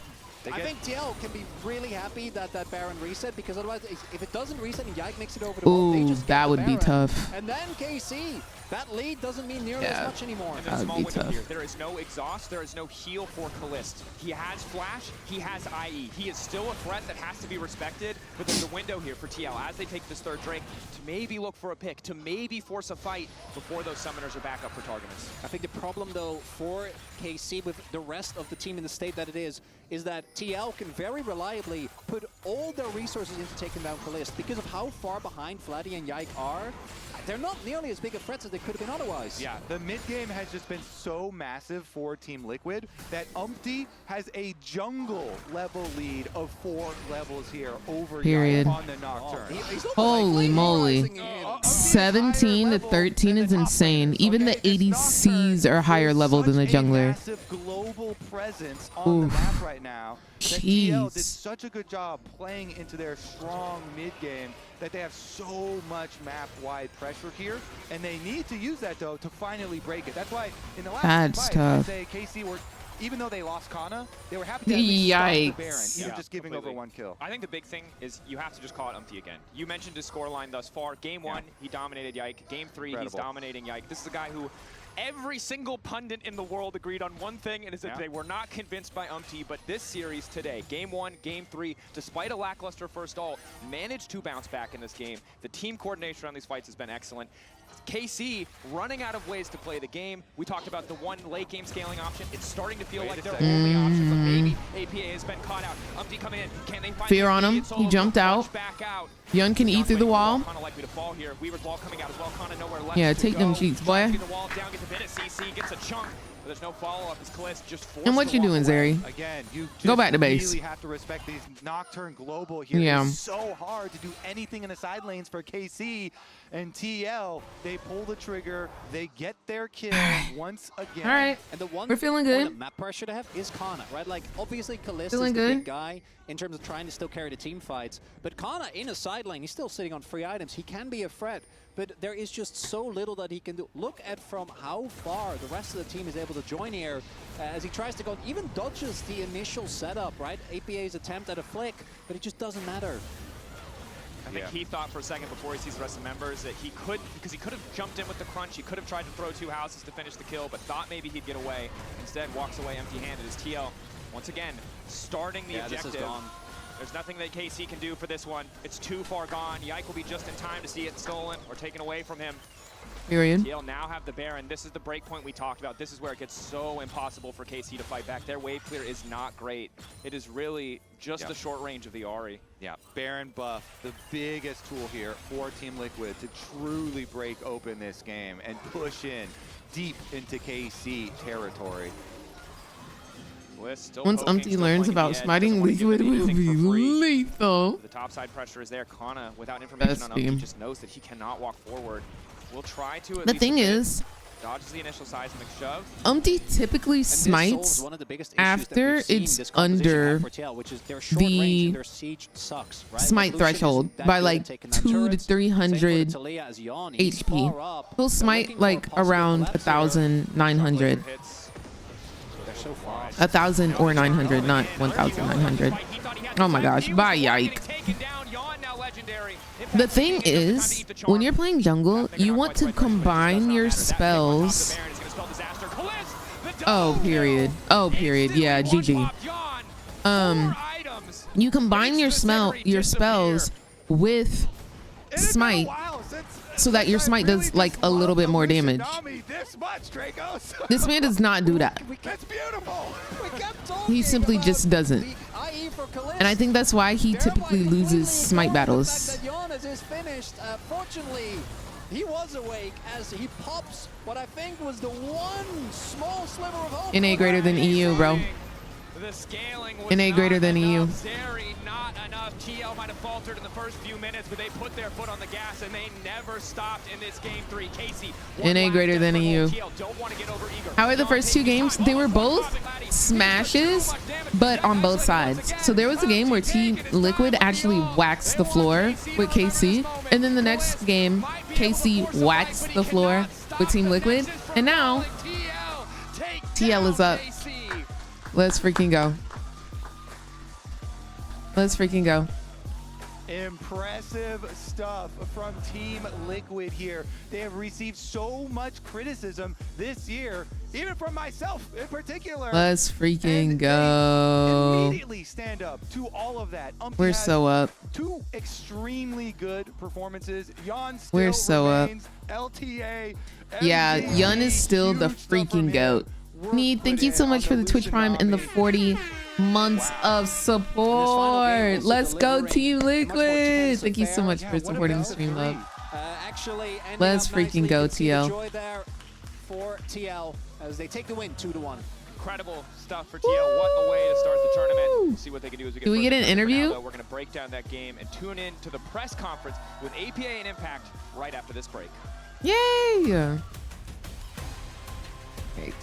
S13: I think TL can be really happy that that Baron reset, because otherwise, if it doesn't reset and Yike makes it over the wall, they just get
S1: that
S13: the
S1: would be
S13: Baron.
S1: tough.
S13: And then KC, that lead doesn't mean nearly as much anymore.
S11: And a small window here. There is no exhaust. There is no heal for Kalist. He has flash. He has IE. He is still a threat that has to be respected. But there's a window here for TL as they take this third Drake to maybe look for a pick, to maybe force a fight before those summoners are back up for Targamas.
S13: I think the problem, though, for KC with the rest of the team in the state that it is that TL can very reliably put all their resources into taking down Kalist. Because of how far behind Vladdy and Yike are, they're not nearly as big of threats as they could have been otherwise.
S12: Yeah, the mid game has just been so massive for Team Liquid that Umpty has a jungle level lead of 4 levels here over
S1: Period.
S12: on the Nocturne.
S1: Holy moly. 17 to 13 is insane. Even the ADCs are higher level than the jungler.
S12: Massive global presence on the map right now. That TL did such a good job playing into their strong mid game that they have so much map-wide pressure here, and they need to use that though to finally break it. That's why in the last fight, I'd say KC were, even though they lost Kana, they were happy to at least stop the Baron, even just giving over 1 kill.
S11: I think the big thing is you have to just call it Umpty again. You mentioned his scoreline thus far. Game 1, he dominated Yike. Game 3, he's dominating Yike. This is a guy who every single pundit in the world agreed on one thing, and is that they were not convinced by Umpty, but this series today, Game 1, Game 3, despite a lackluster first ult, managed to bounce back in this game. The team coordination around these fights has been excellent. KC running out of ways to play the game. We talked about the one late game scaling option. It's starting to feel like their only option, but maybe APA has been caught out. Umpty coming in. Can they find
S1: Fear on him. He jumped out. Yun can eat through the wall.
S11: Kana likely to fall here. Weaver's wall coming out as well. Kana nowhere left.
S1: Yeah, take them cheeks, boy.
S11: The wall down, gets a bit of CC, gets a chunk. But there's no follow-up as Kalist just forced.
S1: And what you doing, Zeri?
S12: Again, you
S1: go back to base.
S12: Really have to respect these Nocturne global here.
S1: Yeah.
S12: It's so hard to do anything in the side lanes for KC and TL. They pull the trigger. They get their kill once again.
S1: All right.
S13: And the one
S1: We're feeling good.
S13: point of map pressure to have is Kana, right? Like, obviously, Kalist
S1: Feeling
S13: is the
S1: good.
S13: big guy in terms of trying to still carry the team fights. But Kana in a side lane, he's still sitting on 3 items. He can be a threat, but there is just so little that he can do. Look at from how far the rest of the team is able to join here as he tries to go, even dodges the initial setup, right? APA's attempt at a flick, but it just doesn't matter.
S11: I think he thought for a second before he sees the rest of the members that he could, because he could have jumped in with the crunch, he could have tried to throw 2 houses to finish the kill, but thought maybe he'd get away. Instead, walks away empty-handed as TL, once again, starting the objective.
S13: This is gone.
S11: There's nothing that KC can do for this one. It's too far gone. Yike will be just in time to see it stolen or taken away from him.
S1: Period.
S11: TL now have the Baron. This is the break point we talked about. This is where it gets so impossible for KC to fight back. Their wave clear is not great. It is really just the short range of the Ahri.
S12: Yeah, Baron buff, the biggest tool here for Team Liquid to truly break open this game and push in deep into KC territory.
S1: Once Umpty learns about smiting Liquid, it will be lethal.
S11: The topside pressure is there. Kana, without information on Umpty, just knows that he cannot walk forward. We'll try to.
S1: The thing is,
S11: dodges the initial seismic shove.
S1: Umpty typically smites after it's under the smite threshold by like 200 to 300 HP. He'll smite like around 1,900. 1,000 or 900, not 1,900. Oh my gosh, bye Yike. The thing is, when you're playing jungle, you want to combine your spells. Oh, period. Oh, period. Yeah, GG. You combine your spells with smite so that your smite does like a little bit more damage. This man does not do that. He simply just doesn't. And I think that's why he typically loses smite battles.
S13: Fortunately, he was awake as he pops what I think was the one small sliver of hope.
S1: NA greater than EU, bro. NA greater than EU.
S11: Not enough. TL might have faltered in the first few minutes, but they put their foot on the gas and they never stopped in this game 3. Casey,
S1: NA greater than EU. How are the first 2 games? They were both smashes, but on both sides. So there was a game where Team Liquid actually waxed the floor with KC, and then the next game, KC waxed the floor with Team Liquid, and now TL is up. Let's freaking go. Let's freaking go.
S12: Impressive stuff from Team Liquid here. They have received so much criticism this year, even from myself in particular.
S1: Let's freaking go.
S12: Immediately stand up to all of that.
S1: We're so up.
S12: 2 extremely good performances. Yun still
S1: We're so
S12: remains LTA.
S1: Yeah, Yun is still the freaking GOAT. Need, thank you so much for the Twitch Prime and the 40 months of support. Let's go Team Liquid. Thank you so much for supporting the stream, love. Let's freaking go TL.
S13: For TL as they take the win 2-1.
S11: incredible stuff for TL. What a way to start the tournament. We'll see what they can do as we get
S1: Do we get an interview?
S11: Now, we're going to break down that game and tune in to the press conference with APA and Impact right after this break.
S1: Yay! Great.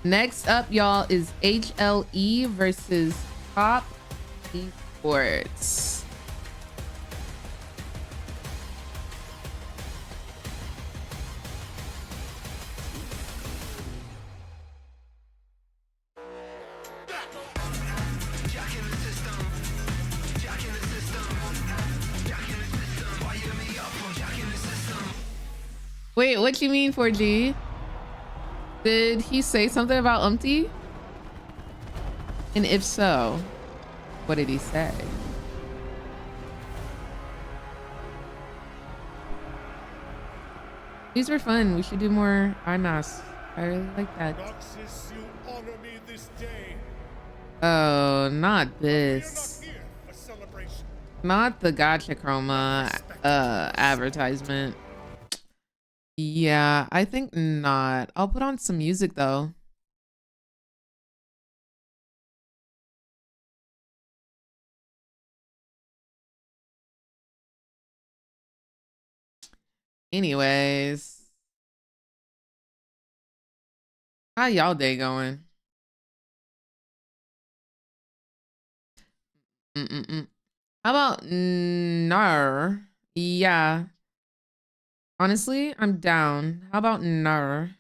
S1: Next up, y'all, is HLE versus Top Esports. Wait, what you mean 4G? Did he say something about Umpty? And if so, what did he say? These were fun. We should do more IMAS. I really like that.
S8: Noxus, you honor me this day.
S1: Oh, not this.
S8: Here for celebration.
S1: Not the Gotcha Chroma advertisement. Yeah, I think not. I'll put on some music though. Anyways, how y'all day going? How about Nar? Yeah. Honestly, I'm down. How about Nar?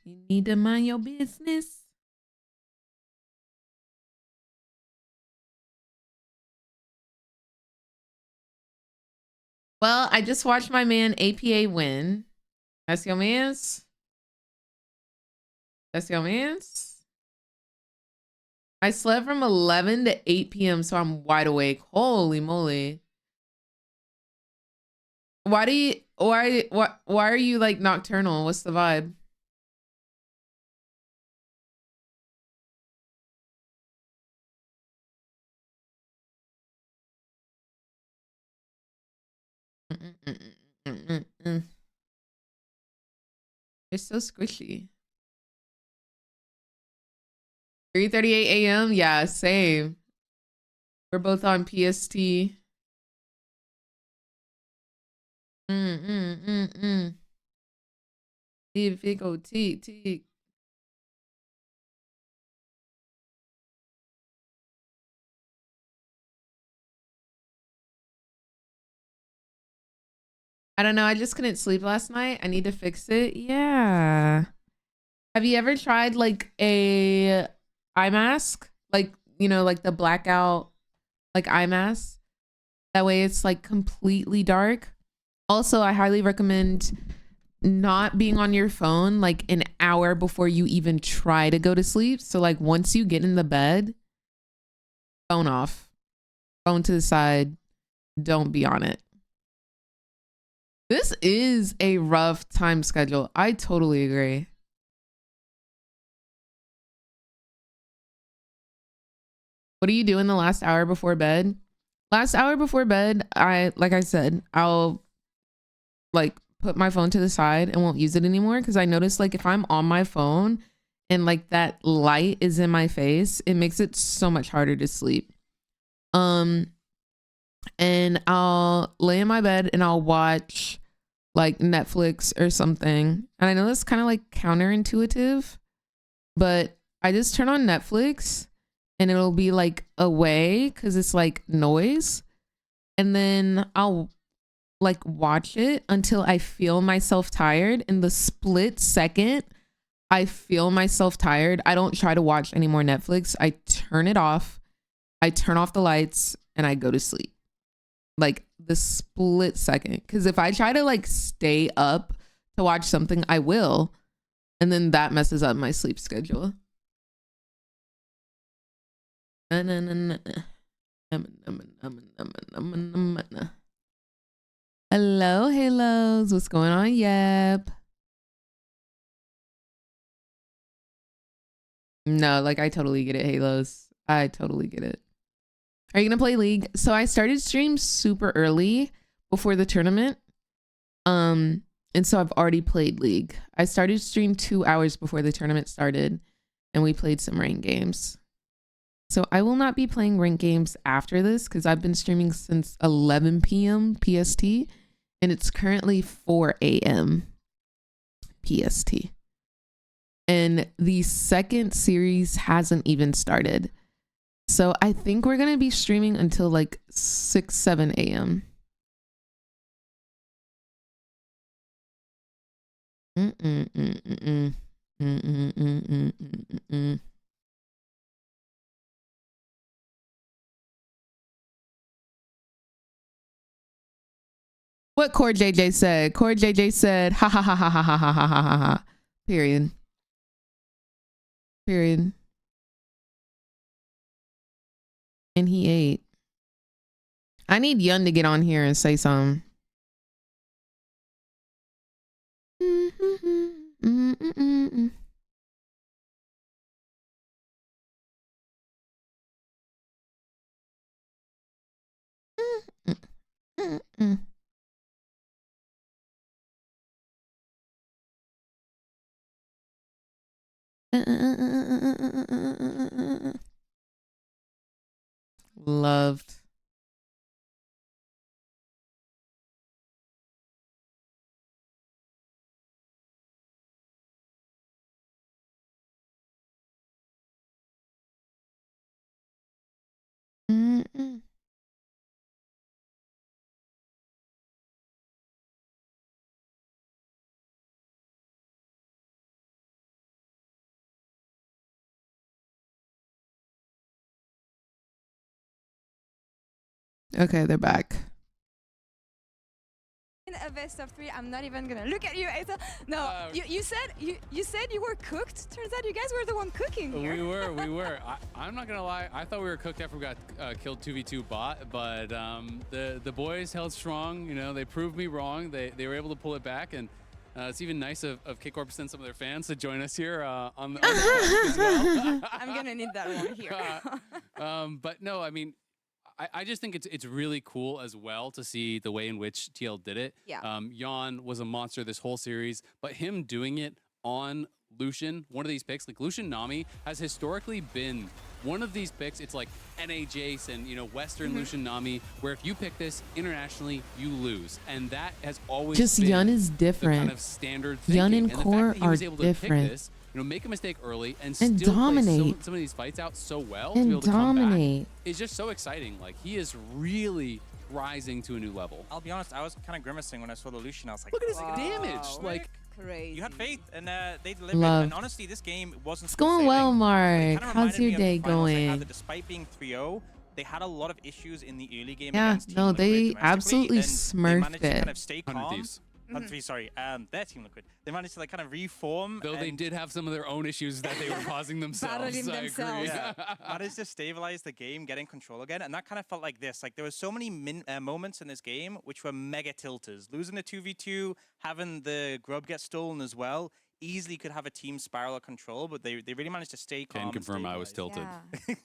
S1: You need to mind your business. Well, I just watched my man APA win. That's your mans? That's your mans? I slept from 11 to 8 p.m. so I'm wide awake. Holy moly. Why are you like nocturnal? What's the vibe? It's so squishy. 3:38 a.m. Yeah, same. We're both on PST. T. I don't know. I just couldn't sleep last night. I need to fix it. Yeah. Have you ever tried like a eye mask? Like, you know, like the blackout like eye mask? That way it's like completely dark. Also, I highly recommend not being on your phone like an hour before you even try to go to sleep. So like once you get in the bed, phone off, phone to the side, don't be on it. This is a rough time schedule. I totally agree. What do you do in the last hour before bed? Last hour before bed, like I said, I'll like put my phone to the side and won't use it anymore because I notice like if I'm on my phone and like that light is in my face, it makes it so much harder to sleep. And I'll lay in my bed and I'll watch like Netflix or something. And I know that's kind of like counterintuitive, but I just turn on Netflix and it'll be like away because it's like noise. And then I'll like watch it until I feel myself tired. In the split second I feel myself tired, I don't try to watch any more Netflix. I turn it off. I turn off the lights and I go to sleep. Like the split second. Because if I try to like stay up to watch something, I will. And then that messes up my sleep schedule. Hello, Halos. What's going on? Yep. No, like I totally get it, Halos. I totally get it. Are you gonna play League? So I started stream super early before the tournament. And so I've already played League. I started stream 2 hours before the tournament started, and we played some ranked games. So I will not be playing ranked games after this because I've been streaming since 11 p.m. PST, and it's currently 4 a.m. PST. And the second series hasn't even started. So I think we're going to be streaming until like 6, 7 a.m. What Core JJ said. Core JJ said, ha ha ha ha ha ha ha ha ha ha ha. Period. Period. And he ate. I need Yun to get on here and say something. Loved. Okay, they're back.
S20: In a best of 3, I'm not even gonna look at you. No, you said you were cooked. Turns out you guys were the one cooking here.
S21: We were. I'm not gonna lie. I thought we were cooked after we got killed 2v2 bot, but the boys held strong. You know, they proved me wrong. They were able to pull it back, and it's even nice of K-Corp and some of their fans to join us here on the as well.
S20: I'm gonna need that one here.
S21: But no, I mean, I just think it's really cool as well to see the way in which TL did it.
S20: Yeah.
S21: Jan was a monster this whole series, but him doing it on Lucian, one of these picks, like Lucian Nami has historically been one of these picks. It's like NA Jace and, you know, Western Lucian Nami, where if you pick this internationally, you lose. And that has always
S1: Just
S21: been
S1: Yun is different.
S21: the kind of standard thinking.
S1: Yun and
S21: the fact
S1: Core
S21: that he was
S1: are
S21: able to
S1: different.
S21: pick this, you know, make a mistake early and
S1: And
S21: still
S1: dominate.
S21: play some of these fights out so well to
S1: And
S21: be able to come
S1: dominate.
S21: back is just so exciting. Like, he is really rising to a new level.
S2: I'll be honest, I was kind of grimacing when I saw the Lucian. I was like,
S21: look at his damage. Like,
S20: crazy.
S2: You had faith, and they delivered.
S1: Love.
S2: And honestly, this game wasn't.
S1: It's going well, Mark. How's your day going?
S2: Despite being 3-0, they had a lot of issues in the early game.
S1: Yeah,
S2: Against
S1: no,
S2: Team
S1: they
S2: Liquid
S1: absolutely
S2: domestically, and they
S1: smurfed
S2: managed to
S1: it.
S2: kind of stay
S21: 100
S2: calm.
S21: Thieves.
S2: 100 sorry, their Team Liquid. They managed to like kind of reform.
S21: Though they did have some of their own issues that they were causing themselves.
S20: Battling
S21: I
S20: themselves.
S21: agree.
S2: Yeah, managed to stabilize the game, getting control again, and that kind of felt like this. Like there were so many moments in this game which were mega tilters. Losing the 2v2, having the grub get stolen as well, easily could have a team spiral of control, but they really managed to stay calm.
S21: Can confirm I was tilted.
S20: Yeah.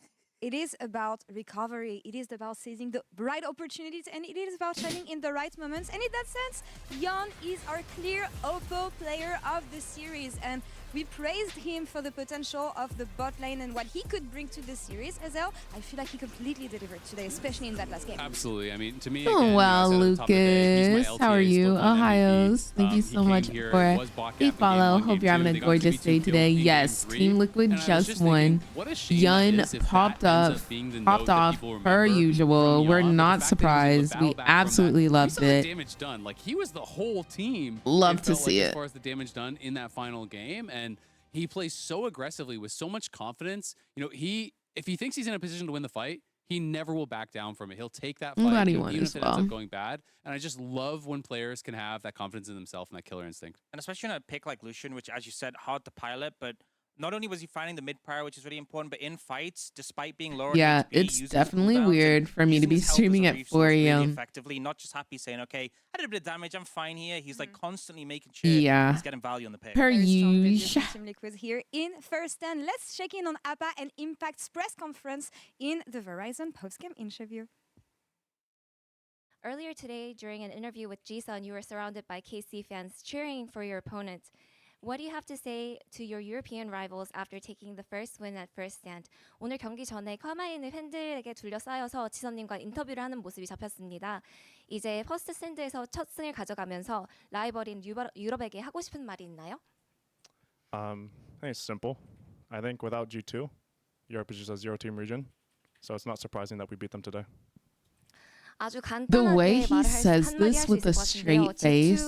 S20: It is about recovery. It is about seizing the right opportunities, and it is about shining in the right moments. And in that sense, Jan is our clear Oppo player of the series. And we praised him for the potential of the bot lane and what he could bring to the series. Azel, I feel like he completely delivered today, especially in that last game.
S21: Absolutely. I mean, to me,
S1: Oh,
S21: again,
S1: well,
S21: you know, I said at the top of the day, he's my
S1: Lucas. How are
S21: LTA
S1: you?
S21: split time
S1: Ohios.
S21: MVP.
S1: Thank you
S21: He
S1: so
S21: came
S1: much
S21: here,
S1: for
S21: was bot
S1: the
S21: cap in game
S1: follow.
S21: 1,
S1: Hope
S21: game
S1: you're having
S21: 2.
S1: a
S21: They got
S1: gorgeous
S21: 2v2
S1: day
S21: kills
S1: today.
S21: in game
S1: Yes,
S21: 3.
S1: Team Liquid
S21: And I was
S1: just
S21: just
S1: won.
S21: thinking, what a shame
S1: Yun
S21: that is if
S1: popped
S21: that ends
S1: up,
S21: being the
S1: popped
S21: note that
S1: off
S21: people
S1: per
S21: remember
S1: usual.
S21: from
S1: We're
S21: Jan, but
S1: not
S21: the fact that he was able to
S1: surprised.
S21: battle
S1: We
S21: back from
S1: absolutely
S21: that.
S1: loved
S21: We saw the
S1: it.
S21: damage done. Like, he was the whole team.
S1: Love to
S21: felt
S1: see
S21: like,
S1: it.
S21: As far as the damage done in that final game, and he plays so aggressively with so much confidence. You know, if he thinks he's in a position to win the fight, he never will back down from it. He'll take that
S1: I'm
S21: fight,
S1: glad he
S21: even
S1: won
S21: if
S1: as
S21: it ends
S1: well.
S21: up going bad. And I just love when players can have that confidence in themselves and that killer instinct.
S2: And especially on a pick like Lucian, which, as you said, hard to pilot, but not only was he finding the mid prior, which is really important, but in fights, despite being lower
S1: Yeah,
S2: HP,
S1: it's
S2: using his
S1: definitely
S2: cooldowns
S1: weird
S2: and
S1: for me to
S2: using
S1: be
S2: his health as
S1: streaming
S2: a
S1: at
S2: resource
S1: 4
S2: really
S1: a.m.
S2: effectively, not just happy saying, okay, I did a bit of damage, I'm fine here. He's like constantly making sure
S1: Yeah.
S2: he's getting value on the pick.
S1: Per
S20: Very strong debut
S1: usual.
S20: from Team Liquid here in first 10. Let's check in on APA and Impact's press conference in the Verizon postgame interview.
S5: Earlier today, during an interview with Jisun, you were surrounded by KC fans cheering for your opponent. What do you have to say to your European rivals after taking the first win at first stand? 오늘 경기 전에 컴에 있는 팬들에게 둘러싸여서 지선님과 인터뷰를 하는 모습이 잡혔습니다. 이제 퍼스트 스탠드에서 첫 승을 가져가면서 라이벌인 유럽에게 하고 싶은 말이 있나요?
S19: I think it's simple. I think without G2, Europe is just a zero-team region, so it's not surprising that we beat them today.
S1: The way he says this with a straight face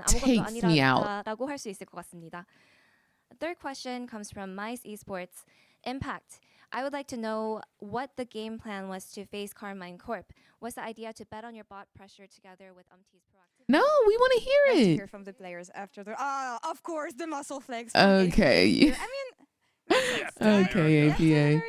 S1: takes me out.
S5: Third question comes from Mice Esports. Impact. I would like to know what the game plan was to face Carmine Corp. Was the idea to bet on your bot pressure together with UMT's proactivity?
S1: No, we want to hear
S20: Let's
S1: it.
S20: hear from the players after the. Of course, the muscle flex.
S1: Okay. Okay, APA.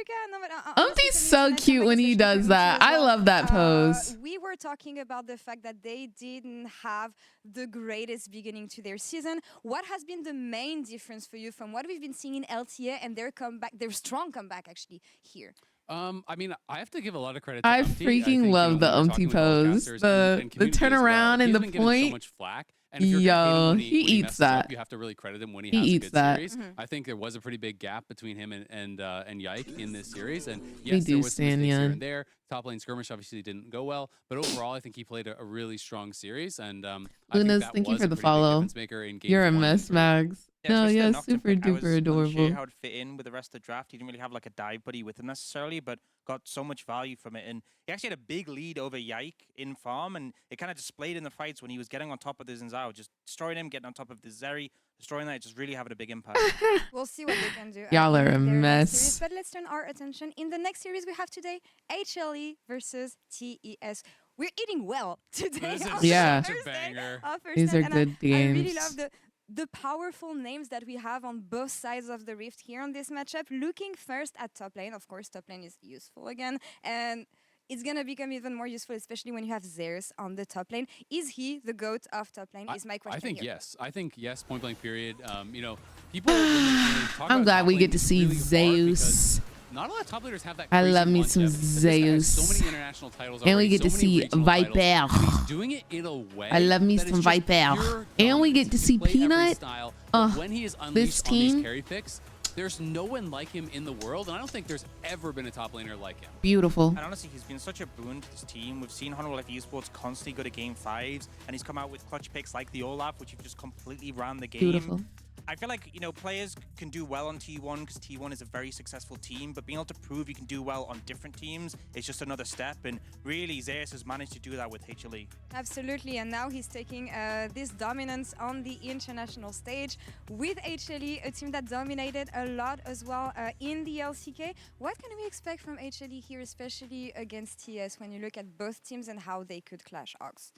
S1: Umpty's so cute when he does that. I love that pose.
S20: We were talking about the fact that they didn't have the greatest beginning to their season. What has been the main difference for you from what we've been seeing in LTA and their comeback, their strong comeback actually here?
S21: I mean, I have to give a lot of credit to
S1: I
S21: Umpty.
S1: freaking love the Umpty pose. The turnaround and the point.
S21: So much flack. And if you're gonna hate him when
S1: he
S21: when
S1: eats
S21: messes up,
S1: that.
S21: you have to really credit him when he
S1: He
S21: has
S1: eats
S21: a good
S1: that.
S21: series. I think there was a pretty big gap between him and Yike in this series. And
S1: We
S21: yes, there
S1: do
S21: was some mistakes
S1: stand
S21: here
S1: Yan.
S21: and there. Top lane skirmish obviously didn't go well, but overall, I think he played a really strong series. And I think
S1: Lunas,
S21: that
S1: thank you
S21: was
S1: for
S21: a
S1: the
S21: pretty big
S1: follow.
S21: difference maker in games
S1: You're a
S21: 1 and
S1: mess,
S21: 3.
S1: Mags. No,
S2: especially
S1: yeah,
S2: the Nocturne
S1: super
S2: pick, I was
S1: duper
S2: unsure
S1: adorable.
S2: how it'd fit in with the rest of the draft. He didn't really have like a dive buddy with him necessarily, but got so much value from it. And he actually had a big lead over Yike in farm, and it kind of displayed in the fights when he was getting on top of the Zinzao, just destroying him, getting on top of the Zeri, destroying that, just really having a big impact.
S20: We'll see what they can do.
S1: Y'all are a
S20: in their next
S1: mess.
S20: series, but let's turn our attention. In the next series we have today, HLE versus TES. We're eating well today.
S21: This is
S1: Yeah.
S21: such a banger.
S1: These are
S20: And
S1: good
S20: I really
S1: games.
S20: love the powerful names that we have on both sides of the rift here on this matchup. Looking first at top lane. Of course, top lane is useful again. And it's going to become even more useful, especially when you have Zeus on the top lane. Is he the GOAT of top lane? Is my question
S21: I think
S20: here.
S21: yes. I think yes, point blank period. You know, people when they talk
S1: I'm
S21: about
S1: glad
S21: top
S1: we
S21: lane,
S1: get to
S21: it's
S1: see
S21: really hard because
S1: Zeus.
S21: not a lot of top leaders have that.
S1: I
S21: crazy
S1: love me some
S21: longevity. This guy has
S1: Zeus.
S21: so many international titles
S1: And we
S21: already,
S1: get to
S21: so many
S1: see
S21: regional titles,
S1: Viper.
S21: and he's doing it in a way.
S1: I love me
S21: that is
S1: some
S21: just
S1: Viper.
S21: pure
S1: And we
S21: dominance.
S1: get to
S21: He
S1: see
S21: can play every
S1: Peanut.
S21: style, but when he is
S1: This
S21: unleashed on
S1: team.
S21: these carry picks, there's no one like him in the world, and I don't think there's ever been a top laner like him.
S1: Beautiful.
S2: And honestly, he's been such a boon to this team. We've seen Honorable Life Esports constantly go to game 5s, and he's come out with clutch picks like the Olaf, which have just completely ran the game.
S1: Beautiful.
S2: I feel like, you know, players can do well on T1 because T1 is a very successful team, but being able to prove you can do well on different teams is just another step. And really, Zeus has managed to do that with HLE.
S20: Absolutely, and now he's taking this dominance on the international stage with HLE, a team that dominated a lot as well in the LCK. What can we expect from HLE here, especially against TS, when you look at both teams and how they could clash Ox?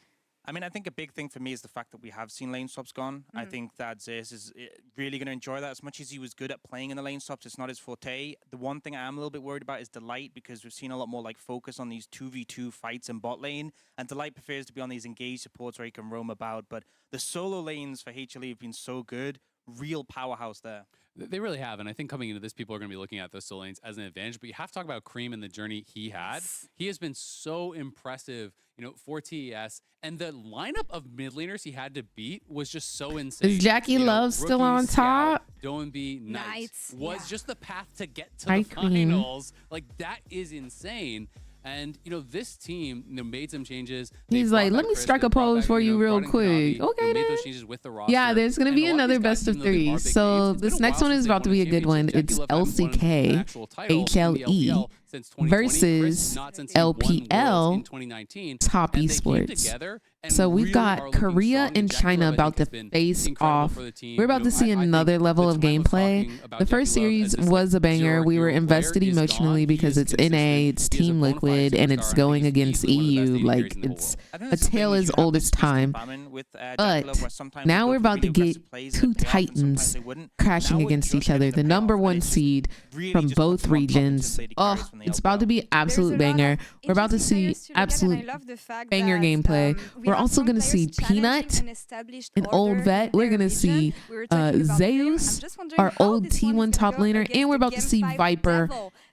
S2: I mean, I think a big thing for me is the fact that we have seen lane swaps gone. I think that Zeus is really going to enjoy that. As much as he was good at playing in the lane swaps, it's not his forte. The one thing I am a little bit worried about is Delight, because we've seen a lot more like focus on these 2v2 fights in bot lane, and Delight prefers to be on these engaged supports where he can roam about. But the solo lanes for HLE have been so good. Real powerhouse there.
S21: They really have, and I think coming into this, people are going to be looking at those solo lanes as an advantage. But you have to talk about Cream and the journey he had. He has been so impressive, you know, for TES, and the lineup of mid laners he had to beat was just so insane.
S1: Is Jackie Love still
S21: Rookie,
S1: on top?
S21: Scout, Doenby, Knights was just the path to get to
S1: Hi,
S21: the
S1: Queen.
S21: finals. Like, that is insane. And, you know, this team, you know, made some changes.
S1: He's like, let me strike a pose for you real quick. Okay,
S21: made
S1: then.
S21: those changes with the roster.
S1: Yeah, there's going to be another best of 3. So this next one is about to be a good one. It's LCK, HLE versus LPL, Top Esports. So we've got Korea and China about to face off. We're about to see another level of gameplay. The first series was a banger. We were invested emotionally because it's NA, it's Team Liquid, and it's going against EU. Like, it's a tale as old as time. But now we're about to get two titans crashing against each other. The #1 seed from both regions. Oh, it's about to be absolute banger. We're about to see absolute banger gameplay. We're We're also going to see Peanut, an old vet. We're going to see Zeus, our old T1 top laner. And we're about to see Viper,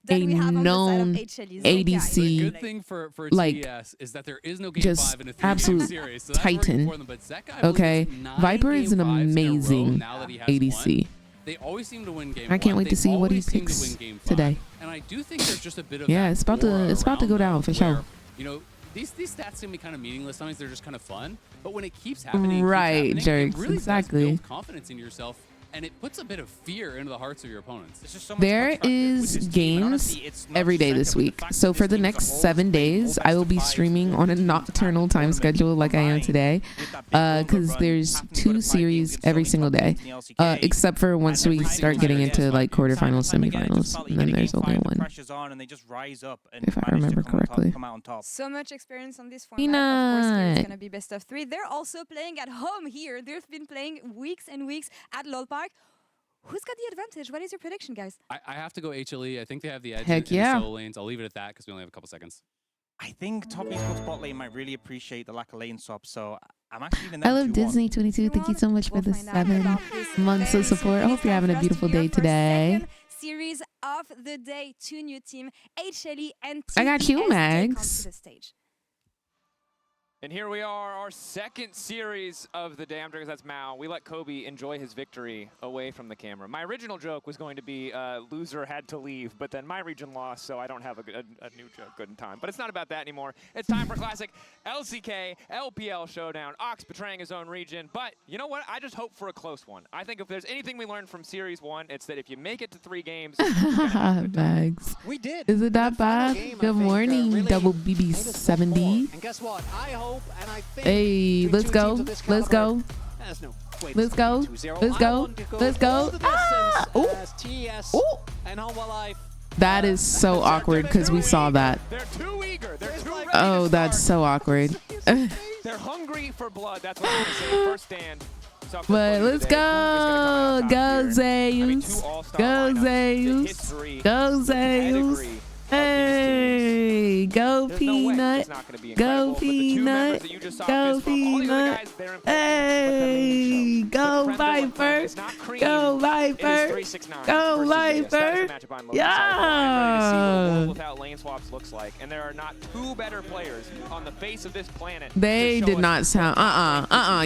S1: a known ADC.
S21: The good thing for
S1: like,
S21: TES is that there is no game
S1: just
S21: 5 in a 3-game
S1: absolute
S21: series. So that's
S1: titan.
S21: working for them, but Zeka, I believe,
S1: Okay,
S21: is 9
S1: Viper is an
S21: game 5s in a row
S1: amazing
S21: now that he has
S1: ADC.
S21: won. They always seem to win game
S1: I can't
S21: 1.
S1: wait to see what he
S21: always seem to
S1: picks
S21: win game 5.
S1: today.
S21: And I do think there's just a bit of
S1: Yeah,
S21: that
S1: it's about
S21: aura
S1: to go
S21: around
S1: down
S21: them
S1: for sure.
S21: where, you know, these stats can be kind of meaningless. Sometimes they're just kind of fun. But when it keeps happening,
S1: Right,
S21: it
S1: Jerks,
S21: really
S1: exactly.
S21: does build confidence in yourself, and it puts a bit of fear into the hearts of your opponents.
S1: There is games every day this week. So for the next 7 days, I will be streaming on a nocturnal time schedule like I am today, because there's 2 series every single day, except for once we start getting into like quarterfinals, semifinals, and then there's only one. If I remember correctly.
S20: So much experience on this format. Of course, here it's
S1: Peanut.
S20: going to be best of 3. They're also playing at home here. They've been playing weeks and weeks at LOL Park. Who's got the advantage? What is your prediction, guys?
S21: I have to go HLE. I think they have the edge
S1: Heck
S21: in
S1: yeah.
S21: the solo lanes. I'll leave it at that because we only have a couple seconds.
S2: I think top esports bot lane might really appreciate the lack of lane swap, so I'm actually even
S1: I love Disney 22. Thank you so much for the 7 months of support. I hope you're having a beautiful day today.
S20: Series of the day, 2 new team, HLE and TES.
S1: I got you,
S20: They come
S1: Mags.
S20: to the stage.
S11: And here we are, our second series of the day. I'm Dragons, that's Mao. We let Kobe enjoy his victory away from the camera. My original joke was going to be loser had to leave, but then my region lost, so I don't have a new joke good in time. But it's not about that anymore. It's time for classic LCK, LPL showdown. Ox betraying his own region, but you know what? I just hope for a close one. I think if there's anything we learned from Series 1, it's that if you make it to 3 games,
S1: Bags.
S13: We did.
S1: Is it that bad? Good morning,
S13: really
S1: double BB70.
S13: And guess what? I hope and I think
S1: Hey,
S13: between
S1: let's
S13: two
S1: go.
S13: teams of this
S1: Let's
S13: caliber,
S1: go.
S13: there's no way
S1: Let's
S13: this
S1: go.
S13: is gonna be 2-0.
S1: Let's
S13: I
S1: go.
S13: want to
S1: Let's
S13: all
S1: go.
S13: the distance
S1: Ah! Ooh.
S13: as TES
S1: Ooh.
S13: and Humble Life.
S1: That is so awkward because we saw that.
S11: they're too eager. They're too ready
S1: Oh,
S11: to
S1: that's
S11: start.
S1: so awkward.
S11: They're hungry for blood. That's what I'm going to say. First stand.
S1: But let's go. Go, Zeus. Go, Zeus. Go, Zeus. Hey, go Peanut. Go Peanut. Go Peanut. Hey, go Viper. Go Viper. Go Viper. Yeah.
S11: Without lane swaps looks like, and there are not 2 better players on the face of this planet.
S1: They did not sound.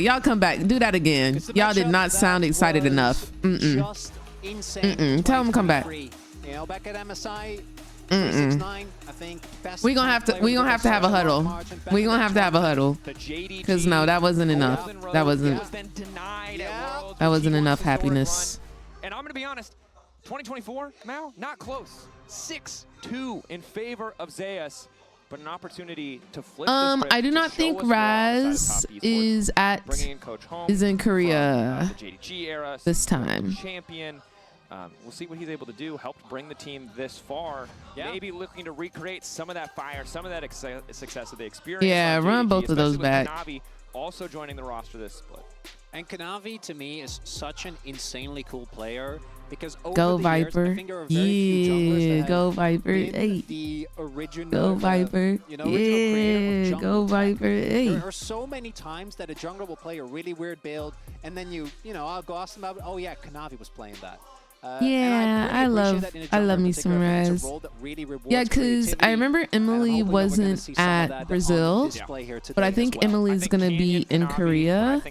S1: Y'all come back. Do that again. Y'all did not sound excited enough.
S13: Just insane.
S1: Tell them to come back.
S13: You know, back at MSI. 369, I think
S1: We gonna have to have a huddle. We gonna have to have a huddle. Cause no, that wasn't enough. That wasn't enough happiness.
S11: And I'm gonna be honest, 2024, Mao, not close. 6-2 in favor of Zeus, but an opportunity to flip the script
S1: I do
S11: to
S1: not
S11: show
S1: think
S11: us we're on
S1: Raz
S11: side of top esports.
S1: is
S11: Bringing in Coach Holmes
S1: is in
S11: from,
S1: Korea
S11: the JDG era,
S1: this time.
S11: champion. We'll see what he's able to do. Helped bring the team this far.
S13: Yeah.
S11: Maybe looking to recreate some of that fire, some of that success of the experience.
S1: Yeah,
S11: on
S1: run
S11: JDG,
S1: both of those
S11: especially with
S1: back.
S11: Kanavi also joining the roster this split.
S13: And Kanavi, to me, is such an insanely cool player because over
S1: Go
S13: the years,
S1: Viper.
S13: I think there are very few junglers
S1: Yeah,
S13: that
S1: go
S13: have
S1: Viper.
S13: been
S1: Hey.
S13: the original,
S1: Go Viper.
S13: you know, original creator of
S1: Yeah,
S13: jungle
S1: go
S13: tech.
S1: Viper. Hey.
S13: There are so many times that a jungler will play a really weird build, and then you know, I'll go ask them about, oh yeah, Kanavi was playing that.
S1: Yeah, I love me some Raz. Yeah, because I remember Emily wasn't at Brazil, but I think Emily's gonna be in Korea.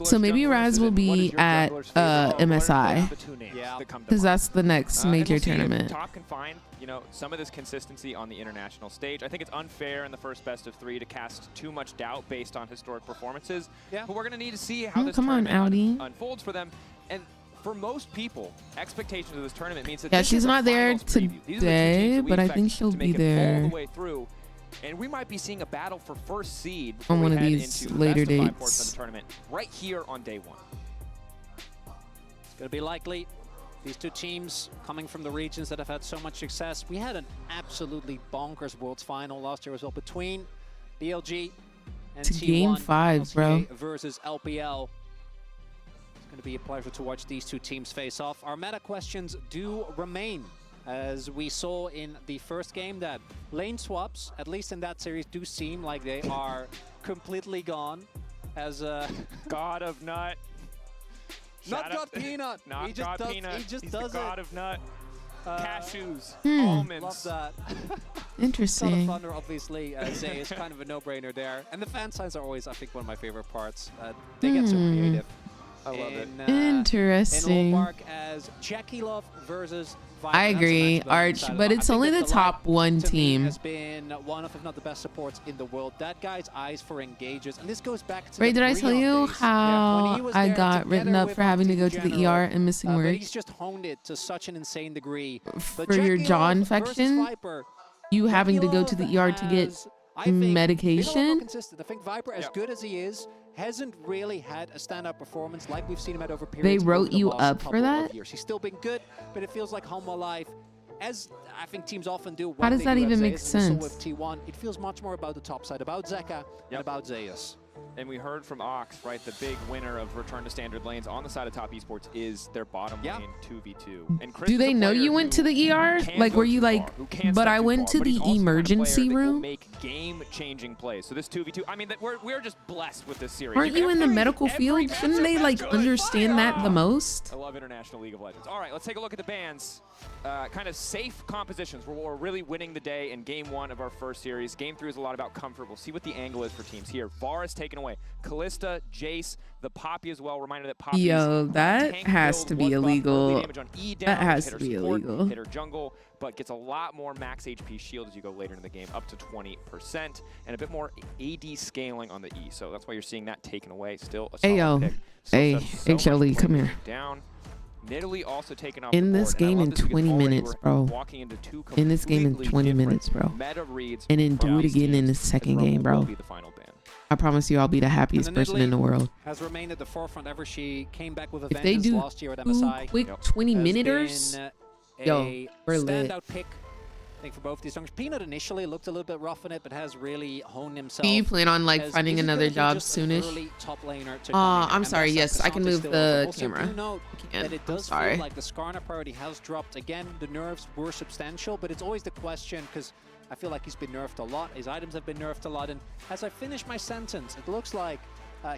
S1: So maybe Raz will be at MSI, because that's the next major tournament.
S11: Top can find, you know, some of this consistency on the international stage. I think it's unfair in the first best of 3 to cast too much doubt based on historic performances. Yeah. But we're gonna need to see how this
S1: Come on,
S11: tournament
S1: Audi.
S11: unfolds for them. And for most people, expectations of this tournament means that
S1: Yeah,
S11: this
S1: she's
S11: is a
S1: not there
S11: finals preview. These are the two teams
S1: today,
S11: that we
S1: but I
S11: expect
S1: think she'll
S11: to
S1: be
S11: make it all
S1: there
S11: the way through. And we might be seeing a battle for first seed
S1: on one
S11: before we
S1: of
S11: head
S1: these
S11: into
S1: later
S11: best of 5 ports
S1: dates.
S11: of the tournament right here on day 1.
S13: It's going to be likely. These two teams coming from the regions that have had so much success. We had an absolutely bonkers Worlds final last year as well between BLG and
S1: It's
S13: T1.
S1: game 5, bro.
S13: LCK versus LPL. It's going to be a pleasure to watch these two teams face off. Our meta questions do remain. as we saw in the first game that lane swaps, at least in that series, do seem like they are completely gone. As
S11: God of Nut.
S13: Not God Peanut.
S11: Not
S13: he just
S11: God
S13: does,
S11: Peanut.
S13: He just
S11: He's
S13: does
S11: the God
S13: it.
S11: of Nut. Cashews,
S13: Love
S11: almonds.
S13: that.
S1: Interesting.
S13: Thunder, obviously, Zay is kind of a no-brainer there. And the fan signs are always, I think, one of my favorite parts. They get so creative.
S11: I love it.
S1: Interesting.
S13: In Park as Jackie Love versus Viper.
S1: I agree, Arch, but it's only the top one team.
S13: Has been one of, if not the best supports in the world. That guy's eyes for engages, and this goes back to.
S1: Wait, did I tell you how I got written up for having to go to the ER and missing
S13: But
S1: work?
S13: he's just honed it to such an insane degree.
S1: For your jaw infection, you having to go to the ER to get medication?
S13: Consistent. I think Viper, as good as he is, hasn't really had a standout performance like we've seen him at over periods.
S1: They wrote you up for that?
S13: He's still been good, but it feels like Home Alive, as I think teams often do.
S1: How does that even make sense?
S13: With T1, it feels much more about the top side, about Zeka and about Zeus.
S11: And we heard from Ox, right? The big winner of return to standard lanes on the side of top esports is their bottom lane 2v2. And Chris
S1: Do they know you went to the ER? Like, were you like, but I went to the emergency room?
S11: Make game-changing plays. So this 2v2, I mean, we're just blessed with this series.
S1: Aren't you in the medical field? Shouldn't they like understand that the most?
S11: I love International League of Legends. All right, let's take a look at the bans. Kind of safe compositions where we're really winning the day in game 1 of our first series. Game 3 is a lot about comfort. We'll see what the angle is for teams here. VAR is taken away. Kalista, Jace, the Poppy as well. Reminder that Poppy.
S1: Yo, that has to be illegal. That has to be illegal.
S11: Hit her jungle, but gets a lot more max HP shield as you go later in the game, up to 20%, and a bit more AD scaling on the E. So that's why you're seeing that taken away. Still a solid pick.
S1: Hey, HLE, come here.
S11: Down. Nidalee also taken off
S1: in this game in 20 minutes, bro. In this game in 20 minutes, bro. And then do it again in the second game, bro. I promise you I'll be the happiest person in the world.
S13: Has remained at the forefront ever. She came back with a
S1: if they do
S13: last year at MSI.
S1: Quick 20-minuters,
S13: yo,
S1: we're lit.
S13: Standout pick. I think for both these songs. Peanut initially looked a little bit rough in it, but has really honed himself.
S1: Do you plan on like finding another job soonish? I'm sorry. Yes, I can move the camera.
S13: That it does feel like the Skarner priority has dropped again. The nerfs were substantial, but it's always the question because I feel like he's been nerfed a lot. His items have been nerfed a lot, and as I finish my sentence, it looks like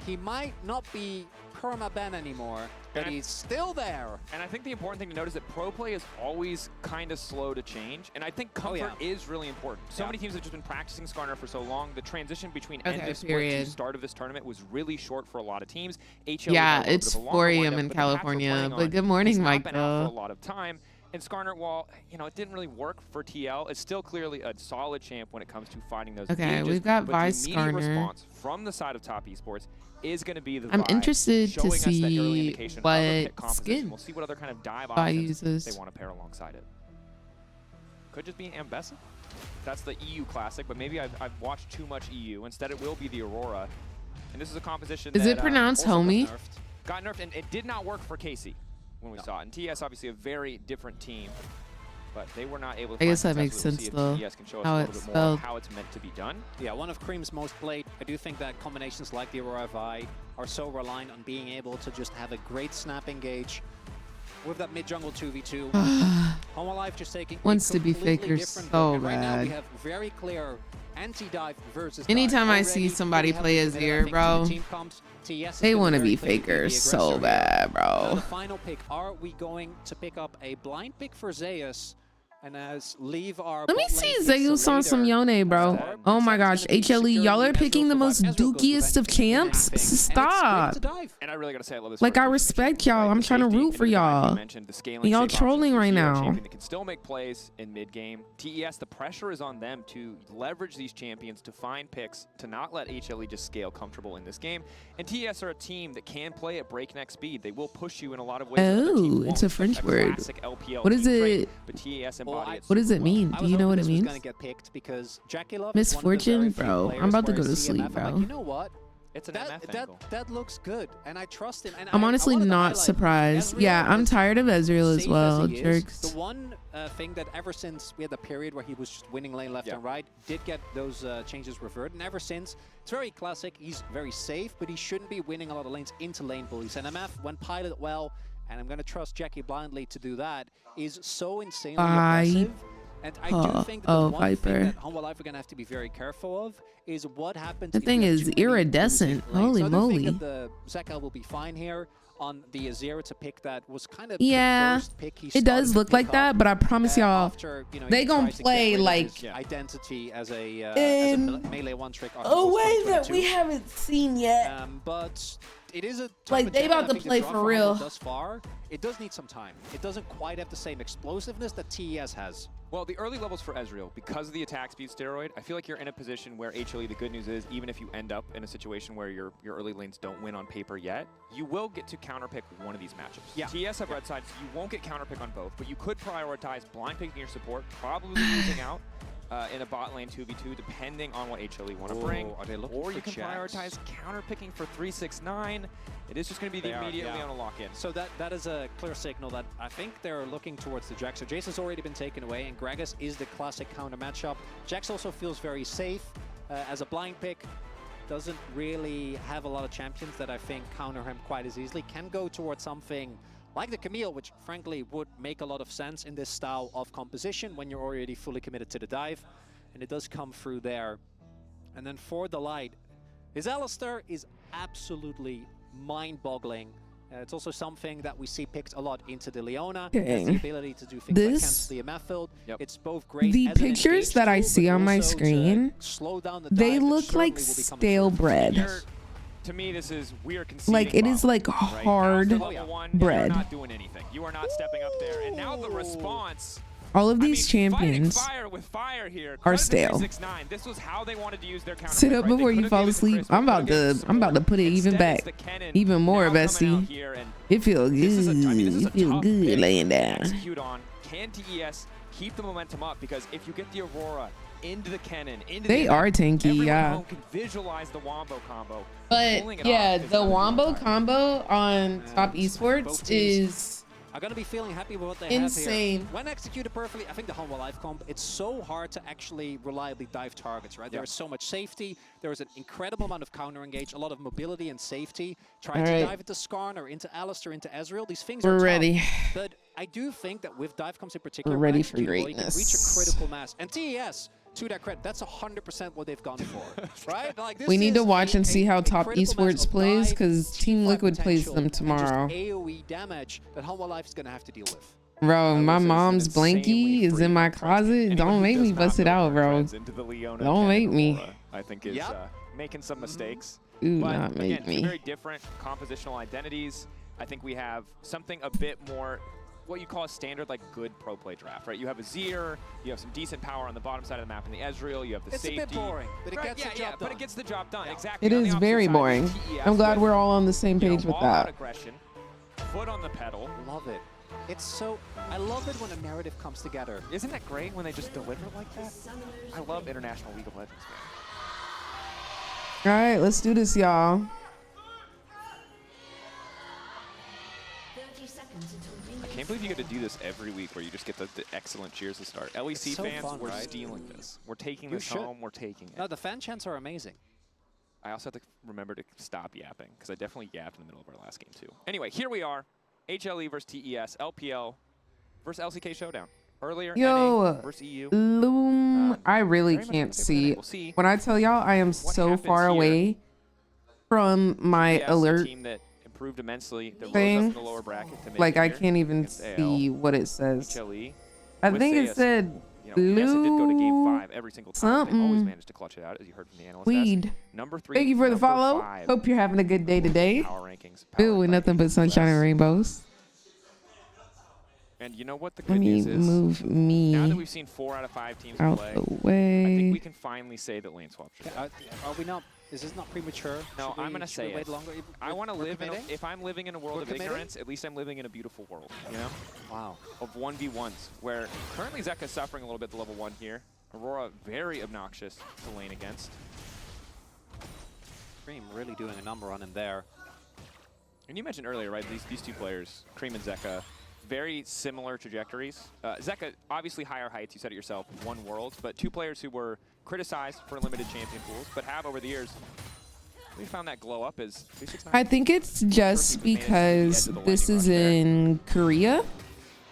S13: he might not be perma-ban anymore, but he's still there.
S11: And I think the important thing to note is that pro play is always kind of slow to change, and I think comfort is really important. So many teams have just been practicing Skarner for so long. The transition between end of split to start of this tournament was really short for a lot of teams. HLE
S1: yeah, it's 4 a.m. in California, but good morning, Michael.
S11: For a lot of time. And Skarner, while it didn't really work for TL, it's still clearly a solid champ when it comes to fighting those engages.
S1: We've got Vi
S11: the immediate
S1: Skarner.
S11: Response from the side of top esports is going to be the
S1: I'm
S11: Vi,
S1: interested to see what
S11: skin. We'll see what other kind of dive
S1: Vi
S11: options
S1: uses.
S11: they want to pair alongside it. Could just be Ambessa. That's the EU classic, but maybe I've watched too much EU. Instead, it will be the Aurora. And this is a composition
S1: is it pronounced homie?
S11: Got nerfed, and it did not work for Casey when we saw it. And TES, obviously, a very different team, but they were not able to.
S1: I guess that makes sense, though.
S11: TES can show us
S1: how
S11: a little
S1: it's
S11: bit more
S1: spelled.
S11: how it's meant to be done.
S13: Yeah, one of Cream's most played. I do think that combinations like the Aurora Vi are so reliant on being able to just have a great snap engage with that mid-jungle 2v2. Home Alive just taking
S1: wants to be faker so
S13: right now we
S1: bad.
S13: have very clear anti-dive versus
S1: Anytime
S13: dive.
S1: I see somebody play as here, bro, they want to be fakers so bad,
S13: Now,
S1: bro.
S13: the final pick, are we going to pick up a blind pick for Zeus? And as leave our
S1: Let me
S13: bot lane
S1: see
S13: picks
S1: Zeus on some Yone, bro. Oh my gosh, HLE, y'all are picking the most dookiest of champs? Stop.
S11: And I really got to say, I love this.
S1: Like, I respect y'all. I'm trying to root for y'all. Y'all trolling right now.
S11: They can still make plays in mid-game. TES, the pressure is on them to leverage these champions to find picks, to not let HLE just scale comfortable in this game. And TES are a team that can play at breakneck speed. They will push you in a lot of ways.
S1: Oh, it's a French word. What is it?
S11: But TES
S1: What does it mean? Do you know what it means? Misfortune, bro. I'm about to go to sleep, bro.
S13: You know what?
S11: It's an MF angle.
S13: That looks good, and I trust him. And
S1: I'm honestly not surprised. Yeah, I'm tired of Ezreal as well, jerks.
S13: The one thing that ever since we had the period where he was just winning lane left and right, did get those changes reverted, and ever since, it's very classic. He's very safe, but he shouldn't be winning a lot of lanes into lane bullies. And MF, when piloted well, and I'm going to trust Jackie blindly to do that, is so insanely
S1: Bye.
S13: aggressive. And I do think that the one
S1: Viper.
S13: thing that Hanwha Life are going to have to be very careful of is what happens
S1: That
S13: if
S1: thing
S13: you have
S1: is
S13: too many
S1: iridescent.
S13: losing lanes.
S1: Holy
S13: So I do
S1: moly.
S13: think that the Zeka will be fine here on the Azir. It's a pick that was kind of
S1: Yeah,
S13: the first pick he
S1: it does
S13: started to
S1: look like
S13: pick
S1: that,
S13: up,
S1: but I promise y'all,
S13: after, you know,
S1: they
S13: he
S1: gonna
S13: tries to get
S1: play
S13: rid of
S1: like
S13: his identity as a
S1: in
S13: melee one trick
S1: a way that we haven't seen yet.
S13: But it is a
S1: Like, they about to play for real.
S13: Thus far, it does need some time. It doesn't quite have the same explosiveness that TES has.
S11: Well, the early levels for Ezreal, because of the attack speed steroid, I feel like you're in a position where HLE, the good news is, even if you end up in a situation where your early lanes don't win on paper yet, you will get to counterpick one of these matchups.
S13: Yeah.
S11: TS have red sides, you won't get counterpick on both, but you could prioritize blind picking your support, probably losing out in a bot lane 2v2, depending on what HLE want to bring.
S13: Are they looking
S11: or
S13: for
S11: you can
S13: Jax?
S11: prioritize counterpicking for 369. It is just going to be the immediately on a lock-in.
S13: So that is a clear signal that I think they're looking towards the Jax. So Jace has already been taken away, and Gragas is the classic counter matchup. Jax also feels very safe as a blind pick. Doesn't really have a lot of champions that I think counter him quite as easily. Can go towards something like the Camille, which frankly would make a lot of sense in this style of composition when you're already fully committed to the dive. And it does come through there. And then for the light, his Alistar is absolutely mind-boggling. It's also something that we see picked a lot into the Leona.
S1: Okay.
S13: The ability to do things like cancel the MF field. It's both great.
S1: The
S13: as an
S1: pictures
S13: engage
S1: that I
S13: tool,
S1: see
S13: but
S1: on my
S13: also to
S1: screen,
S13: slow down the
S1: they
S13: dive that
S1: look like
S13: certainly will be coming
S1: stale
S13: through.
S1: bread.
S11: To me, this is we are conceding.
S1: Like, it is like
S11: right?
S1: hard
S11: After level one,
S1: bread.
S11: You are not doing anything. You are not stepping up there. And now the response.
S1: All of these champions
S11: Fire with fire here.
S1: are stale.
S11: 369. This was how they wanted to use their counter.
S1: Sit up before you fall asleep. I'm about to put it even back, even more, bestie. It feels good. It feels good laying down.
S11: Execute on. Can TES keep the momentum up? Because if you get the Aurora into the cannon, into
S1: They
S11: the
S1: are tanky,
S11: everyone
S1: yeah.
S11: at home can visualize the Wombo combo.
S1: But
S11: Pulling it
S1: yeah,
S11: off is
S1: the
S11: gonna be
S1: Wombo
S11: hard.
S1: combo on top esports
S13: both teams
S1: is
S13: are going to be feeling happy with what they
S1: insane.
S13: have here. When executed perfectly, I think the Hanwha Life comp, it's so hard to actually reliably dive targets, right? There is so much safety. There is an incredible amount of counter engage, a lot of mobility and safety. Trying to dive into Skarn or into Alistar, into Ezreal, these things are
S1: We're
S13: tough.
S1: ready.
S13: But I do think that with dive comps in particular,
S1: We're ready
S13: when
S1: for
S13: executed well, you can reach a
S1: greatness.
S13: critical mass. And TES, to their credit, that's 100% what they've gone for, right? Like, this
S1: We need to
S13: is
S1: watch and see how top
S13: critical mass
S1: esports
S13: of
S1: plays
S13: dive,
S1: because Team
S13: teamfight
S1: Liquid plays
S13: potential,
S1: them
S13: and just
S1: tomorrow.
S13: AoE damage that Hanwha Life is going to have to deal with.
S1: Bro, my mom's blankie is in my closet. Don't make me bust it out, bro.
S11: Into the Leona
S1: Don't make me.
S11: I think is making some mistakes.
S1: Do
S11: But
S1: not make
S11: again, two
S1: me.
S11: very different compositional identities. I think we have something a bit more what you call a standard like good pro play draft, right? You have a Zir, you have some decent power on the bottom side of the map in the Ezreal, you have the
S13: It's
S11: safety.
S13: a bit boring, but it gets the job done.
S11: But it gets the job done, exactly.
S1: It
S11: On the
S1: is
S11: opposite
S1: very
S11: side,
S1: boring.
S11: TES
S1: I'm glad
S11: with,
S1: we're all on the same
S11: you know,
S1: page with
S11: all-out
S1: that.
S11: aggression, foot on the pedal.
S13: Love it. It's so, I love it when a narrative comes together.
S11: Isn't that great when they just deliver like that? I love International League of Legends, man.
S1: All right, let's do this, y'all.
S3: 30 seconds until
S11: I can't believe you get to do this every week where you just get the excellent cheers to start. LEC
S13: so
S11: fans,
S13: fun,
S11: we're
S13: right?
S11: stealing this. We're taking
S13: You
S11: this
S13: should.
S11: home. We're taking it.
S13: No, the fan chants are amazing.
S11: I also have to remember to stop yapping because I definitely yapped in the middle of our last game too. Anyway, here we are. HLE versus TES, LPL versus LCK Showdown. Earlier, NA
S1: Yo,
S11: versus EU.
S1: Loom, I really
S11: very much
S1: can't
S11: gonna say
S1: see.
S11: we'll see
S1: When I tell y'all, I am so
S11: happens
S1: far
S11: here.
S1: away from my
S11: TES, a
S1: alert
S11: team that improved immensely. That rose up
S1: thing.
S11: in the lower bracket to make
S1: Like,
S11: it
S1: I
S11: here
S1: can't even
S11: against AL.
S1: see what it says.
S11: HLE.
S1: I
S11: with
S1: think it
S11: Zeus.
S1: said
S11: You know, yes, it did go to game 5 every single time. They always
S1: something.
S11: managed to clutch it out, as you heard from the analyst.
S1: Weed.
S11: Number 3.
S1: Thank you for the
S11: number
S1: follow.
S11: 5
S1: Hope you're having a good day today.
S11: power rankings.
S1: Ooh, with nothing but sunshine and rainbows.
S11: And you know what the
S1: Let
S11: good
S1: me
S11: news is?
S1: move me
S11: Now that we've seen 4 out of 5 teams
S1: out
S11: play,
S1: the
S11: I think
S1: way.
S11: we can finally say that lane swaps are
S13: Are we not, is this not premature?
S11: No,
S13: Should
S11: I'm
S13: we-
S11: going to
S13: should
S11: say
S13: we wait
S11: it.
S13: longer?
S11: I want to
S13: We're
S11: live in
S13: committing?
S11: if I'm living in a world
S13: We're
S11: of
S13: committing?
S11: ignorance, at least I'm living in a beautiful world, you know?
S13: Wow.
S11: Of 1v1s, where currently Zeka's suffering a little bit at the level 1 here. Aurora very obnoxious to lane against.
S13: Cream really doing a number on him there.
S11: And you mentioned earlier, right, these two players, Cream and Zeka, very similar trajectories. Zeka, obviously higher heights, you said it yourself, won Worlds, but two players who were criticized for limited champion pools, but have over the years We found that glow up is 369.
S1: I think it's just because this is in Korea.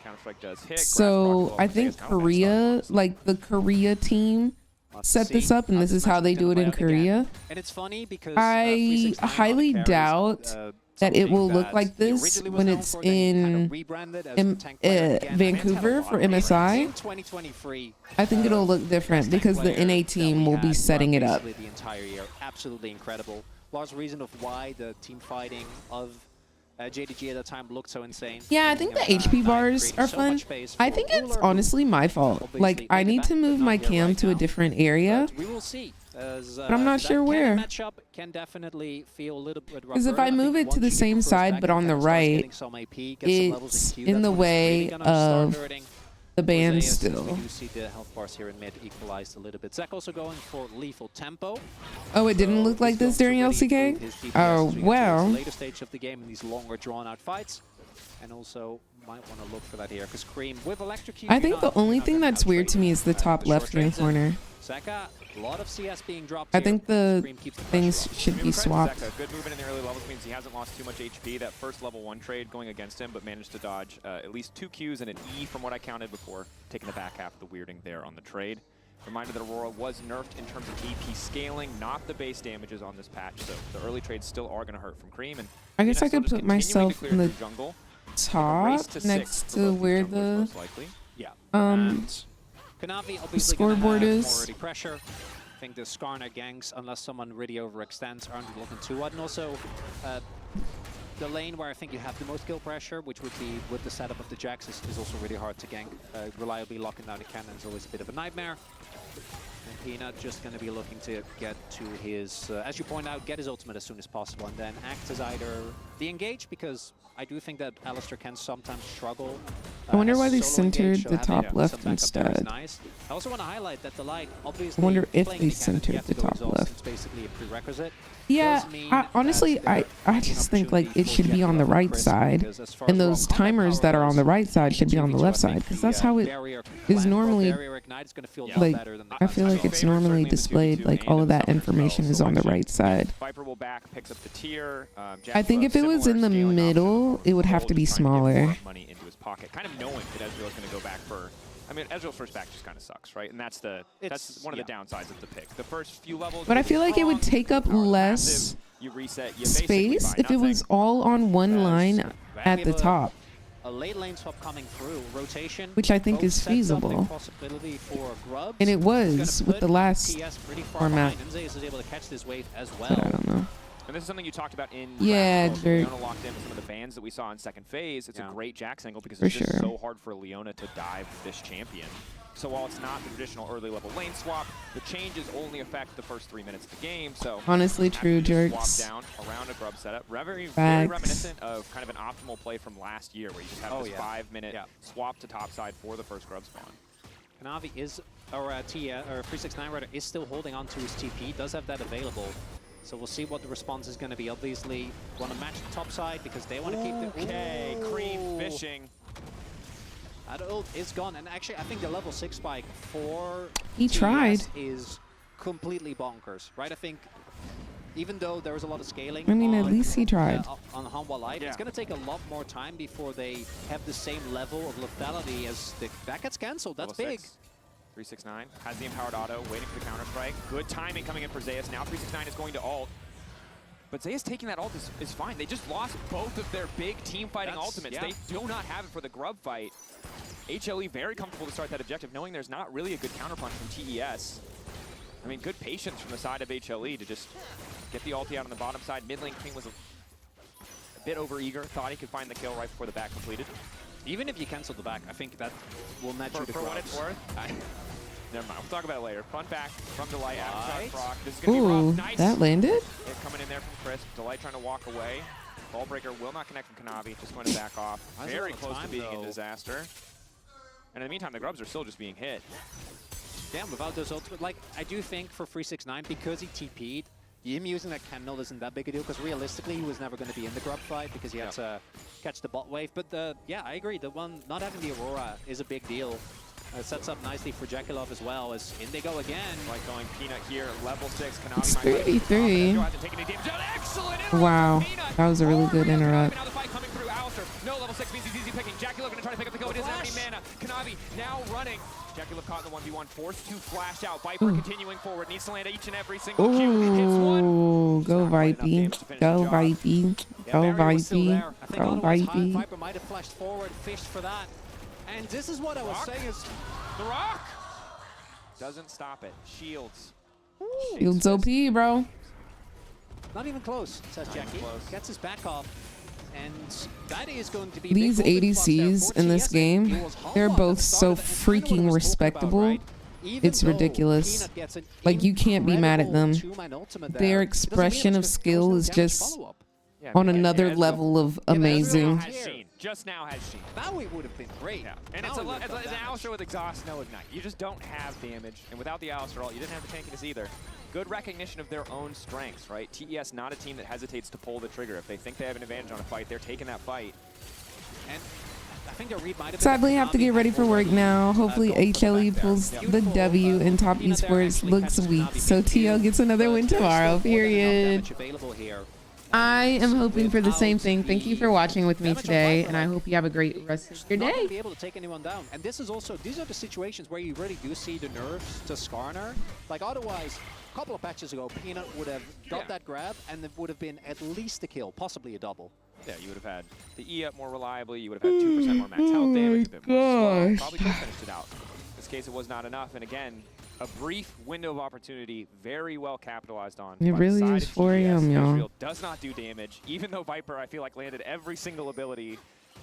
S11: Counter-strike does hit.
S1: So I think Korea, like the Korea team set this up, and this is how they do it in Korea.
S13: And it's funny because
S1: I highly doubt that it will look like this when it's in Vancouver for MSI. I think it'll look different because the NA team will be setting it up.
S13: The entire year, absolutely incredible. Large reason of why the team fighting of JDG at that time looked so insane.
S1: Yeah, I think the HP bars are fun. I think it's honestly my fault. Like, I need to move my cam to a different area.
S13: We will see.
S1: But I'm not sure where.
S13: Matchup can definitely feel a little bit rougher.
S1: Because if I move it to the same side but on the right, it's in the way of the band still.
S13: You see the health bars here in mid equalized a little bit. Zach also going for lethal tempo.
S1: Oh, it didn't look like this during LCK? Oh, well.
S13: Later stage of the game in these longer drawn out fights. And also might want to look for that here because Cream with electrocute.
S1: I think the only thing that's weird to me is the top left-hand corner.
S13: Zeka, a lot of CS being dropped
S1: I think the things should be swapped.
S11: Zeka, good movement in the early levels means he hasn't lost too much HP. That first level 1 trade going against him, but managed to dodge at least 2 Qs and an E from what I counted before taking the back half of the weirding there on the trade. Reminder that Aurora was nerfed in terms of AP scaling, not the base damages on this patch, so the early trades still are going to hurt from Cream. And
S1: I guess I could put myself in the
S11: jungle,
S1: top next to where the
S13: Kanavi
S1: the scoreboard is.
S13: Already pressure. I think the Skarner ganks, unless someone really overextends, aren't looking too wide. And also, the lane where I think you have the most kill pressure, which would be with the setup of the Jax, is also really hard to gank. Reliably locking down the cannon is always a bit of a nightmare. And Peanut just going to be looking to get to his, as you point out, get his ultimate as soon as possible, and then act as either the engage, because I do think that Alistair can sometimes struggle.
S1: I wonder why they centered the top left instead.
S13: Nice. I also want to highlight that the light, obviously,
S1: I wonder if they centered the top left.
S13: It's basically a prerequisite.
S1: Yeah, honestly, I just think like it should be on the right side, and those timers that are on the right side should be on the left side, because that's how it is normally. Like, I feel like it's normally displayed, like all of that information is on the right side.
S11: Viper will back, picks up the tier.
S1: I think if it was in the middle, it would have to be smaller.
S11: Money into his pocket, kind of knowing that Ezreal is going to go back for. I mean, Ezreal's first back just kind of sucks, right? And that's one of the downsides of the pick. The first few levels.
S1: But I feel like it would take up less space if it was all on one line at the top.
S13: A late lane swap coming through, rotation,
S1: which I think is feasible. And it was with the last format.
S13: Is able to catch this wave as well.
S1: But I don't know.
S11: And this is something you talked about in
S1: Jerk.
S11: locked in some of the bans that we saw in second phase. It's a great Jax angle because it's just so hard for Leona to dive this champion. So while it's not the traditional early level lane swap, the changes only affect the first 3 minutes of the game. So
S1: honestly, true, Jerks.
S11: Swap down around a grub setup. Very reminiscent of kind of an optimal play from last year where you just have this 5-minute swap to top side for the first grub spawn.
S13: Kanavi is, or 369 rather, is still holding on to his TP. Does have that available. So we'll see what the response is going to be. Obviously, want to match the top side because they want to keep the...
S11: Okay, Cream fishing.
S13: That ult is gone. And actually, I think the level 6 spike for
S1: he tried
S13: is completely bonkers, right? I think even though there was a lot of scaling
S1: at least he tried.
S13: On Hanwha Light, it's going to take a lot more time before they have the same level of lethality as that gets cancelled. That's big.
S11: 369 has the empowered auto, waiting for the counter strike. Good timing coming in for Zeus. Now 369 is going to ult. But Zeus taking that ult is fine. They just lost both of their big team fighting ultimates. They do not have it for the grub fight. HLE very comfortable to start that objective, knowing there's not really a good counterpunch from TES. I mean, good patience from the side of HLE to just get the ulti out on the bottom side. Mid lane King was a bit over-eager, thought he could find the kill right before the back completed.
S13: Even if you cancel the back, I think that will net you the
S11: for what it's worth. Never mind, we'll talk about it later. Fun back from Delight after Brock. This is
S1: going to
S11: be rough. Nice.
S1: That landed?
S11: They're coming in there from Crisp. Delight trying to walk away. Ball breaker will not connect from Kanavi. Just going to back off. Very close to being a disaster. And in the meantime, the grubs are still just being hit.
S13: Damn, without those ultimate, like, I do think for 369, because he TP'd, him using that candle isn't that big a deal, because realistically, he was never going to be in the grub fight because he had to catch the bot wave. But yeah, I agree. The one not having the Aurora is a big deal. Sets up nicely for Jackie as well, as in they go again.
S11: Right, going Peanut here, level 6. Konami
S1: It's
S11: might be
S1: 33.
S11: Excellent interrupt
S1: Wow,
S11: from Peanut.
S1: that was a really good interrupt.
S11: Now the fight coming through. Alistair, no level 6 means he's easy picking. Jackie Love gonna try to pick up the kill, but he doesn't have any mana. Konami now running. Jackie Love caught in the 1v1, forced to flash out. Viper continuing forward, needs to land each and every single Q. Hits one.
S1: Ooh, go Vipey. Go Vipey. Go Vipey. Go Vipey.
S13: Viper might have flashed forward, fished for that. And this is what I was saying is...
S11: The Rock! Doesn't stop it. Shields.
S1: Shields OP, bro.
S13: Not even close, says Jackie. Gets his back off. And that is going to be
S1: These ADCs in this game, they're both so freaking respectable. It's ridiculous. Like, you can't be mad at them. Their expression of skill is just on another level of amazing.
S11: Just now has seen.
S13: Now it would have been great.
S11: Yeah. And it's an Alistair with exhaust, no ignite. You just don't have damage. And without the Alistair ult, you didn't have the tankiness either. Good recognition of their own strengths, right? TES not a team that hesitates to pull the trigger. If they think they have an advantage on a fight, they're taking that fight.
S13: And I think their read might have
S1: Sadly, I have to get ready for work now. Hopefully, HLE pulls the W and Top Esports looks weak. So TL gets another win tomorrow, period. I am hoping for the same thing. Thank you for watching with me today, and I hope you have a great rest of your day.
S13: Be able to take anyone down. And this is also, these are the situations where you really do see the nerfs to Skarner. Like, otherwise, a couple of patches ago, Peanut would have got that grab, and it would have been at least a kill, possibly a double.
S11: Yeah, you would have had the E up more reliably. You would have had 2% more max health damage, a bit more slow. Probably could have finished it out. In this case, it was not enough. And again, a brief window of opportunity, very well capitalized on.
S1: It really is 4 AM, y'all.
S11: Does not do damage, even though Viper, I feel like, landed every single ability.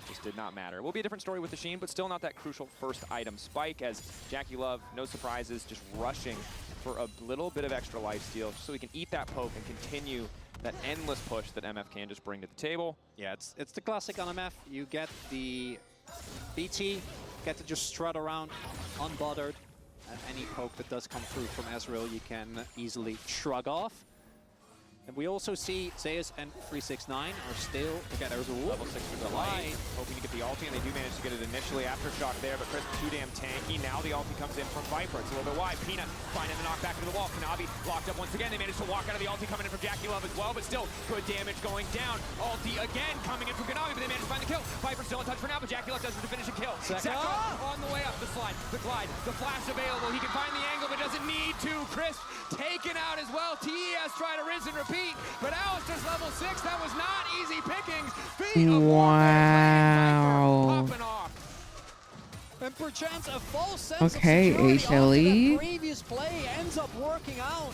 S11: Just did not matter. It will be a different story with the Sheen, but still not that crucial first item spike, as Jackie Love, no surprises, just rushing for a little bit of extra life steal so he can eat that poke and continue that endless push that MF can just bring to the table.
S13: Yeah, it's the classic on MF. You get the BT, get to just strut around unbothered. And any poke that does come through from Ezreal, you can easily shrug off. And we also see Zeus and 369 are still, again, there's a
S11: level 6 for the light, hoping to get the ulti, and they do manage to get it initially. Aftershock there, but Chris too damn tanky. Now the ulti comes in from Viper. It's a little bit wide. Peanut finding the knockback into the wall. Kanabi locked up once again. They managed to walk out of the ulti coming in from Jackie Love as well, but still good damage going down. Ulti again coming in from Kanabi, but they managed to find the kill. Viper still in touch for now, but Jackie Love does the finishing kill. Sekka on the way up, the slide, the glide, the flash available. He can find the angle, but doesn't need to. Chris taken out as well. TES try to rinse and repeat, but Alistair's level 6. That was not easy pickings.
S1: Wow.
S13: And perchance a false sense
S1: okay,
S13: of
S1: HLE.
S13: Previous play ends up working out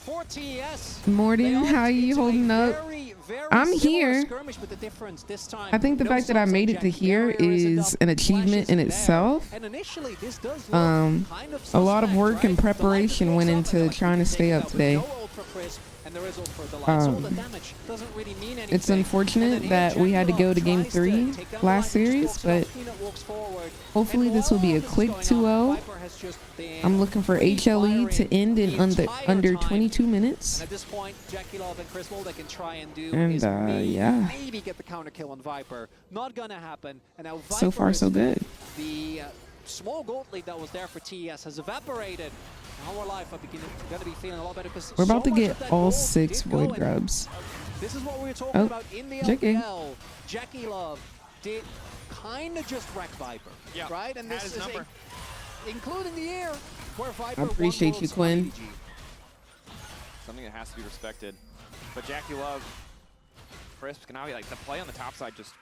S13: for TES.
S1: Morden, how are you holding up? I'm here. I think the fact that I made it to here is an achievement in itself. A lot of work and preparation went into trying to stay up today. It's unfortunate that we had to go to game 3 last series, but hopefully this will be a quick 2-0. I'm looking for HLE to end in under 22 minutes.
S13: At this point, Jackie Love and Chris Mulder can try and do
S1: yeah,
S13: maybe get the counter kill on Viper. Not gonna happen. And now Viper
S1: so far so good.
S13: The small gold lead that was there for TES has evaporated. Our life are going to be feeling a lot better because
S1: we're about to get all 6 void grubs.
S13: This is what we were talking about in the LPL. Jackie Love did kind of just wreck Viper, right? And this is including the year where Viper
S1: I appreciate you, Quinn.
S11: Something that has to be respected. But Jackie Love, Crisp, Kanavi, like the play on the top side just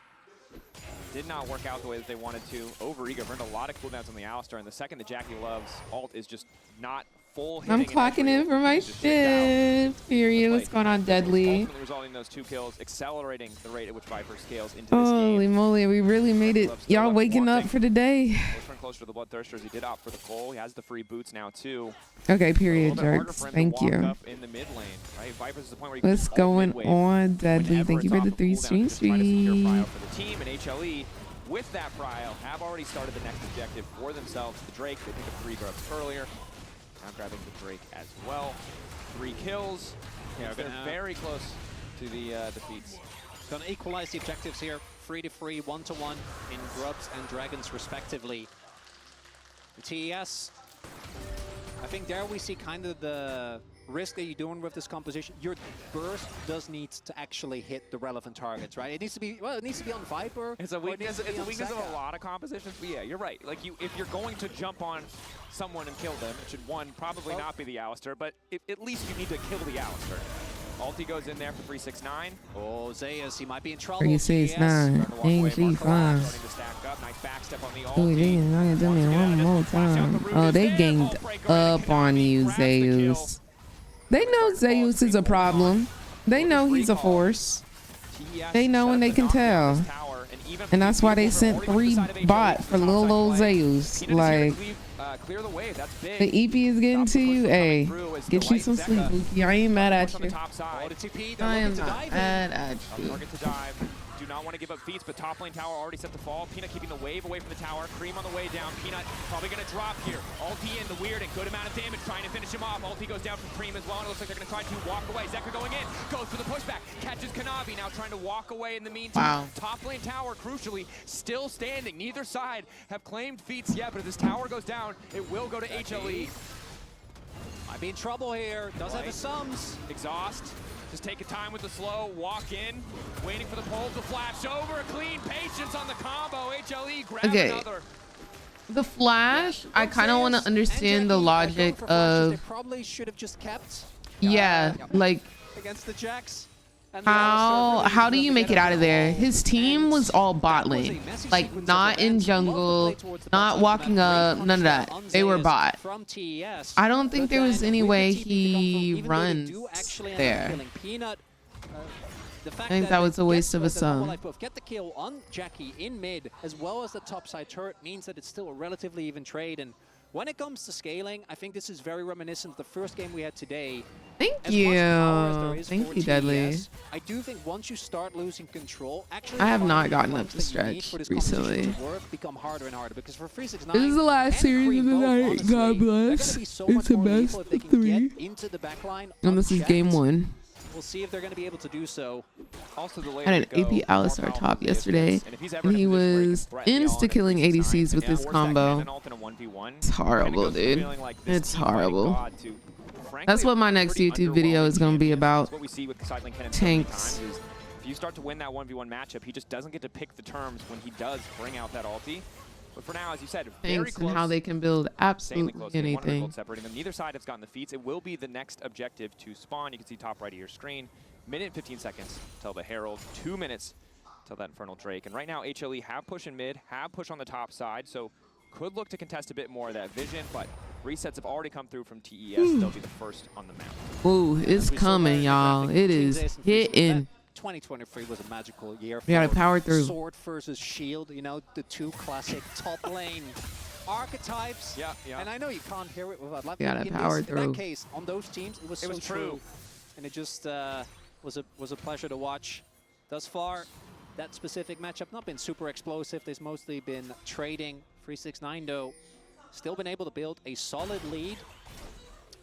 S11: did not work out the way that they wanted to. Overeager burned a lot of cooldowns on the Alistair, and the second that Jackie Love's ult is just not full hitting.
S1: I'm clocking in for my shift. Period. What's going on, Deadly?
S11: Ultimately resulting those 2 kills, accelerating the rate at which Viper scales into this game.
S1: Holy moly, we really made it. Y'all waking up for the day.
S11: Closer to the Bloodthirsters. He did opt for the Cole. He has the free boots now too.
S1: Okay, period, Jerks. Thank you.
S11: In the mid lane, right? Viper's the point where
S1: what's going on, Deadly? Thank you for the 3 stream streak.
S11: For the team, and HLE with that prio have already started the next objective for themselves. The Drake, they picked up 3 grubs earlier. Now grabbing the Drake as well. 3 kills. Yeah, they're very close to the defeats.
S13: Gonna equalize the objectives here. 3-3, 1-1 in grubs and dragons respectively. TES, I think there we see kind of the risk that you're doing with this composition. Your burst does need to actually hit the relevant targets, right? It needs to be, well, it needs to be on Viper.
S11: It's a weakness. It's a weakness of
S13: Zeka.
S11: a lot of compositions. But yeah, you're right. Like if you're going to jump on someone and kill them, it should probably not be the Alistar, but at least you need to kill the Alistar. Ulti goes in there for 369.
S13: Oh, Zeus, he might be in trouble.
S1: 369. Ain't she fine?
S11: Starting to stack up. Nice backstep on the
S1: Oh,
S11: ulti.
S1: they not do me one more time. Oh, they ganged up on you, Zeus. They know Zeus is a problem. They know he's a force. They know and they can tell. And that's why they sent 3 bots for little old Zeus. Like,
S11: Clear the wave. That's big.
S1: the EP is getting to you. Hey, get you some sleep, Buki. I ain't mad at you. I am not mad at you.
S11: Target to dive. Do not want to give up feats, but top lane tower already set to fall. Peanut keeping the wave away from the tower. Cream on the way down. Peanut probably going to drop here. Ulti in, the weird and good amount of damage, trying to finish him off. Ulti goes down from Cream as well, and it looks like they're going to try to walk away. Zeka going in, goes for the pushback, catches Kanavi, now trying to walk away in the meantime.
S1: Wow.
S11: Top lane tower, crucially, still standing. Neither side have claimed feats yet, but if this tower goes down, it will go to HLE.
S13: Might be in trouble here. Does have his sums.
S11: Exhaust. Just taking time with the slow, walk in, waiting for the pole to flash over, a clean patience on the combo. HLE grab another.
S1: The flash, I kind of want to understand the logic
S13: They
S1: of,
S13: probably should have just kept.
S1: yeah, like
S13: Against the Jacks. And the
S1: how do you make it out of there? His team was all bot lane, like not in jungle, not walking up, none of that. They were bot.
S13: From TES.
S1: I don't think there was any way he runs there. I think that was a waste of a sum.
S13: Get the kill on Jackie in mid, as well as the topside turret, means that it's still a relatively even trade. And when it comes to scaling, I think this is very reminiscent of the first game we had today.
S1: Thank you. Thank you, Deadly.
S13: I do think once you start losing control, actually
S1: I have not gotten up to stretch recently.
S13: Become harder and harder, because for 369,
S1: This is the last series of the night. God bless. It's a best of 3.
S13: into the backline.
S1: And this is game 1.
S13: We'll see if they're going to be able to do so.
S11: Also, the
S1: I had an AP Alistar top yesterday, and he was insta-killing ADCs with this combo. It's horrible, dude. It's horrible. That's what my next YouTube video is going to be about.
S11: What we see with Cycling Ken
S1: Tanks.
S11: is if you start to win that 1v1 matchup, he just doesn't get to pick the terms when he does bring out that ulti. But for now, as you said, very
S1: Tanks
S11: close.
S1: and how they can build absolutely anything.
S11: Separating them. Neither side has gotten the feats. It will be the next objective to spawn. You can see top right of your screen. Minute and 15 seconds till the Herald. 2 minutes till that Infernal Drake. And right now, HLE have push in mid, have push on the top side, so could look to contest a bit more of that vision, but resets have already come through from TES. They'll be the first on the map.
S1: Ooh, it's coming, y'all. It is hitting.
S13: 2023 was a magical year.
S1: We gotta power through.
S13: Sword versus shield, you know, the 2 classic top lane archetypes.
S11: Yeah.
S13: And I know you can't hear it without laughing.
S1: We gotta power
S13: In
S1: through.
S13: that case, on those teams, it was so true. And it just was a pleasure to watch. Thus far, that specific matchup not been super explosive. There's mostly been trading. 369 though, still been able to build a solid lead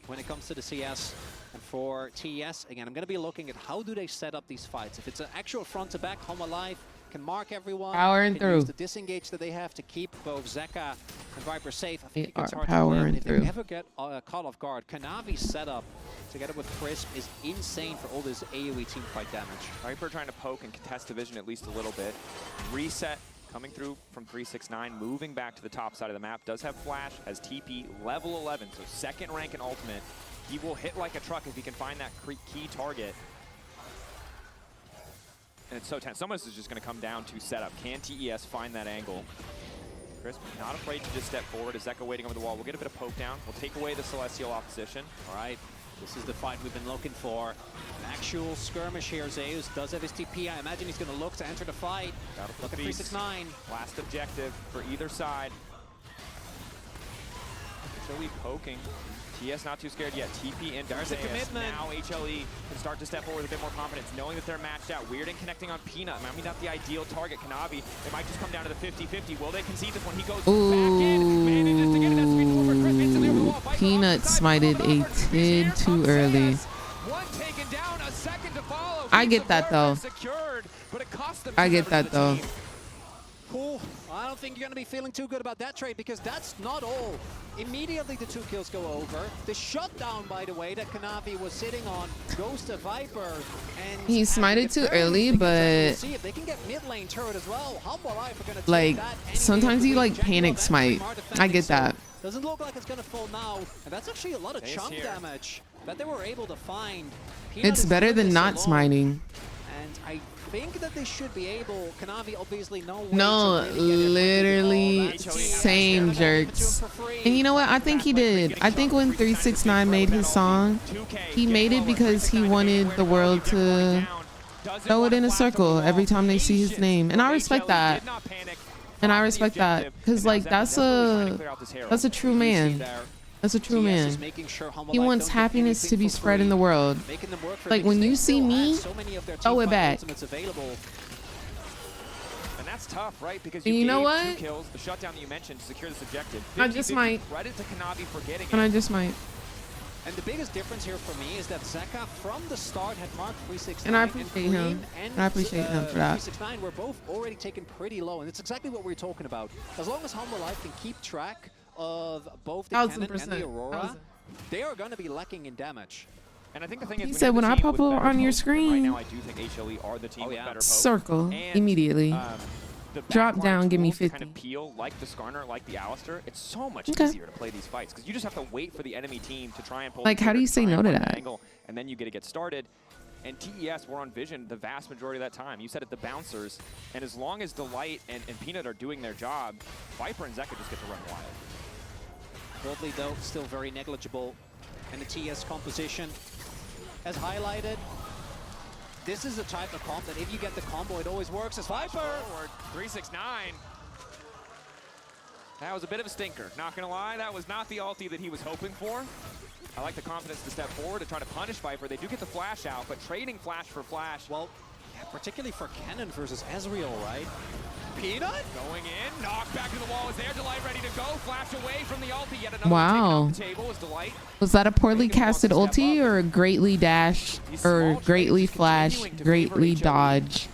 S13: when it comes to the CS. And for TES, again, I'm going to be looking at how do they set up these fights. If it's an actual front-to-back, home alive, can mark everyone,
S1: powering
S13: can
S1: through.
S13: use the disengage that they have to keep both Zeka and Viper safe. I think
S1: They
S13: it's
S1: are
S13: hard
S1: powering
S13: to if
S1: through.
S13: they ever get caught off guard. Kanavi's setup together with Crisp is insane for all this AoE team fight damage.
S11: Viper trying to poke and contest the vision at least a little bit. Reset coming through from 369, moving back to the top side of the map. Does have flash, has TP, level 11, so second rank in ultimate. He will hit like a truck if he can find that key target. And it's so tense. Some of this is just going to come down to setup. Can TES find that angle? Crisp not afraid to just step forward. Is Zeka waiting over the wall? We'll get a bit of poke down. We'll take away the Celestial opposition.
S13: All right, this is the fight we've been looking for. An actual skirmish here. Zeus does have his TP. I imagine he's going to look to enter the fight. Look at 369.
S11: Last objective for either side. HLE poking. TS not too scared yet. TP in.
S13: There's a commitment.
S11: Now HLE can start to step forward with a bit more confidence, knowing that they're matched out. Weird and connecting on Peanut. Maybe not the ideal target. Kanavi, it might just come down to the 50-50. Will they concede this one? He goes back in. Manages to get an SB over Chris instantly over the wall.
S1: Peanut smited a tid too early.
S11: One taken down, a second to follow.
S1: I get that though. I get that though.
S13: Cool. I don't think you're going to be feeling too good about that trade because that's not all. Immediately the 2 kills go over. The shutdown, by the way, that Kanavi was sitting on goes to Viper. And
S1: He smited too early, but
S13: see if they can get mid lane turret as well. Humble Life are going to
S1: like sometimes you like panic smite. I get that.
S13: Doesn't look like it's going to fall now. And that's actually a lot of chunk damage that they were able to find.
S1: It's better than not smiting.
S13: And I think that they should be able. Kanavi obviously no way
S1: No,
S13: to really
S1: literally same jerks. And you know what? I think he did. I think when 369 made his song, he made it because he wanted the world to throw it in a circle every time they see his name. And I respect that. And I respect that because like that's a true man. That's a true man. He wants happiness to be spread in the world. Like when you see me, throw it back.
S11: And that's tough, right? Because
S1: you know what?
S11: 2 kills, the shutdown that you mentioned to secure this objective.
S1: I just might.
S11: Credit to Kanavi for getting it.
S1: And I just might.
S13: And the biggest difference here for me is that Zeka from the start had marked 369
S1: and I appreciate him. And I appreciate him for that.
S13: 369 were both already taken pretty low, and it's exactly what we're talking about. As long as Humble Life can keep track of both the Cannon and the Aurora, they are going to be lacking in damage.
S11: And I think the thing is,
S1: he said when I pop up on your screen,
S11: right now I do think HLE are the team with better poke.
S1: Circle
S11: And,
S1: immediately.
S11: The
S1: Drop down, give me 50.
S11: Kind of peel like the Skarner, like the Alistair. It's so much easier to play these fights because you just have to wait for the enemy team to try and pull.
S1: Like, how do you say no to that?
S11: Angle, and then you get started. And TES were on Vision the vast majority of that time. You said it, the bouncers. And as long as Delight and Peanut are doing their job, Viper and Zeka just get to run wild.
S13: Broadly, though, still very negligible. And the TS composition, as highlighted, this is the type of comp that if you get the combo, it always works as Viper.
S11: Forward, 369. That was a bit of a stinker, not gonna lie. That was not the ulti that he was hoping for. I like the confidence to step forward to try to punish Viper. They do get the flash out, but trading flash for flash.
S13: Well, yeah, particularly for Cannon versus Ezreal, right? Peanut
S11: going in, knocked back to the wall is there. Delight ready to go, flash away from the ulti. Yet another
S1: wow.
S11: off the table was Delight.
S1: Was that a poorly casted ulti or a greatly dash or greatly flash, greatly dodge?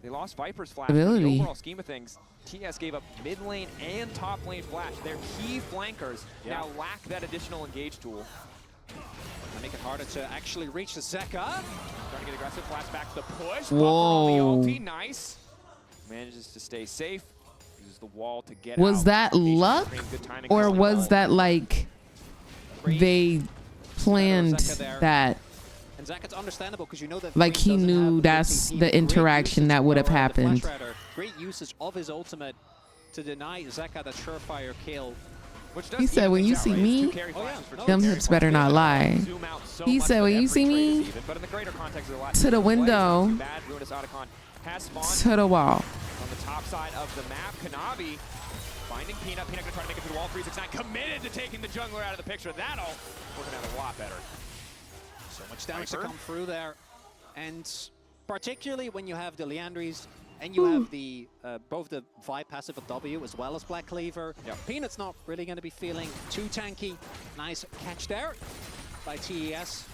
S11: They lost Viper's flash.
S1: Ability.
S11: In the overall scheme of things, TS gave up mid lane and top lane flash. Their key flankers now lack that additional engage tool.
S13: Make it harder to actually reach the Zeka.
S11: Trying to get aggressive, flash back to the push.
S1: Whoa.
S11: On the ulti, nice. Manages to stay safe. Uses the wall to get
S1: was
S11: out.
S1: That luck, or was that like they planned that?
S13: And Zach, it's understandable because you know that
S1: like he knew that's the interaction that would have happened.
S13: Great usage of his ultimate to deny Zeka the surefire kill.
S1: He said, when you see me, them hips better not lie. He said, when you see me, to the window, to the wall.
S11: On the top side of the map, Kanavi finding Peanut. Peanut gonna try to make it through the wall. 369 committed to taking the jungler out of the picture. That'll working out a lot better.
S13: So much damage to come through there. And particularly when you have the Leandries and you have the both the Vi passive of W as well as Black Cleaver. Peanut's not really going to be feeling too tanky. Nice catch there by TES.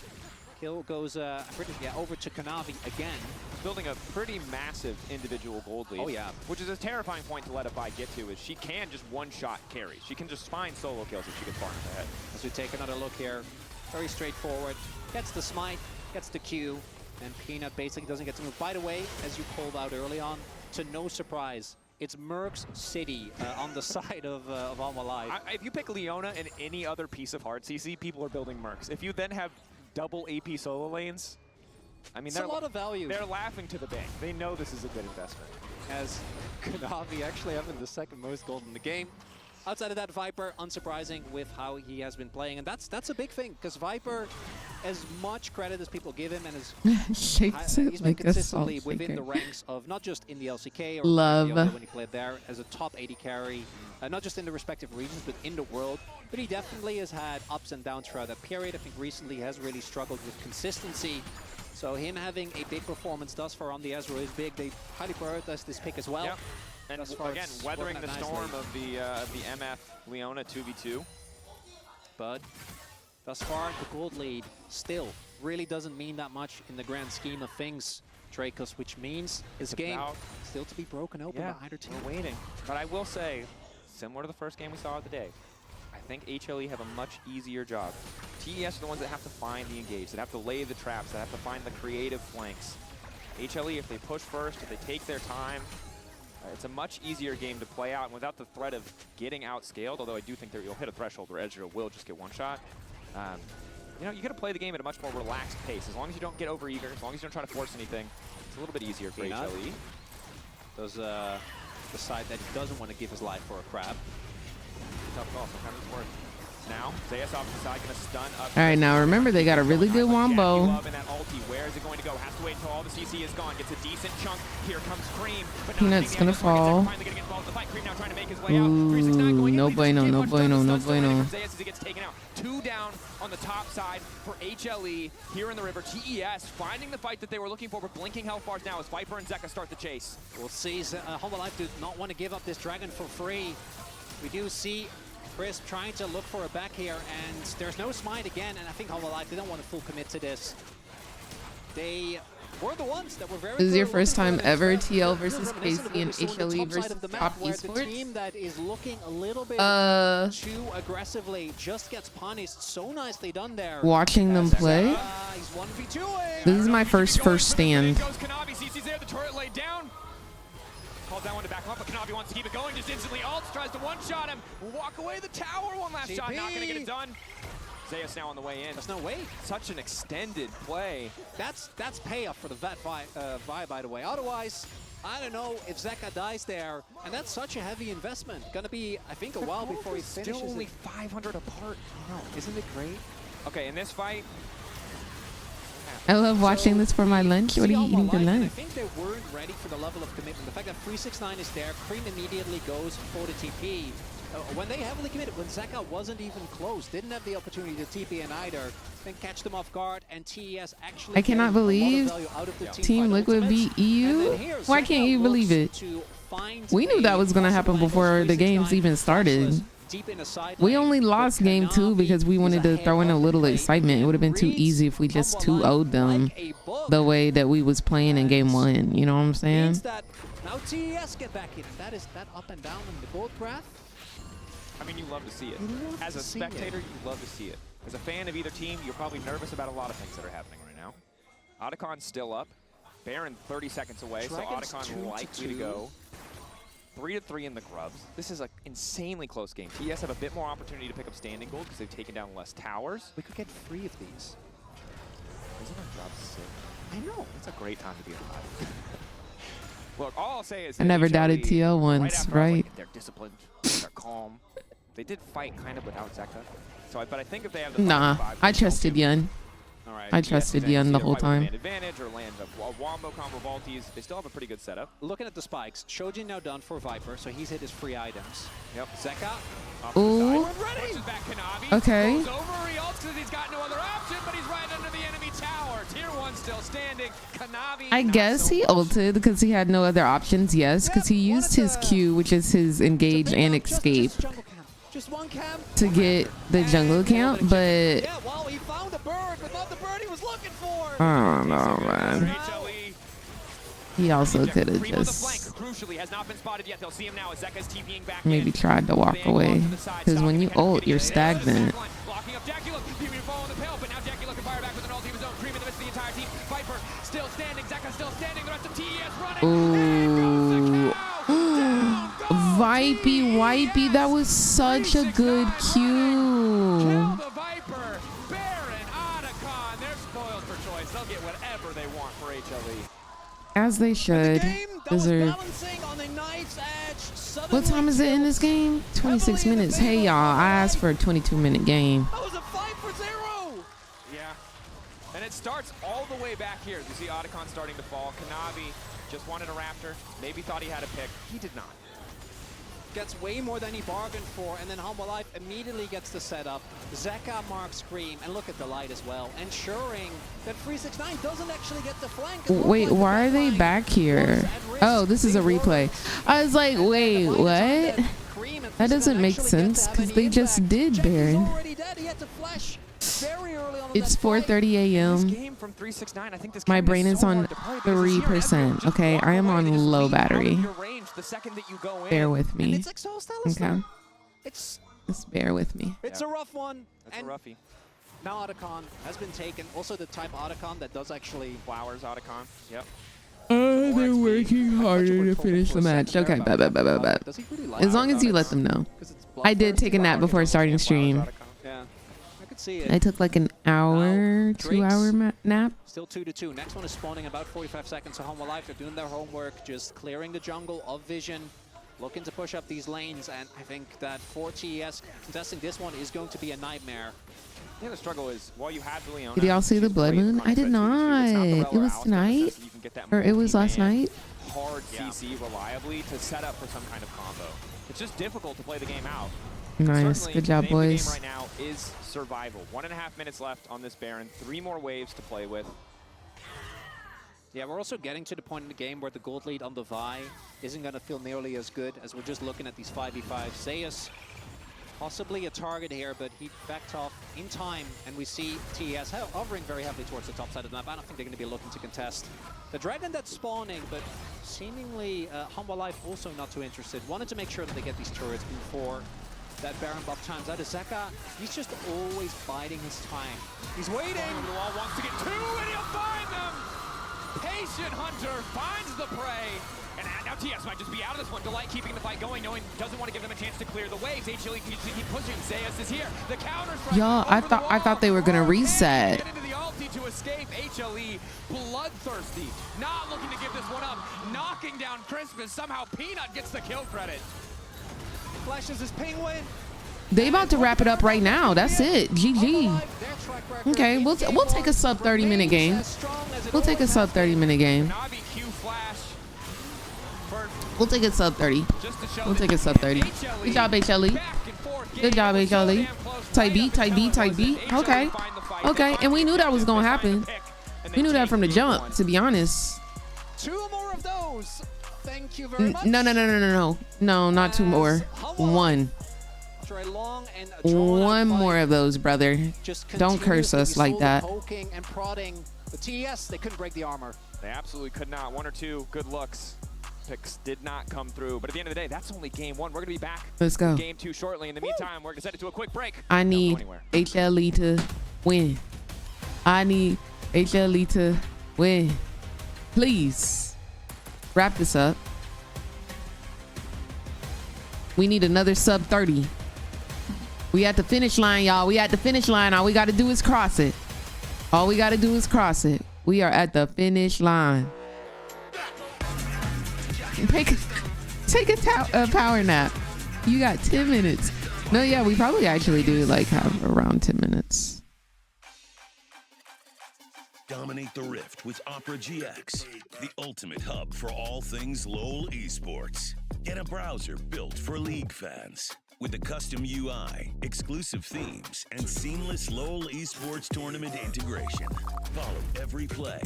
S13: Kill goes over to Kanavi again.
S11: Building a pretty massive individual gold lead.
S13: Oh yeah.
S11: Which is a terrifying point to let a Vi get to, is she can just one-shot carry. She can just find solo kills if she gets far enough ahead.
S13: As we take another look here, very straightforward. Gets the smite, gets the Q, and Peanut basically doesn't get to move. By the way, as you called out early on, to no surprise, it's Mercs City on the side of Alma Live.
S11: If you pick Leona and any other piece of hard CC, people are building Mercs. If you then have double AP solo lanes, I mean,
S13: it's a lot of value.
S11: They're laughing to the bank. They know this is a good investment.
S13: As Kanavi actually having the second most gold in the game. Outside of that, Viper, unsurprising with how he has been playing. And that's a big thing, because Viper, as much credit as people give him, and he's been consistently within the ranks of not just in the LCK or when he played there as a top 80 carry, not just in the respective regions, but in the world. But he definitely has had ups and downs throughout that period. I think recently he has really struggled with consistency. So him having a big performance thus far on the Ezreal is big. They highly prioritize this pick as well.
S11: Yep. And again, weathering the storm of the MF Leona 2v2.
S13: But thus far, the gold lead still really doesn't mean that much in the grand scheme of things. Dracos, which means his game still to be broken open by either team.
S11: We're waiting. But I will say, similar to the first game we saw of the day, I think HLE have a much easier job. TES are the ones that have to find the engage, that have to lay the traps, that have to find the creative flanks. HLE, if they push first, if they take their time, it's a much easier game to play out, and without the threat of getting outscaled, although I do think that you'll hit a threshold where Ezreal will just get one shot. You know, you gotta play the game at a much more relaxed pace. As long as you don't get over eager, as long as you don't try to force anything, it's a little bit easier for HLE.
S13: Does decide that he doesn't want to give his life for a crab.
S11: Tough call, sometimes it's worth. Now, Zayas off the side, gonna stun up.
S1: All right, now remember they got a really good wombo.
S11: Where is it going to go? Has to wait until all the CC is gone. Gets a decent chunk. Here comes Cream.
S1: Peanut's gonna fall. Ooh, no bueno, no bueno, no bueno.
S11: Gets taken out. 2 down on the top side for HLE here in the river. TES finding the fight that they were looking for, but blinking health bars now as Viper and Zeka start the chase.
S13: We'll see. Humble Life do not want to give up this dragon for free. We do see Crisp trying to look for a back here, and there's no smite again, and I think Humble Life, they don't want to full commit to this. They were the ones that were very
S1: This is your first time ever TL versus KC and HLE versus Top
S13: Esports. The team
S1: Esports?
S13: that is looking a little bit too aggressively just gets punished. So nicely done there.
S1: Watching them play?
S13: He's 1v2ing.
S1: This is my first stand.
S11: CC's there, the turret laid down. Calls that one to back him up, but Kanavi wants to keep it going. Just instantly ults, tries to one-shot him. Walk away the tower, one last shot, not gonna get it done. Zayas now on the way in.
S13: There's no way.
S11: Such an extended play.
S13: That's payoff for the Vet Vi, by the way. Otherwise, I don't know if Zeka dies there, and that's such a heavy investment. Gonna be, I think, a while before he finishes.
S11: Still only 500 apart. I know. Isn't it great? Okay, in this fight,
S1: I love watching this for my lunch. What are you eating for
S13: I
S1: lunch?
S13: think they weren't ready for the level of commitment. The fact that 369 is there, Cream immediately goes for the TP. When they heavily committed, when Zeka wasn't even close, didn't have the opportunity to TP in either, then catch them off guard, and TES actually
S1: I cannot believe Team Liquid beat EU. Why can't you believe it? We knew that was going to happen before the games even started. We only lost game 2 because we wanted to throw in a little excitement. It would have been too easy if we just 2-0'd them the way that we was playing in game 1. You know what I'm saying?
S13: Now TES get back in. That is that up and down in the gold graph.
S11: I mean, you love to see it. As a spectator, you love to see it. As a fan of either team, you're probably nervous about a lot of things that are happening right now. Otacon's still up. Baron 30 seconds away, so Otacon likely to go 3-3 in the Grubs. This is an insanely close game. TES have a bit more opportunity to pick up standing gold because they've taken down less towers.
S13: We could get 3 of these.
S11: Isn't our job sick? I know. It's a great time to be alive. Look, all I'll say is
S1: I never doubted TL once, right?
S11: They're disciplined. They're calm. They did fight kind of without Zeka. So, but I think if they have the
S1: Nah, I trusted Yun. I trusted Yun the whole time.
S11: Advantage or land a wombo combo Vaulties. They still have a pretty good setup.
S13: Looking at the spikes, Shojin now done for Viper, so he's hit his free items.
S11: Yep.
S13: Zeka.
S1: Ooh. Okay.
S11: Goes over, he ults because he's got no other option, but he's right under the enemy tower. Tier 1 still standing. Kanavi.
S1: I guess he ulted because he had no other options. Yes, because he used his Q, which is his engage and escape,
S13: Just one camp
S1: to get the jungle camp, but
S13: yeah, well, he found the bird, but not the bird he was looking for.
S1: I don't know, man. He also could have just maybe tried to walk away, because when you ult, you're stagnant. Ooh. Vipey, that was such a good cue. As they should. Deserve. What time is it in this game? 26 minutes. Hey y'all, I asked for a 22-minute game.
S11: That was a 5-0. Yeah. And it starts all the way back here. You see Otacon starting to fall. Kanavi just wanted a Raptor. Maybe thought he had a pick. He did not.
S13: Gets way more than he bargained for, and then Humble Life immediately gets the setup. Zeka marks Scream, and look at the light as well, ensuring that 369 doesn't actually get the flank.
S1: Wait, why are they back here? Oh, this is a replay. I was like, wait, what? That doesn't make sense, because they just did Baron.
S13: He had to flash very early on
S1: It's 4:30 a.m.
S11: From 369, I think this
S1: My
S11: game
S1: brain is
S11: so
S1: on
S11: hard to play because it's here,
S1: 3%. Okay, I am on low battery.
S11: the second that you go in.
S1: Bear with me.
S13: It's Exo Stella.
S1: Okay,
S13: It's
S1: just bear with me.
S13: a rough one.
S11: That's a roughie.
S13: Now Otacon has been taken. Also the type Otacon that does actually
S11: Flowers Otacon. Yep.
S1: They're working harder to finish the match. Okay, bet. As long as you let them know. I did take a nap before starting stream.
S13: Yeah, I could see it.
S1: I took like an hour, 2-hour nap.
S13: Still 2-2. Next one is spawning about 45 seconds. So Home Alive, they're doing their homework, just clearing the jungle of vision, looking to push up these lanes. And I think that for TES, contesting this one is going to be a nightmare.
S11: Yeah, the struggle is, while you have the Leona,
S1: Did y'all see the blood moon? I did not. It was tonight, or it was last night.
S11: Hard CC reliably to set up for some kind of combo. It's just difficult to play the game out.
S1: Nice,
S11: Certainly,
S1: good job,
S11: the name of the
S1: boys.
S11: game right now is survival. 1.5 minutes left on this Baron. 3 more waves to play with.
S13: Yeah, we're also getting to the point in the game where the gold lead on the Vi isn't going to feel nearly as good as we're just looking at these 5v5. Zeus, possibly a target here, but he backed off in time, and we see TES hovering very heavily towards the top side of the map. I don't think they're going to be looking to contest the Dragon that's spawning, but seemingly Humble Life also not too interested. Wanted to make sure that they get these turrets before that Baron buff times out. Zeka, he's just always biding his time. He's waiting.
S11: The wall wants to get 2, and he'll find them. Patient Hunter finds the prey. And now TS might just be out of this one. Delight keeping the fight going, knowing doesn't want to give them a chance to clear the waves. HLE keeps pushing. Zeus is here. The counter strike.
S1: Y'all, I thought they were gonna reset.
S11: Get into the ulti to escape. HLE bloodthirsty, not looking to give this one up. Knocking down Crispus. Somehow Peanut gets the kill credit.
S13: Flashes his penguin.
S1: They about to wrap it up right now. That's it. GG. Okay, we'll take a sub 30-minute game. We'll take a sub 30-minute game. We'll take a sub 30. We'll take a sub 30. Good job, HLE. Good job, HLE. Type B, type B, type B. Okay. Okay, and we knew that was gonna happen. We knew that from the jump, to be honest.
S13: 2 more of those. Thank you very much.
S1: No. No, not 2 more. 1. One more of those, brother. Don't curse us like that.
S13: Poking and prodding the TES, they couldn't break the armor.
S11: They absolutely could not. 1 or 2 good looks. Picks did not come through. But at the end of the day, that's only game 1. We're going to be back.
S1: Let's go.
S11: Game 2 shortly. In the meantime, we're going to send it to a quick break.
S1: I need HLE to win. I need HLE to win. Please wrap this up. We need another sub 30. We at the finish line, y'all. We at the finish line. All we got to do is cross it. All we got to do is cross it. We are at the finish line. Take a power nap. You got 10 minutes. No, yeah, we probably actually do like have around 10 minutes.
S14: Dominate the Rift with Opera GX, the ultimate hub for all things LoL esports. Get a browser built for League fans. With a custom UI, exclusive themes, and seamless LoL esports tournament integration. Follow every play,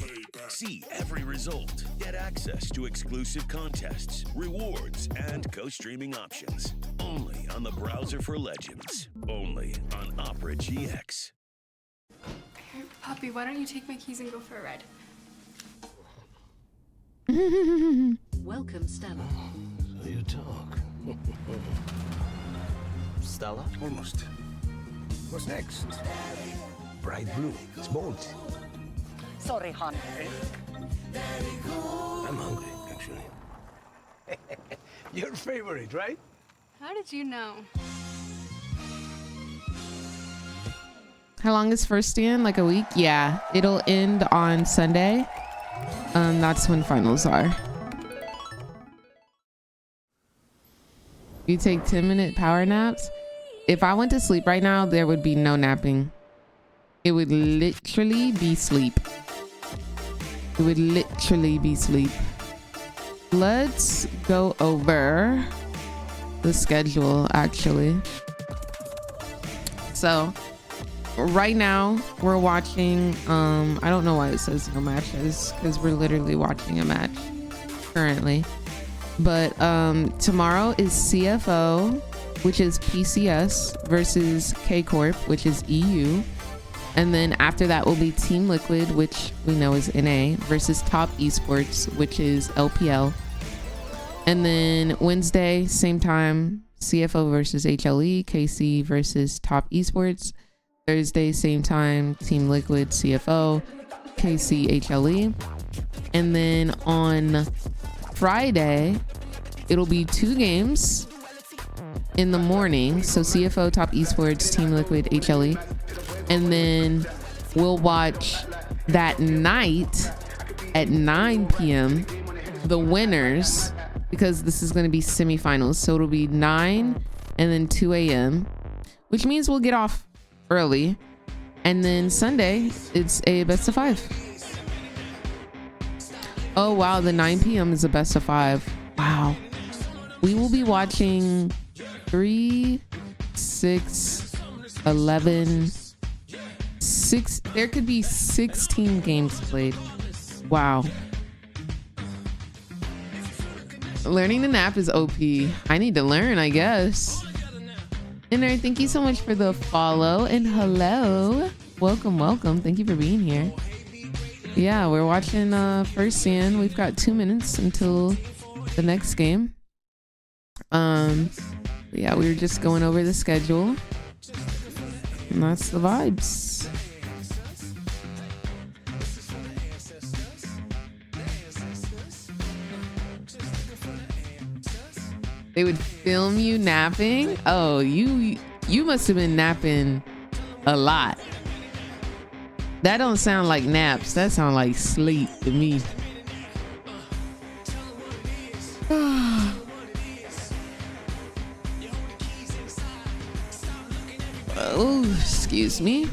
S14: see every result, get access to exclusive contests, rewards, and co-streaming options. Only on the browser for legends. Only on Opera GX.
S16: Puppy, why don't you take my keys and go for a ride?
S3: Welcome, Stella.
S17: So you talk.
S6: Stella?
S17: Almost. What's next? Bright blue. It's bold.
S10: Sorry, hon.
S17: I'm hungry, actually. Your favorite, right?
S16: How did you know?
S1: How long is first stand? Like a week? Yeah, it'll end on Sunday. That's when finals are. You take 10-minute power naps. If I went to sleep right now, there would be no napping. It would literally be sleep. It would literally be sleep. Let's go over the schedule, actually. So right now we're watching, I don't know why it says no matches, because we're literally watching a match currently. But tomorrow is CFO, which is PCS, versus K Corp, which is EU. And then after that will be Team Liquid, which we know is NA, versus Top Esports, which is LPL. And then Wednesday, same time, CFO versus HLE, KC versus Top Esports. Thursday, same time, Team Liquid, CFO, KC, HLE. And then on Friday, it'll be 2 games in the morning. So CFO, Top Esports, Team Liquid, HLE. And then we'll watch that night at 9 p.m. the winners, because this is going to be semifinals. So it'll be 9 and then 2 a.m., which means we'll get off early. And then Sunday, it's a best of 5. Oh, wow. The 9 p.m. is a best of 5. Wow. We will be watching 3, 6, 11, 6. There could be 16 games played. Wow. Learning to nap is OP. I need to learn, I guess. Inner, thank you so much for the follow and hello. Welcome, welcome. Thank you for being here. Yeah, we're watching first stand. We've got 2 minutes until the next game. Yeah, we were just going over the schedule. And that's the vibes. They would film you napping? Oh, you must have been napping a lot. That don't sound like naps. That sounds like sleep to me. Oh, excuse me.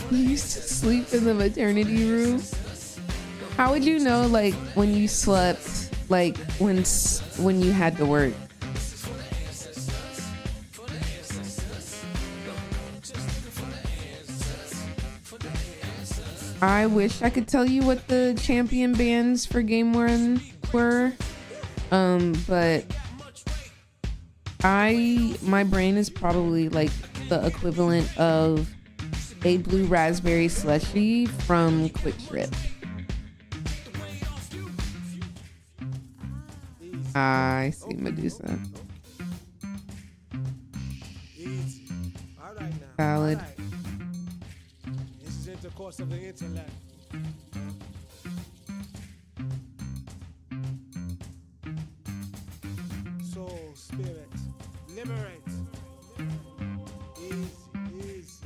S1: You used to sleep in the maternity room. How would you know, like, when you slept, like, when you had to work? I wish I could tell you what the champion bands for game 1 were, but my brain is probably like the equivalent of a blue raspberry slushie from Quick Trip. I see Medusa. Valid.
S4: This is intercourse of the intellect. Soul, spirit, liberate. Easy.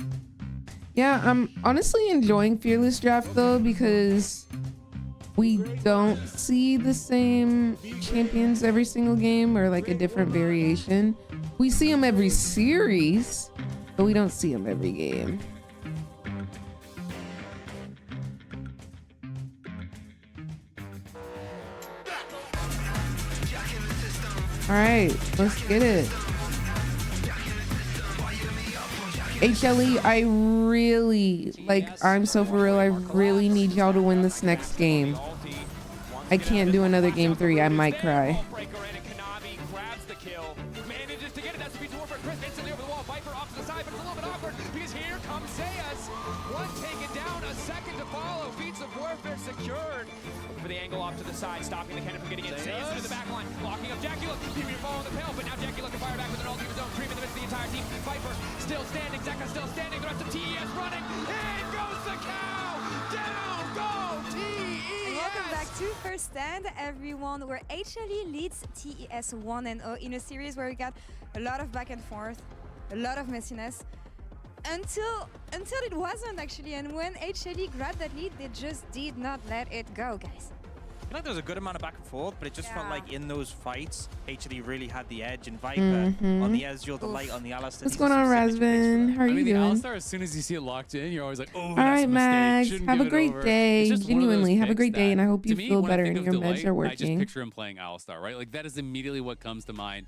S1: Yeah, I'm honestly enjoying Fearless Draft though, because we don't see the same champions every single game, or like a different variation. We see them every series, but we don't see them every game. All right, let's get it. HLE, I really, like, I'm so for real, I really need y'all to win this next game. I can't do another game 3, I might cry.
S11: Off to the side, stopping the cannon from getting in. Says into the back line, locking up Jackula. Keeping your ball on the pail, but now Jackula can fire back with an all-team zone. Cream in the midst of the entire team. Viper still standing, Zeka still standing. The rest of TES running. In goes the cow! Down go TES!
S20: Welcome back to First Stand, everyone, where HLE leads TES 1-0 in a series where we got a lot of back and forth, a lot of messiness. Until it wasn't actually, and when HLE grabbed that lead, they just did not let it go, guys.
S2: I feel like there was a good amount of back and forth, but it just felt like in those fights, HLE really had the edge, and Viper on the Ezreal, the light on the Alistar.
S1: What's going on, Razvan? How are you
S21: the
S1: doing?
S21: Alistar, as soon as you see it locked in, you're always like, oh,
S1: All
S21: that's
S1: right,
S21: a
S1: Max.
S21: mistake.
S1: Have a great day. Genuinely, have a great day, and I hope you feel better and your meds are
S21: I just
S1: working.
S21: picture him playing Alistar, right? Like, that is immediately what comes to mind.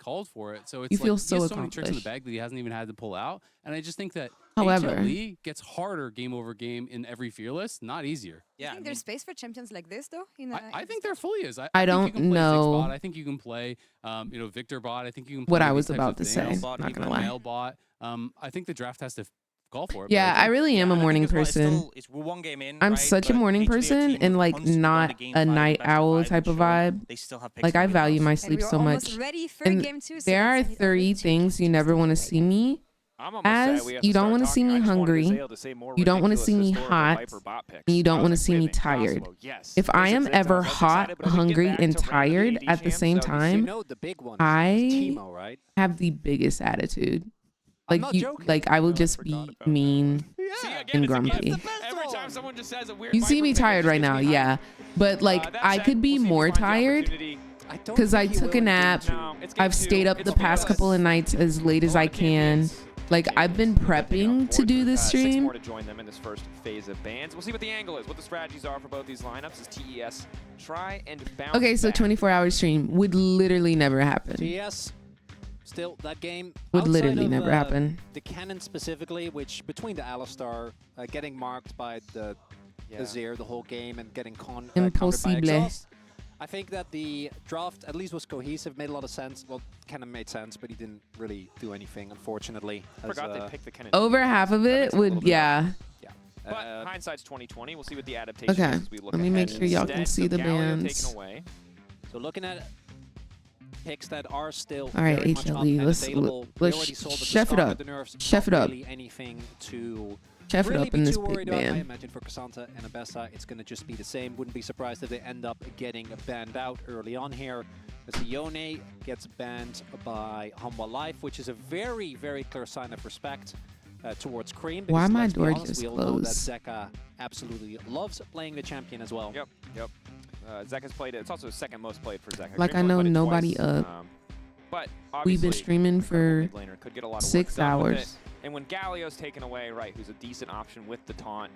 S21: called for it. So it's
S1: You
S21: like
S1: feel
S21: he
S1: so
S21: has so many tricks in the
S1: accomplished.
S21: bag that he hasn't even had to pull out. And I just think that
S1: However,
S21: HLE gets harder game over game in every Fearless, not easier.
S20: Do you think there's space for champions like this though?
S21: I think there fully is.
S1: I
S21: think
S1: don't
S21: you can play Ziggs
S1: know
S21: bot. I think you can play, Victor bot. I think you can play
S1: what I
S21: these
S1: was
S21: types
S1: about
S21: of
S1: to
S21: things.
S1: say. Not gonna lie.
S21: Mail bot. I think the draft has to call for it.
S1: Yeah,
S21: but
S1: I really am a morning person.
S2: We're one game in,
S1: I'm
S2: right?
S1: such a
S2: But
S1: morning
S2: HLE are
S1: person
S2: team
S1: and
S2: who've
S1: like
S2: constantly gone
S1: not
S2: to game
S1: a
S2: 5 and
S1: night
S2: best of
S1: owl
S2: 5
S1: type of
S2: and shown
S1: vibe.
S2: they still have picks
S1: Like
S2: to
S1: I
S2: win
S1: value
S2: those.
S1: my
S20: And
S1: sleep
S20: we are
S1: so
S20: almost
S1: much.
S20: ready for
S1: And
S20: game 2. So
S1: there are
S20: let's send it over
S1: 30
S20: to
S1: things you never want to see me
S11: I'm almost
S1: As
S11: sad we have
S1: you
S11: to
S1: don't
S11: start
S1: want to see
S11: talking.
S1: me
S11: I just wanted
S1: hungry,
S11: Zale to say more
S1: you don't want to
S11: ridiculous
S1: see me
S11: historical
S1: hot,
S11: Viper bot picks.
S1: and you don't
S11: I
S1: want to
S11: was
S1: see me
S11: living
S1: tired.
S11: Cosmo, yes.
S1: If I am
S11: Versus Zitz, I
S1: ever
S11: was less
S1: hot,
S11: excited, but I think
S1: hungry,
S11: get back
S1: and
S11: to round the
S1: tired
S11: AD
S1: at the
S11: champs,
S1: same
S11: that would be
S1: time,
S13: You know the big one is
S1: I
S13: Teemo, right?
S1: have the biggest attitude.
S13: I'm
S1: Like
S13: not
S1: you,
S13: joking.
S1: like I will just be mean
S11: See, again,
S1: and
S11: it's a gift.
S1: grumpy.
S11: Every time someone just says a weird
S1: You see
S11: Viper
S1: me
S11: pick, it
S1: tired
S11: just
S1: right
S11: gets
S1: now,
S11: me hyped.
S1: yeah. But like
S11: That
S1: I
S11: said,
S1: could be
S11: we'll see if he
S1: more
S11: finds the
S1: tired
S11: opportunity.
S1: because I took a nap. I've stayed up the past couple of nights as late as I can. Like I've been prepping to do this
S11: 6
S1: stream.
S11: more to join them in this first phase of bans. We'll see what the angle is, what the strategies are for both these lineups as TES try and bounce
S1: Okay, so
S11: back.
S1: 24-hour stream would literally never happen.
S13: TES, still that game
S1: Would
S13: outside
S1: literally
S13: of,
S1: never happen.
S13: The cannon specifically, which between the Alistar getting marked by the Azir the whole game and getting countered by
S1: Impossible.
S13: exhaust. I think that the draft at least was cohesive, made a lot of sense. Well, Cannon made sense, but he didn't really do anything, unfortunately.
S11: Forgot they picked the Kennedy.
S1: Over half of it would, yeah.
S11: But hindsight's 2020. We'll see what the adaptation
S1: Okay,
S11: is as we look
S1: let me
S11: ahead
S1: make sure y'all can
S11: instead.
S1: see
S11: So
S1: the
S11: Galio
S1: bands.
S11: taken away.
S13: So looking at picks that are still
S1: All right,
S13: very much up
S1: HLE,
S13: and
S1: let's
S13: available. We
S1: let's
S13: already saw that the
S1: chef it
S13: start
S1: up.
S13: of the nerfs,
S1: Chef
S13: not
S1: it up.
S13: really anything to
S1: Chef it
S13: really
S1: up
S13: be
S1: in this
S13: too
S1: big
S13: worried about. I
S1: ban.
S13: imagine for Cassandra and Abessa, it's going to just be the same. Wouldn't be surprised if they end up getting banned out early on here. As Yone gets banned by Humble Life, which is a very, very clear sign of respect towards Cream.
S1: Why
S13: because
S1: my
S13: let's be
S1: door
S13: honest,
S1: just
S13: we all know that
S1: closed?
S13: Zeka absolutely loves playing the champion as well.
S11: Yep. Zek has played it. It's also the second most played for Zek.
S1: Like I know nobody up.
S11: But
S1: We've been
S11: obviously,
S1: streaming for
S11: mid laner could get a lot of
S1: 6
S11: work done with it.
S1: hours.
S11: And when Galio's taken away, right, who's a decent option with the taunt,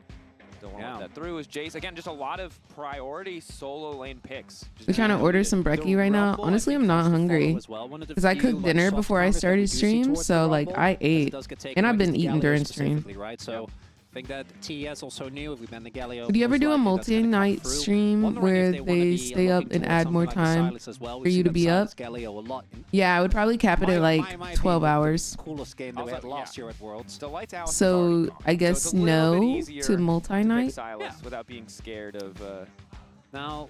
S11: don't want to let that through, is Jace. Again, just a lot of priority solo lane picks.
S1: We're trying to order some brekkie right now. Honestly, I'm not hungry because I cooked dinner before I started stream, so like I ate, and I've been eating during stream.
S13: Right? So I think that TES also knew if we ban the Galio.
S1: Would you ever do a multi-night stream where they stay up and add more time for you to be up? Yeah, I would probably cap it at like 12 hours.
S13: Coolest game that we had last year at Worlds.
S1: So I guess no to multi-night.
S11: Silas without being scared of.
S13: Now,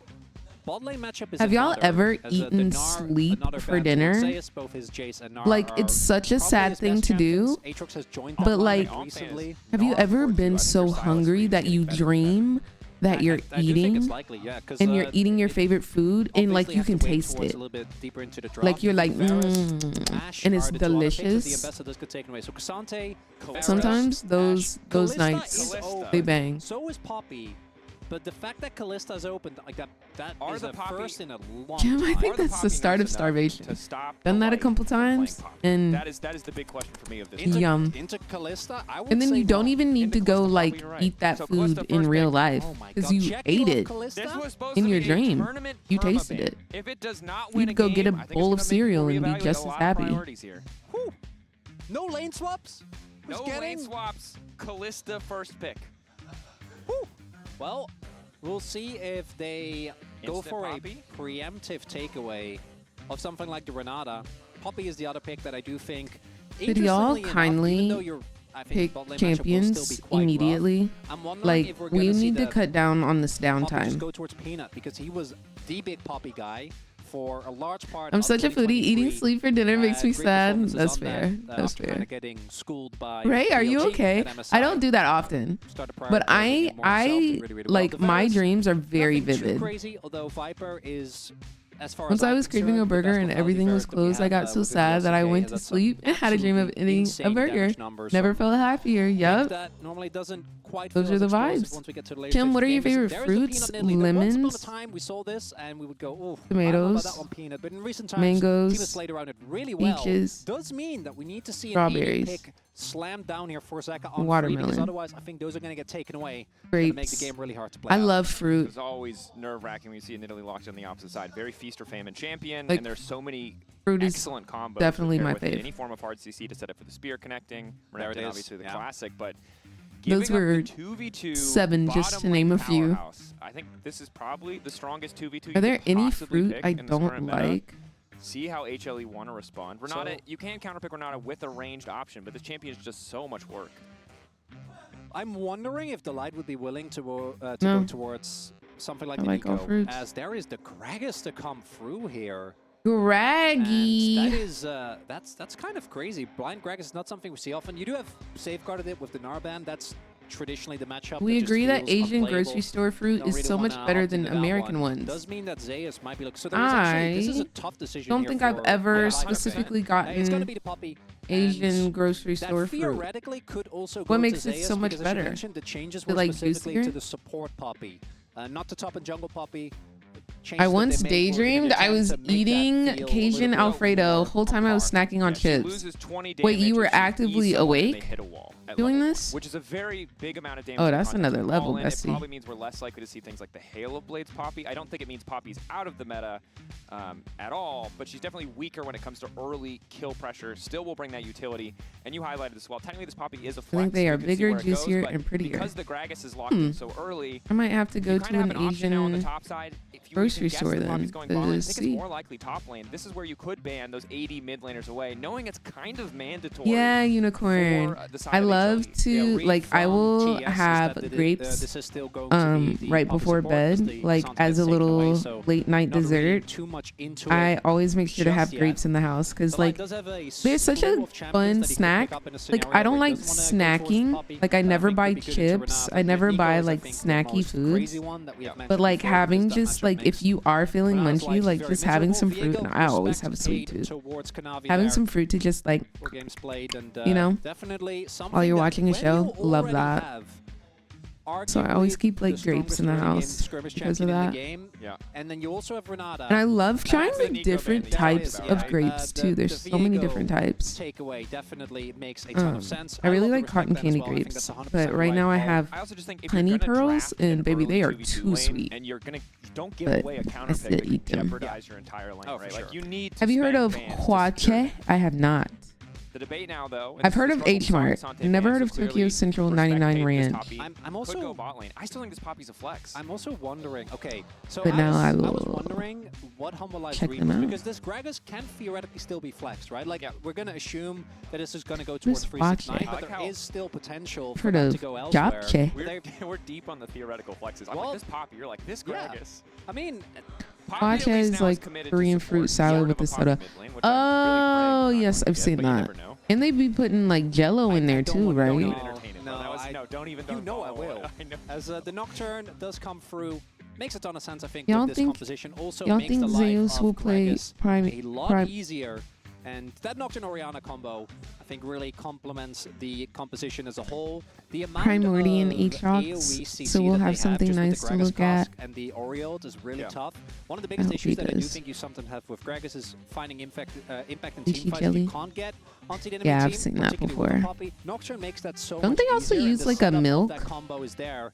S13: bot lane matchup is
S1: Have y'all
S13: another,
S1: ever
S13: as
S1: eaten
S13: Gnar,
S1: sleep
S13: another
S1: for
S13: bad
S1: dinner?
S13: Zeus, both his Jace and Gnar
S1: Like
S13: are
S1: it's such a
S13: probably
S1: sad
S13: his
S1: thing
S13: best
S1: to do.
S13: champions. Aatrox has joined that
S1: But
S13: line
S1: like,
S13: recently.
S1: have you ever been so hungry that you dream that you're
S13: I do think it's
S1: eating
S13: likely, yeah, 'cause,
S1: and you're eating your favorite food and like you can taste it?
S13: A little bit deeper into the
S1: Like you're like, and it's delicious.
S13: The ambassadors get taken away. So Cassante,
S1: Sometimes those nights they bang.
S13: So is Poppy. But the fact that Kallista's opened like that is a first in a long
S1: Jim, I
S13: time.
S1: think that's the start of starvation. Done that a couple times and
S11: That is the big question for me of this.
S1: yum.
S13: Into Callista, I would
S1: And then
S13: say
S1: you don't
S13: no.
S1: even need to go like eat that
S11: So
S1: food
S11: Callista
S1: in
S11: first
S1: real
S11: pick.
S1: life because you ate it
S11: This was supposed
S1: in
S11: to
S1: your
S11: be a
S1: dream.
S11: tournament
S1: You
S11: permaban.
S1: tasted it.
S11: If it does not win
S1: You'd go get a
S11: game, I think it's
S1: bowl of
S11: gonna make
S1: cereal
S11: you
S1: and be
S11: reevaluate
S1: just
S11: a
S1: as
S11: lot of
S1: happy.
S11: priorities here.
S13: No lane swaps? Who's
S11: No
S13: getting?
S11: lane swaps. Callista first pick.
S13: Well, we'll see if they go
S11: Instant
S13: for
S11: Poppy?
S13: a preemptive takeaway of something like the Renata. Poppy is the other pick that I do think.
S1: Could y'all
S13: interestingly enough,
S1: kindly
S13: even though you're- I think
S1: pick
S13: bot lane matchup will
S1: champions
S13: still be quite rough,
S1: immediately?
S13: I'm wondering
S1: Like
S13: if we're
S1: we
S13: gonna see
S1: need to
S13: the
S1: cut down on this
S13: Poppy just
S1: downtime.
S13: go towards Peanut because he was the big Poppy guy for a large part.
S1: I'm
S13: of
S1: such a foodie. Eating
S13: 2023.
S1: sleep for dinner makes me
S13: Great
S1: sad.
S13: performances
S1: That's
S13: on
S1: fair.
S13: that,
S1: That's
S13: after
S1: fair.
S13: kinda getting schooled by
S1: Ray, are you
S13: DLG
S1: okay?
S13: at MSI.
S1: I don't do that often,
S13: Started
S1: but
S13: prioritizing it more himself,
S1: I
S13: did really, really well.
S1: like my
S13: Deveris,
S1: dreams are very
S13: nothing too
S1: vivid.
S13: crazy, although Viper is, as far
S1: Once
S13: as
S1: I
S13: I'm
S1: was craving
S13: concerned,
S1: a
S13: the
S1: burger
S13: best
S1: and
S13: of
S1: everything was
S13: Viveris that we
S1: closed, I
S13: have,
S1: got so
S13: with
S1: sad that I
S13: SK,
S1: went to
S13: that's some
S1: sleep and had a dream of
S13: absolutely
S1: eating a
S13: insane
S1: burger.
S13: damage numbers.
S1: Never
S13: So
S1: felt happier.
S13: pick
S1: Yup.
S13: that normally doesn't quite
S1: Those
S13: feel
S1: are the
S13: as explosive
S1: vibes.
S13: once we get to the later
S1: Kim,
S13: stage
S1: what are your
S13: games.
S1: favorite
S13: There is the
S1: fruits?
S13: peanut in Italy. Once upon a
S1: Lemons,
S13: time, we saw this and we would go, oh, I don't know about
S1: tomatoes,
S13: that one, peanut. But in recent times,
S1: mangoes,
S13: Team has played around it really well.
S1: peaches,
S13: Does mean that we need to see an
S1: strawberries,
S13: pick slam down here for Zeka on free, because
S1: watermelon,
S13: otherwise I think those are going to get taken away. Going to make the
S1: grapes.
S13: game really hard to play.
S1: I
S13: out.
S1: love fruit.
S11: It's always nerve-wracking when you see an Italy locked on the opposite side. Very feast or famine champion,
S1: Like,
S11: and there's so many
S1: fruit is
S11: excellent combos.
S1: definitely
S11: to pair
S1: my
S11: with it.
S1: fave.
S11: Any form of hard CC to set up for the spear connecting.
S13: There it
S11: Renekton,
S13: is,
S11: obviously the
S13: yeah.
S11: classic, but
S1: Those
S11: giving up
S1: were
S11: the 2v2
S1: 7 just to
S11: bottom
S1: name a
S11: lane
S1: few.
S11: powerhouse. I think this is probably the strongest 2v2 you
S1: Are there
S11: could
S1: any
S11: possibly
S1: fruit
S11: pick
S1: I
S11: in this
S1: don't
S11: current meta.
S1: like?
S11: See how HLE want to respond. Renata,
S13: So-
S11: you can counterpick Renata with a ranged option, but this champion is just so much work.
S13: I'm wondering if the light would be willing to
S1: No.
S13: go towards something like
S1: I
S13: the
S1: like all
S13: Nico,
S1: fruits.
S13: as there is the Gragas to come through here.
S1: Graggy.
S13: And that is that's kind of crazy. Blind Greg is not something we see often. You do have safeguarded it with the Narband. That's traditionally the matchup.
S1: We
S13: that
S1: agree
S13: just
S1: that
S13: feels
S1: Asian
S13: unplayable.
S1: grocery store fruit
S13: Don't
S1: is
S13: really
S1: so much
S13: wanna
S1: better
S13: opt
S1: than
S13: into that
S1: American
S13: one.
S1: ones.
S13: Does mean that Zeus might be so there is actually, this is a tough decision.
S1: Don't
S13: here
S1: think I've
S13: for
S1: ever
S13: Blind
S1: specifically
S13: Greg. It's gonna
S1: gotten
S13: be the Poppy.
S1: Asian grocery
S13: That
S1: store fruit.
S13: theoretically could also
S1: What
S13: go
S1: makes
S13: to
S1: it
S13: Zeus
S1: so much
S13: because, as you
S1: better?
S13: mentioned, the changes
S1: Is it,
S13: were
S1: like,
S13: specifically
S1: juicier?
S13: to the support Poppy, not the top and jungle Poppy.
S1: I once daydreamed I was eating Cajun Alfredo whole time I was snacking on chips. Wait, you were actively awake doing this?
S11: Which is a very big amount of damage.
S1: Oh,
S11: in
S1: that's
S11: context
S1: another
S11: of
S1: level,
S11: all in. It
S1: Bessie.
S11: probably means we're less likely to see things like the Hail of Blades Poppy. I don't think it means Poppy's out of the meta at all, but she's definitely weaker when it comes to early kill pressure. Still will bring that utility, and you highlighted this well. Technically, this Poppy is a flex.
S1: I think they are
S11: You can see
S1: bigger,
S11: where it goes,
S1: juicier,
S11: but
S1: and prettier.
S11: Because the Gragas is locked in so early,
S1: I might have to go
S11: you
S1: to
S11: kinda have
S1: an
S11: option now on the
S1: Asian
S11: top side. If you
S1: grocery
S11: even guess
S1: store
S11: the
S1: then.
S11: Poppy's going bot lane, I think it's
S1: See.
S11: more likely top lane. This is where you could ban those 80 mid laners away, knowing it's kind of mandatory.
S1: Yeah, Unicorn.
S11: for the side
S1: I
S11: of
S1: love
S11: HLE.
S1: to, like, I will
S13: TES is
S1: have
S13: that
S1: grapes
S13: this is still going to be the
S1: right
S13: Poppy
S1: before
S13: support as
S1: bed,
S13: the
S1: like
S13: sounds
S1: as
S13: get
S1: a
S13: taken away,
S1: little
S13: so
S1: late night
S13: not reading
S1: dessert.
S13: too much into
S1: I
S13: it
S1: always make sure to
S13: just
S1: have
S13: yet.
S1: grapes in the house because,
S13: The line
S1: like,
S13: does have a
S1: there's such
S13: slew
S1: a
S13: of champions
S1: fun
S13: that he could
S1: snack.
S13: pick up in a
S1: Like,
S13: scenario
S1: I don't
S13: where he
S1: like
S13: doesn't wanna go towards
S1: snacking.
S13: Poppy.
S1: Like, I
S13: That
S1: never
S13: think
S1: buy
S13: could be good to
S1: chips.
S13: Renata.
S1: I never
S13: Nico
S1: buy
S13: is, I
S1: like
S13: think, the
S1: snacky
S13: most
S1: foods.
S13: crazy one that we have
S1: But
S13: mentioned
S1: like
S13: before,
S1: having
S13: because that
S1: just
S13: matchup
S1: like if
S13: makes
S1: you are feeling
S13: Renata's
S1: munchy,
S13: life
S1: like
S13: very
S1: just having some
S13: miserable.
S1: fruit, and
S13: Viego,
S1: I always have a
S13: respect
S1: sweet
S13: paid
S1: tooth.
S13: towards Kanavi
S1: Having
S13: there.
S1: some fruit to just like,
S13: 4 games played and
S1: you know,
S13: definitely something
S1: while you're
S13: that
S1: watching a
S13: when
S1: show,
S13: you
S1: love
S13: already
S1: that.
S13: have
S1: So I always
S13: arguably
S1: keep like grapes in the
S13: strongest early game
S1: house
S13: skirmish
S1: because of
S13: champion in
S1: that.
S13: the game, and then you also have Renata.
S1: And I love trying
S13: the
S1: like different types of grapes too. There's so many different types.
S13: Takeaway definitely makes a ton of sense.
S1: I really
S13: love the
S1: like cotton
S13: respect then as
S1: candy
S13: well. I think
S1: grapes,
S13: that's 100%
S1: but right now I have
S11: I also just think if you're
S1: honey
S11: gonna
S1: pearls,
S11: draft an
S1: and baby,
S11: early
S1: they are
S11: 2v2
S1: too
S11: lane,
S1: sweet.
S11: and you're gonna don't give
S1: But
S11: away a
S1: I
S11: counter
S1: still
S11: pick that
S1: eat
S11: could
S1: them.
S11: jeopardize your entire lane, right?
S13: sure.
S11: Like you need to
S1: Have you heard
S11: spend
S1: of
S11: bans to secure
S1: Huache? I have not.
S11: the debate now, though. and
S1: I've
S11: this
S1: heard
S11: is
S1: of
S11: struggle
S1: H Mart.
S11: Santé
S1: Never
S11: fans,
S1: heard
S11: so
S1: of Tokyo
S11: clearly
S1: Central
S11: respect
S1: 99
S11: paid this
S1: Ranch.
S11: Poppy
S13: I'm also
S11: could go bot lane. I still think this Poppy's a flex.
S13: I'm also wondering. Okay, so
S1: But now I
S13: was
S1: will
S13: wondering what Humble Live's
S1: check
S13: read
S1: them
S13: was,
S1: out.
S13: because this Gragas can theoretically still be flexed, right? Like we're gonna assume that this is gonna go
S1: Who's
S13: towards 369,
S1: Huache?
S13: but
S11: I like
S13: there
S11: how-
S13: is still potential for
S1: Heard
S13: that
S1: of
S13: to go elsewhere.
S1: Japche.
S11: We're deep on the theoretical flexes. I'm
S13: Well,
S11: like, this Poppy, you're like, this
S13: yeah.
S11: Gragas.
S13: I mean,
S11: Poppy at
S1: Huache
S11: least
S1: is
S11: now
S1: like
S11: committed to
S1: Korean
S11: support
S1: fruit salad
S11: sort
S1: with
S11: of
S1: the
S11: a Poppy
S1: soda.
S11: mid lane, which I'm really
S1: Oh
S11: praying
S1: yes,
S11: not
S1: I've
S11: to
S1: seen
S11: get, but you
S1: that.
S11: never know.
S1: And they be putting like Jello in there too,
S11: Don't
S1: right?
S11: even entertain it, bro. That was,
S13: No,
S11: don't even.
S13: you know I
S11: follow
S13: will.
S11: it. I know.
S13: As the Nocturne does come through, makes a ton of sense, I think,
S1: Y'all
S13: with this
S1: think-
S13: composition. Also
S1: y'all
S13: makes
S1: think
S13: the life
S1: Zeus
S13: of
S1: will play
S13: Gragas
S1: Prime-
S13: a lot
S1: Prime-
S13: easier. And that Nocturne Orianna combo, I think, really complements the composition as a whole. The amount
S1: Primordial
S13: of
S1: Aatrox,
S13: AoE CC
S1: so we'll
S13: that
S1: have
S13: they
S1: something
S13: just with
S1: nice
S13: the
S1: to
S13: Gragas
S1: look at.
S13: Cask and the Oriole is really
S11: Yeah.
S13: tough. One of the
S1: I
S13: biggest
S1: hope he
S13: issues that I do
S1: does.
S13: think you sometimes have with Gragas is finding impact in
S1: Ichi
S13: team fights
S1: jelly.
S13: you can't get onto the enemy
S1: Yeah,
S13: team.
S1: I've seen that
S13: particularly with
S1: before.
S13: Poppy. Nocturne makes that so
S1: Don't
S13: much
S1: they also
S13: easier, and
S1: use,
S13: the
S1: like, a
S13: setup of
S1: milk?
S13: That combo is there.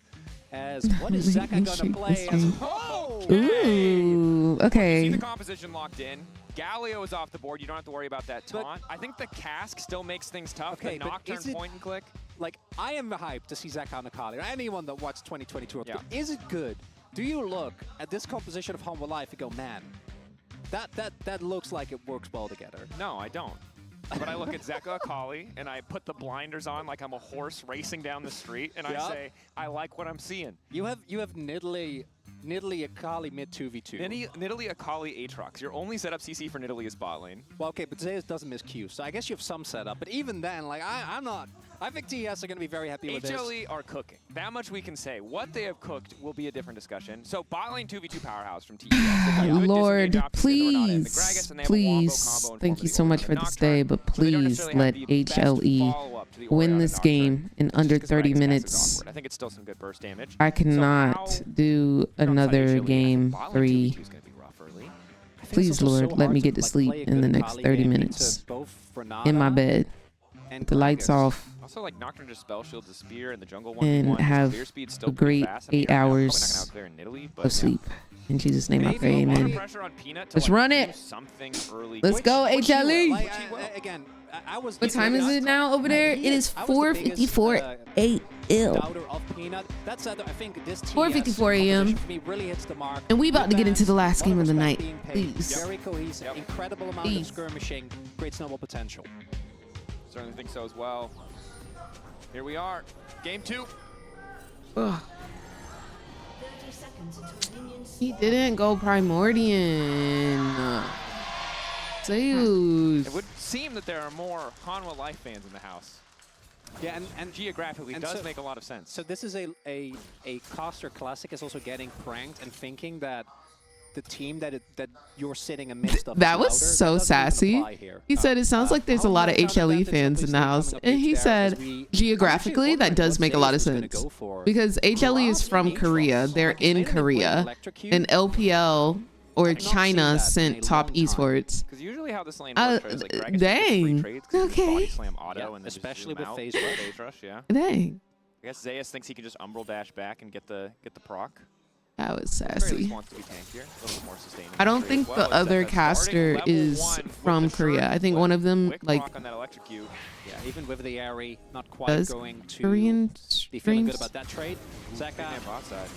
S13: As what is
S1: Let
S13: Zaka
S1: me
S13: gonna
S1: shake
S13: play?
S1: this
S13: As,
S1: thing.
S13: oh!
S1: Ooh,
S11: You see
S1: okay.
S11: the composition locked in. Galio is off the board. You don't have to worry about that taunt. I think the cask still makes things tough.
S13: Okay,
S11: the
S13: but
S11: Nocturne
S13: is it-
S11: point and click.
S13: Like, I am hyped to see Zaka Nakali, or anyone that watched 2022.
S11: Yeah.
S13: Is it good? Do you look at this composition of Humble Life and go, man, that looks like it works well together?
S11: No, I don't. But I look at Zeka Akali, and I put the blinders on like I'm a horse racing down the street, and I say, I like what I'm seeing.
S13: You have Nidalee Akali mid 2v2.
S11: Nidalee Akali Aatrox. Your only setup CC for Nidalee is bot lane.
S13: Well, okay, but Zeus doesn't miss Q, so I guess you have some setup. But even then, like, I'm not. I think TES are going to be very happy with this.
S11: HLE are cooking. That much we can say. What they have cooked will be a different discussion. So bot lane 2v2 powerhouse from TES.
S1: Lord, please, thank you so much for this day, but please let HLE win this game in under 30 minutes.
S11: I think it's still some good burst damage.
S1: I cannot do another game 3. Please, Lord, let me get to sleep in the next 30 minutes in my bed with the lights off
S11: Also, like Nocturne just spell shields the spear and the jungle 1v1.
S1: and have
S11: Clear speed's
S1: a
S11: still pretty
S1: great
S11: fast. I mean,
S1: 8
S11: I'm probably not
S1: hours
S11: gonna outclear Nidalee, but
S1: of sleep. In Jesus' name I pray,
S11: a lot of
S1: amen.
S11: pressure on Peanut to,
S1: Let's
S11: like,
S1: run
S11: do
S1: it.
S11: something early.
S1: Let's go, HLE.
S13: Again, I was.
S1: What time is it now over there? It is 4:54 a.m.
S13: Of Peanut. That said, I think this
S1: 4:54 a.m.
S13: for me really hits the mark.
S1: And we about to get into the last game of the night. Please.
S13: Very cohesive, incredible amount of skirmishing, great snowball potential.
S11: Certainly think so as well. Here we are, game 2.
S1: Ugh. He didn't go Primordial. Zeus.
S11: It would seem that there are more Hanwha Life fans in the house.
S13: Yeah, and
S11: geographically
S13: and
S11: does
S13: so-
S11: make a lot of sense.
S13: So this is a caster classic is also getting pranked and thinking that the team that you're sitting amidst of is
S1: That was
S13: louder.
S1: so
S13: That doesn't even
S1: sassy.
S13: apply here.
S1: He said it sounds like there's a lot of HLE fans in the house. And he said geographically that does make a lot of sense. Because HLE is from Korea. They're in Korea. And LPL or China sent top esports.
S11: Because usually how this lane works is like Dragon
S1: dang.
S11: trades 'cause you can
S1: Okay.
S11: body slam auto
S13: Yeah,
S11: and then
S13: especially
S11: just
S13: with
S11: zoom out.
S13: phase rush.
S11: Phase rush, yeah.
S1: Dang.
S11: I guess Zayas thinks he can just umbral dash back and get the proc.
S1: That was
S11: At the very
S1: sassy.
S11: least wants to be tankier, a little bit more sustaining.
S1: I don't
S11: Trade
S1: think
S11: as
S1: the
S11: well,
S1: other
S11: except that starting
S1: caster
S11: level
S1: is
S11: 1 with
S1: from
S11: the
S1: Korea.
S11: shirt
S1: I think
S11: flip,
S1: one of them
S11: quick
S1: like
S11: proc on that electrocute.
S13: Yeah, even with the Airy, not quite
S1: does
S13: going to
S1: Korean
S13: be feeling good
S1: streams.
S13: about that trade. Zeka,
S11: bot side.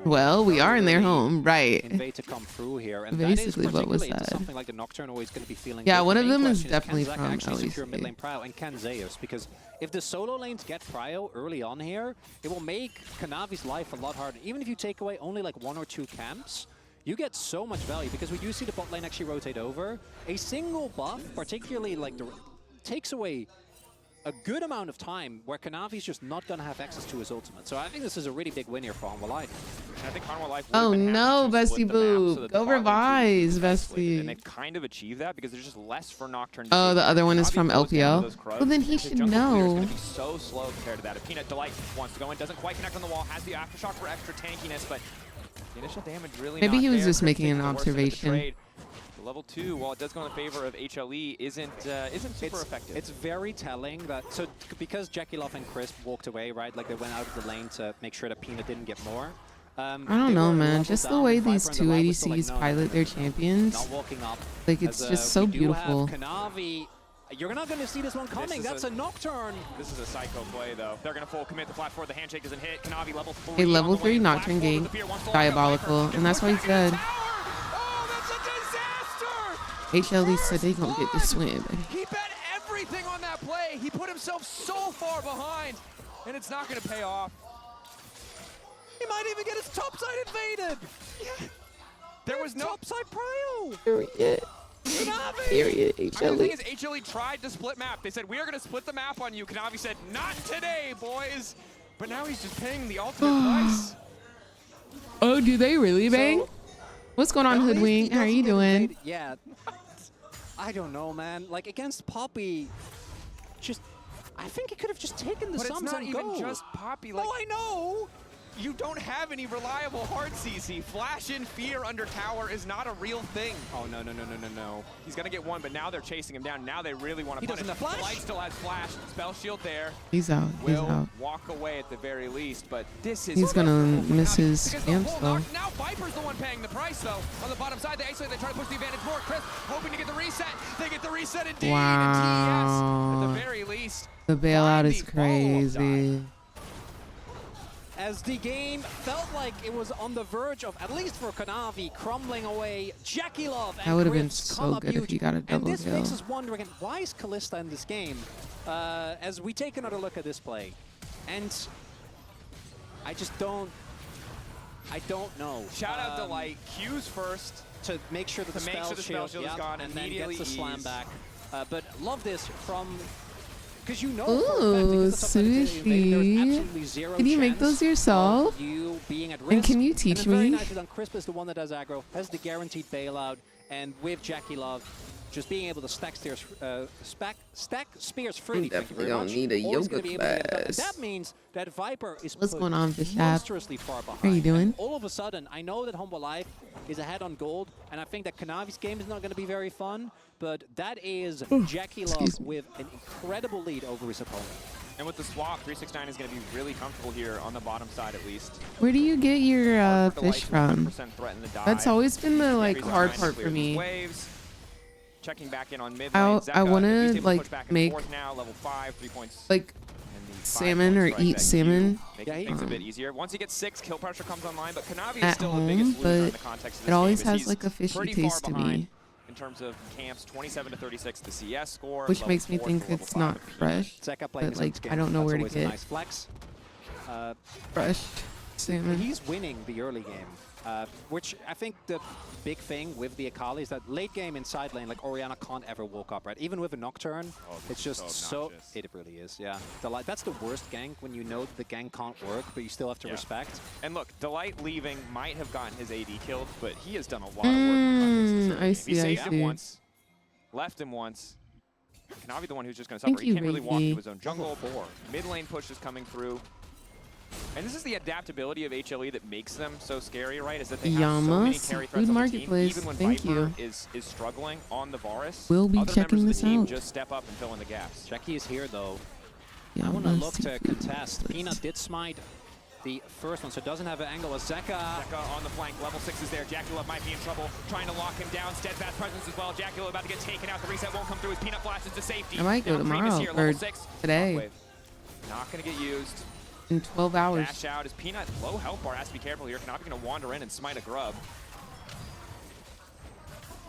S1: Well, we are in their home, right?
S13: invade to come through here, and
S1: Basically,
S13: that is
S1: what was
S13: particularly into
S1: that?
S13: something like the Nocturne always going to be feeling.
S1: Yeah,
S13: good.
S1: one
S13: The
S1: of
S13: main
S1: them is
S13: question
S1: definitely
S13: can Zeka
S1: from
S13: actually secure
S1: LEC.
S13: mid lane prio, and can Zeus, because if the solo lanes get prio early on here, it will make Kanavi's life a lot harder. Even if you take away only like 1 or 2 camps, you get so much value, because we do see the bot lane actually rotate over. A single buff, particularly like takes away a good amount of time where Kanavi's just not going to have access to his ultimate. So I think this is a really big win here for Hanwha Life.
S11: And I think Hanwha Life
S1: Oh
S11: would've been
S1: no,
S11: happy to
S1: Bestie
S11: split the map so
S1: Boo.
S11: that the
S1: Go
S11: bot lane
S1: revise,
S11: could be isolated, And
S1: Bestie.
S11: they've kind of achieved that because there's just less for Nocturne to
S1: Oh,
S11: take
S1: the
S11: care
S1: other
S11: of.
S1: one is
S11: Kanavi
S1: from
S11: goes down to
S1: LPL.
S11: those Krugs.
S1: Well, then he
S11: His
S1: should
S11: jungle clear is
S1: know.
S11: gonna be so slow compared to that. A Peanut Delight wants to go in, doesn't quite connect on the wall, has the aftershock for extra tankiness, but the initial damage really
S1: Maybe
S11: not
S1: he was
S11: there.
S1: just
S11: Chris
S1: making
S11: taking
S1: an
S11: the worst end of the
S1: observation.
S11: trade. The level 2, while it does go in the favor of HLE, isn't super effective.
S13: It's very telling that, so because Jackie Love and Crisp walked away, right, like they went out of the lane to make sure that Peanut didn't get more.
S1: I don't know, man. Just the way these two ADCs pilot their champions,
S13: Not walking up.
S1: like it's
S13: as,
S1: just so
S13: we do have
S1: beautiful.
S13: Kanavi. You're not going to see this one coming.
S11: is
S13: That's a Nocturne.
S11: This is a psycho play, though. They're going to full commit the flat forward. The handshake doesn't hit. Kanavi level 3.
S1: A level 3 Nocturne gank, diabolical, and that's why he said HLE said they gonna get this win. Baby.
S7: He bet everything on that play. He put himself so far behind, and it's not going to pay off. He might even get his topside invaded. Yeah. There was no topside prio.
S1: Period. Period.
S11: I mean, the thing
S1: HLE.
S11: is, HLE tried to split map. They said, we are going to split the map on you. Kanavi said, not today, boys. But now he's just paying the ultimate price.
S1: Oh, do they really bang? What's going on, Hoodwink? How are you doing?
S13: Yeah. I don't know, man. Like, against Poppy, just... I think he could have just taken the
S11: But it's
S13: sums
S11: not
S13: and
S11: even
S13: go.
S11: just Poppy. Like,
S7: I know.
S11: You don't have any reliable hard CC. Flash in fear under tower is not a real thing.
S13: Oh, no, no, no, no, no, no.
S11: He's going to get one, but now they're chasing him down. Now they really want to
S13: He
S11: punish.
S13: doesn't have flash?
S11: Light still has flash. Spell shield there.
S1: He's out. He's
S11: Will
S1: out.
S11: walk away at the very least, but this is...
S1: He's gonna miss his
S7: Because
S1: camps
S7: the whole
S1: though.
S7: now Viper's the one paying the price, though. On the bottom side, they isolate, they try to push the advantage more. Chris hoping to get the reset. They get the reset indeed. And TES, at the very least,
S1: The bailout is
S11: the follow-up
S1: crazy.
S13: As the game felt like it was on the verge of, at least for Kanavi, crumbling away. Jackie Love and
S1: That would have been
S13: Chris
S1: so
S13: come up
S1: good if
S13: huge.
S1: he got a
S13: And
S1: double
S13: this makes
S1: kill.
S13: us wondering, why is Kalista in this game? As we take another look at this play. And I just don't... I don't know.
S11: Shout out to Light. Q's first.
S13: To make sure that the spell shield,
S11: is
S13: yep,
S11: gone.
S13: and then
S11: Immediately
S13: gets the slam
S11: ease.
S13: back. But love this from... Because you know
S1: Ooh, sushi. Can you make those yourself?
S13: You being at risk.
S1: And can you teach
S13: and then very
S1: me?
S13: nicely done. Crisp is the one that does aggro, has the guaranteed bailout, and with Jackie Love, just being able to stack spears freely. Thank you
S1: definitely
S13: very
S1: gonna
S13: much.
S1: need a
S13: Always
S1: yoga
S13: gonna be able to get it done. And
S1: class.
S13: that means that Viper is
S1: What's
S13: put
S1: going on, Bishop?
S13: monstrously far behind.
S1: How are you doing?
S13: And all of a sudden, I know that Humble Life is ahead on gold, and I think that Kanavi's game is not going to be very fun, but that is Jackie Love
S1: excuse me.
S13: with an incredible lead over his opponent.
S11: And with the swap, 369 is going to be really comfortable here on the bottom side at least.
S1: Where do you get your
S11: Hard for the
S1: fish
S11: Light to
S1: from?
S11: 100% threaten the dive.
S1: That's always been the like
S11: Carries
S1: hard
S11: behind,
S1: part
S11: clears
S1: for
S11: his
S1: me.
S11: Waves. Checking back in on mid
S1: I
S11: lane.
S1: wanna,
S11: Zeka, he's able to
S1: like,
S11: push back and
S1: make,
S11: forth now, level 5, 3 points.
S1: Like
S11: and the 5
S1: salmon or
S11: points right
S1: eat
S11: back
S1: salmon.
S11: Making things a bit easier. Once he gets 6, kill pressure comes online, but Kanavi is
S1: At
S11: still the
S1: home,
S11: biggest loser in the
S1: but
S11: context of
S1: it
S11: this
S1: always
S11: game, as
S1: has
S11: he's
S1: like a fishy
S11: pretty
S1: taste
S11: far
S1: to
S11: behind
S1: me,
S11: in terms of camps, 27 to 36 the CS score,
S1: which
S11: level
S1: makes me
S11: 4
S1: think
S11: for level
S1: it's
S11: 5
S1: not
S11: of Peanut.
S1: fresh.
S13: Zeka playing
S1: But
S13: his
S1: like
S13: own skin.
S1: I don't know
S13: That's
S1: where to
S13: always a
S1: get
S13: nice flex.
S1: fresh salmon.
S13: He's winning the early game. Which I think the big thing with the Akali is that late game in side lane, like Orianna can't ever walk up, right? Even with a Nocturne, it's just so it really is, yeah. Delight, that's the worst gank when you know the gank can't work, but you still have to respect.
S11: And look, Delight leaving might have gotten his AD killed, but he has done a lot of work. On
S1: I see,
S11: he
S1: I
S11: saved
S1: see.
S11: him once, left him once. Kanavi the one who's just going to suffer. He can't really walk into his own jungle. Mid lane push is coming through. And this is the adaptability of HLE that makes them so scary, right? Is that they have so many carry threats on the team, even when Viper is struggling on the Varus.
S1: We'll be
S11: other
S1: checking
S11: members
S1: this
S11: of the team
S1: out.
S11: just step up and fill in the gaps.
S13: Jackie is here though.
S1: Yeah,
S13: I want to look to contest. Peanut did smite the first one, so it doesn't have an angle. Zeka
S11: on the flank, level 6 is there. Jackulov might be in trouble, trying to lock him down. Steadfast presence as well. Jackulov about to get taken out. The reset won't come through as Peanut flashes to safety.
S1: I might go tomorrow or today.
S11: Not going to get used.
S1: In 12 hours.
S11: Dash out. Is Peanut low health bar? Has to be careful here. Kanavi going to wander in and smite a grub.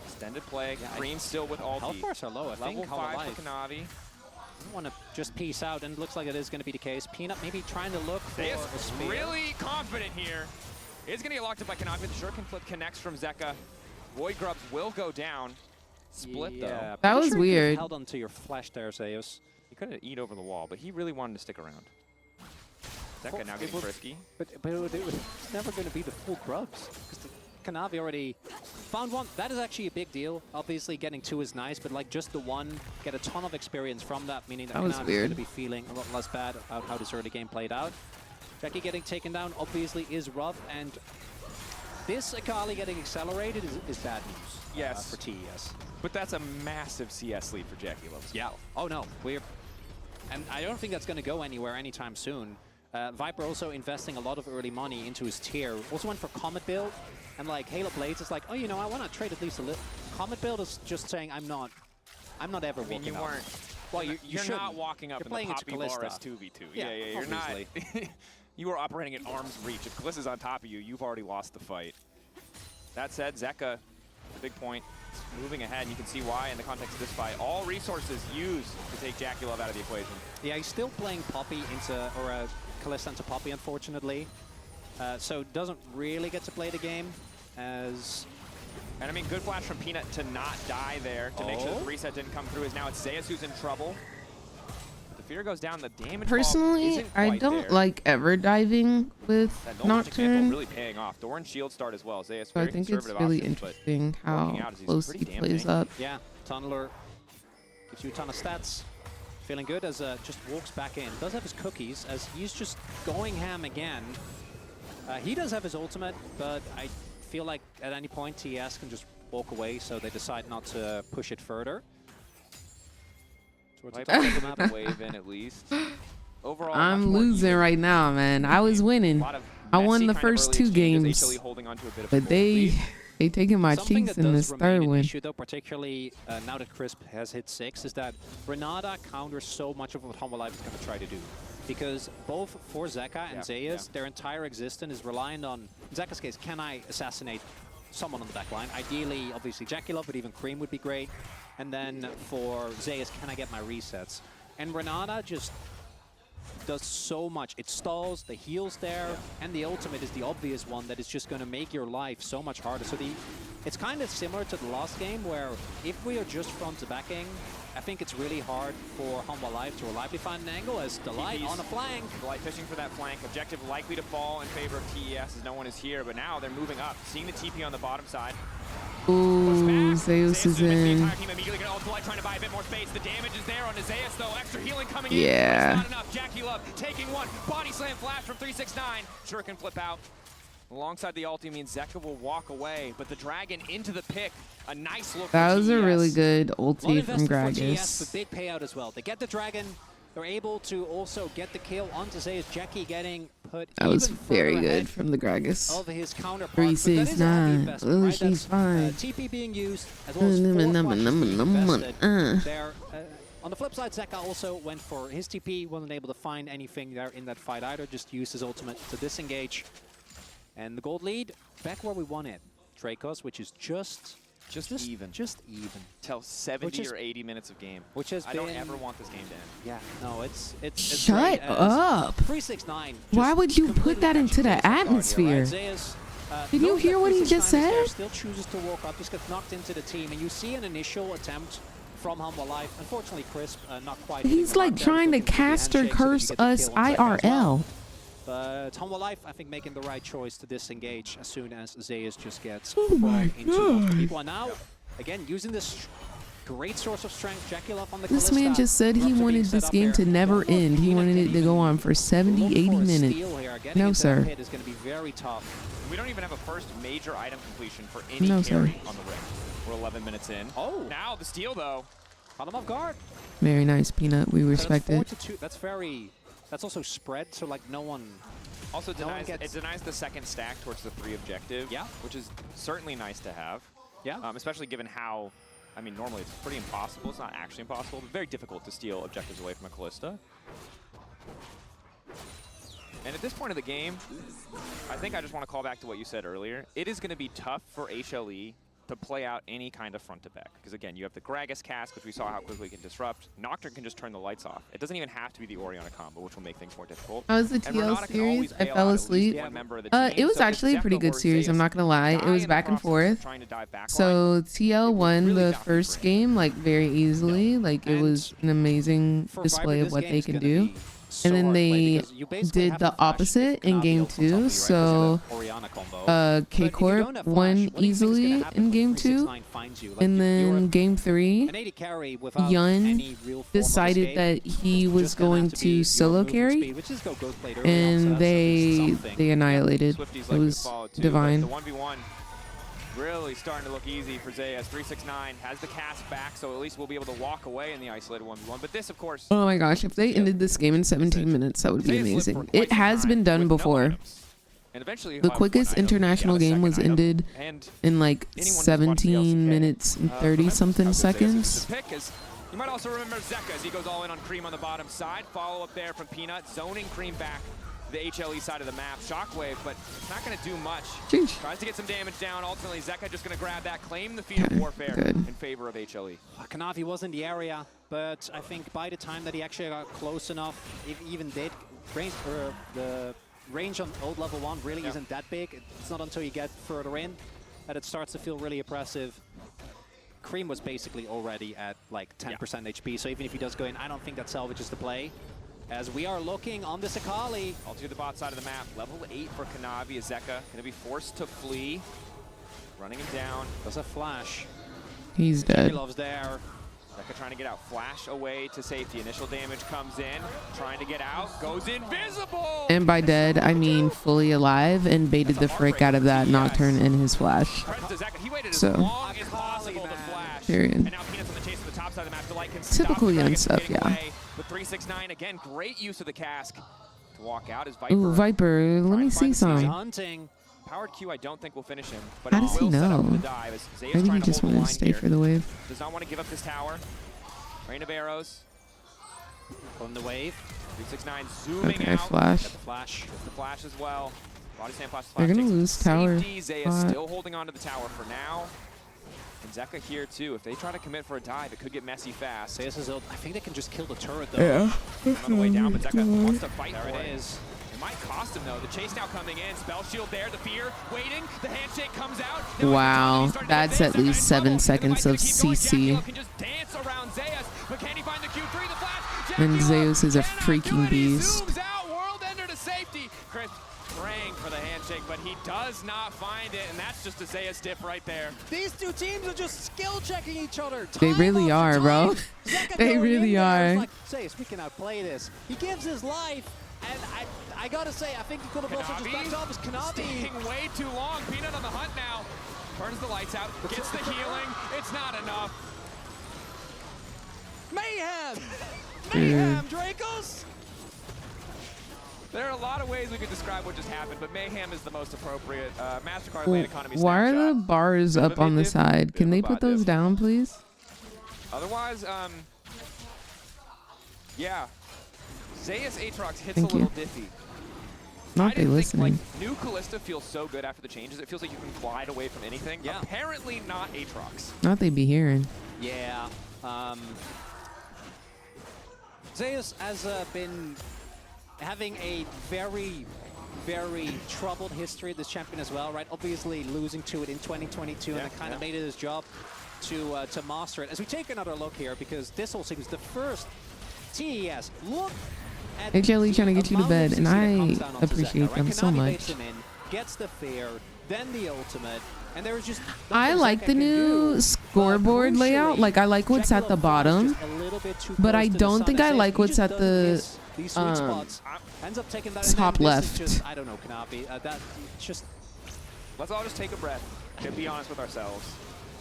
S11: Extended play. Green still with ulti.
S13: Health bars are low, I think.
S11: Level 5 for Kanavi.
S13: I want to just peace out, and it looks like it is going to be the case. Peanut maybe trying to look for
S11: Zeus
S13: a spear.
S11: really confident here. Is going to get locked up by Kanavi. The Shuriken flip connects from Zeka. Void Grubs will go down. Split though.
S1: That was weird.
S13: Held onto your flash there, Zeus.
S11: He couldn't eat over the wall, but he really wanted to stick around. Zeka now getting frisky.
S13: But it was never going to be the full grubs. Because Kanavi already found one. That is actually a big deal. Obviously, getting 2 is nice, but like just the 1, get a ton of experience from that, meaning that Kanavi is going to be feeling a lot less bad about how this early game played out. Jackie getting taken down obviously is rough, and this Akali getting accelerated is bad news.
S11: Yes.
S13: For TES.
S11: But that's a massive CS lead for Jackulov.
S13: Yeah. Oh no, and I don't think that's going to go anywhere anytime soon. Viper also investing a lot of early money into his tier. Also went for Comet build, and like Halo Blades is like, oh, you know, I want to trade at least a little. Comet build is just saying I'm not ever walking
S11: you
S13: up.
S11: weren't.
S13: Well,
S11: you're not walking up
S13: you're
S11: in the Poppy Varus 2v2. Yeah, you're not. You are operating at arm's reach. If Kalissa's on top of you, you've already lost the fight. That said, Zeka, a big point, moving ahead. You can see why in the context of this fight. All resources used to take Jackulov out of the equation. Yeah,
S13: he's still playing Poppy or Kalista into Poppy, unfortunately. So doesn't really get to play the game as...
S11: And I mean, good flash from Peanut to not die there, to make sure that the reset didn't come through, as now it's Zeus who's in trouble. But the fear goes down, the damage
S1: Personally, I don't like ever diving with Nocturne.
S11: Really paying off. Doran shield start as well. Zeus,
S1: so I think it's really interesting how close he plays up.
S13: Yeah, Tunneler gives you a ton of stats. Feeling good as just walks back in. Does have his cookies as he's just going ham again. He does have his ultimate, but I feel like at any point TES can just walk away, so they decide not to push it further.
S11: Like wave in at least. Overall,
S1: I'm losing right now, man. I was winning. I won the first 2 games, but they taking my cheeks in this third win.
S13: Issue, though, particularly now that Crisp has hit 6, is that Renata counters so much of what Humble Life is going to try to do. Because both for Zeka and Zeus, their entire existence is reliant on, in Zeka's case, can I assassinate someone on the back line? Ideally, obviously Jackulov, but even Cream would be great. And then for Zeus, can I get my resets? And Renata just does so much. It stalls, the heal's there, and the ultimate is the obvious one that is just going to make your life so much harder. So it's kind of similar to the last game, where if we are just front to backing, I think it's really hard for Humble Life to reliably find an angle as Delight on a flank.
S11: Delight fishing for that flank. Objective likely to fall in favor of TES as no one is here, but now they're moving up. Seeing the TP on the bottom side.
S1: Ooh, Zeus is in.
S11: Trying to buy a bit more space. The damage is there on Zeus though. Extra healing coming
S1: in.
S11: It's not enough. Jackulov taking one. Body slam flash from 369. Shuriken flip out. Alongside the ulti means Zeka will walk away, but the dragon into the pick. A nice look.
S1: That was a really good ulti from Gragas.
S13: But big payout as well. They get the dragon. They're able to also get the kill onto Zeus. Jackie getting put.
S1: That was very good from the Gragas.
S13: Of his counterpart.
S1: 369. Oh, she's fine.
S13: TP being used as well as 4 there. On the flip side, Zeka also went for his TP. Wasn't able to find anything there in that fight either. Just used his ultimate to disengage. And the gold lead back where we won it. Dracos, which is just even. Just even.
S11: Till 70 or 80 minutes of game.
S13: Which has
S11: I don't ever want this game to end.
S13: Yeah, no, it's
S1: Shut up.
S13: 369.
S1: Why would you put that into the atmosphere?
S13: Right? Zeus
S1: Did you hear what he just said?
S13: Still chooses to walk up, just gets knocked into the team, and you see an initial attempt from Humble Life. Unfortunately, Crisp not quite.
S1: He's like trying to caster curse us IRL.
S13: But Humble Life, I think, making the right choice to disengage as soon as Zeus just gets
S1: Oh my
S13: into multiple
S1: God.
S13: people. And now, again, using this great source of strength, Jackie on the
S1: This
S13: Kalista.
S1: man just said he wanted this game to never end. He wanted it to go on for 70, 80 minutes. No, sir.
S13: Is going to be very tough.
S11: We don't even have a first major item completion for any
S1: No, sir.
S11: carry on the ring. We're 11 minutes in.
S13: Oh.
S11: Now the steal, though.
S13: Caught him off guard.
S1: Very nice, Peanut. We respect it.
S13: 4-2. That's very. That's also spread, so like no one.
S11: Also
S13: no one
S11: denies,
S13: gets...
S11: it denies the second stack towards the 3 objective.
S13: Yeah.
S11: Which is certainly nice to have.
S13: Yeah.
S11: Especially given how, I mean, normally it's pretty impossible. It's not actually impossible, but very difficult to steal objectives away from a Kalista. And at this point of the game, I think I just want to call back to what you said earlier. It is going to be tough for HLE to play out any kind of front to back. Because again, you have the Gragas cask, which we saw how quickly it can disrupt. Nocturne can just turn the lights off. It doesn't even have to be the Orianna combo, which will make things more difficult.
S1: How was the
S11: And
S1: TL
S11: Renata can always
S1: series? I
S11: bail
S1: fell
S11: out at least
S1: asleep.
S11: one member of the team.
S1: It was
S11: So if
S1: actually a pretty
S11: Zeka
S1: good
S11: or
S1: series. I'm
S11: Zeus
S1: not gonna lie. It
S11: die
S1: was
S11: in the
S1: back and
S11: process
S1: forth.
S11: trying to dive back line,
S1: So TL won the first game like very easily. Like it was an amazing display of what they can do. And then they did the opposite in game 2. So K-Corp won easily in game 2. And then game 3, Yun decided that he was going to solo carry. And they annihilated. It was divine.
S11: The 1v1 really starting to look easy for Zayas. 369 has the cast back, so at least we'll be able to walk away in the isolated 1v1. But this, of course...
S1: Oh my gosh, if they ended this game in 17 minutes, that would be amazing. It has been done before. The quickest international game was ended in like 17 minutes and 30-something seconds.
S11: You might also remember Zeka as he goes all in on Cream on the bottom side. Follow up there from Peanut, zoning Cream back the HLE side of the map. Shockwave, but it's not going to do much.
S1: Jeez.
S11: Tries to get some damage down. Ultimately, Zeka just going to grab that, claim the feat of warfare in favor of HLE.
S13: Kanavi was in the area, but I think by the time that he actually got close enough, it even did range, the range on old level 1 really isn't that big. It's not until you get further in that it starts to feel really oppressive. Cream was basically already at like 10% HP, so even if he does go in, I don't think that salvages the play. As we are looking on this Akali.
S11: All to the bot side of the map. Level 8 for Kanavi. Zeka going to be forced to flee. Running him down.
S13: Does a flash.
S1: He's dead.
S13: Love's there.
S11: Zeka trying to get out. Flash away to safety. Initial damage comes in. Trying to get out. Goes invisible!
S1: And by dead, I mean fully alive and baited the frick out of that Nocturne in his flash. So, period.
S11: And now Peanut's on the chase to the top side of the map. Delight can
S1: Typical Yun stuff, yeah.
S11: With 369, again, great use of the cask to walk out as Viper.
S1: Ooh, Viper, let me see some.
S11: Hunting. Powered Q, I don't think will finish him. But
S1: How does he know? Maybe he just wanted to stay for the wave.
S11: Does not want to give up this tower. Rain of arrows.
S13: On the wave.
S11: 369 zooming
S1: Okay,
S11: out.
S1: flash.
S11: Got the flash. Gets the flash as well. Body slam flash.
S1: They're gonna lose tower.
S11: Zaya still holding on to the tower for now. And Zeka here too. If they try to commit for a dive, it could get messy fast.
S13: I think they can just kill the turret though.
S1: Yeah.
S11: On the way down, but Zeka wants to fight
S13: there
S11: for
S13: it
S11: it.
S13: is.
S11: It might cost him though. The chase now coming in. Spell shield there. The fear waiting. The handshake comes out.
S1: Wow, that's at least 7 seconds of CC.
S11: Can just dance around Zayas, but can he find the Q3? The flash.
S1: And Zeus is a freaking beast.
S11: Zooms out. World Ender to safety. Chris praying for the handshake, but he does not find it, and that's just a Zayas diff right there.
S15: These two teams are just skill checking each other.
S1: They really are, bro. They really are.
S15: Like, Zayas, we can outplay this. He gives his life, and I gotta say, I think he could have also just backed off his Kanavi.
S11: Staying way too long. Peanut on the hunt now. Turns the lights out, gets the healing. It's not enough.
S15: Mayhem! Mayhem, Dracos!
S11: There are a lot of ways we could describe what just happened, but mayhem is the most appropriate. MasterCard lane economy.
S1: Why are the bars up on the side? Can they put those down, please?
S11: Otherwise, yeah. Zayas Aatrox hits
S1: Thank
S11: a little
S1: you.
S11: diffy.
S1: Not they listening.
S11: New Kalista feels so good after the changes. It feels like you can glide away from anything.
S13: Yeah.
S11: Apparently not Aatrox.
S1: Not they be hearing.
S13: Yeah. Zeus has been having a very very troubled history of this champion as well, right? Obviously losing to it in 2022, and it kind of made it his job to master it. As we take another look here, because this whole sequence, the first TES, look at
S1: HLE trying to get you to bed, and I appreciate them so much.
S13: Gets the fair, then the ultimate, and there was just
S1: I like the new scoreboard layout. Like, I like what's at the bottom, but I don't think I like what's at the
S13: ends up taking that
S1: top left.
S13: I don't know, Kanavi. That just.
S11: Let's all just take a breath and be honest with ourselves.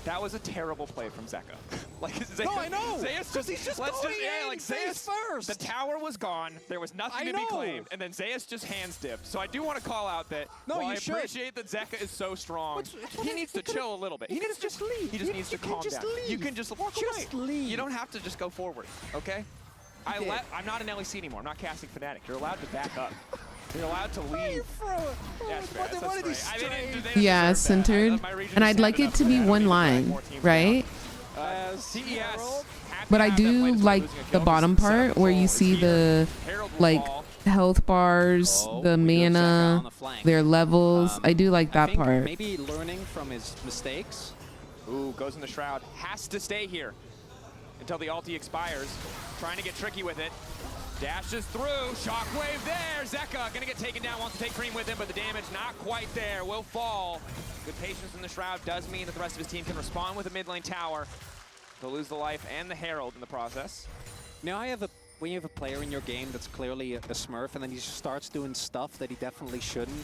S11: That was a terrible play from Zeka. Like, Zeka,
S7: no, I know.
S11: Zeus
S7: he's just going in
S11: Zeus
S7: first.
S11: The tower was gone. There was nothing to be claimed, and then Zeus just hands dipped. So I do want to call out that.
S7: No,
S11: while I
S7: should.
S11: appreciate that Zeka is so strong. He needs to chill a little bit. He needs to just leave. He just needs to calm down. You can just walk away.
S13: Leave.
S11: You don't have to just go forward. Okay. I'm not an LEC anymore. I'm not casting Fnatic. You're allowed to back up. You're allowed to leave. That's fair.
S1: Yeah, centered. And I'd like it to be one line, right?
S11: TES.
S1: But I do like the bottom part where you see the like health bars, the mana, their levels. I do like that part.
S13: Maybe learning from his mistakes.
S11: Ooh, goes in the shroud. Has to stay here until the ulti expires. Trying to get tricky with it. Dashes through, shockwave there. Zeka gonna get taken down, wants to take Cream with him, but the damage not quite there, will fall. Good patience in the shroud does mean that the rest of his team can respond with a mid lane tower. They'll lose the life and the Herald in the process.
S13: Now when you have a player in your game that's clearly a smurf and then he just starts doing stuff that he definitely shouldn't.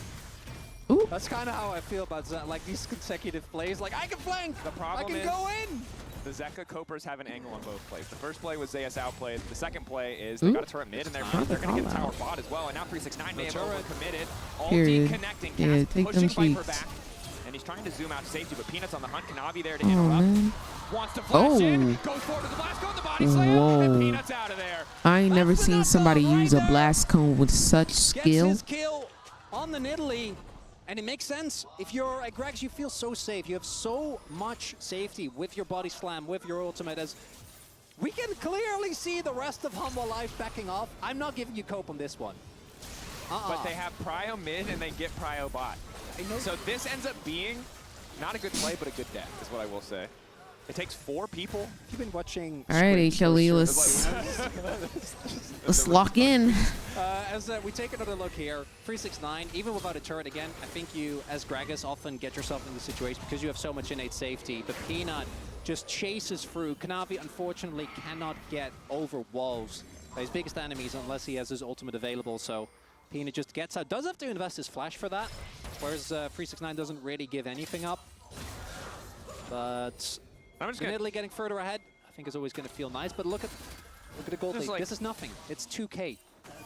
S1: Ooh.
S13: That's kind of how I feel about like these consecutive plays. Like, I can flank,
S11: the problem
S13: I can
S11: is,
S13: go in.
S11: The Zeka Copers have an angle on both plays. The first play was Zeus outplayed. The second play is they got a turret mid, and they're going to get tower bot as well. And now 369 may have overcommitted. Ulti connecting.
S1: Yeah, take them
S11: Viper back. And he's trying to zoom out to safety, but Peanut's on the hunt. Kanavi there to interrupt. Wants to flash in. Goes forward to the blast cone, the body slam, and Peanut's out of there.
S1: I ain't never seen somebody use a blast cone with such skill.
S13: Gets his kill on the Nidalee. And it makes sense. If you're at Gregs, you feel so safe. You have so much safety with your body slam, with your ultimate. As we can clearly see the rest of Humble Life backing off. I'm not giving you cope on this one.
S11: But they have Prio mid and they get Prio bot. So this ends up being not a good play, but a good death, is what I will say. It takes 4 people.
S13: You've been watching.
S1: All right, HLE, let's lock in.
S13: As we take another look here, 369, even without a turret again, I think you, as Gragas, often get yourself in the situation because you have so much innate safety. But Peanut just chases through. Kanavi, unfortunately, cannot get over walls. His biggest enemies unless he has his ultimate available. So Peanut just gets out. Does have to invest his flash for that, whereas 369 doesn't really give anything up. But Italy getting further ahead, I think is always going to feel nice. But look at the gold lead. This is nothing. It's 2K. It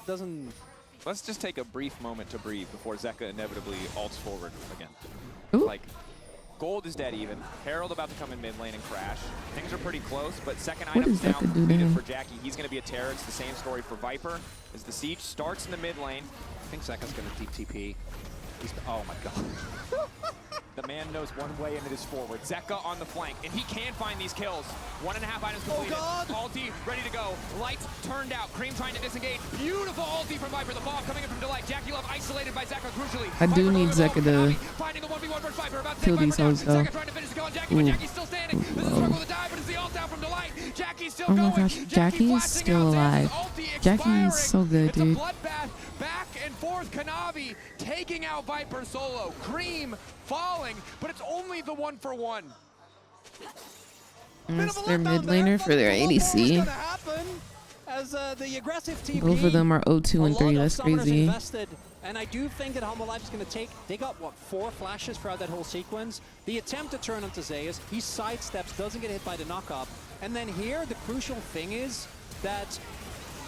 S13: doesn't.
S11: Let's just take a brief moment to breathe before Zeka inevitably ults forward again.
S1: Ooh.
S11: Like, gold is dead even. Herald about to come in mid lane and crash. Things are pretty close, but second item's now completed for Jackie. He's going to be a terror. It's the same story for Viper. As the siege starts in the mid lane.
S13: I think Zeka's going to deep TP. Oh my god.
S11: The man knows one way, and it is forward. Zeka on the flank, and he can find these kills. 1.5 items completed.
S7: Oh god!
S11: Ulti ready to go. Lights turned out. Cream trying to disengage. Beautiful ulti from Viper. The ball coming in from Delight. Jackie Love isolated by Zeka crucially.
S1: I do need Zeka to kill these hoes though.
S11: Zeka trying to finish the kill on Jackie, but Jackie's still standing. This is a struggle to die, but it's the ult down from Delight. Jackie's still going.
S1: Oh my gosh, Jackie is still alive. Jackie is so good, dude.
S7: Bloodbath back and forth. Kanavi taking out Viper solo. Cream falling, but it's only the 1-for-1.
S1: It's their mid laner for their ADC.
S13: As the aggressive TP,
S1: both of them are 0-2 and 3. That's crazy.
S13: Invested, and I do think that Humble Life is going to they got what, 4 flashes throughout that whole sequence. The attempt to turn onto Zeus, he sidesteps, doesn't get hit by the knock-up, and then here the crucial thing is that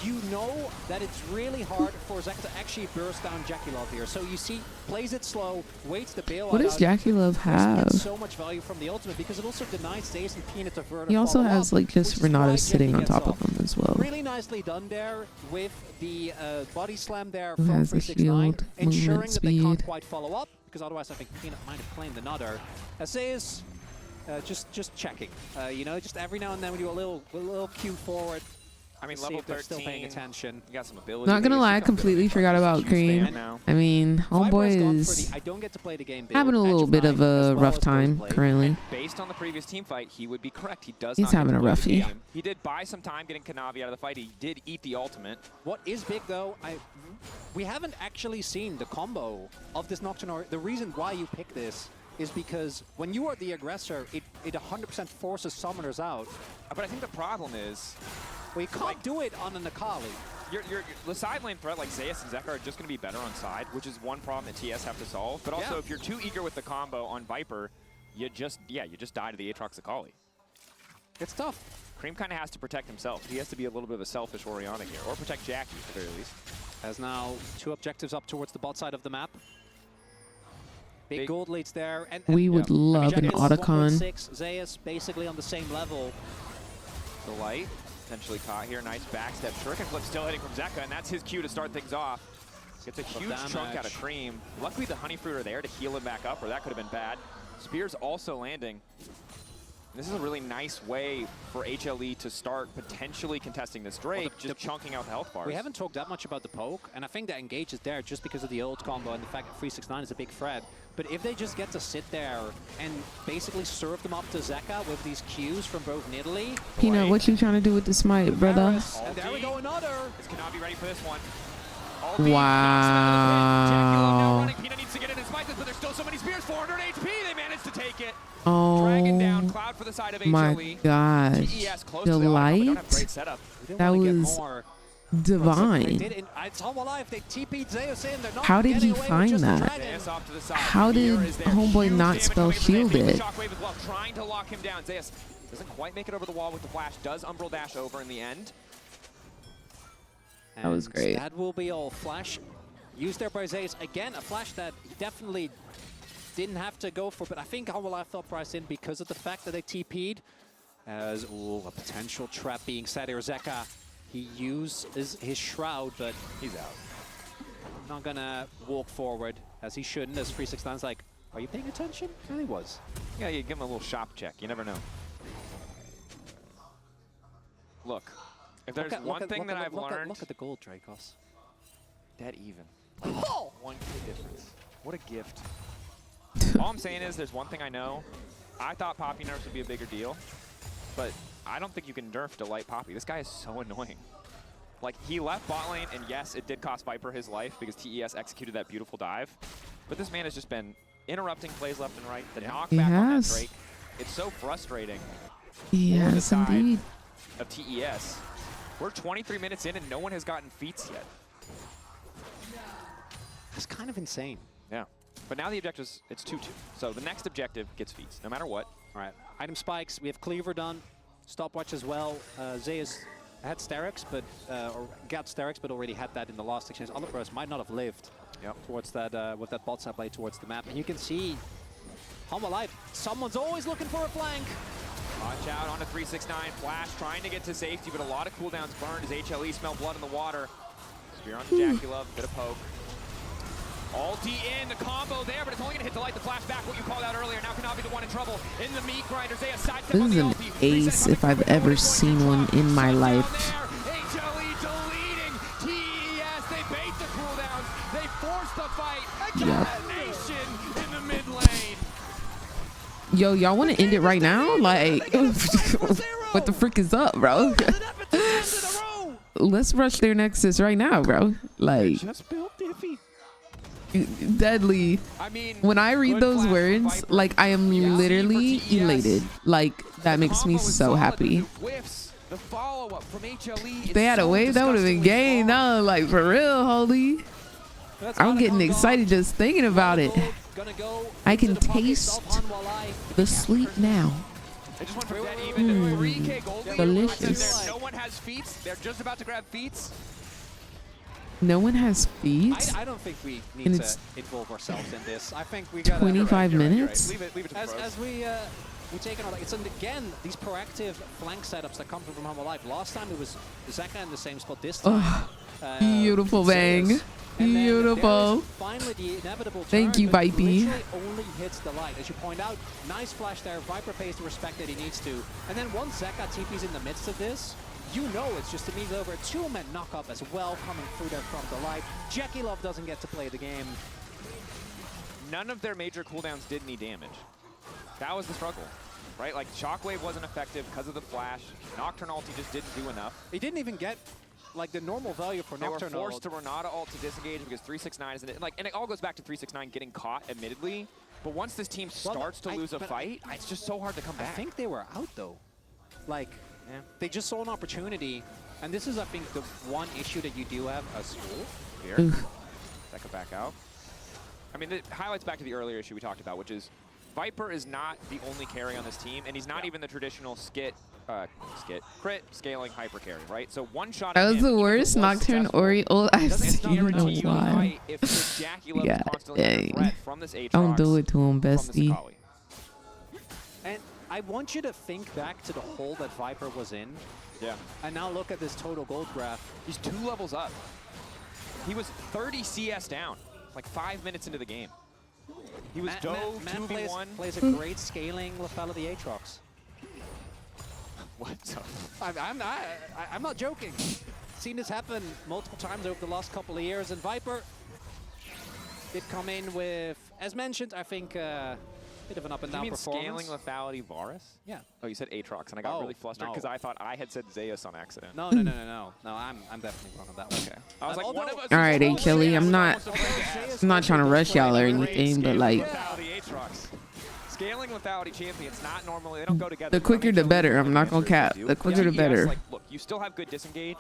S13: you know that it's really hard for Zeka to actually burst down Jackie Love here. So you see, plays it slow, waits the bailout.
S1: What does Jackie Love have?
S13: So much value from the ultimate because it also denies Zeus and Peanut to further.
S1: He also has like just Renato sitting on top of him as well.
S13: Really nicely done there with the body slam there
S1: Who
S13: from
S1: has the
S13: 369,
S1: shield,
S13: ensuring
S1: movement,
S13: that they can't
S1: speed.
S13: quite follow up because otherwise I think Peanut might have claimed another. Zeus just checking, you know, just every now and then we do a little Q forward.
S11: I mean,
S13: See
S11: level
S13: if they're
S11: 13,
S13: still paying attention.
S11: You got some ability.
S1: Not gonna lie, I completely forgot about Cream. I mean, homeboy is
S13: I don't get to play the game
S1: having a little bit of a rough time currently.
S11: Based on the previous team fight, he would be correct. He does
S1: He's
S11: not get
S1: having
S11: to
S1: a
S11: play the
S1: roughie.
S11: game. He did buy some time getting Kanavi out of the fight. He did eat the ultimate.
S13: What is big though, we haven't actually seen the combo of this Nocturne. The reason why you pick this is because when you are the aggressor, it 100% forces summoners out.
S11: But I think the problem is,
S13: well, you can't do it on an Akali.
S11: The side lane threat like Zeus and Zeka are just going to be better on side, which is one problem that TS have to solve. But also, if you're too eager with the combo on Viper, you just die to the Aatrox Akali.
S13: It's tough.
S11: Cream kind of has to protect himself. He has to be a little bit of a selfish Orianna here, or protect Jackie at the very least.
S13: Has now 2 objectives up towards the bot side of the map. Big gold leads there. And
S1: We would love an Otacon.
S13: 1.6, Zeus basically on the same level.
S11: The light potentially caught here. Nice backstep. Shuriken flip still hitting from Zeka, and that's his cue to start things off. Gets a huge chunk out of Cream. Luckily, the Honey Fruit are there to heal him back up, or that could have been bad. Spear's also landing. This is a really nice way for HLE to start potentially contesting this Drake, just chunking out the health bars.
S13: We haven't talked that much about the poke, and I think that engage is there just because of the ult combo and the fact that 369 is a big threat. But if they just get to sit there and basically serve them up to Zeka with these cues from both Nidalee.
S1: Peanut, what you trying to do with the smite, brother?
S13: And there we go, another.
S11: Is Kanavi ready for this one?
S1: Wow.
S11: Peanut needs to get in and smite this, but there's still so many spears. 400 HP, they managed to take it.
S1: Oh,
S11: Dragon down, Cloud for the side of HLE.
S1: my gosh.
S11: TES close
S1: The
S11: to the
S1: light?
S11: don't have great setup.
S1: That was divine.
S13: It's all alive. They TP'd Zeus in. They're not
S1: How did he
S13: getting away
S1: find
S13: with just the
S1: that?
S13: dragon.
S1: How did homeboy not spell shield it?
S11: Shockwave as well, trying to lock him down. Zeus doesn't quite make it over the wall with the flash. Does Umbral dash over in the end.
S1: That was great.
S13: That will be all. Flash used there by Zeus. Again, a flash that he definitely didn't have to go for, but I think Homolive thought price in because of the fact that they TP'd. As a potential trap being set here. Zeka, he uses his shroud, but he's out. Not gonna walk forward as he shouldn't, as 369's like, are you paying attention? And he was.
S11: Yeah, you give him a little shop check. You never know. Look, if there's one thing that I've learned...
S13: Look at the gold, Dracos.
S11: Dead even. Oh! 1K difference. What a gift. All I'm saying is there's one thing I know. I thought Poppy nerfs would be a bigger deal, but I don't think you can nerf Delight Poppy. This guy is so annoying. Like, he left bot lane, and yes, it did cost Viper his life because TES executed that beautiful dive. But this man has just been interrupting plays left and right. The knockback on that Drake, it's so frustrating.
S1: Yes, indeed.
S11: Of TES. We're 23 minutes in, and no one has gotten feats yet.
S13: That's kind of insane.
S11: Yeah. But now the objectives, it's 2-2. So the next objective gets feats, no matter what.
S13: All right. Item spikes. We have Cleaver done. Stopwatch as well. Zeus had Sterix, but or got Sterix, but already had that in the last exchange. Olipros might not have lived towards that with that bot side play towards the map. And you can see Homolive. Someone's always looking for a flank.
S11: Watch out on a 369. Flash trying to get to safety, but a lot of cooldowns burned as HLE smell blood in the water. Spear on the Jackie Love, bit of poke. Ulti in, the combo there, but it's only going to hit the light, the flash back, what you called out earlier. Now Kanavi the one in trouble in the meat grinder. Zaya sidestep
S1: This
S11: on
S1: is
S11: the
S1: an
S11: ulti.
S1: ace if I've ever seen one in my life.
S11: HLE deleting TES. They bait the cooldowns. They force the fight. Nation in the mid lane.
S1: Yo, y'all want to end it right now? Like, what the frick is up, bro? Let's rush their Nexus right now, bro. Like,
S12: just built Diffy.
S1: Deadly.
S11: I mean,
S1: when I read those words, like, I am literally elated. Like, that makes me so happy.
S11: The follow-up from HLE.
S1: If they had a wave, that would have been game. No, like, for real, holy. I'm getting excited just thinking about it. I can taste the sleep now.
S11: They just went for dead even. 3K gold.
S1: Delicious.
S11: No one has feats. They're just about to grab feats.
S1: No one has feet.
S13: I don't think we need to involve ourselves in this. I think we got
S1: 25 minutes.
S11: Leave it to the
S13: as
S11: pros.
S13: we take it on, it's again these proactive flank setups that come from Homolive. Last time it was Zeka in the same spot. This time,
S1: Beautiful bang. Beautiful.
S13: Finally, the inevitable turn,
S1: Thank you,
S13: but
S1: Vipey.
S13: literally only hits the light. As you point out, nice flash there. Viper pays the respect that he needs to. And then once Zeka TP's in the midst of this, you know it's just immediately over. Two-man knock-up as well coming through there from the light. Jackie Love doesn't get to play the game.
S11: None of their major cooldowns did any damage. That was the struggle, right? Like, Shockwave wasn't effective because of the flash. Nocturne ulti just didn't do enough.
S13: He didn't even get, like, the normal value for Nocturne.
S11: They were forced to Renata ult to disengage because 369 isn't it. Like, and it all goes back to 369 getting caught, admittedly. But once this team starts to lose a fight, it's just so hard to come back.
S13: I think they were out, though. Like, they just saw an opportunity. And this is, I think, the one issue that you do have as School.
S11: Here. That could back out. I mean, it highlights back to the earlier issue we talked about, which is Viper is not the only carry on this team, and he's not even the traditional crit scaling hyper carry, right? So one shot.
S1: That was the worst Nocturne Ori ult I've seen in a while. Yeah, dang. Don't do it to him, bestie.
S13: And I want you to think back to the hole that Viper was in.
S11: Yeah.
S13: And now look at this total gold graph.
S11: He's 2 levels up. He was 30 CS down, like 5 minutes into the game. He was dove 2v1.
S13: Plays a great scaling lapel of the Aatrox.
S11: What?
S13: I'm not joking. Seen this happen multiple times over the last couple of years, and Viper did come in with, as mentioned, I think bit of an up and down performance.
S11: You mean scaling lethality Varus?
S13: Yeah.
S11: Oh, you said Aatrox, and I got really flustered because I thought I had said Zeus on accident.
S13: No, I'm definitely wrong on that one.
S11: Okay. I was like, one of us.
S1: All right, HLE, I'm not trying to rush y'all or anything, but like,
S11: Scaling lethality champions, not normally, they don't go together.
S1: the quicker the better. I'm not gonna cap. The quicker the better.
S11: Like, look, you still have good disengage.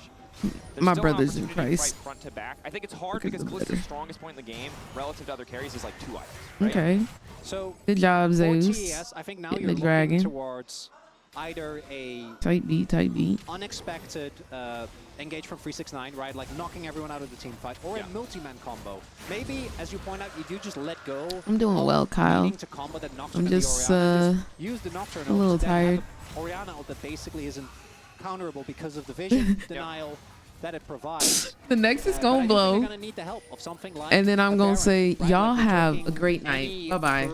S1: My brother's in Christ.
S11: Front to back. I think it's hard because Callista's strongest point in the game relative to other carries is like 2 items. Right?
S1: Okay.
S13: So
S1: good job, Zeus.
S13: TES, I think now
S1: Getting
S13: you're
S1: the dragon
S13: towards either a
S1: tight beat,
S13: unexpected engage from 369, right? Like knocking everyone out of the team fight, or a multi-man combo. Maybe, as you point out, you do just let go.
S1: I'm doing well, Kyle.
S13: To combo that
S1: I'm just
S13: use the Nocturne
S1: a little tired.
S13: Orianna ult that basically isn't counterable because of the vision denial that it provides.
S1: The Nexus gonna blow,
S13: gonna need the help of something like
S1: and then I'm gonna say,
S13: right?
S1: y'all
S13: like
S1: have a great night. Bye-bye.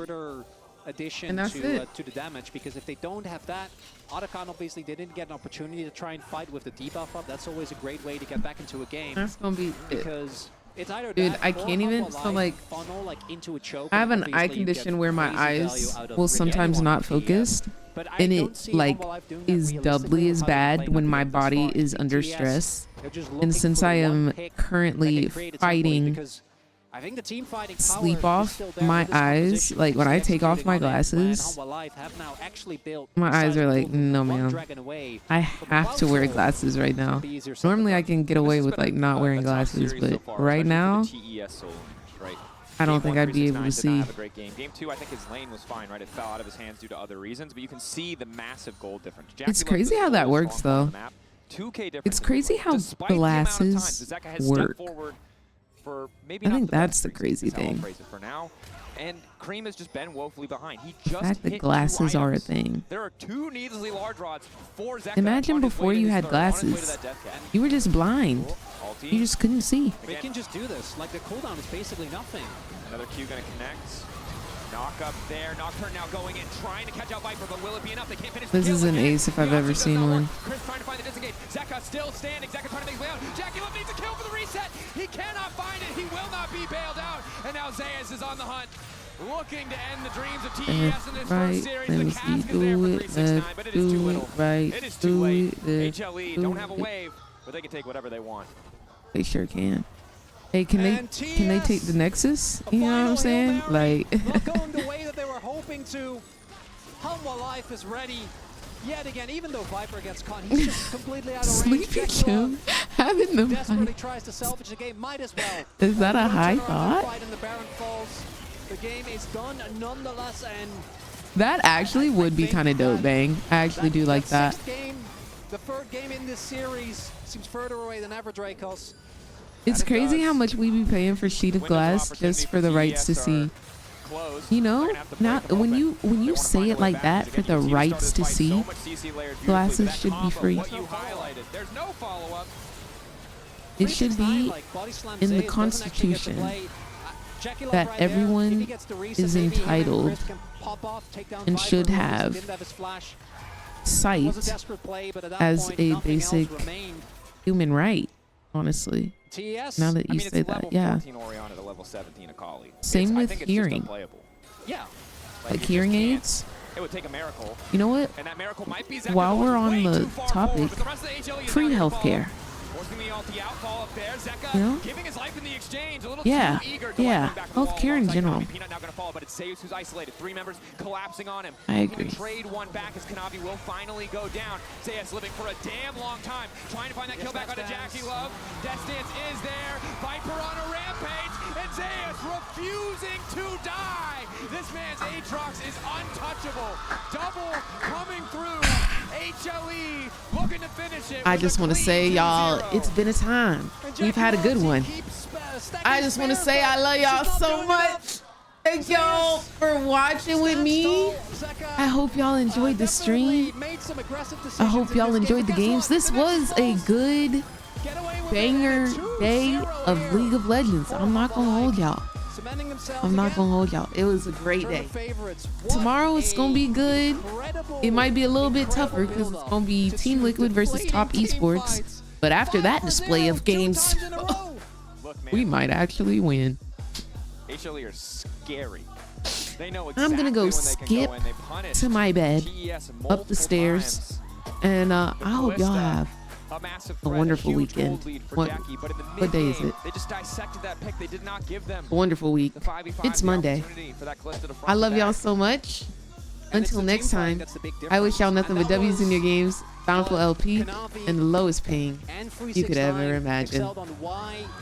S13: Addition
S1: and that's
S13: to the damage, because if they don't have that, Otacon obviously they didn't get an opportunity to try and fight with the debuff up. That's always a great way to get back into a game.
S1: That's gonna be
S13: because it's either
S1: dude,
S13: that
S1: I
S13: or
S1: can't even. So like,
S13: funnel like into a choke.
S1: I have an eye condition where my eyes will sometimes not focus, and it like is doubly as bad when my body is under stress. And since I am currently fighting
S13: I think the team fighting
S1: sleep off my eyes, like when I take off my glasses, my eyes are like, no man, I have to wear glasses right now. Normally I can get away with like not wearing glasses, but right now I don't think I'd be able to see.
S11: Game 2, I think his lane was fine, right? It fell out of his hands due to other reasons, but you can see the massive gold difference.
S1: It's crazy how that works though. It's crazy how glasses work.
S11: For maybe
S1: I think that's the crazy thing.
S11: For now, and Cream has just been woefully behind. He
S1: The
S11: just
S1: fact that
S11: hit
S1: glasses
S11: 2
S1: are a
S11: items.
S1: thing.
S11: There are 2 needlessly large rods for Zeka.
S1: Imagine before you had glasses, you were just blind. You just couldn't see.
S13: They can just do this. Like the cooldown is basically nothing.
S11: Another Q gonna connect. Knock up there. Nocturne now going in, trying to catch out Viper, but will it be enough? They can't finish
S1: This is an ace if I've ever seen one.
S7: Chris trying to find the disengage. Zeka still standing. Zeka trying to make his way out. Jackie Love needs a kill for the reset. He cannot find it. He will not be bailed out. And now Zeus is on the hunt, looking to end the dreams of TES in this first series. The cask is there for 369, but it is too little. It is too late. HLE don't have a wave, but they can take whatever they want.
S1: They sure can. Hey, can they take the Nexus? You know what I'm saying? Like,
S13: not going the way that they were hoping to. Humble Life is ready yet again, even though Viper gets caught. He's just completely out of range.
S1: Sleepy Jim having the
S13: desperately tries to salvage the game. Might as well.
S1: Is that a high thought?
S13: Fight in the Baron falls. The game is done nonetheless, and
S1: that actually would be kind of dope, Bang. I actually do like that.
S13: The third game in this series seems further away than ever, Dracos.
S1: It's crazy how much we be paying for sheet of glass just for the rights to see. You know, not when you say it like that, for the rights to see, glasses should be free. It should be in the Constitution that everyone is entitled and should have sight as a basic human right, honestly.
S13: TES.
S1: Now that
S11: I
S1: you
S11: mean,
S1: say
S11: it's
S1: that,
S11: level
S1: yeah.
S11: 14 Orion at a level 17 Akali.
S1: Same
S11: I
S1: with
S11: think it's just
S1: hearing.
S11: unplayable. Yeah.
S1: Like
S11: you
S1: hearing
S11: just can't.
S1: aids.
S11: It would take a miracle.
S1: You know what?
S11: And that miracle might be Zeka
S1: While
S11: going
S1: we're on
S11: way
S1: the
S11: too far
S1: topic,
S11: forward, but the rest of the HLE is
S1: free
S11: now gonna
S1: healthcare.
S11: Forcing the ulti out, fall up there. Zeka
S1: You know?
S11: giving his life in the exchange. A little
S1: Yeah,
S11: too eager to
S1: yeah.
S11: let him back to the wall
S1: Healthcare in
S11: alongside
S1: general.
S11: Kanavi. Peanut now gonna fall, but it's Zeus who's isolated. 3 members collapsing on him.
S1: I
S11: Looking
S1: agree.
S11: to trade one back as Kanavi will finally go down. Zeus living for a damn long time, trying to find that kill back onto Jackie Love. Death Stance is there. Viper on a rampage, and Zeus refusing to die. This man's Aatrox is untouchable. Double coming through. HLE looking to finish it.
S1: I just want to say, y'all, it's been a time. We've had a good one. I just want to say I love y'all so much. Thank y'all for watching with me. I hope y'all enjoyed the stream. I hope y'all enjoyed the games. This was a good banger day of League of Legends. I'm not going to hold y'all. I'm not going to hold y'all. It was a great day. Tomorrow it's going to be good. It might be a little bit tougher because it's going to be Team Liquid versus Top Esports. But after that display of games, we might actually win.
S11: HLE are scary. They know exactly
S1: I'm going to go
S11: when they can
S1: skip
S11: go in. They punish
S1: to my bed,
S11: TES
S1: up the
S11: multiple
S1: stairs,
S11: times.
S1: and I hope y'all have
S11: massive
S1: a
S11: threat,
S1: wonderful
S11: huge
S1: weekend.
S11: gold lead for
S1: What,
S11: Jackie, but in the
S1: what day is
S11: mid-game,
S1: it?
S11: They just dissected that pick. They did not give them
S1: A wonderful week.
S11: the 5v5,
S1: It's
S11: the
S1: Monday.
S11: opportunity for that cliff to the front
S1: I
S11: to
S1: love y'all
S11: back.
S1: so much. Until next time, I wish y'all nothing but W's in your games, bountiful LP, and the lowest paying you could ever imagine.